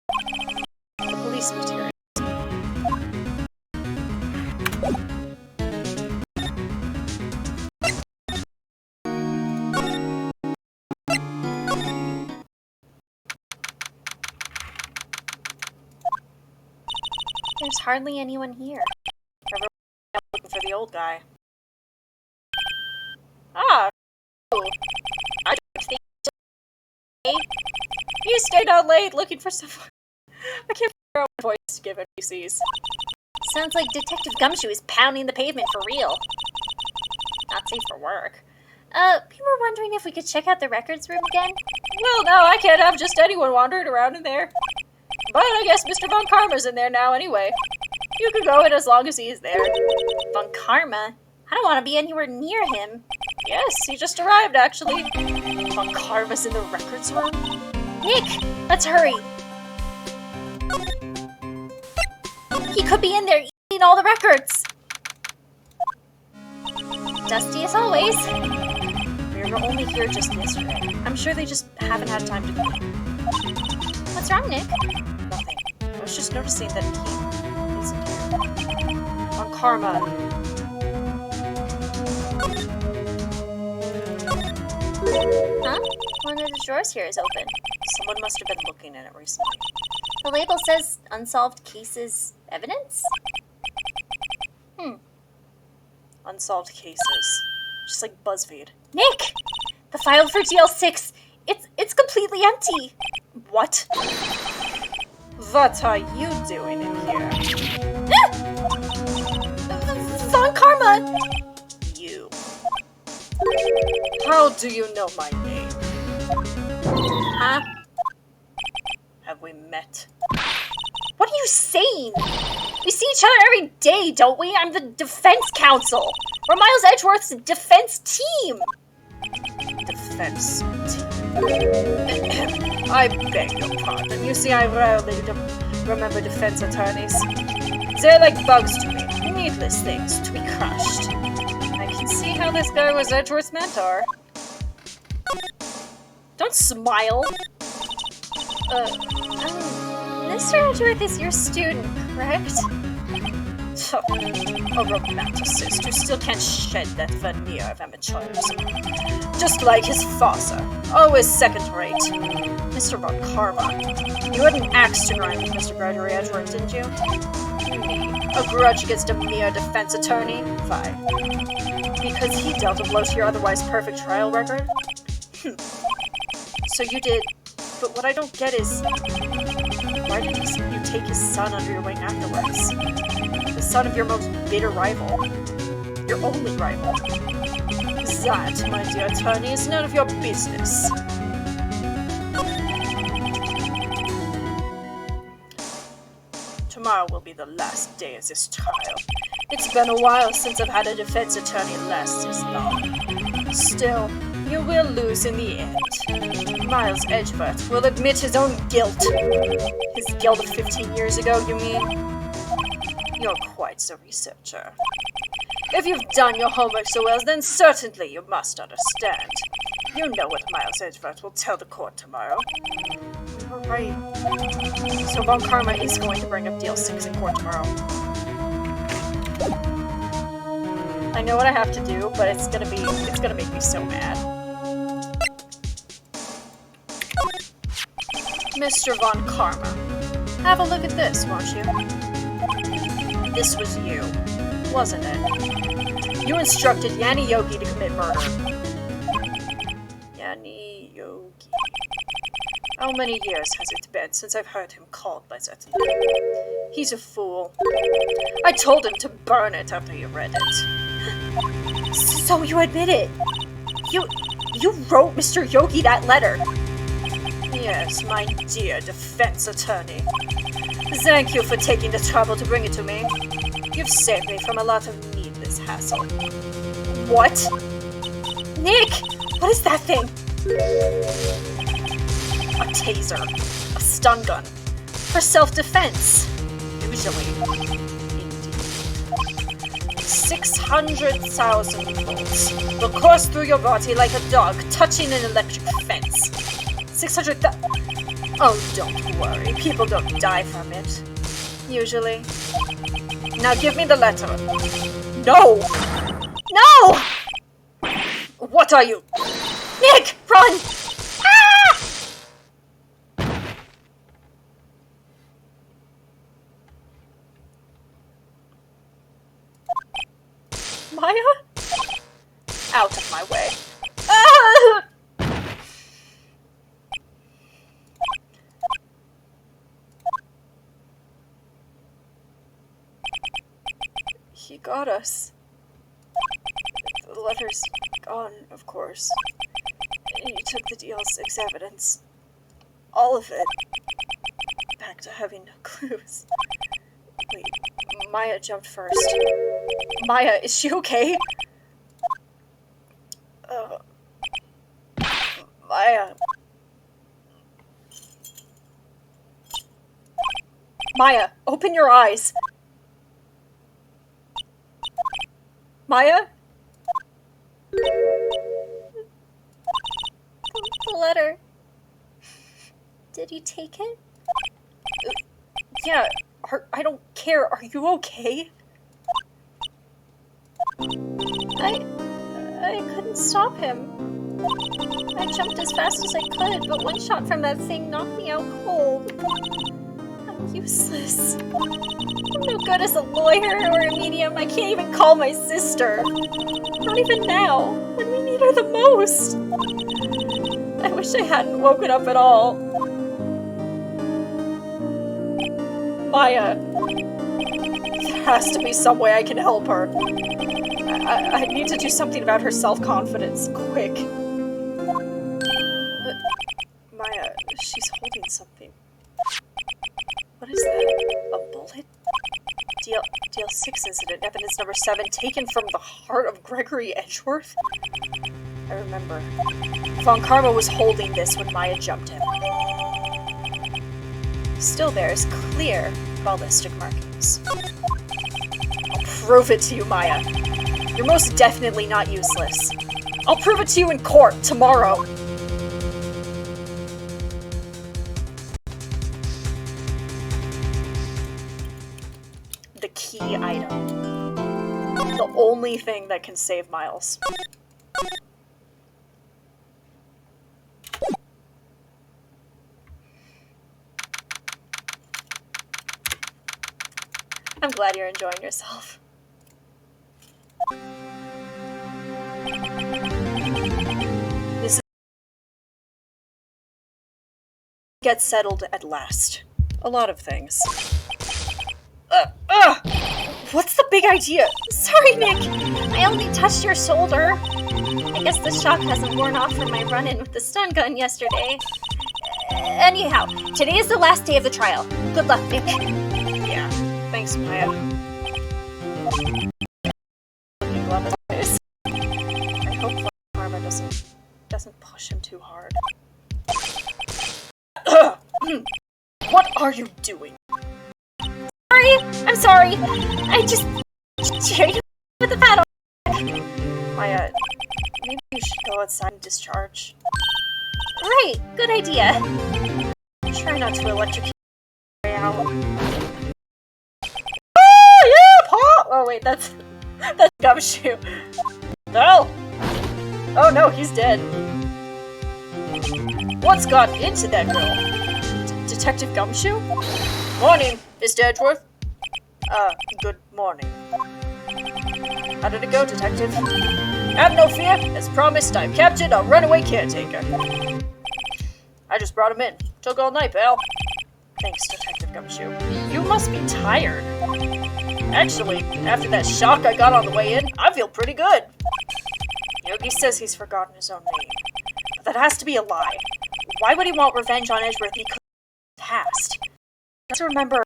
The police material. hardly anyone here. Everyone's looking for the old guy. Ah, cool. I don't think you stayed out late looking for someone. I can't figure out what voice to give NPCs. Sounds like Detective Gumshoe is pounding the pavement for real. Not safe for work. We were wondering if we could check out the records room again? Well, no, I can't have just anyone wandering around in there. But I guess Mr. Von Karma's in there now anyway. You can go in as long as he's there. Von Karma? I don't want to be anywhere near him. Yes, he just arrived, actually. Von Karma's in the records room? Nick, let's hurry. He could be in there eating all the records. Dusty as always. We were only here just yesterday. I'm sure they just haven't had time to go. What's wrong, Nick? Nothing. I was just noticing that he isn't here. Von Karma. Huh? One of the drawers here is open. Someone must have been looking in it recently. The label says unsolved cases evidence? Unsolved cases. Just like BuzzFeed. Nick! The file for GL6, it's completely empty. What? What are you doing in here? Von Karma! You. How do you know my name? Huh? Have we met? What are you saying? We see each other every day, don't we? I'm the defense counsel. We're Miles Edgeworth's defense team. Defense team. I beg your pardon. You see, I rarely remember defense attorneys. They're like bugs to me. Needless things to be crushed. I can see how this guy was Edgeworth's mentor. Don't smile. Mr. Edgeworth is your student, correct? A romanticist who still can't shed that veneer of amateurism. Just like his father, always second-rate. Mr. Von Karma, you had an axe to grind with Mr. Gregory Edgeworth, didn't you? A grudge against a mere defense attorney? Why? Because he dealt a blow to your otherwise perfect trial record? So you did. But what I don't get is, why did you take his son under your wing afterwards? The son of your most bitter rival. Your only rival. That, my dear attorney, is none of your business. Tomorrow will be the last day of this trial. It's been a while since I've had a defense attorney last this long. Still, you will lose in the end. Miles Edgeworth will admit his own guilt. His guilt of 15 years ago, you mean? You're quite the researcher. If you've done your homework so well, then certainly you must understand. You know what Miles Edgeworth will tell the court tomorrow. You're right. So Von Karma is going to bring up DL6 in court tomorrow. I know what I have to do, but it's gonna make me so mad. Mr. Von Karma, have a look at this, won't you? This was you, wasn't it? You instructed Yanni Yogi to commit murder. Yanni Yogi. How many years has it been since I've heard him called by that name? He's a fool. I told him to burn it after you read it. So you admit it? You wrote Mr. Yogi that letter? Yes, my dear defense attorney. Thank you for taking the trouble to bring it to me. You've saved me from a lot of needless hassle. What? Nick! What is that thing? A taser. A stun gun. For self-defense. Usually. Indeed. 600,000 volts will course through your body like a dog touching an electric fence. 600,000. Oh, don't worry. People don't die from it. Usually. Now give me the letter. No! No! What are you? Nick, run! Ah! Maya? Out of my way. Ah! He got us. The letter's gone, of course. He took the DL6 evidence. All of it. Back to having no clues. Wait, Maya jumped first. Maya, is she okay? Maya. Maya, open your eyes. Maya? The letter. Did you take it? Yeah, I don't care. Are you okay? I couldn't stop him. I jumped as fast as I could, but one shot from that thing knocked me out cold. I'm useless. I'm no good as a lawyer or a medium. I can't even call my sister. Not even now, when we need her the most. I wish I hadn't woken up at all. Maya. There has to be some way I can help her. I need to do something about her self-confidence. Quick. Maya, she's holding something. What is that? A bullet? DL6 incident, evidence number 7, taken from the heart of Gregory Edgeworth? I remember. Von Karma was holding this when Maya jumped him. Still bears clear ballistic markings. I'll prove it to you, Maya. You're most definitely not useless. I'll prove it to you in court tomorrow. The key item. The only thing that can save Miles. I'm glad you're enjoying yourself. This gets settled at last. A lot of things. What's the big idea? Sorry, Nick. I only touched your shoulder. I guess the shock hasn't worn off from my run-in with the stun gun yesterday. Anyhow, today is the last day of the trial. Good luck, Nick. Yeah. Thanks, Maya. I hope Karma doesn't push him too hard. What are you doing? I'm sorry. I just cheered you with the paddle. Maya, maybe you should go outside and discharge. Right, good idea. Try not to electrocute out. Oh wait, that's Gumshoe. No! Oh no, he's dead. What's got into that girl? Detective Gumshoe? Morning, Mr. Edgeworth. Good morning. How did it go, Detective? Have no fear. As promised, I've captured a runaway caretaker. I just brought him in. Took all night, pal. Thanks, Detective Gumshoe. You must be tired. Actually, after that shock I got on the way in, I feel pretty good. Yogi says he's forgotten his own name. But that has to be a lie. Why would he want revenge on Edgeworth he could have past? Let's remember,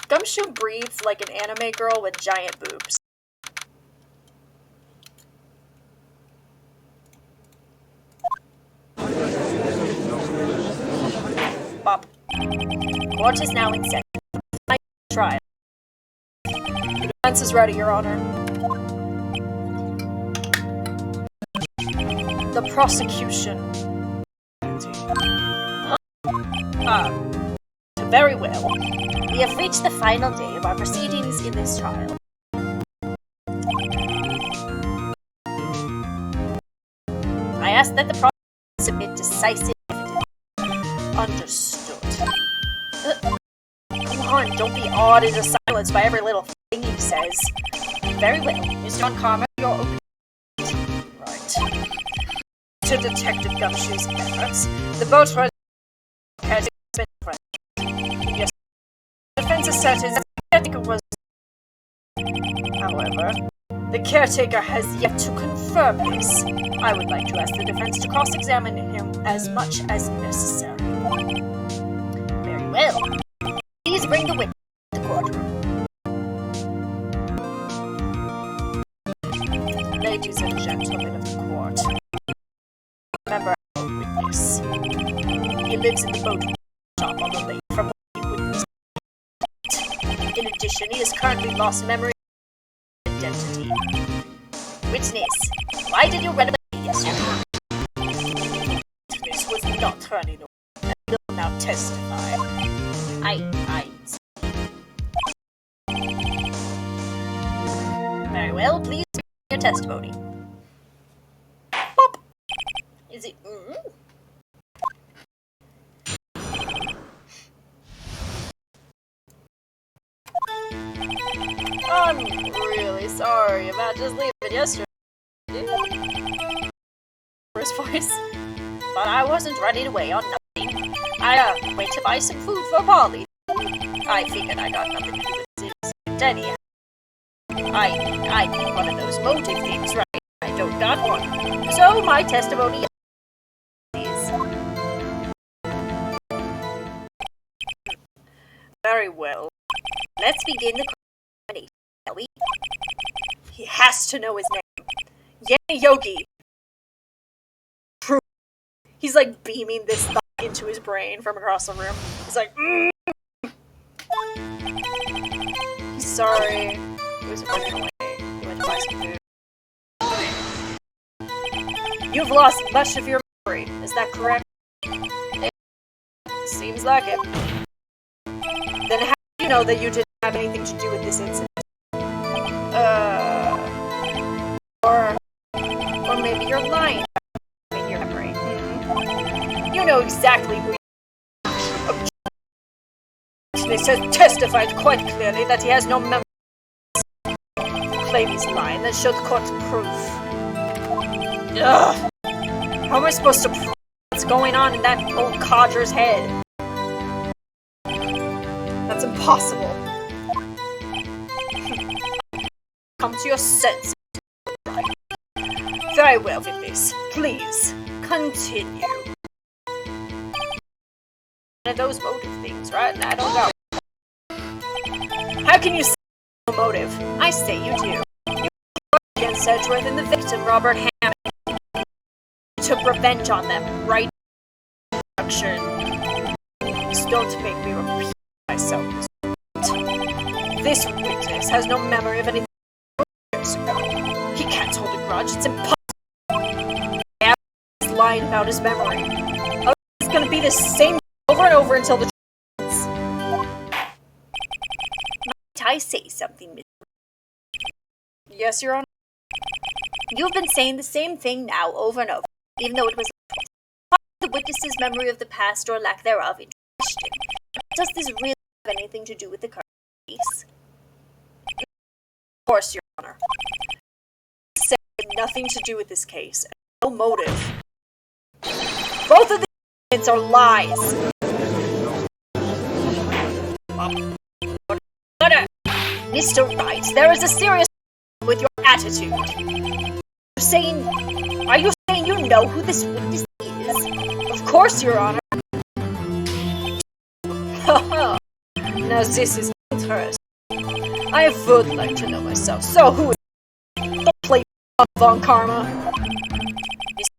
Gumshoe breathes like an anime girl with giant boobs. Bop. Court is now in session. Trial. The defense is ready, Your Honor. The prosecution. Very well. We have reached the final day of our proceedings in this trial. I ask that the prosecution submit decisive evidence. Understood. Come on, man, don't be awed into silence by every little thing he says. Very well, Mr. Von Karma, you're open. Right. To Detective Gumshoe's efforts, the boat was has been friendly. Yes, the defense asserted that the caretaker was. However, the caretaker has yet to confirm this. I would like to ask the defense to cross-examine him as much as necessary. Very well. Please bring the witness to the courtroom. Ladies and gentlemen of the court, remember our witness. He lives in the boat shop on the lake from where he witnessed. In addition, he has currently lost memory of identity. Witness, why did you run away yesterday? Witness was not running away and will now testify. Very well, please bring your testimony. Pop! Is it... I'm really sorry about just leaving yesterday. His voice. But I wasn't running away on nothing. I went to buy some food for Polly. I figured I got nothing to do with this anyhow. I need one of those motive things, right? I don't got one. So my testimony is... Very well. Let's begin the examination, shall we? He has to know his name. Yanni Yogi. True. He's like beaming this thought into his brain from across the room. He's like, He's sorry. He was running away. He went to buy some food. You've lost much of your memory. Is that correct? It seems like it. Then how do you know that you didn't have anything to do with this incident? Or maybe you're lying in your memory. You know exactly who you Witness has testified quite clearly that he has no memory. Claim he's lying, then show the court proof. Ugh. How am I supposed to prove what's going on in that old codger's head? That's impossible. Come to your senses. Very well, witness. Please, continue. One of those motive things, right? I don't know. How can you say no motive? I say you do. You against Edgeworth and the victim, Robert Hammond. You took revenge on them, right? Just don't make me repeat myself. This witness has no memory of anything years ago. He can't hold a grudge. It's impossible. He's lying about his memory. It's gonna be the same over and over until the truth. Might I say something, Miss? Yes, Your Honor. You've been saying the same thing now over and over, even though it was the witness's memory of the past or lack thereof in question. Does this really have anything to do with the current case? Of course, Your Honor. It had nothing to do with this case, and no motive. Both of the statements are lies. Mr. Wright, there is a serious problem with your attitude. Are you saying you know who this witness is? Of course, Your Honor. Now this is interesting. I would like to know myself. So who is the plate Von Karma? Please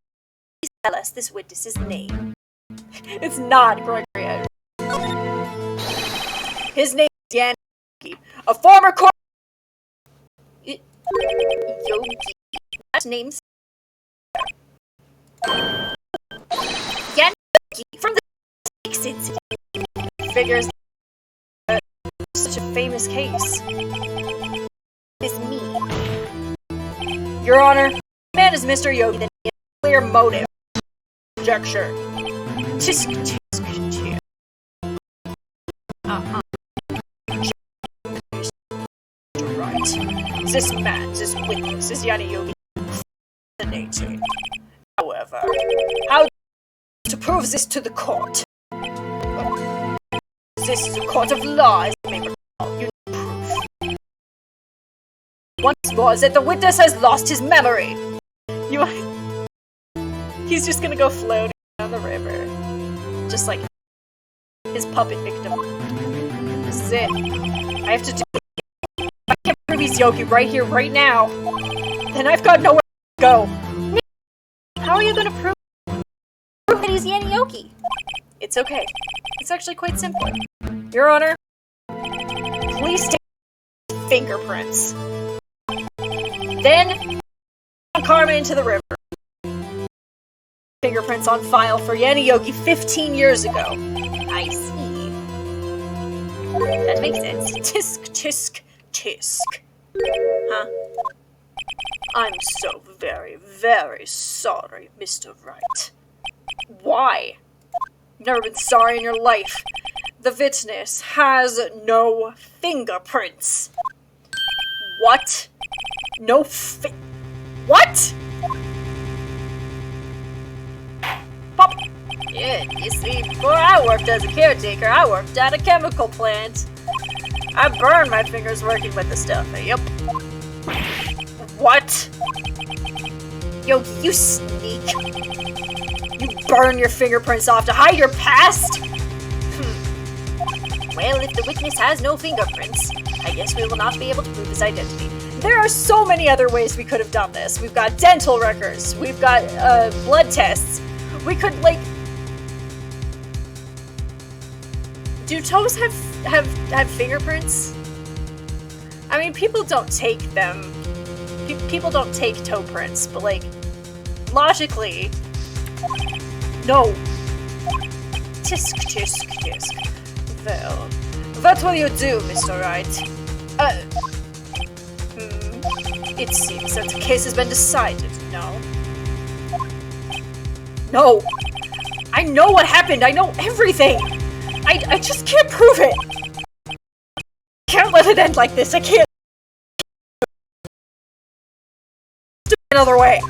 tell us this witness's name. It's not Gregory. His name is Yanni, a former court. Yogi. That name's Yanni from the Six incident. Figures such a famous case. It's me. Your Honor, the man is Mr. Yogi, then he has a clear motive. Conjecture. This man, this witness, is Yanni Yogi fascinating. However, how to prove this to the court? This is a court of law, as you may recall. You need proof. Once more, that the witness has lost his memory. He's just gonna go floating down the river. Just like his puppet victim. This is it. I have to do it. I can't prove he's Yogi right here, right now. Then I've got nowhere to go. How are you gonna prove that he's Yanni Yogi? It's okay. It's actually quite simple. Your Honor, please take fingerprints. Then, Karma into the river. Fingerprints on file for Yanni Yogi 15 years ago. I see. That makes sense. Tisk, tisk, tisk. Huh? I'm so very, very sorry, Mr. Wright. Why? You've never been sorry in your life. The witness has no fingerprints. What? No What? Pop. Yeah, you see, before I worked as a caretaker, I worked at a chemical plant. I burned my fingers working with the stuff. Yep. What? Yo, you sneak. You burn your fingerprints off to hide your past? Well, if the witness has no fingerprints, I guess we will not be able to prove his identity. There are so many other ways we could have done this. We've got dental records. We've got blood tests. We could, like... Do toes have fingerprints? I mean, people don't take them. People don't take toe prints, but, like, logically... No. Tisk, tisk, tisk. Well, what will you do, Mr. Wright? It seems that the case has been decided, no? No! I know what happened! I know everything! I just can't prove it! I can't let it end like this, I can't... Another way!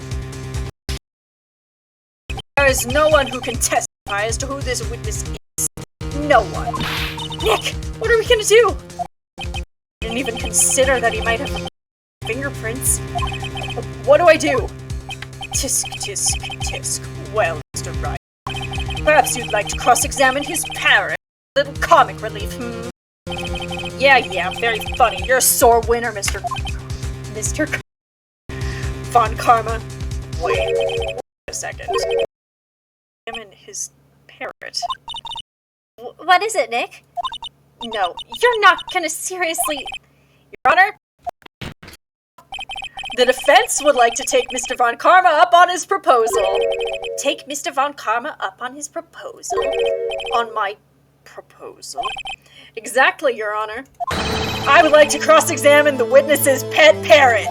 There is no one who can testify as to who this witness is. No one. Nick, what are we gonna do? I didn't even consider that he might have fingerprints. What do I do? Tisk, tisk, tisk. Well, Mr. Wright, perhaps you'd like to cross-examine his parrot. Little comic relief, Yeah, very funny. You're a sore winner, Mr. Von Karma. Wait a second. Examine his parrot. What is it, Nick? No, you're not gonna seriously... Your Honor? The defense would like to take Mr. Von Karma up on his proposal. Take Mr. Von Karma up on his proposal? On my proposal? Exactly, Your Honor. I would like to cross-examine the witness's pet parrot.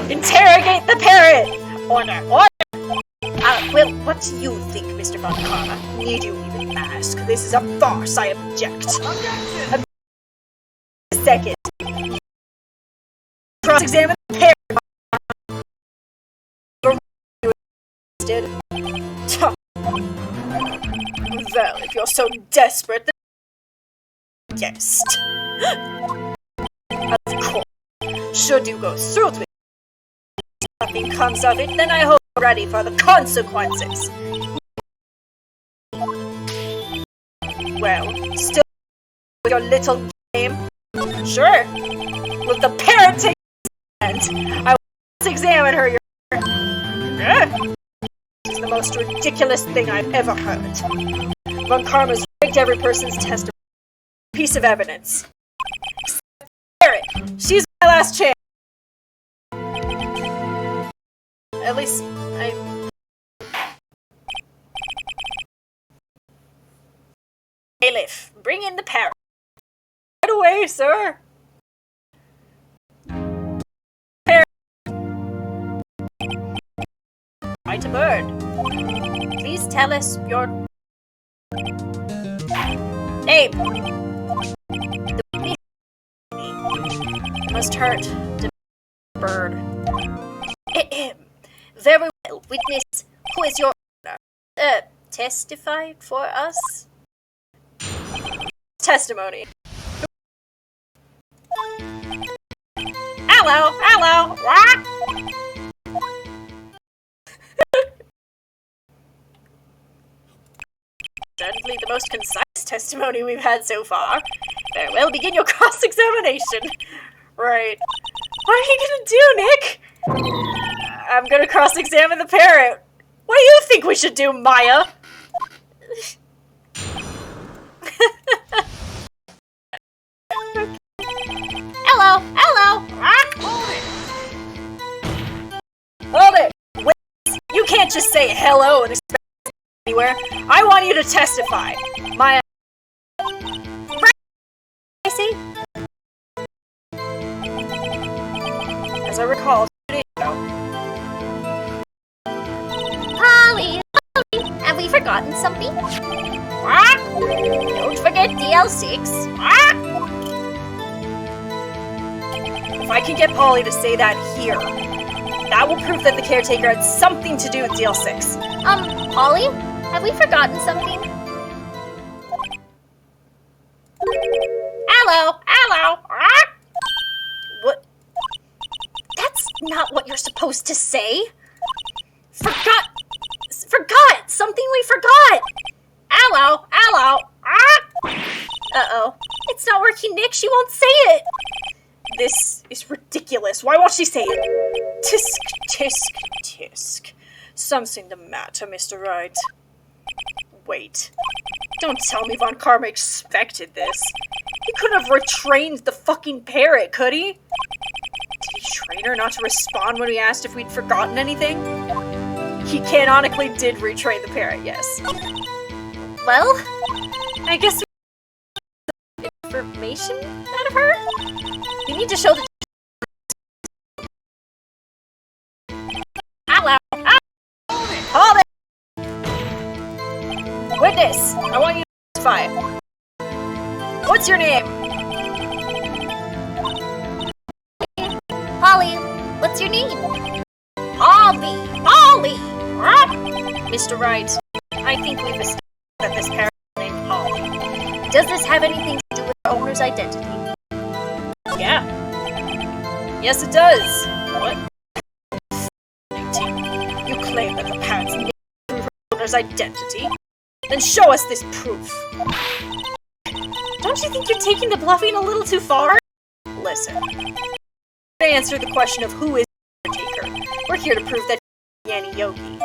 Interrogate the parrot! Order, order! Well, what do you think, Mr. Von Karma? Need you even ask? This is a farce, I object. Objection! A second. Cross-examine the parrot. Well, if you're so desperate, then... Guest. Of course. Should you go through with it, nothing comes of it, then I hope you're ready for the consequences. Well, still with your little game? Sure. With the parrot taking his hand, I will examine her, Your Honor. This is the most ridiculous thing I've ever heard. Von Karma's rigged every person's testimony. Piece of evidence. Except the parrot. She's my last chance. At least, Bailiff, bring in the parrot. Right away, sir. Parrot. Right a bird. Please tell us your name. The must hurt. Bird. Very well, witness. Who is your honor? Testify for us? Testimony. Hello, hello. What? Definitely the most concise testimony we've had so far. Very well, begin your cross-examination. Right. What are you gonna do, Nick? I'm gonna cross-examine the parrot. What do you think we should do, Maya? Hello, hello. Hold it! Wait, you can't just say hello and expect it anywhere. I want you to testify. Maya. I see. As I recall, 2 days ago. Polly, have we forgotten something? Don't forget DL6. If I can get Polly to say that here, that will prove that the caretaker had something to do with DL6. Polly, have we forgotten something? Hello, hello. What? That's not what you're supposed to say. Forgot! Something we forgot. Hello, hello. Uh-oh. It's not working, Nick. She won't say it. This is ridiculous. Why won't she say it? Tisk, tisk, tisk. Something the matter, Mr. Wright. Wait. Don't tell me Von Karma expected this. He couldn't have retrained the fucking parrot, could he? Did he train her not to respond when we asked if we'd forgotten anything? He canonically did retrain the parrot, yes. Well, I guess we get information out of her? We need to show the... hello. Hold it! Witness, I want you to testify. What's your name? Polly, what's your name? Polly! Mr. Wright, I think we've established that this parrot is named Polly. Does this have anything to do with the owner's identity? Yeah. Yes, it does. What? You claim that the parrot's name proves her owner's identity? Then show us this proof. Don't you think you're taking the bluffing a little too far? Listen. To answer the question of who is the caretaker, we're here to prove that Yanni Yogi.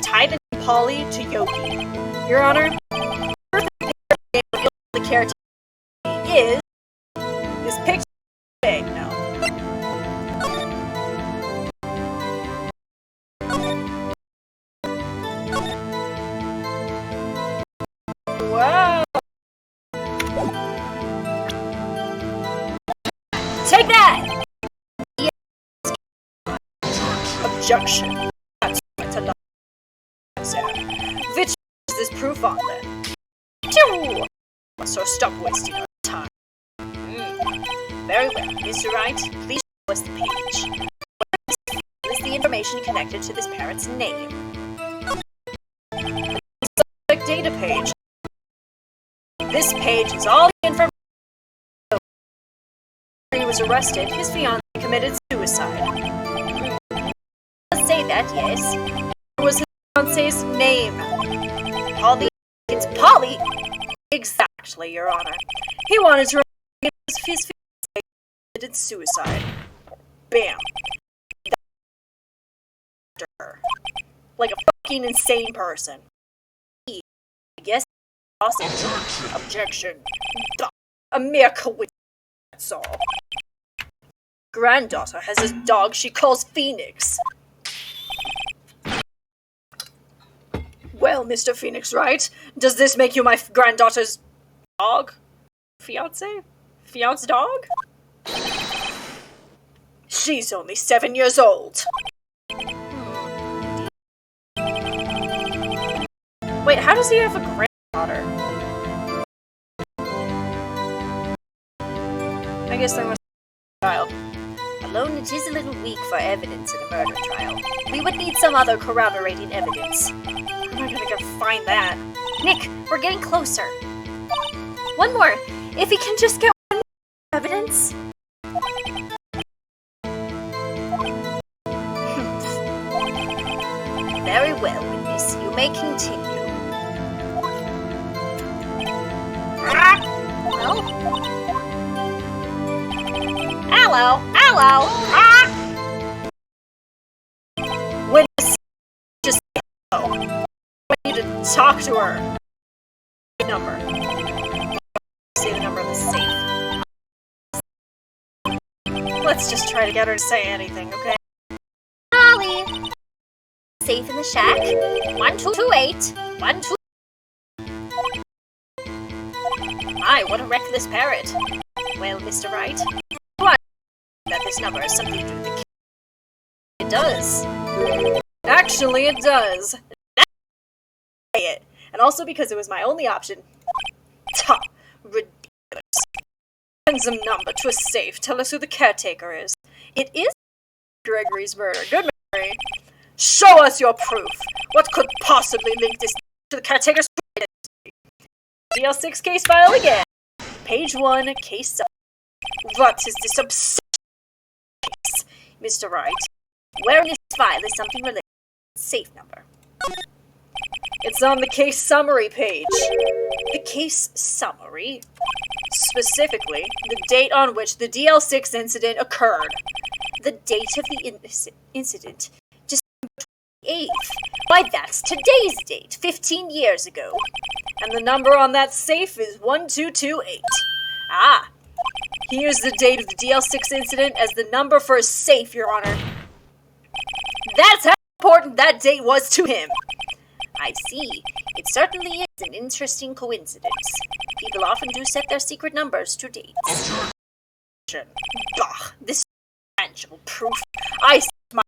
Tie the name Polly to Yogi. Your Honor, the caretaker is this picture big now. Wow. Take that! Objection. That's to not which is this proof on then? So stop wasting our time. Very well, Mr. Wright, please show us the page. What is the information connected to this parrot's name? The subject data page. This page is all the information. When he was arrested, his fiancée committed suicide. Let's say that, yes. What was his fiancée's name? Polly. It's Polly! Exactly, Your Honor. He wanted to remind his fiancée committed suicide. Bam. Her. Like a fucking insane person. I guess awesome. Objection. A mere coincidence, that's all. Granddaughter has a dog she calls Phoenix. Well, Mr. Phoenix Wright, does this make you my granddaughter's dog? Fiancé? Fiancé dog? She's only 7 years old. Wait, how does he have a granddaughter? I guess there must trial. Alone, it is a little weak for evidence in a murder trial. We would need some other corroborating evidence. How am I gonna go find that? Nick, we're getting closer. One more. If we can just get one more evidence. Very well, witness. You may continue. Well, Hello! Witness, just say hello. I need to talk to her. Number. Say the number of the safe. Let's just try to get her to say anything, okay? Holly. Safe in the shack. 1228. 12. My, what a reckless parrot. Well, Mr. Wright, you are that this number has something to do with the case. It does. Actually, it does. Say it. And also because it was my only option. Ta, ridiculous. Send some number to a safe. Tell us who the caretaker is. It is Gregory's murder. Good memory. Show us your proof. What could possibly link this to the caretaker's identity? DL6 case file again. Page 1, case summary. What is this absurd case? Mr. Wright, where in this file is something related to the safe number? It's on the case summary page. The case summary? Specifically, the date on which the DL6 incident occurred. The date of the incident, December 28th. Why, that's today's date, 15 years ago. And the number on that safe is 1228. Ah, here's the date of the DL6 incident as the number for a safe, Your Honor. That's how important that date was to him. I see. It certainly is an interesting coincidence. People often do set their secret numbers to dates. Bah, this is tangible proof. I set my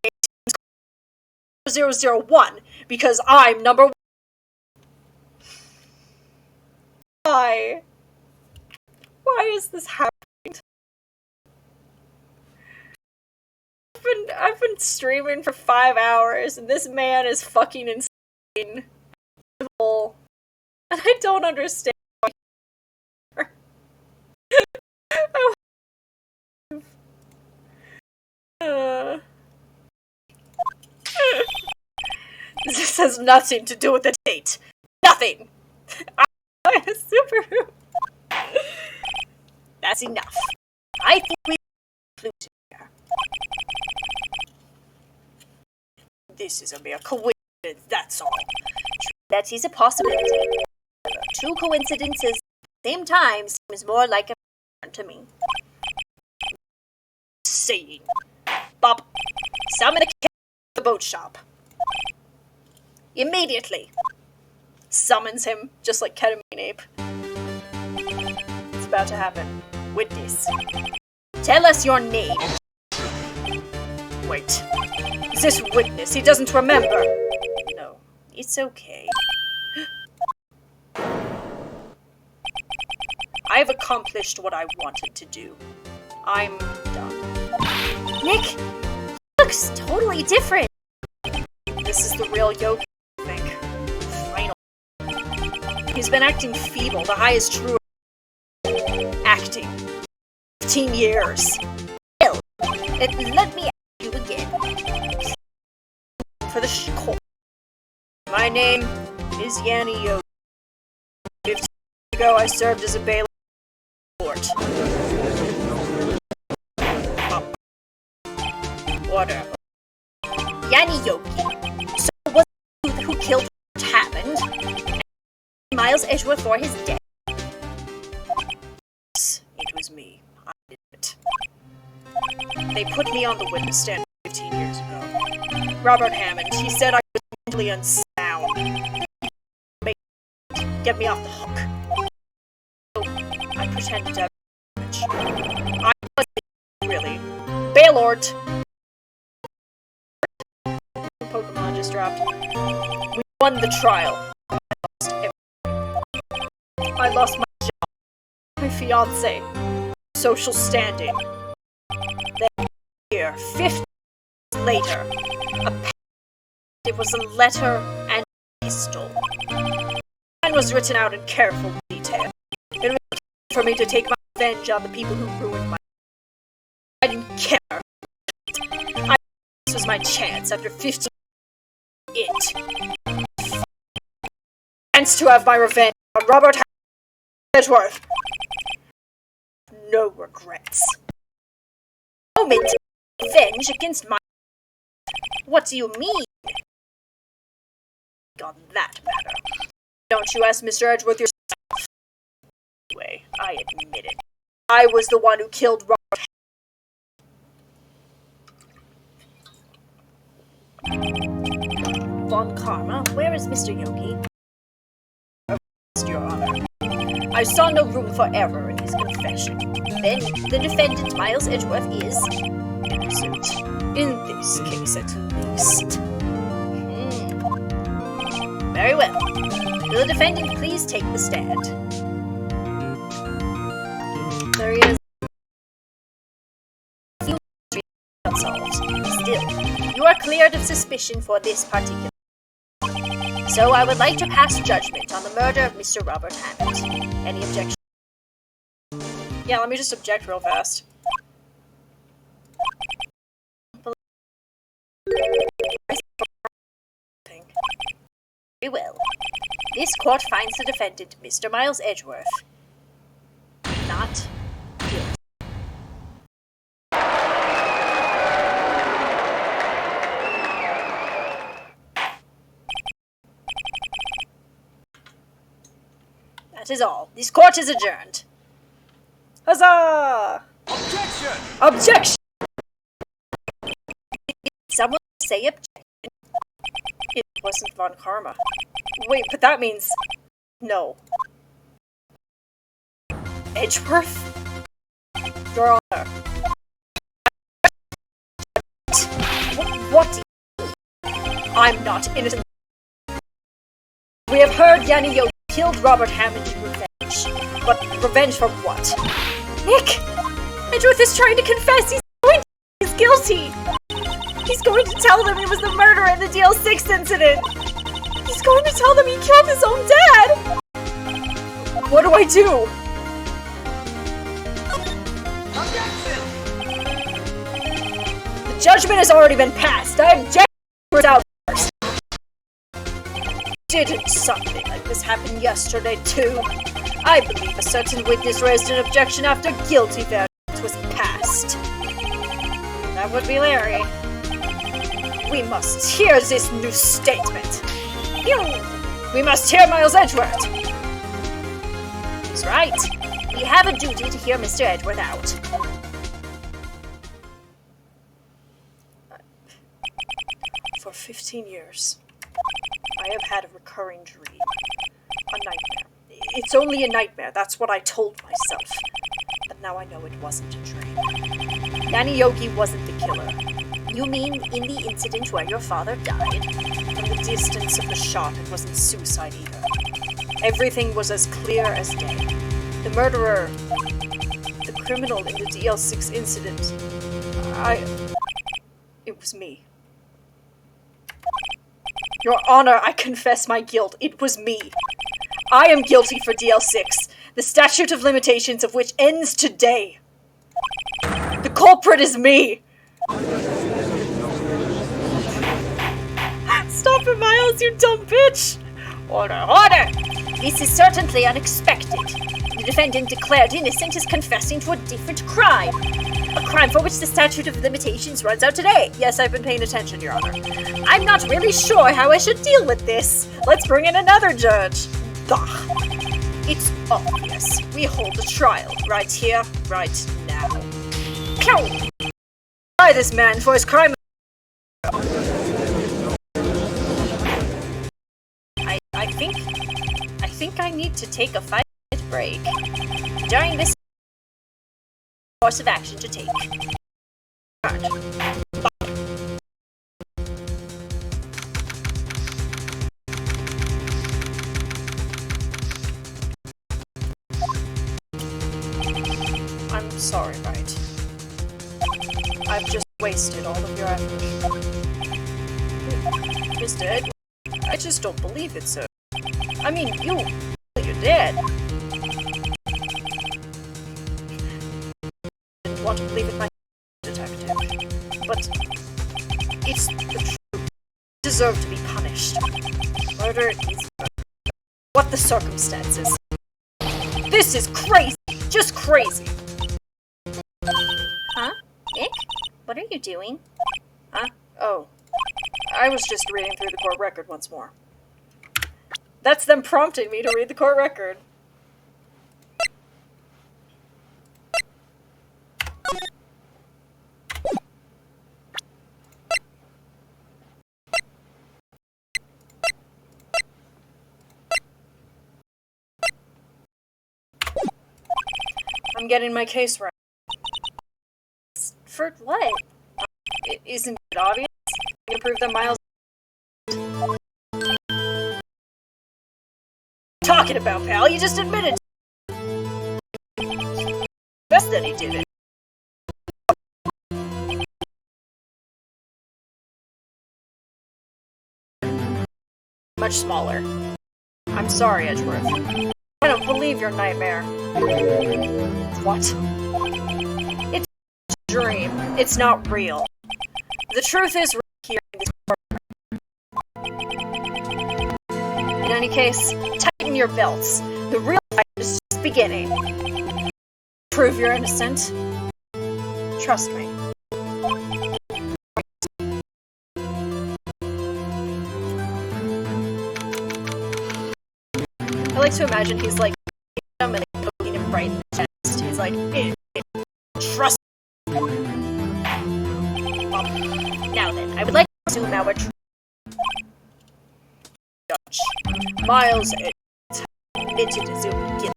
001 because I'm number 1. Why? Why is this happening? I've been streaming for 5 hours and this man is fucking insane. And I don't understand why. This has nothing to do with the date. Nothing. I'm a super. That's enough. I think we conclude here. This is a mere coincidence, that's all. That is a possibility. Two coincidences at the same time seems more like a to me. Saying. Bob, summon the the boat shop. Immediately. Summons him, just like Ketamine Ape. It's about to happen. Witness. Tell us your name. Wait. Is this witness? He doesn't remember. No, it's okay. I've accomplished what I wanted to do. I'm done. Nick, he looks totally different. This is the real Yogi, I think. Final. He's been acting feeble, the highest true acting. 15 years. Well, let me ask you again. For the court. My name is Yanni Yogi. 15 years ago, I served as a bailiff court. Order. Yanni Yogi. So was it who killed Hammond? Miles Edgeworth for his death? Yes, it was me. I did it. They put me on the witness stand 15 years ago. Robert Hammond, he said I was mentally unsound. Get me off the hook. So I pretended to have damage. I wasn't really. Baylord! Pokemon just dropped. We won the trial. I lost my job, my fiance, social standing. Then here, 50 years later, it was a letter and a pistol. Mine was written out in careful detail. It was for me to take my revenge on the people who ruined my life. I didn't care. This was my chance after 50 years. Chance to have my revenge on Robert Edgeworth. No regrets. Moment to revenge against my... What do you mean? On that matter. Don't you ask Mr. Edgeworth yourself? Anyway, I admit it. I was the one who killed Robert. Von Karma, where is Mr. Yogi? Your Honor. I saw no room for error in his confession. Then, the defendant, Miles Edgeworth, is innocent. In this case, at least. Very well. Will the defendant please take the stand? There he is. Unsolved. Still, you are cleared of suspicion for this particular. So I would like to pass judgment on the murder of Mr. Robert Hammond. Any objection? Yeah, let me just object real fast. Very well. This court finds the defendant, Mr. Miles Edgeworth, not guilty. That is all. This court is adjourned. Huzzah! Objection! Objection! Someone say objection. It wasn't Von Karma. Wait, but that means... No. Edgeworth? Your Honor. What? I'm not innocent. We have heard Yanni Yogi killed Robert Hammond in revenge. But revenge for what? Nick! Edgeworth is trying to confess he's guilty! He's going to tell them he was the murderer in the DL6 incident! He's going to tell them he killed his own dad! What do I do? Objection! The judgment has already been passed. I object out first. Didn't something like this happen yesterday, too? I believe a certain witness raised an objection after guilty verdict was passed. That would be Larry. We must hear this new statement. We must hear Miles Edgeworth. He's right. We have a duty to hear Mr. Edgeworth out. For 15 years, I have had a recurring dream. A nightmare. It's only a nightmare, that's what I told myself. But now I know it wasn't a dream. Yanni Yogi wasn't the killer. You mean in the incident where your father died? From the distance of the shot, it wasn't suicide either. Everything was as clear as day. The murderer, the criminal in the DL6 incident, it was me. Your Honor, I confess my guilt. It was me. I am guilty for DL6, the statute of limitations of which ends today. The culprit is me. Stop it, Miles, you dumb bitch! Order, order! This is certainly unexpected. The defendant declared innocent is confessing to a different crime. A crime for which the statute of limitations runs out today. Yes, I've been paying attention, Your Honor. I'm not really sure how I should deal with this. Let's bring in another judge. Bah. It's obvious. We hold a trial right here, right now. Try this man for his crime. I think I need to take a 5-minute break. During this course of action to take. I'm sorry, right? I've just wasted all of your effort. Mr. Edgeworth, I just don't believe it, sir. I mean, you're dead. I didn't want to believe it myself, detective. But it's the truth. You deserve to be punished. Murder is murder. What the circumstances? This is crazy! Just crazy! Huh? Nick? What are you doing? Huh? Oh. I was just reading through the court record once more. That's them prompting me to read the court record. I'm getting my case right. For what? Isn't it obvious? You can prove that Miles... Talking about, pal? You just admitted best that he did it. Much smaller. I'm sorry, Edgeworth. I don't believe your nightmare. What? It's a dream. It's not real. The truth is right here in this courtroom. In any case, tighten your belts. The real fight is just beginning. Prove you're innocent. Trust me. I like to imagine he's like him and poking him right in the chest. He's like, trust me. Now then, I would like to resume our Judge. Miles admitted his own guilt.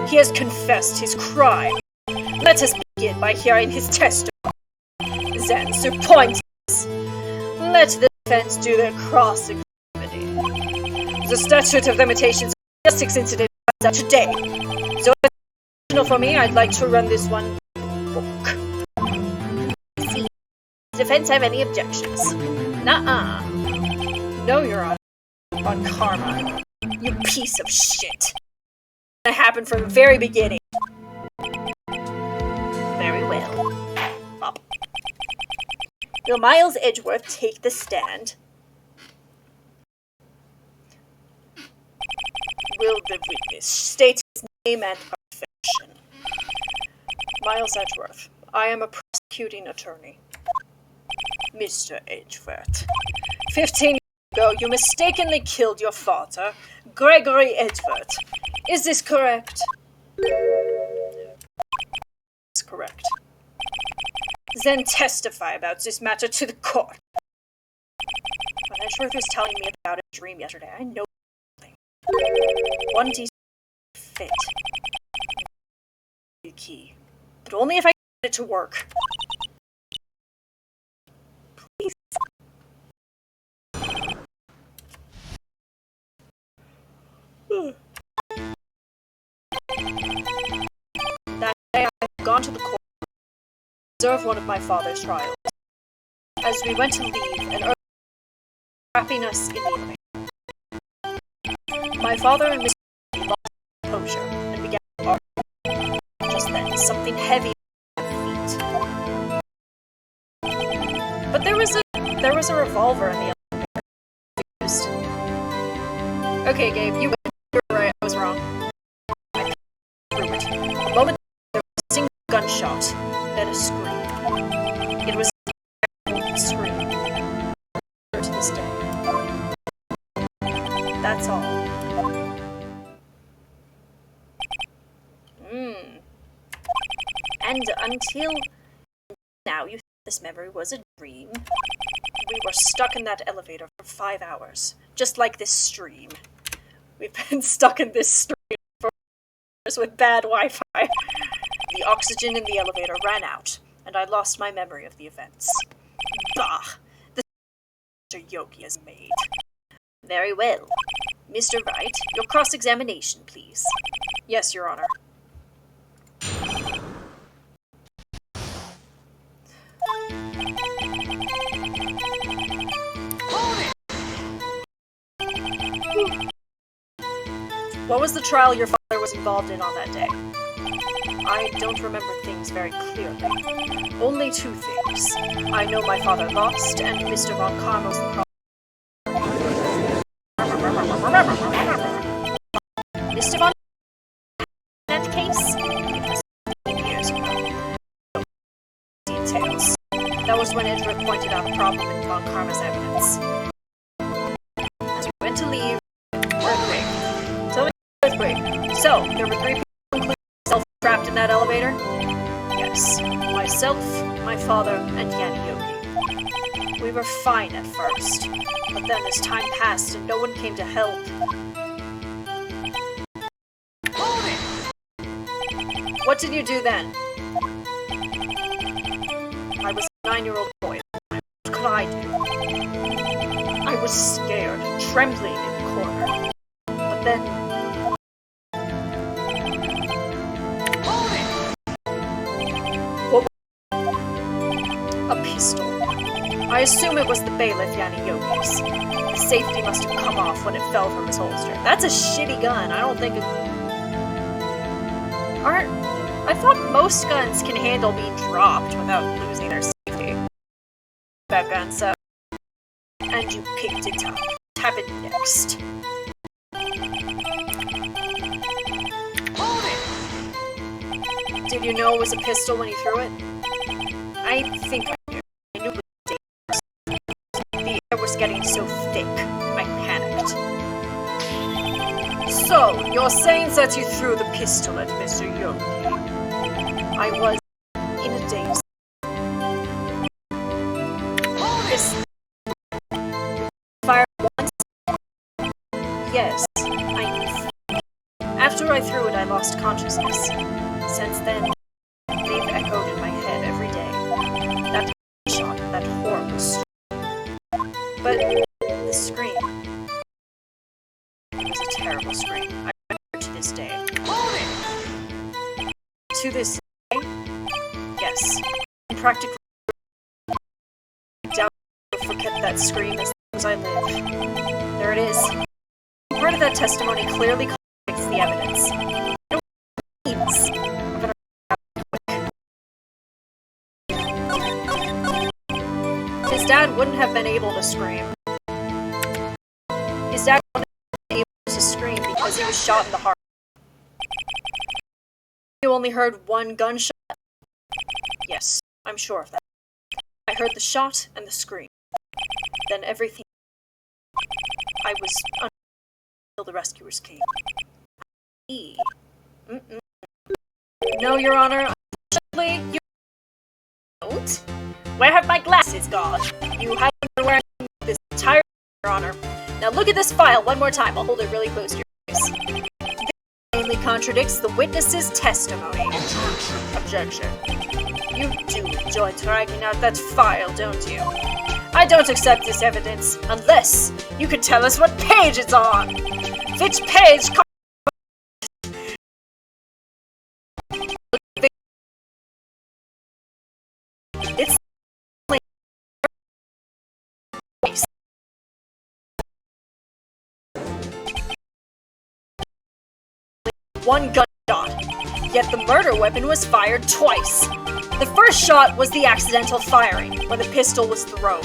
He has confessed his crime. Let us begin by hearing his testimony. Then, Sir Pointers, let the defense do their cross-examining. The statute of limitations for the 6 incident runs out today. So, if it's personal for me, I'd like to run this one book. See, does the defense have any objections? Nuh-uh. No, Your Honor. On karma. You piece of shit. That happened from the very beginning. Very well. Up. Will Miles Edgeworth take the stand? Will the witness state his name and profession? Miles Edgeworth, I am a prosecuting attorney. Mr. Edgeworth, 15 years ago you mistakenly killed your father, Gregory Edgeworth. Is this correct? It's correct. Then testify about this matter to the court. When Edgeworth was telling me about a dream yesterday, I know something. One decent fit. The key. But only if I get it to work. Please. That day I had gone to the court to observe one of my father's trials. As we went to leave, an earth wrapping us in the elevator. My father and Mr. lost composure and began to argue. Just then, something heavy at my feet. But there was a revolver in the elevator. Okay, Gabe, you were right. I was wrong. I threw it. The moment there was a single gunshot, then a scream. It was a scream. To this day. That's all. And until now, you thought this memory was a dream. We were stuck in that elevator for 5 hours, just like this stream. We've been stuck in this stream for hours with bad Wi-Fi. The oxygen in the elevator ran out, and I lost my memory of the events. Bah! The Mr. Yogi has made. Very well. Mr. Wright, your cross-examination, please. Yes, Your Honor. was the trial your father was involved in on that day? I don't remember things very clearly. Only two things. I know my father lost, and Mr. Von Karm was the Mr. Von that case? Yes, years ago. Details. That was when Edgeworth pointed out a problem in Von Karma's evidence. As we went to leave, earthquake. Tell me earthquake. So, there were 3 people, including myself, trapped in that elevator? Yes. Myself, my father, and Yanni Yogi. We were fine at first, but then as time passed and no one came to help. What did you do then? I was a 9-year-old boy. What could I do? I was scared, trembling in the corner. But then... What? A pistol. I assume it was the bailiff Yanni Yogi's. The safety must have come off when it fell from his holster. That's a shitty gun. I don't think it... I thought most guns can handle being dropped without losing their safety. That gun, so... And you picked it up. What happened next? Did you know it was a pistol when you threw it? I think I knew. I knew it was dangerous. The air was getting so thick, I panicked. So, you're saying that you threw the pistol at Mr. Yogi? I was in a daze. This fired once? Yes, after I threw it, I lost consciousness. Since then, they've echoed in my head every day. That shot, that horrible scream. But the scream. It was a terrible scream. I remember to this day. To this day? Yes. Practically, I doubt I'll forget that scream as long as I live. There it is. Part of that testimony clearly contradicts the evidence. I don't know what it means. I'm gonna His dad wouldn't have been able to scream. His dad wouldn't have been able to scream because he was shot in the heart. You only heard one gunshot? Yes, I'm sure of that. I heard the shot and the scream. Then everything... I was until the rescuers came. No, Your Honor, unfortunately, you don't. Where have my glasses gone? You haven't been wearing this entire Your Honor. Now look at this file one more time. I'll hold it really close to your face. This mainly contradicts the witness's testimony. Objection. You do enjoy dragging out that file, don't you? I don't accept this evidence unless you can tell us what page it's on. Which page? It's one gunshot, yet the murder weapon was fired twice. The first shot was the accidental firing, when the pistol was thrown.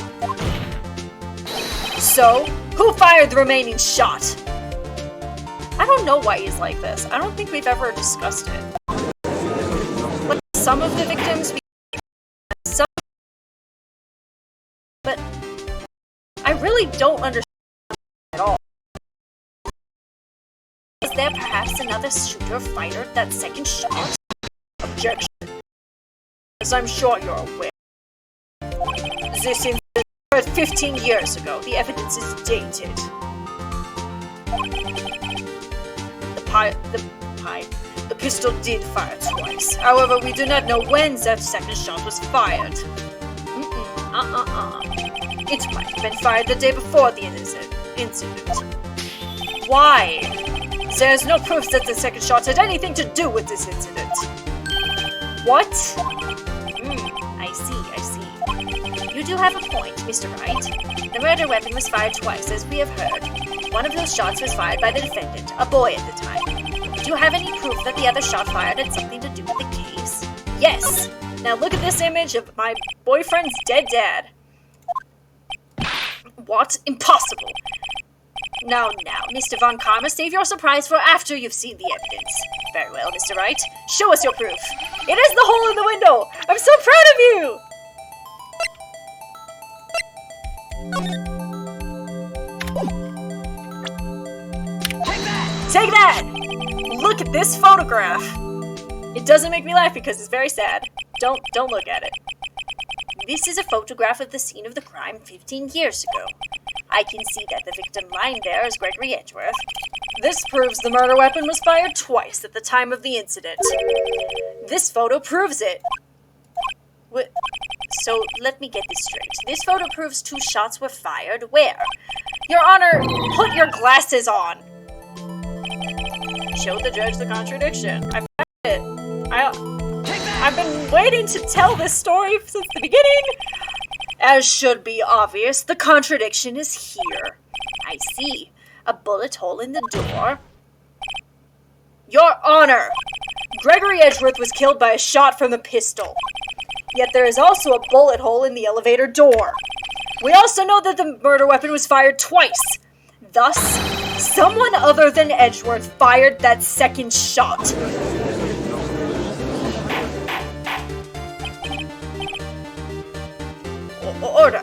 So, who fired the remaining shot? I don't know why he's like this. I don't think we've ever discussed it. Like, some of the victims... But I really don't understand at all. Is there perhaps another shooter fired that second shot? Objection. As I'm sure you're aware. This incident occurred 15 years ago. The evidence is dated. The pistol did fire twice. However, we do not know when that second shot was fired. It might have been fired the day before the incident. Why? There's no proof that the second shot had anything to do with this incident. What? I see. You do have a point, Mr. Wright. The murder weapon was fired twice, as we have heard. One of those shots was fired by the defendant, a boy at the time. Do you have any proof that the other shot fired had something to do with the case? Yes! Now look at this image of my boyfriend's dead dad. What? Impossible! Now, Mr. Von Karma, save your surprise for after you've seen the evidence. Very well, Mr. Wright. Show us your proof. It is the hole in the window! I'm so proud of you! Take that! Look at this photograph! It doesn't make me laugh because it's very sad. Don't look at it. This is a photograph of the scene of the crime 15 years ago. I can see that the victim lying there is Gregory Edgeworth. This proves the murder weapon was fired twice at the time of the incident. This photo proves it. What? So, let me get this straight. This photo proves 2 shots were fired where? Your Honor, put your glasses on! Show the judge the contradiction. I found it. I've been waiting to tell this story since the beginning. As should be obvious, the contradiction is here. I see. A bullet hole in the door. Your Honor! Gregory Edgeworth was killed by a shot from the pistol. Yet there is also a bullet hole in the elevator door. We also know that the murder weapon was fired twice. Thus, someone other than Edgeworth fired that second shot. Order!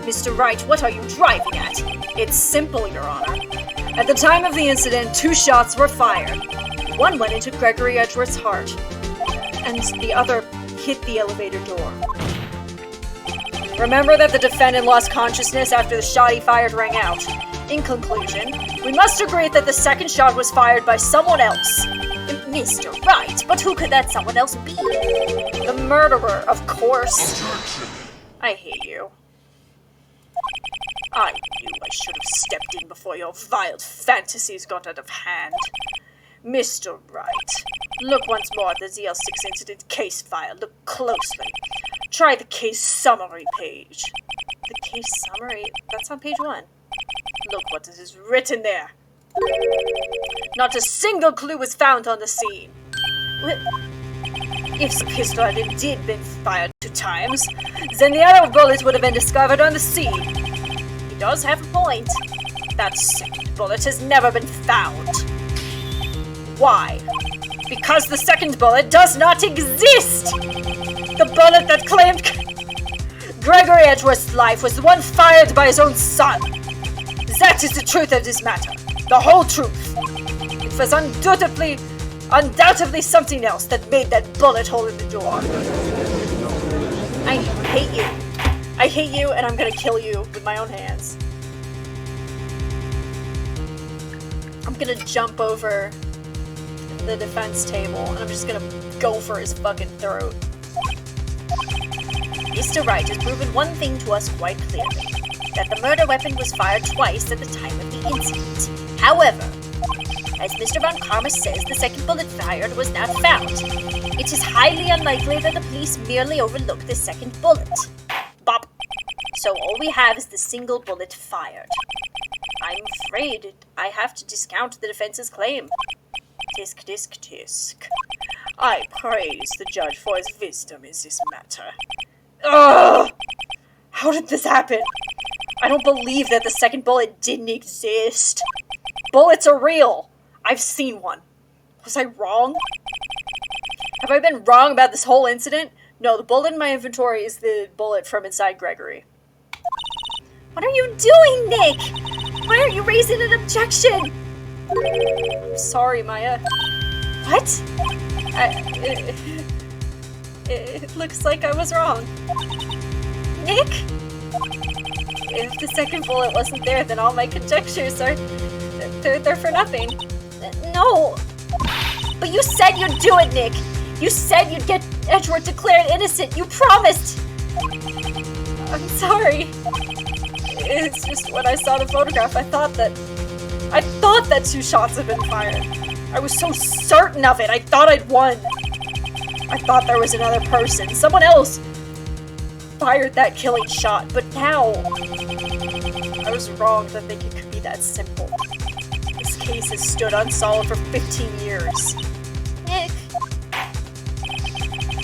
Mr. Wright, what are you driving at? It's simple, Your Honor. At the time of the incident, 2 shots were fired. One went into Gregory Edgeworth's heart, and the other hit the elevator door. Remember that the defendant lost consciousness after the shot he fired rang out. In conclusion, we must agree that the second shot was fired by someone else. Mr. Wright, but who could that someone else be? The murderer, of course. I hate you. I knew I should have stepped in before your vile fantasies got out of hand. Mr. Wright, look once more at the ZL6 incident case file. Look closely. Try the case summary page. The case summary? That's on page 1. Look what is written there. Not a single clue was found on the scene. If the pistol had indeed been fired 2 times, then the other bullet would have been discovered on the scene. He does have a point. That second bullet has never been found. Why? Because the second bullet does not exist! The bullet that claimed Gregory Edgeworth's life was the one fired by his own son. That is the truth of this matter. The whole truth. It was undoubtedly something else that made that bullet hole in the door. I hate you. I hate you, and I'm gonna kill you with my own hands. I'm gonna jump over the defense table, and I'm just gonna go for his fucking throat. Mr. Wright has proven one thing to us quite clearly, that the murder weapon was fired twice at the time of the incident. However, as Mr. Von Karma says, the second bullet fired was not found. It is highly unlikely that the police merely overlooked the second bullet. Bop. So all we have is the single bullet fired. I'm afraid I have to discount the defense's claim. Tisk, tisk, tisk. I praise the judge for his wisdom in this matter. Ugh! How did this happen? I don't believe that the second bullet didn't exist. Bullets are real. I've seen one. Was I wrong? Have I been wrong about this whole incident? No, the bullet in my inventory is the bullet from inside Gregory. What are you doing, Nick? Why are you raising an objection? I'm sorry, Maya. What? It looks like I was wrong. Nick? If the second bullet wasn't there, then all my conjectures are... They're for nothing. No. But you said you'd do it, Nick. You said you'd get Edgeworth declared innocent. You promised. I'm sorry. It's just when I saw the photograph, I thought that 2 shots had been fired. I was so certain of it. I thought I'd won. I thought there was another person. Someone else fired that killing shot, but now I was wrong to think it could be that simple. This case has stood unsolved for 15 years. Nick.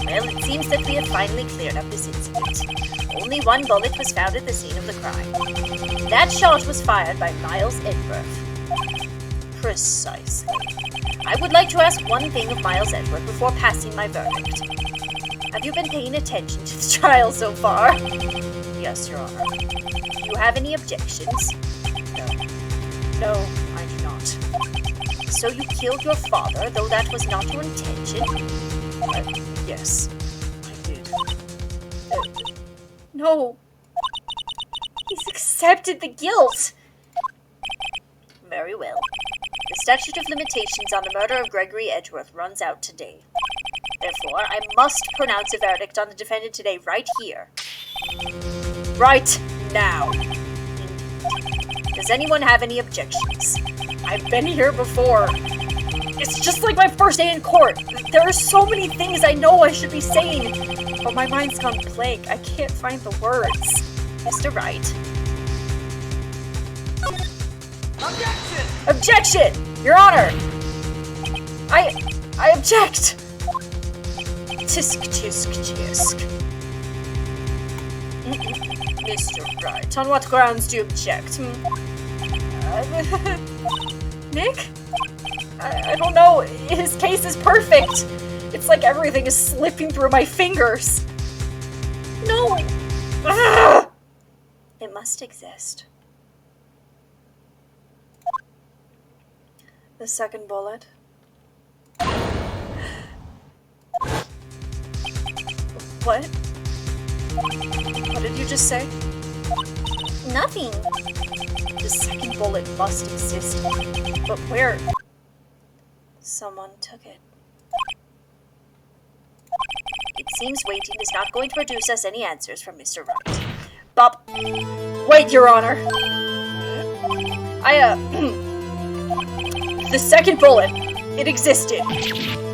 Well, it seems that we have finally cleared up this incident. Only one bullet was found at the scene of the crime. That shot was fired by Miles Edgeworth. Precisely. I would like to ask one thing of Miles Edgeworth before passing my verdict. Have you been paying attention to the trial so far? Yes, Your Honor. Do you have any objections? No. No, I do not. So you killed your father, though that was not your intention? Yes, I did. No. He's accepted the guilt. Very well. The statute of limitations on the murder of Gregory Edgeworth runs out today. Therefore, I must pronounce a verdict on the defendant today, right here. Right now. Does anyone have any objections? I've been here before. It's just like my first day in court. There are so many things I know I should be saying, but my mind's gone blank. I can't find the words. Mr. Wright. Objection! Objection! Your Honor! I object! Tisk, tisk, tisk. Mr. Wright, on what grounds do you object? Nick? I don't know. His case is perfect. It's like everything is slipping through my fingers. No! Ugh! It must exist. The second bullet. What? What did you just say? Nothing. The second bullet must exist. But where? Someone took it. It seems waiting is not going to produce us any answers from Mr. Wright. Bob! Wait, Your Honor! The second bullet, it existed.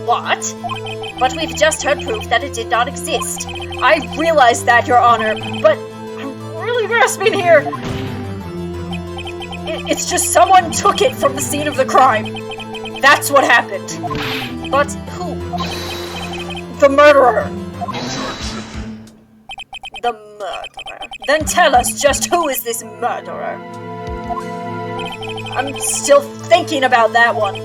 What? But we've just heard proof that it did not exist. I realize that, Your Honor, but I'm really grasping here. It's just someone took it from the scene of the crime. That's what happened. But who? The murderer. The murderer. Then tell us just who is this murderer? I'm still thinking about that one.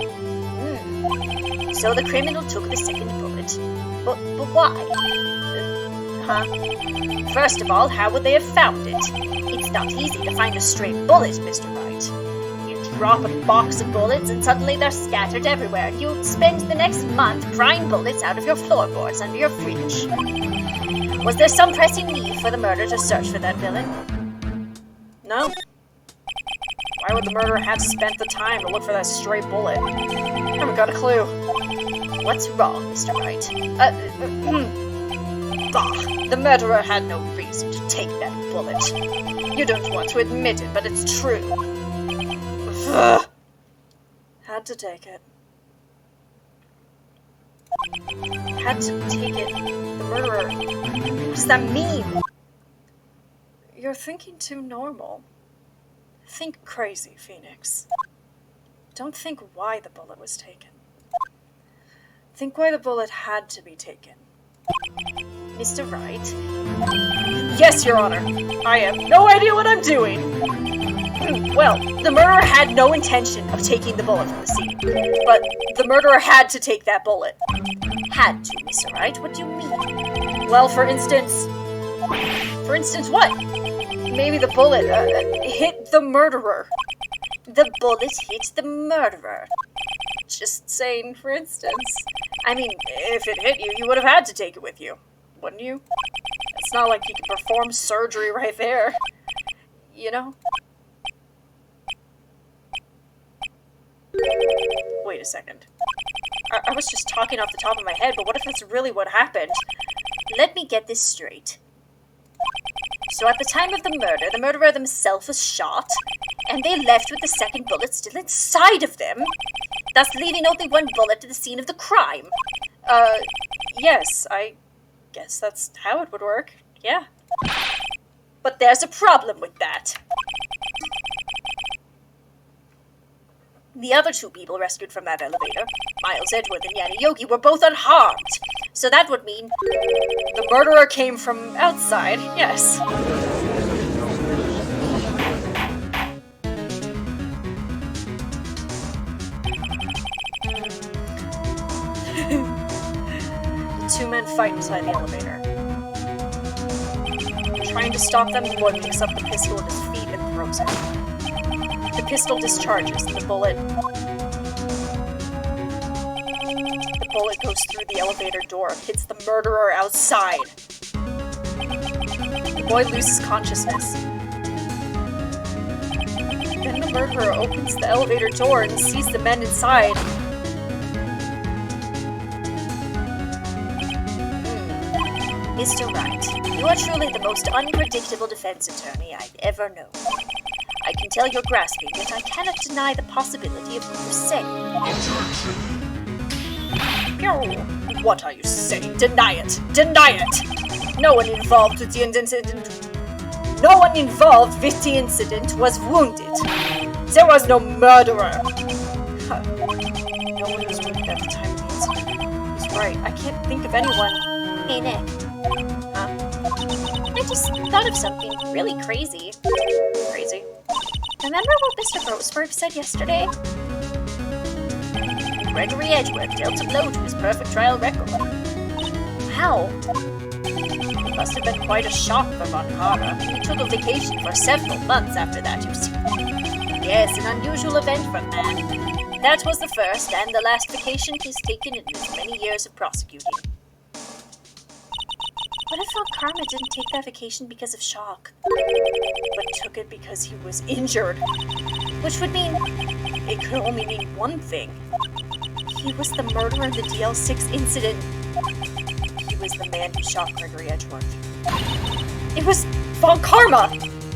So the criminal took the second bullet. But why? First of all, how would they have found it? It's not easy to find a stray bullet, Mr. Wright. You drop a box of bullets and suddenly they're scattered everywhere. You spend the next month prying bullets out of your floorboards under your fridge. Was there some pressing need for the murderer to search for that villain? No. Why would the murderer have spent the time to look for that stray bullet? I haven't got a clue. What's wrong, Mr. Wright? Bah, the murderer had no reason to take that bullet. You don't want to admit it, but it's true. Ugh. Had to take it. Had to take it. The murderer. What does that mean? You're thinking too normal. Think crazy, Phoenix. Don't think why the bullet was taken. Think why the bullet had to be taken. Mr. Wright? Yes, Your Honor. I have no idea what I'm doing. Well, the murderer had no intention of taking the bullet from the scene. But the murderer had to take that bullet. Had to, Mr. Wright? What do you mean? Well, for instance... For instance, what? Maybe the bullet hit the murderer. The bullet hit the murderer. Just saying, for instance. I mean, if it hit you, you would have had to take it with you, wouldn't you? It's not like you could perform surgery right there. You know? Wait a second. I was just talking off the top of my head, but what if that's really what happened? Let me get this straight. So at the time of the murderer themselves was shot, and they left with the second bullet still inside of them, thus leaving only one bullet to the scene of the crime. Yes, I guess that's how it would work. Yeah. But there's a problem with that. The other two people rescued from that elevator, Miles Edgeworth and Yanni Yogi, were both unharmed. So that would mean the murderer came from outside, yes. The two men fight inside the elevator. Trying to stop them, the boy picks up the pistol at his feet and throws it. The pistol discharges, and the bullet goes through the elevator door, hits the murderer outside. The boy loses consciousness. Then the murderer opens the elevator door and sees the men inside. Mr. Wright, you are truly the most unpredictable defense attorney I've ever known. I can tell you're grasping, yet I cannot deny the possibility of what you say. What are you saying? Deny it! Deny it! No one involved with the incident was wounded. There was no murderer. No one was wounded at the time of the incident. He's right. I can't think of anyone. Hey, Nick. Huh? I just thought of something really crazy. Crazy. Remember what Mr. Grossberg said yesterday? Gregory Edgeworth dealt a blow to his perfect trial record. How? It must have been quite a shock for Von Karma. He took a vacation for several months after that, you see. Yes, an unusual event for a man. That was the first and the last vacation he's taken in his many years of prosecuting. What if Von Karma didn't take that vacation because of shock? But took it because he was injured. Which would mean It could only mean one thing. he was the murderer in the DL6 incident. He was the man who shot Gregory Edgeworth. It was Von Karma!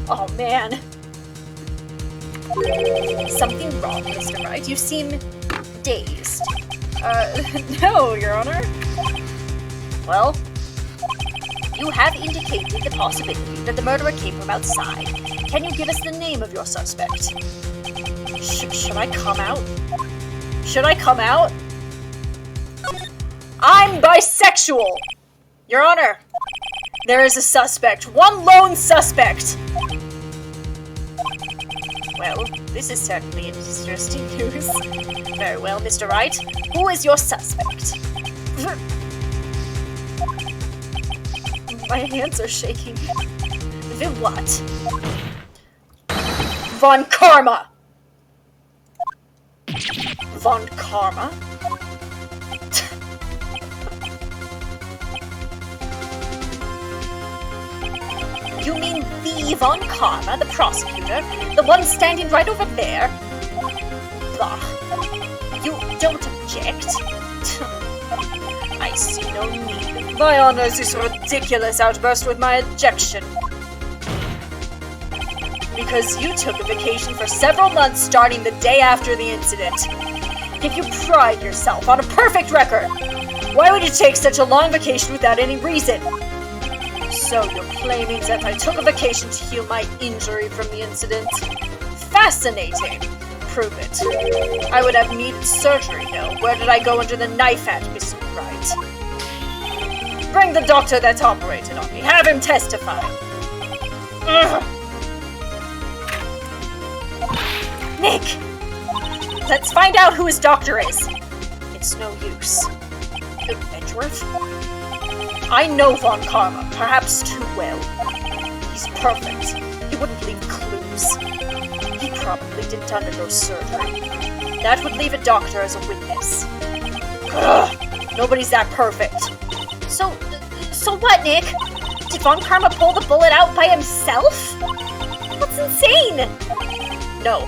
Oh, man. Something wrong, Mr. Wright. You seem dazed. No, Your Honor. Well, you have indicated the possibility that the murderer came from outside. Can you give us the name of your suspect? Should I come out? Should I come out? I'm bisexual! Your Honor, there is a suspect. One lone suspect! Well, this is certainly interesting news. Very well, Mr. Wright. Who is your suspect? My hands are shaking. The what? Von Karma! Von Karma? You mean the Von Karma, the prosecutor? The one standing right over there? Bah. You don't object? I see no need. My honors, this ridiculous outburst with my objection. Because you took a vacation for several months starting the day after the incident. If you pride yourself on a perfect record, why would you take such a long vacation without any reason? So you're claiming that I took a vacation to heal my injury from the incident? Fascinating. Prove it. I would have needed surgery, though. Where did I go under the knife at, Mr. Wright? Bring the doctor that operated on me. Have him testify. Ugh. Nick! Let's find out who his doctor is. It's no use. Edgeworth? I know Von Karma, perhaps too well. He's perfect. He wouldn't leave clues. He probably didn't undergo surgery. That would leave a doctor as a witness. Ugh, nobody's that perfect. So what, Nick? Did Von Karma pull the bullet out by himself? That's insane! No,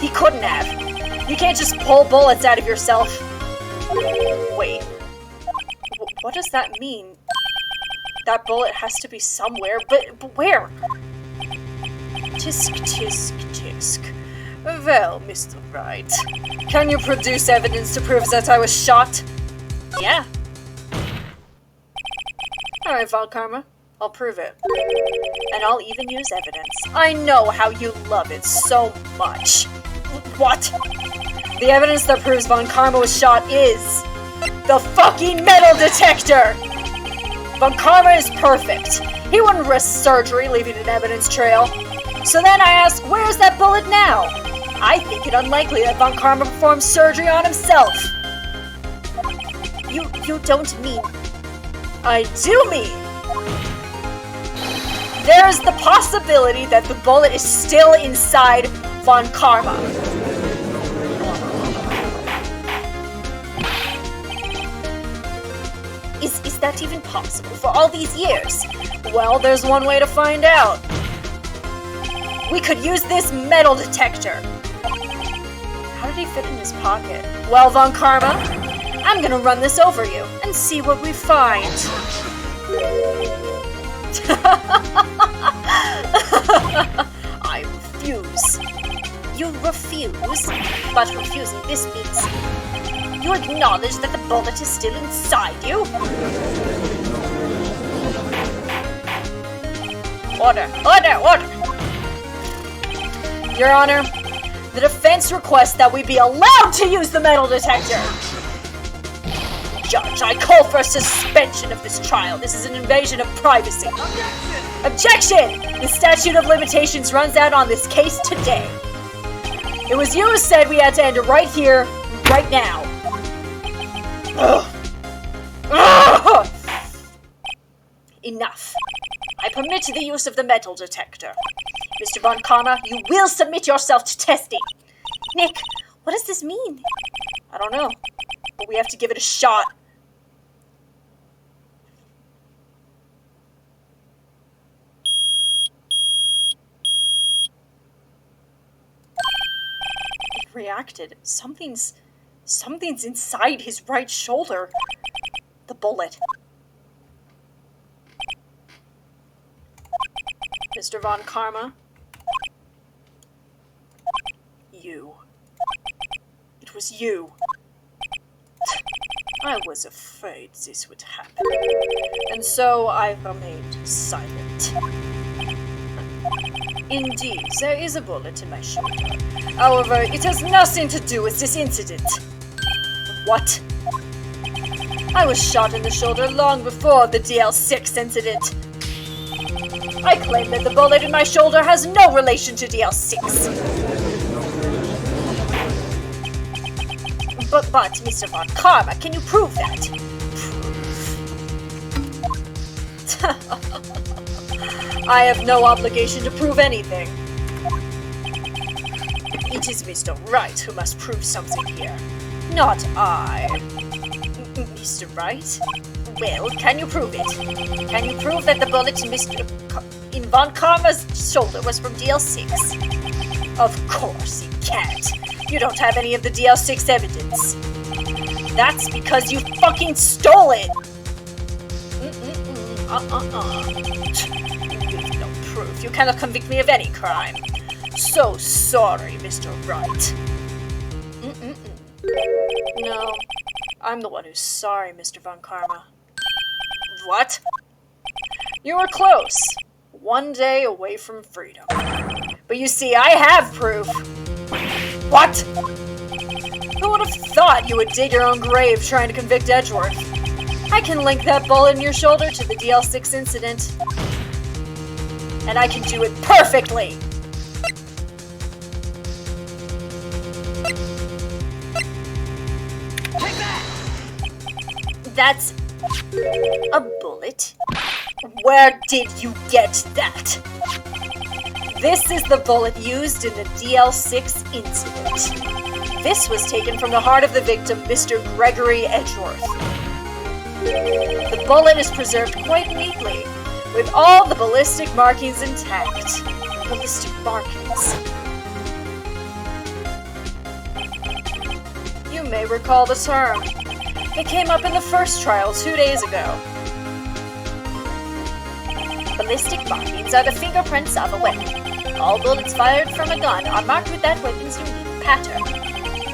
he couldn't have. You can't just pull bullets out of yourself. Wait. What does that mean? That bullet has to be somewhere, but where? Tisk, tisk, tisk. Well, Mr. Wright, can you produce evidence to prove that I was shot? Yeah. Alright, Von Karma. I'll prove it. And I'll even use evidence. I know how you love it so much. What? The evidence that proves Von Karma was shot is... the fucking metal detector! Von Karma is perfect. He wouldn't risk surgery leaving an evidence trail. So then I ask, where's that bullet now? I think it unlikely that Von Karma performed surgery on himself. You don't mean... I do mean... there is the possibility that the bullet is still inside Von Karma. Is that even possible for all these years? Well, there's one way to find out. We could use this metal detector. How did he fit in his pocket? Well, Von Karma, I'm gonna run this over you and see what we find. I refuse. You refuse? But refusing this means... you acknowledge that the bullet is still inside you? Order! Order! Order! Your Honor, the defense requests that we be allowed to use the metal detector! Judge, I call for a suspension of this trial. This is an invasion of privacy. Objection! The statute of limitations runs out on this case today. It was you who said we had to end it right here, right now. Ugh. Ugh. Enough. I permit the use of the metal detector. Mr. Von Karma, you will submit yourself to testing. Nick, what does this mean? I don't know, but we have to give it a shot. It reacted. Something's inside his right shoulder. The bullet. Mr. Von Karma. You. It was you. I was afraid this would happen. And so I remained silent. Indeed, there is a bullet in my shoulder. However, it has nothing to do with this incident. What? I was shot in the shoulder long before the DL6 incident. I claim that the bullet in my shoulder has no relation to DL6. But, Mr. Von Karma, can you prove that? I have no obligation to prove anything. It is Mr. Wright who must prove something here, not I. Mr. Wright? Well, can you prove it? Can you prove that the bullet in Von Karma's shoulder was from DL6? Of course you can't. You don't have any of the DL6 evidence. That's because you fucking stole it! With no proof, you cannot convict me of any crime. So sorry, Mr. Wright. No, I'm the one who's sorry, Mr. Von Karma. What? You were close. One day away from freedom. But you see, I have proof. What? Who would have thought you would dig your own grave trying to convict Edgeworth? I can link that bullet in your shoulder to the DL6 incident. And I can do it perfectly! Take that! That's a bullet? Where did you get that? This is the bullet used in the DL6 incident. This was taken from the heart of the victim, Mr. Gregory Edgeworth. The bullet is preserved quite neatly, with all the ballistic markings intact. Ballistic markings. You may recall the term. It came up in the first trial 2 days ago. Ballistic markings are the fingerprints of a weapon. All bullets fired from a gun are marked with that weapon's unique pattern.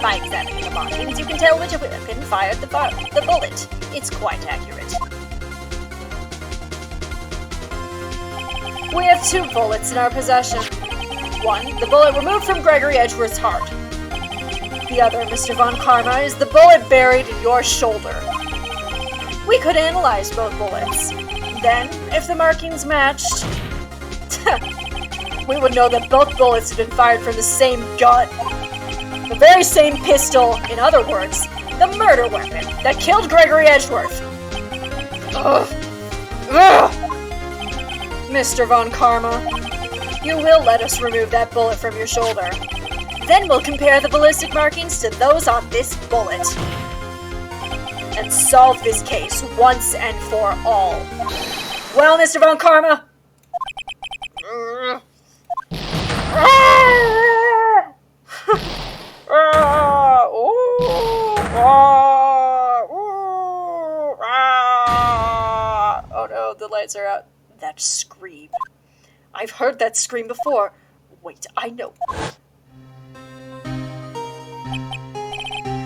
By examining the markings, you can tell which weapon fired the bullet. It's quite accurate. We have 2 bullets in our possession. One, the bullet removed from Gregory Edgeworth's heart. The other, Mr. Von Karma, is the bullet buried in your shoulder. We could analyze both bullets. Then, if the markings matched, we would know that both bullets had been fired from the same gun. The very same pistol, in other words, the murder weapon that killed Gregory Edgeworth. Ugh. Ugh. Mr. Von Karma, you will let us remove that bullet from your shoulder. Then we'll compare the ballistic markings to those on this bullet. And solve this case once and for all. Well, Mr. Von Karma? Oh no, the lights are out. That scream. I've heard that scream before. Wait, I know.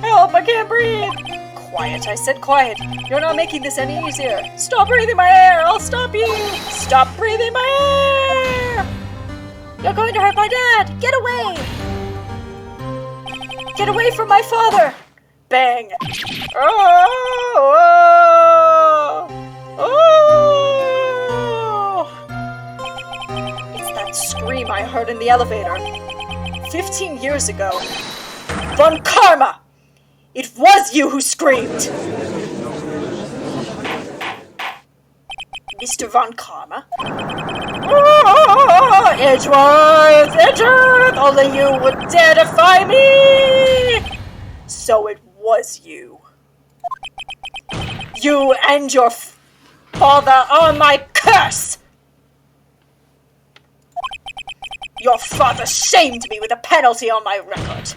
Help, I can't breathe! Quiet, I said quiet. You're not making this any easier. Stop breathing my air, I'll stop you! Stop breathing my air! You're going to hurt my dad! Get away! Get away from my father! Bang! Oh! Oh! It's that scream I heard in the elevator. 15 years ago. Von Karma! It was you who screamed! Mr. Von Karma? Oh, Edgeworth! Edgeworth! Only you would dare defy me! So it was you. You and your father are my curse! Your father shamed me with a penalty on my record.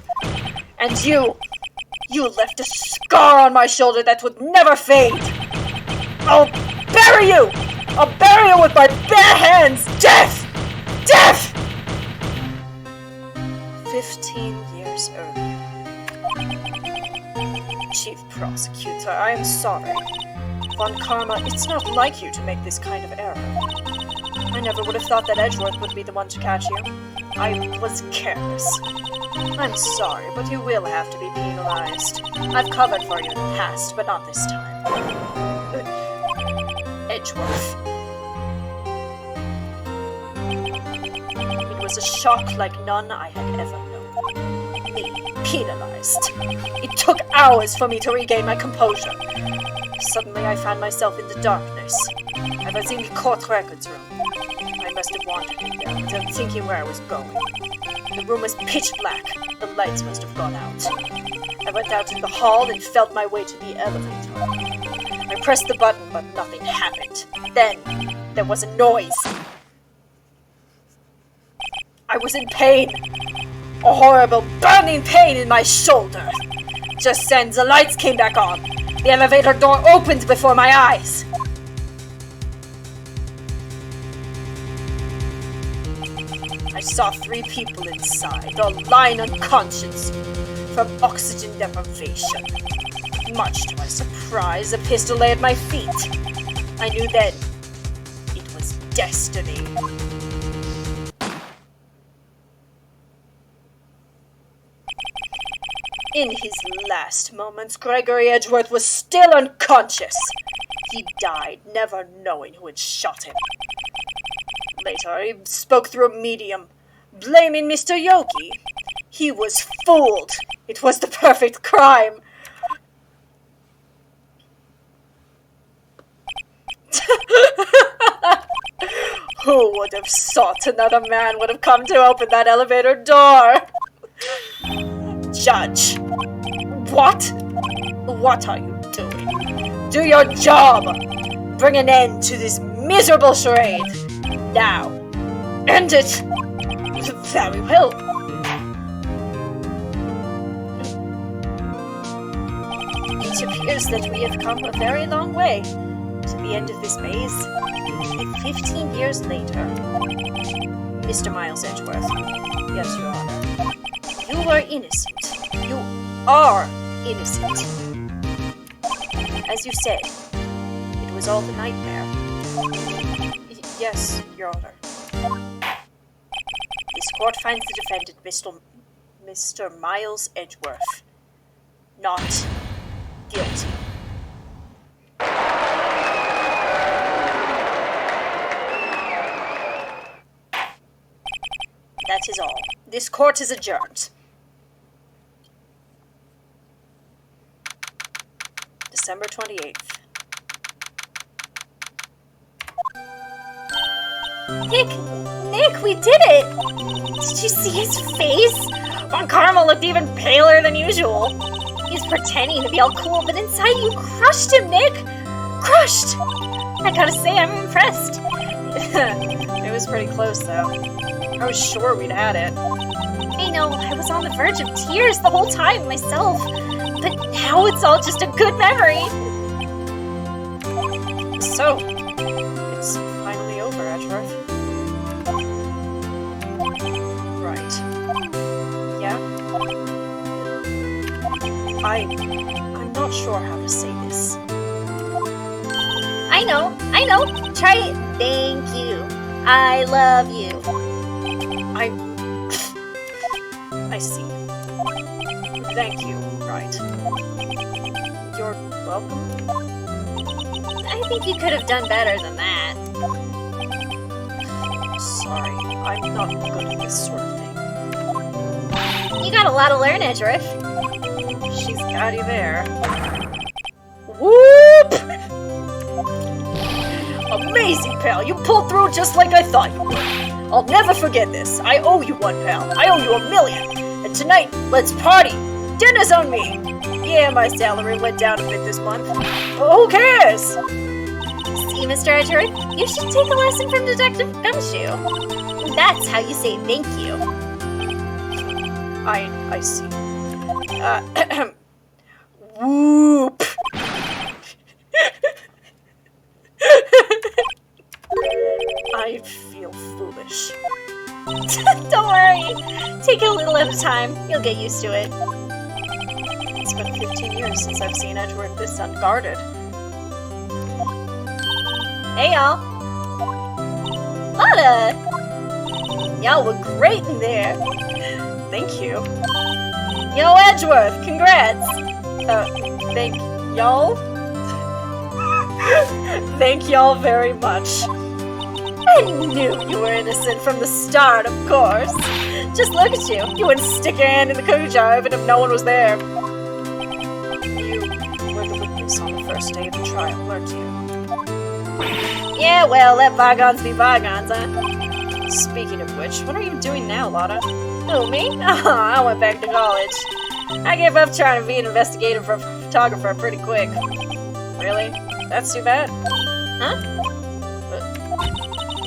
And you left a scar on my shoulder that would never fade. I'll bury you! I'll bury you with my bare hands! Death! Death! 15 years earlier. Chief Prosecutor, I am sorry. Von Karma, it's not like you to make this kind of error. I never would have thought that Edgeworth would be the one to catch you. I was careless. I'm sorry, but you will have to be penalized. I've covered for you in the past, but not this time. Edgeworth. It was a shock like none I had ever known. Me, penalized. It took hours for me to regain my composure. Suddenly I found myself in the darkness. I was in the court records room. I must have wandered in there without thinking where I was going. The room was pitch black. The lights must have gone out. I went out in the hall and felt my way to the elevator. I pressed the button, but nothing happened. Then, there was a noise. I was in pain. A horrible, burning pain in my shoulder. Just then, the lights came back on. The elevator door opened before my eyes. I saw 3 people inside, all lying unconscious from oxygen deprivation. Much to my surprise, a pistol lay at my feet. I knew then it was destiny. In his last moments, Gregory Edgeworth was still unconscious. He died, never knowing who had shot him. Later, he spoke through a medium, blaming Mr. Yogi. He was fooled. It was the perfect crime. Who would have thought another man would have come to open that elevator door? Judge. What? What are you doing? Do your job! Bring an end to this miserable charade! Now! End it! Very well. It appears that we have come a very long way to the end of this maze. 15 years later, Mr. Miles Edgeworth. Yes, Your Honor. You were innocent. You are innocent. As you said, it was all a nightmare. Yes, Your Honor. This court finds the defendant, Mr. Miles Edgeworth, not guilty. That is all. This court is adjourned. December 28th. Nick, we did it! Did you see his face? Von Karma looked even paler than usual. He's pretending to be all cool, but inside you crushed him, Nick! Crushed! I gotta say, I'm impressed. It was pretty close, though. I was sure we'd had it. I know, I was on the verge of tears the whole time myself, but now it's all just a good memory. So, it's finally over, Edgeworth. Right. Yeah? I'm not sure how to say this. I know. Try it. Thank you. I love you. I see. Thank you, right. You're welcome? I think you could have done better than that. Sorry, I'm not good at this sort of thing. You got a lot to learn, Edgeworth. She's got you there. Whoop! Amazing, pal. You pulled through just like I thought you would. I'll never forget this. I owe you one, pal. I owe you $1 million. And tonight, let's party. Dinner's on me. Yeah, my salary went down a bit this month. But who cares? See, Mr. Edgeworth, you should take a lesson from Detective Gumshoe. That's how you say thank you. I see. Whoop. I feel foolish. Don't worry. Take it a little at a time. You'll get used to it. It's been 15 years since I've seen Edgeworth this unguarded. Hey, y'all. Lotta! Y'all were great in there. Thank you. Yo, Edgeworth, congrats. Thank y'all? Thank y'all very much. I knew you were innocent from the start, of course. Just look at you. You wouldn't stick your hand in the cookie jar even if no one was there. You were the witness on the first day of the trial, weren't you? Yeah, well, let bygones be bygones, huh? Speaking of which, what are you doing now, Lotta? Who, me? Oh, I went back to college. I gave up trying to be an investigative photographer pretty quick. Really? That's too bad. Huh?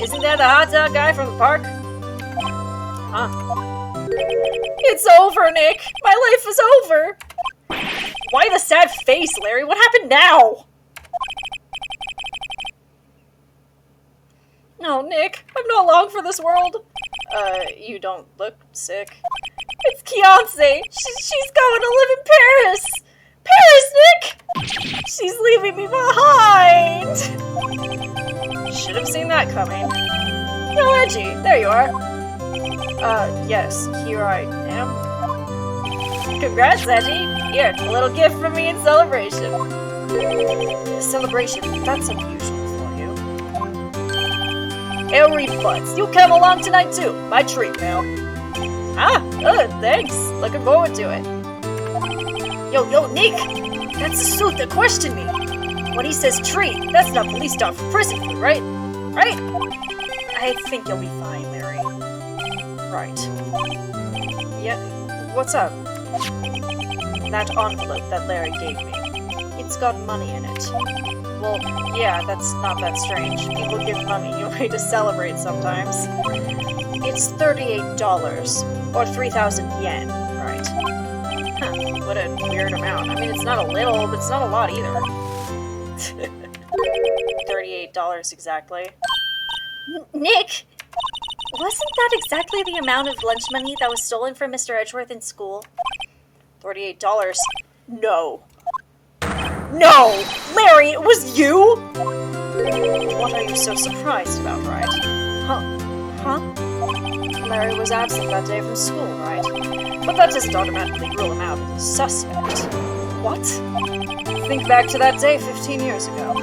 Isn't that the hot dog guy from the park? Huh. It's over, Nick! My life is over! Why the sad face, Larry? What happened now? No, Nick, I'm not long for this world. You don't look sick. It's Kiance! She's going to live in Paris! Paris, Nick! She's leaving me behind! Should have seen that coming. Yo, Edgy, there you are. Yes, here I am. Congrats, Edgy. Here, a little gift from me in celebration. A celebration? That's unusual for you. Ellery Butts, you come along tonight too. My treat, pal. Ah, good, thanks. Looking forward to it. Yo, Nick! That's the suit that questioned me. When he says treat, that's not police dog for prison food, right? Right? I think you'll be fine, Larry. Right. Yeah, what's up? That envelope that Larry gave me. It's got money in it. Well, yeah, that's not that strange. People give money, you way to celebrate sometimes. It's $38, or 3,000 yen, right? Huh, what a weird amount. I mean, it's not a little, but it's not a lot either. $38 exactly. Nick! Wasn't that exactly the amount of lunch money that was stolen from Mr. Edgeworth in school? $38. No. No! Larry, it was you?! What are you so surprised about, right? Huh? Larry was absent that day from school, right? But that doesn't automatically rule him out as a suspect. What? Think back to that day 15 years ago.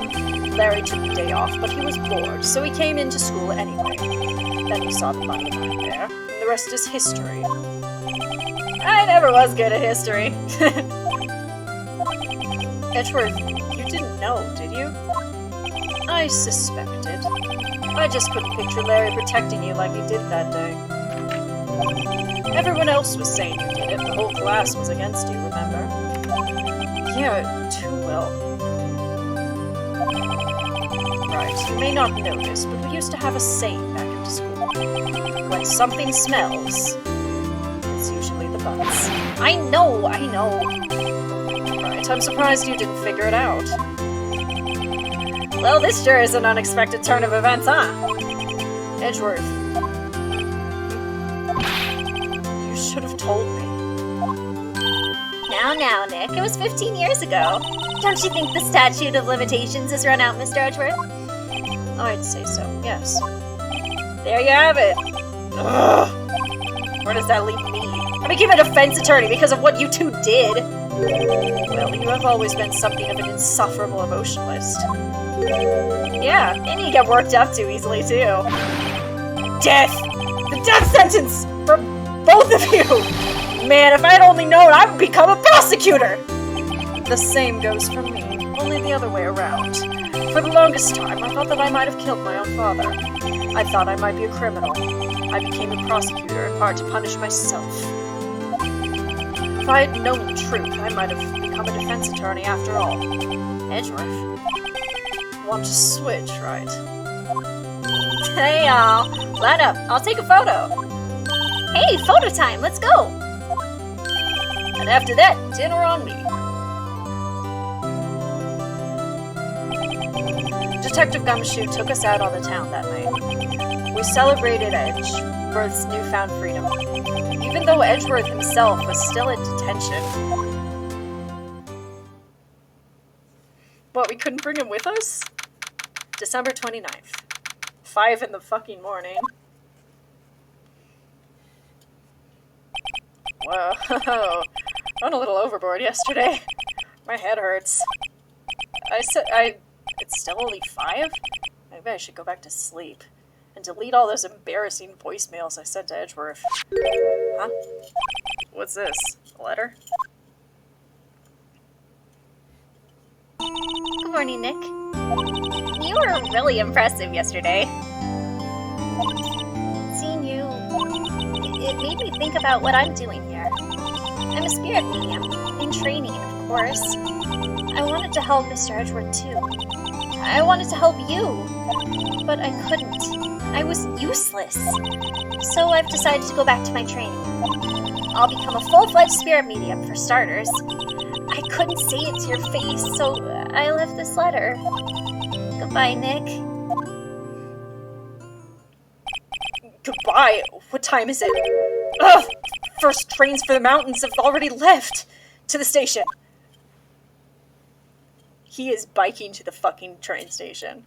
Larry took the day off, but he was bored, so he came into school anyway. Then he saw the body lying there, and the rest is history. I never was good at history. Edgeworth, you didn't know, did you? I suspected. I just couldn't picture Larry protecting you like he did that day. Everyone else was saying you did it. The whole class was against you, remember? Yeah, too well. Right, you may not know this, but we used to have a saying back into school. When something smells, it's usually the butts. I know! Right, I'm surprised you didn't figure it out. Well, this sure is an unexpected turn of events, huh? Edgeworth. You should have told me. Now, Nick, it was 15 years ago. Don't you think the statute of limitations has run out, Mr. Edgeworth? I'd say so, yes. There you have it. Ugh. Where does that leave me? I became a defense attorney because of what you two did. Well, you have always been something of an insufferable emotionalist. Yeah, and you get worked up too easily, too. Death! The death sentence! For both of you! Man, if I had only known, I would become a prosecutor! The same goes for me, only the other way around. For the longest time, I thought that I might have killed my own father. I thought I might be a criminal. I became a prosecutor in part to punish myself. If I had known the truth, I might have become a defense attorney after all. Edgeworth. Want to switch, right? Hey, y'all. Line up. I'll take a photo. Hey, photo time. Let's go. And after that, dinner on me. Detective Gumshoe took us out on the town that night. We celebrated Edgeworth's newfound freedom, even though Edgeworth himself was still in detention. What, we couldn't bring him with us? December 29th. 5 in the fucking morning. Whoa, went a little overboard yesterday. My head hurts. It's still only 5? Maybe I should go back to sleep and delete all those embarrassing voicemails I sent to Edgeworth. Huh? What's this? A letter? Good morning, Nick. You were really impressive yesterday. Seeing you, it made me think about what I'm doing here. I'm a spirit medium, in training, of course. I wanted to help Mr. Edgeworth too. I wanted to help you, but I couldn't. I was useless. So I've decided to go back to my training. I'll become a full-fledged spirit medium for starters. I couldn't say it to your face, so I left this letter. Goodbye, Nick. Goodbye? What time is it? Ugh! First trains for the mountains have already left to the station. He is biking to the fucking train station.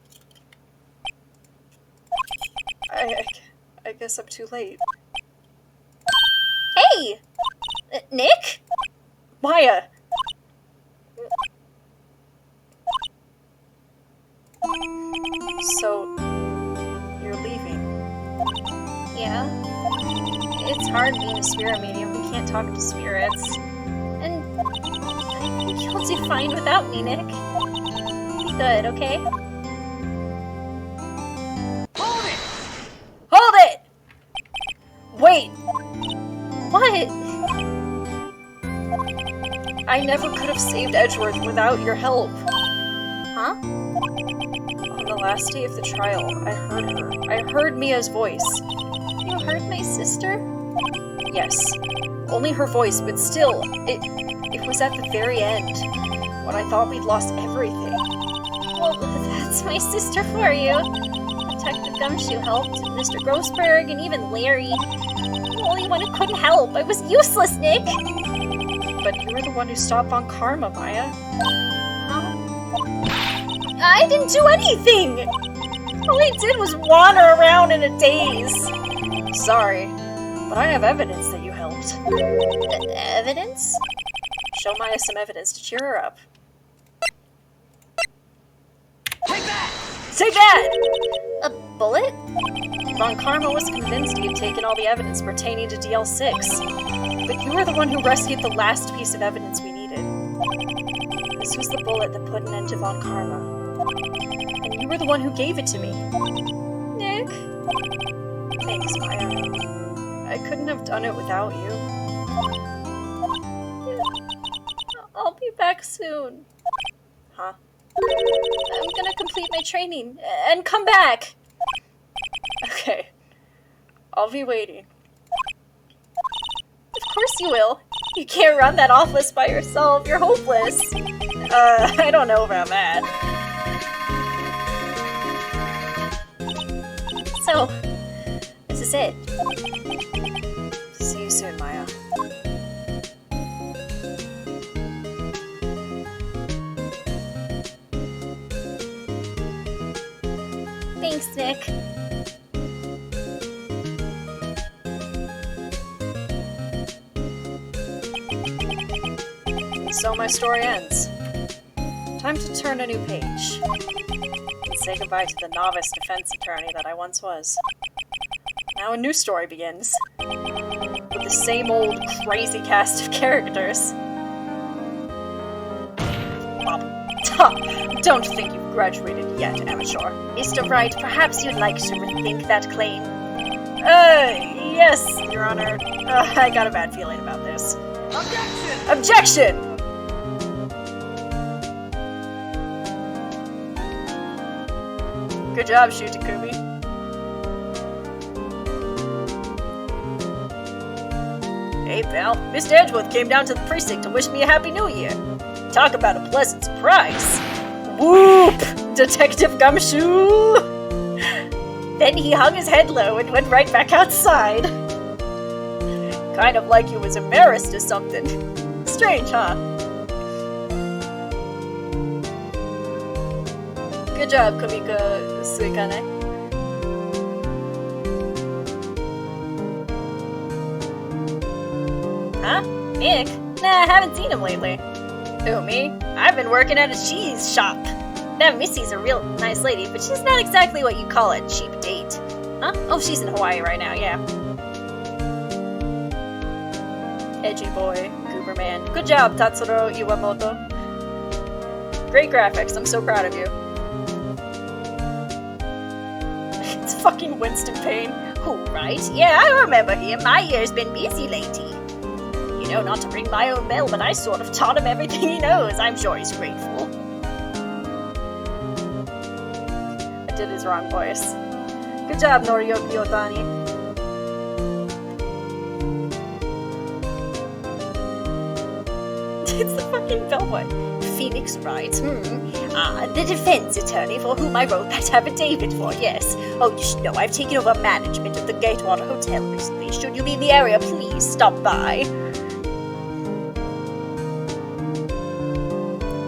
I guess I'm too late. Hey! Nick? Maya! So, you're leaving? Yeah. It's hard being a spirit medium. We can't talk to spirits. And I think you'll do fine without me, Nick. Be good, okay? Hold it! Hold it! Wait! What? I never could have saved Edgeworth without your help. Huh? On the last day of the trial, I heard her. I heard Mia's voice. You heard my sister? Yes. Only her voice, but still, it was at the very end, when I thought we'd lost everything. Well, that's my sister for you. Detective Gumshoe helped, and Mr. Grossberg, and even Larry. I'm the only one who couldn't help. I was useless, Nick! But you were the one who stopped Von Karma, Maya. Huh? I didn't do anything! All he did was wander around in a daze. Sorry, but I have evidence that you helped. Evidence? Show Maya some evidence to cheer her up. Take that! Take that! A bullet? Von Karma was convinced he had taken all the evidence pertaining to DL6. But you were the one who rescued the last piece of evidence we needed. This was the bullet that put an end to Von Karma. And you were the one who gave it to me. Nick? Thanks, Maya. I couldn't have done it without you. I'll be back soon. Huh? I'm gonna complete my training and come back. Okay. I'll be waiting. Of course you will. You can't run that office by yourself. You're hopeless. I don't know about that. So, this is it. See you soon, Maya. Thanks, Nick. So my story ends. Time to turn a new page. And say goodbye to the novice defense attorney that I once was. Now a new story begins. With the same old crazy cast of characters. Don't think you've graduated yet, amateur. Mr. Wright, perhaps you'd like to rethink that claim. Yes, Your Honor. I got a bad feeling about this. Objection! Objection! Good job, Shutakumi. Hey, pal. Mr. Edgeworth came down to the precinct to wish me a Happy New Year. Talk about a pleasant surprise. Whoop! Detective Gumshoe! Then he hung his head low and went right back outside. Kind of like he was embarrassed or something. Strange, huh? Good job, Kumiko Suikane. Huh? Nick? Nah, I haven't seen him lately. Who, me? I've been working at a cheese shop. That Missy's a real nice lady, but she's not exactly what you call a cheap date. Huh? Oh, she's in Hawaii right now, yeah. Edgy boy, goober man. Good job, Tatsuro Iwamoto. Great graphics, I'm so proud of you. It's fucking Winston Payne. Who, right? Yeah, I remember him. My year's been busy lately. You know, not to ring my own bell, but I sort of taught him everything he knows. I'm sure he's grateful. I did his wrong voice. Good job, Noriyuki Otani. It's the fucking bellboy. Phoenix Wright. The defense attorney for whom I wrote that affidavit for, yes. Oh, you should know I've taken over management of the Gatewater Hotel recently. Should you be in the area, please stop by.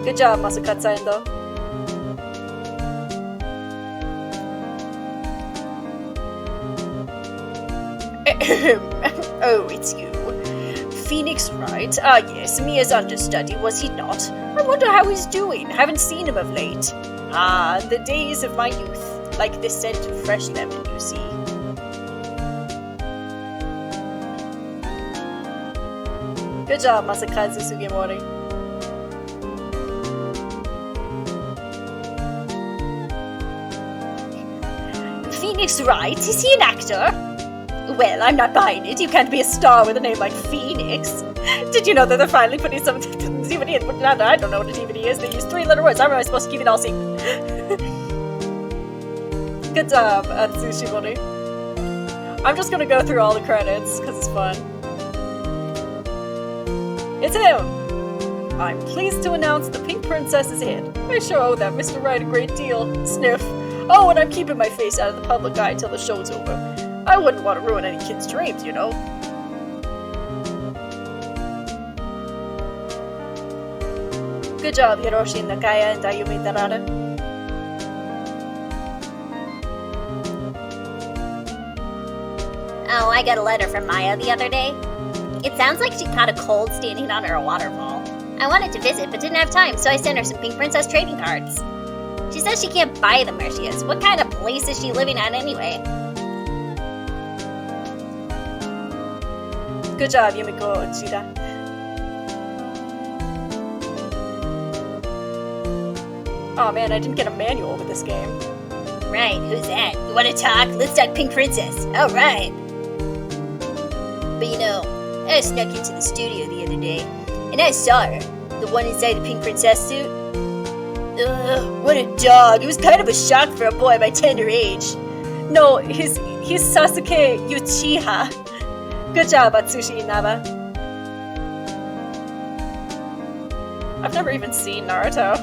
Good job, Masakatsu Endo. Oh, it's you. Phoenix Wright? Ah, yes, Mia's understudy, was he not? I wonder how he's doing. Haven't seen him of late. Ah, the days of my youth. Like the scent of fresh lemon, you see. Good job, Masakazu Sugimori. Phoenix Wright? Is he an actor? Well, I'm not buying it. You can't be a star with a name like Phoenix. Did you know that they're finally putting some DVD in? I don't know what a DVD is. They use 3-letter words. How am I supposed to keep it all secret? Good job, Atsushimori. I'm just gonna go through all the credits, because it's fun. It's him! I'm pleased to announce the Pink Princess is hit. I sure owe that Mr. Wright a great deal. Sniff. Oh, and I'm keeping my face out of the public eye till the show's over. I wouldn't want to ruin any kid's dreams, you know. Good job, Hiroshi Nakaya and Ayumi Tarada. Oh, I got a letter from Maya the other day. It sounds like she caught a cold standing under a waterfall. I wanted to visit, but didn't have time, so I sent her some Pink Princess trading cards. She says she can't buy them where she is. What kind of place is she living at anyway? Good job, Yumiko Uchida. Oh man, I didn't get a manual with this game. Right, who's that? You wanna talk? Let's talk Pink Princess. Alright. But you know, I snuck into the studio the other day, and I saw her. The one inside the Pink Princess suit. Ugh, what a dog. It was kind of a shock for a boy my tender age. No, he's Sasuke Uchiha. Good job, Atsushi Inaba. I've never even seen Naruto.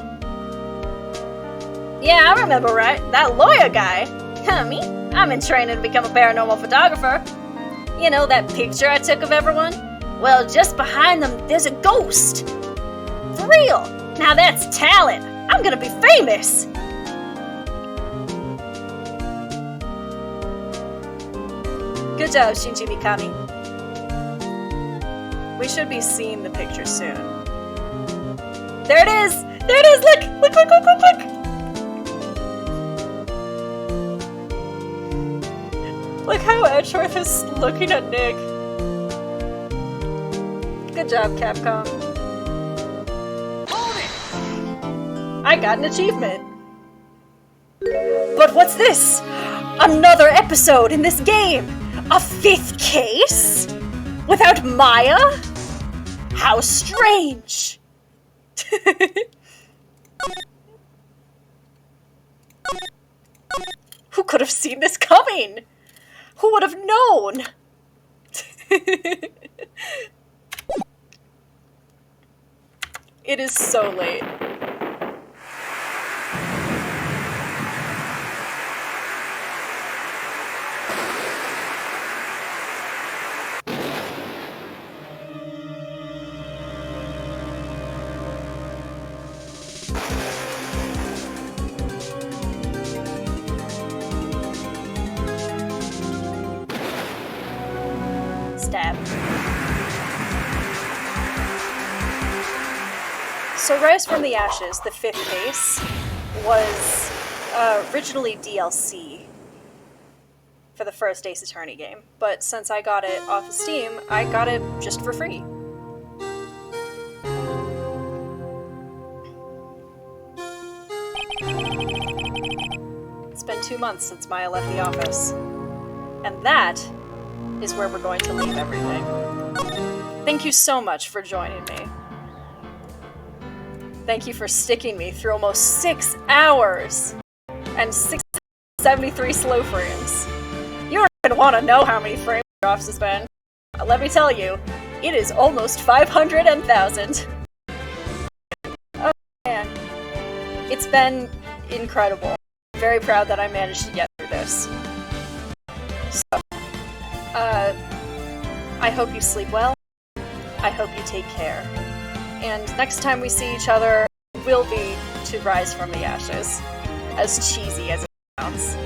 Yeah, I remember, right? That lawyer guy. Huh, me? I'm in training to become a paranormal photographer. You know, that picture I took of everyone? Well, just behind them, there's a ghost. For real. Now that's talent. I'm gonna be famous. Good job, Shinji Mikami. We should be seeing the picture soon. There it is! There it is! Look! Look, look, look, look, look! Look how Edgeworth is looking at Nick. Good job, Capcom. Hold it! I got an achievement. But what's this? Another episode in this game! A 5th case? Without Maya? How strange! Who could have seen this coming? Who would have known? It is so late. Stab. So Rise from the Ashes, the 5th case, was originally DLC for the first Ace Attorney game, but since I got it off of Steam, I got it just for free. It's been 2 months since Maya left the office, and that is where we're going to leave everything. Thank you so much for joining me. Thank you for sticking me through almost 6 hours and 673 slow frames. You don't even want to know how many frame drops it's been. Let me tell you, it is almost 500,000. Oh man. It's been incredible. I'm very proud that I managed to get through this. So, I hope you sleep well. I hope you take care. And next time we see each other will be to Rise from the Ashes. As cheesy as it sounds.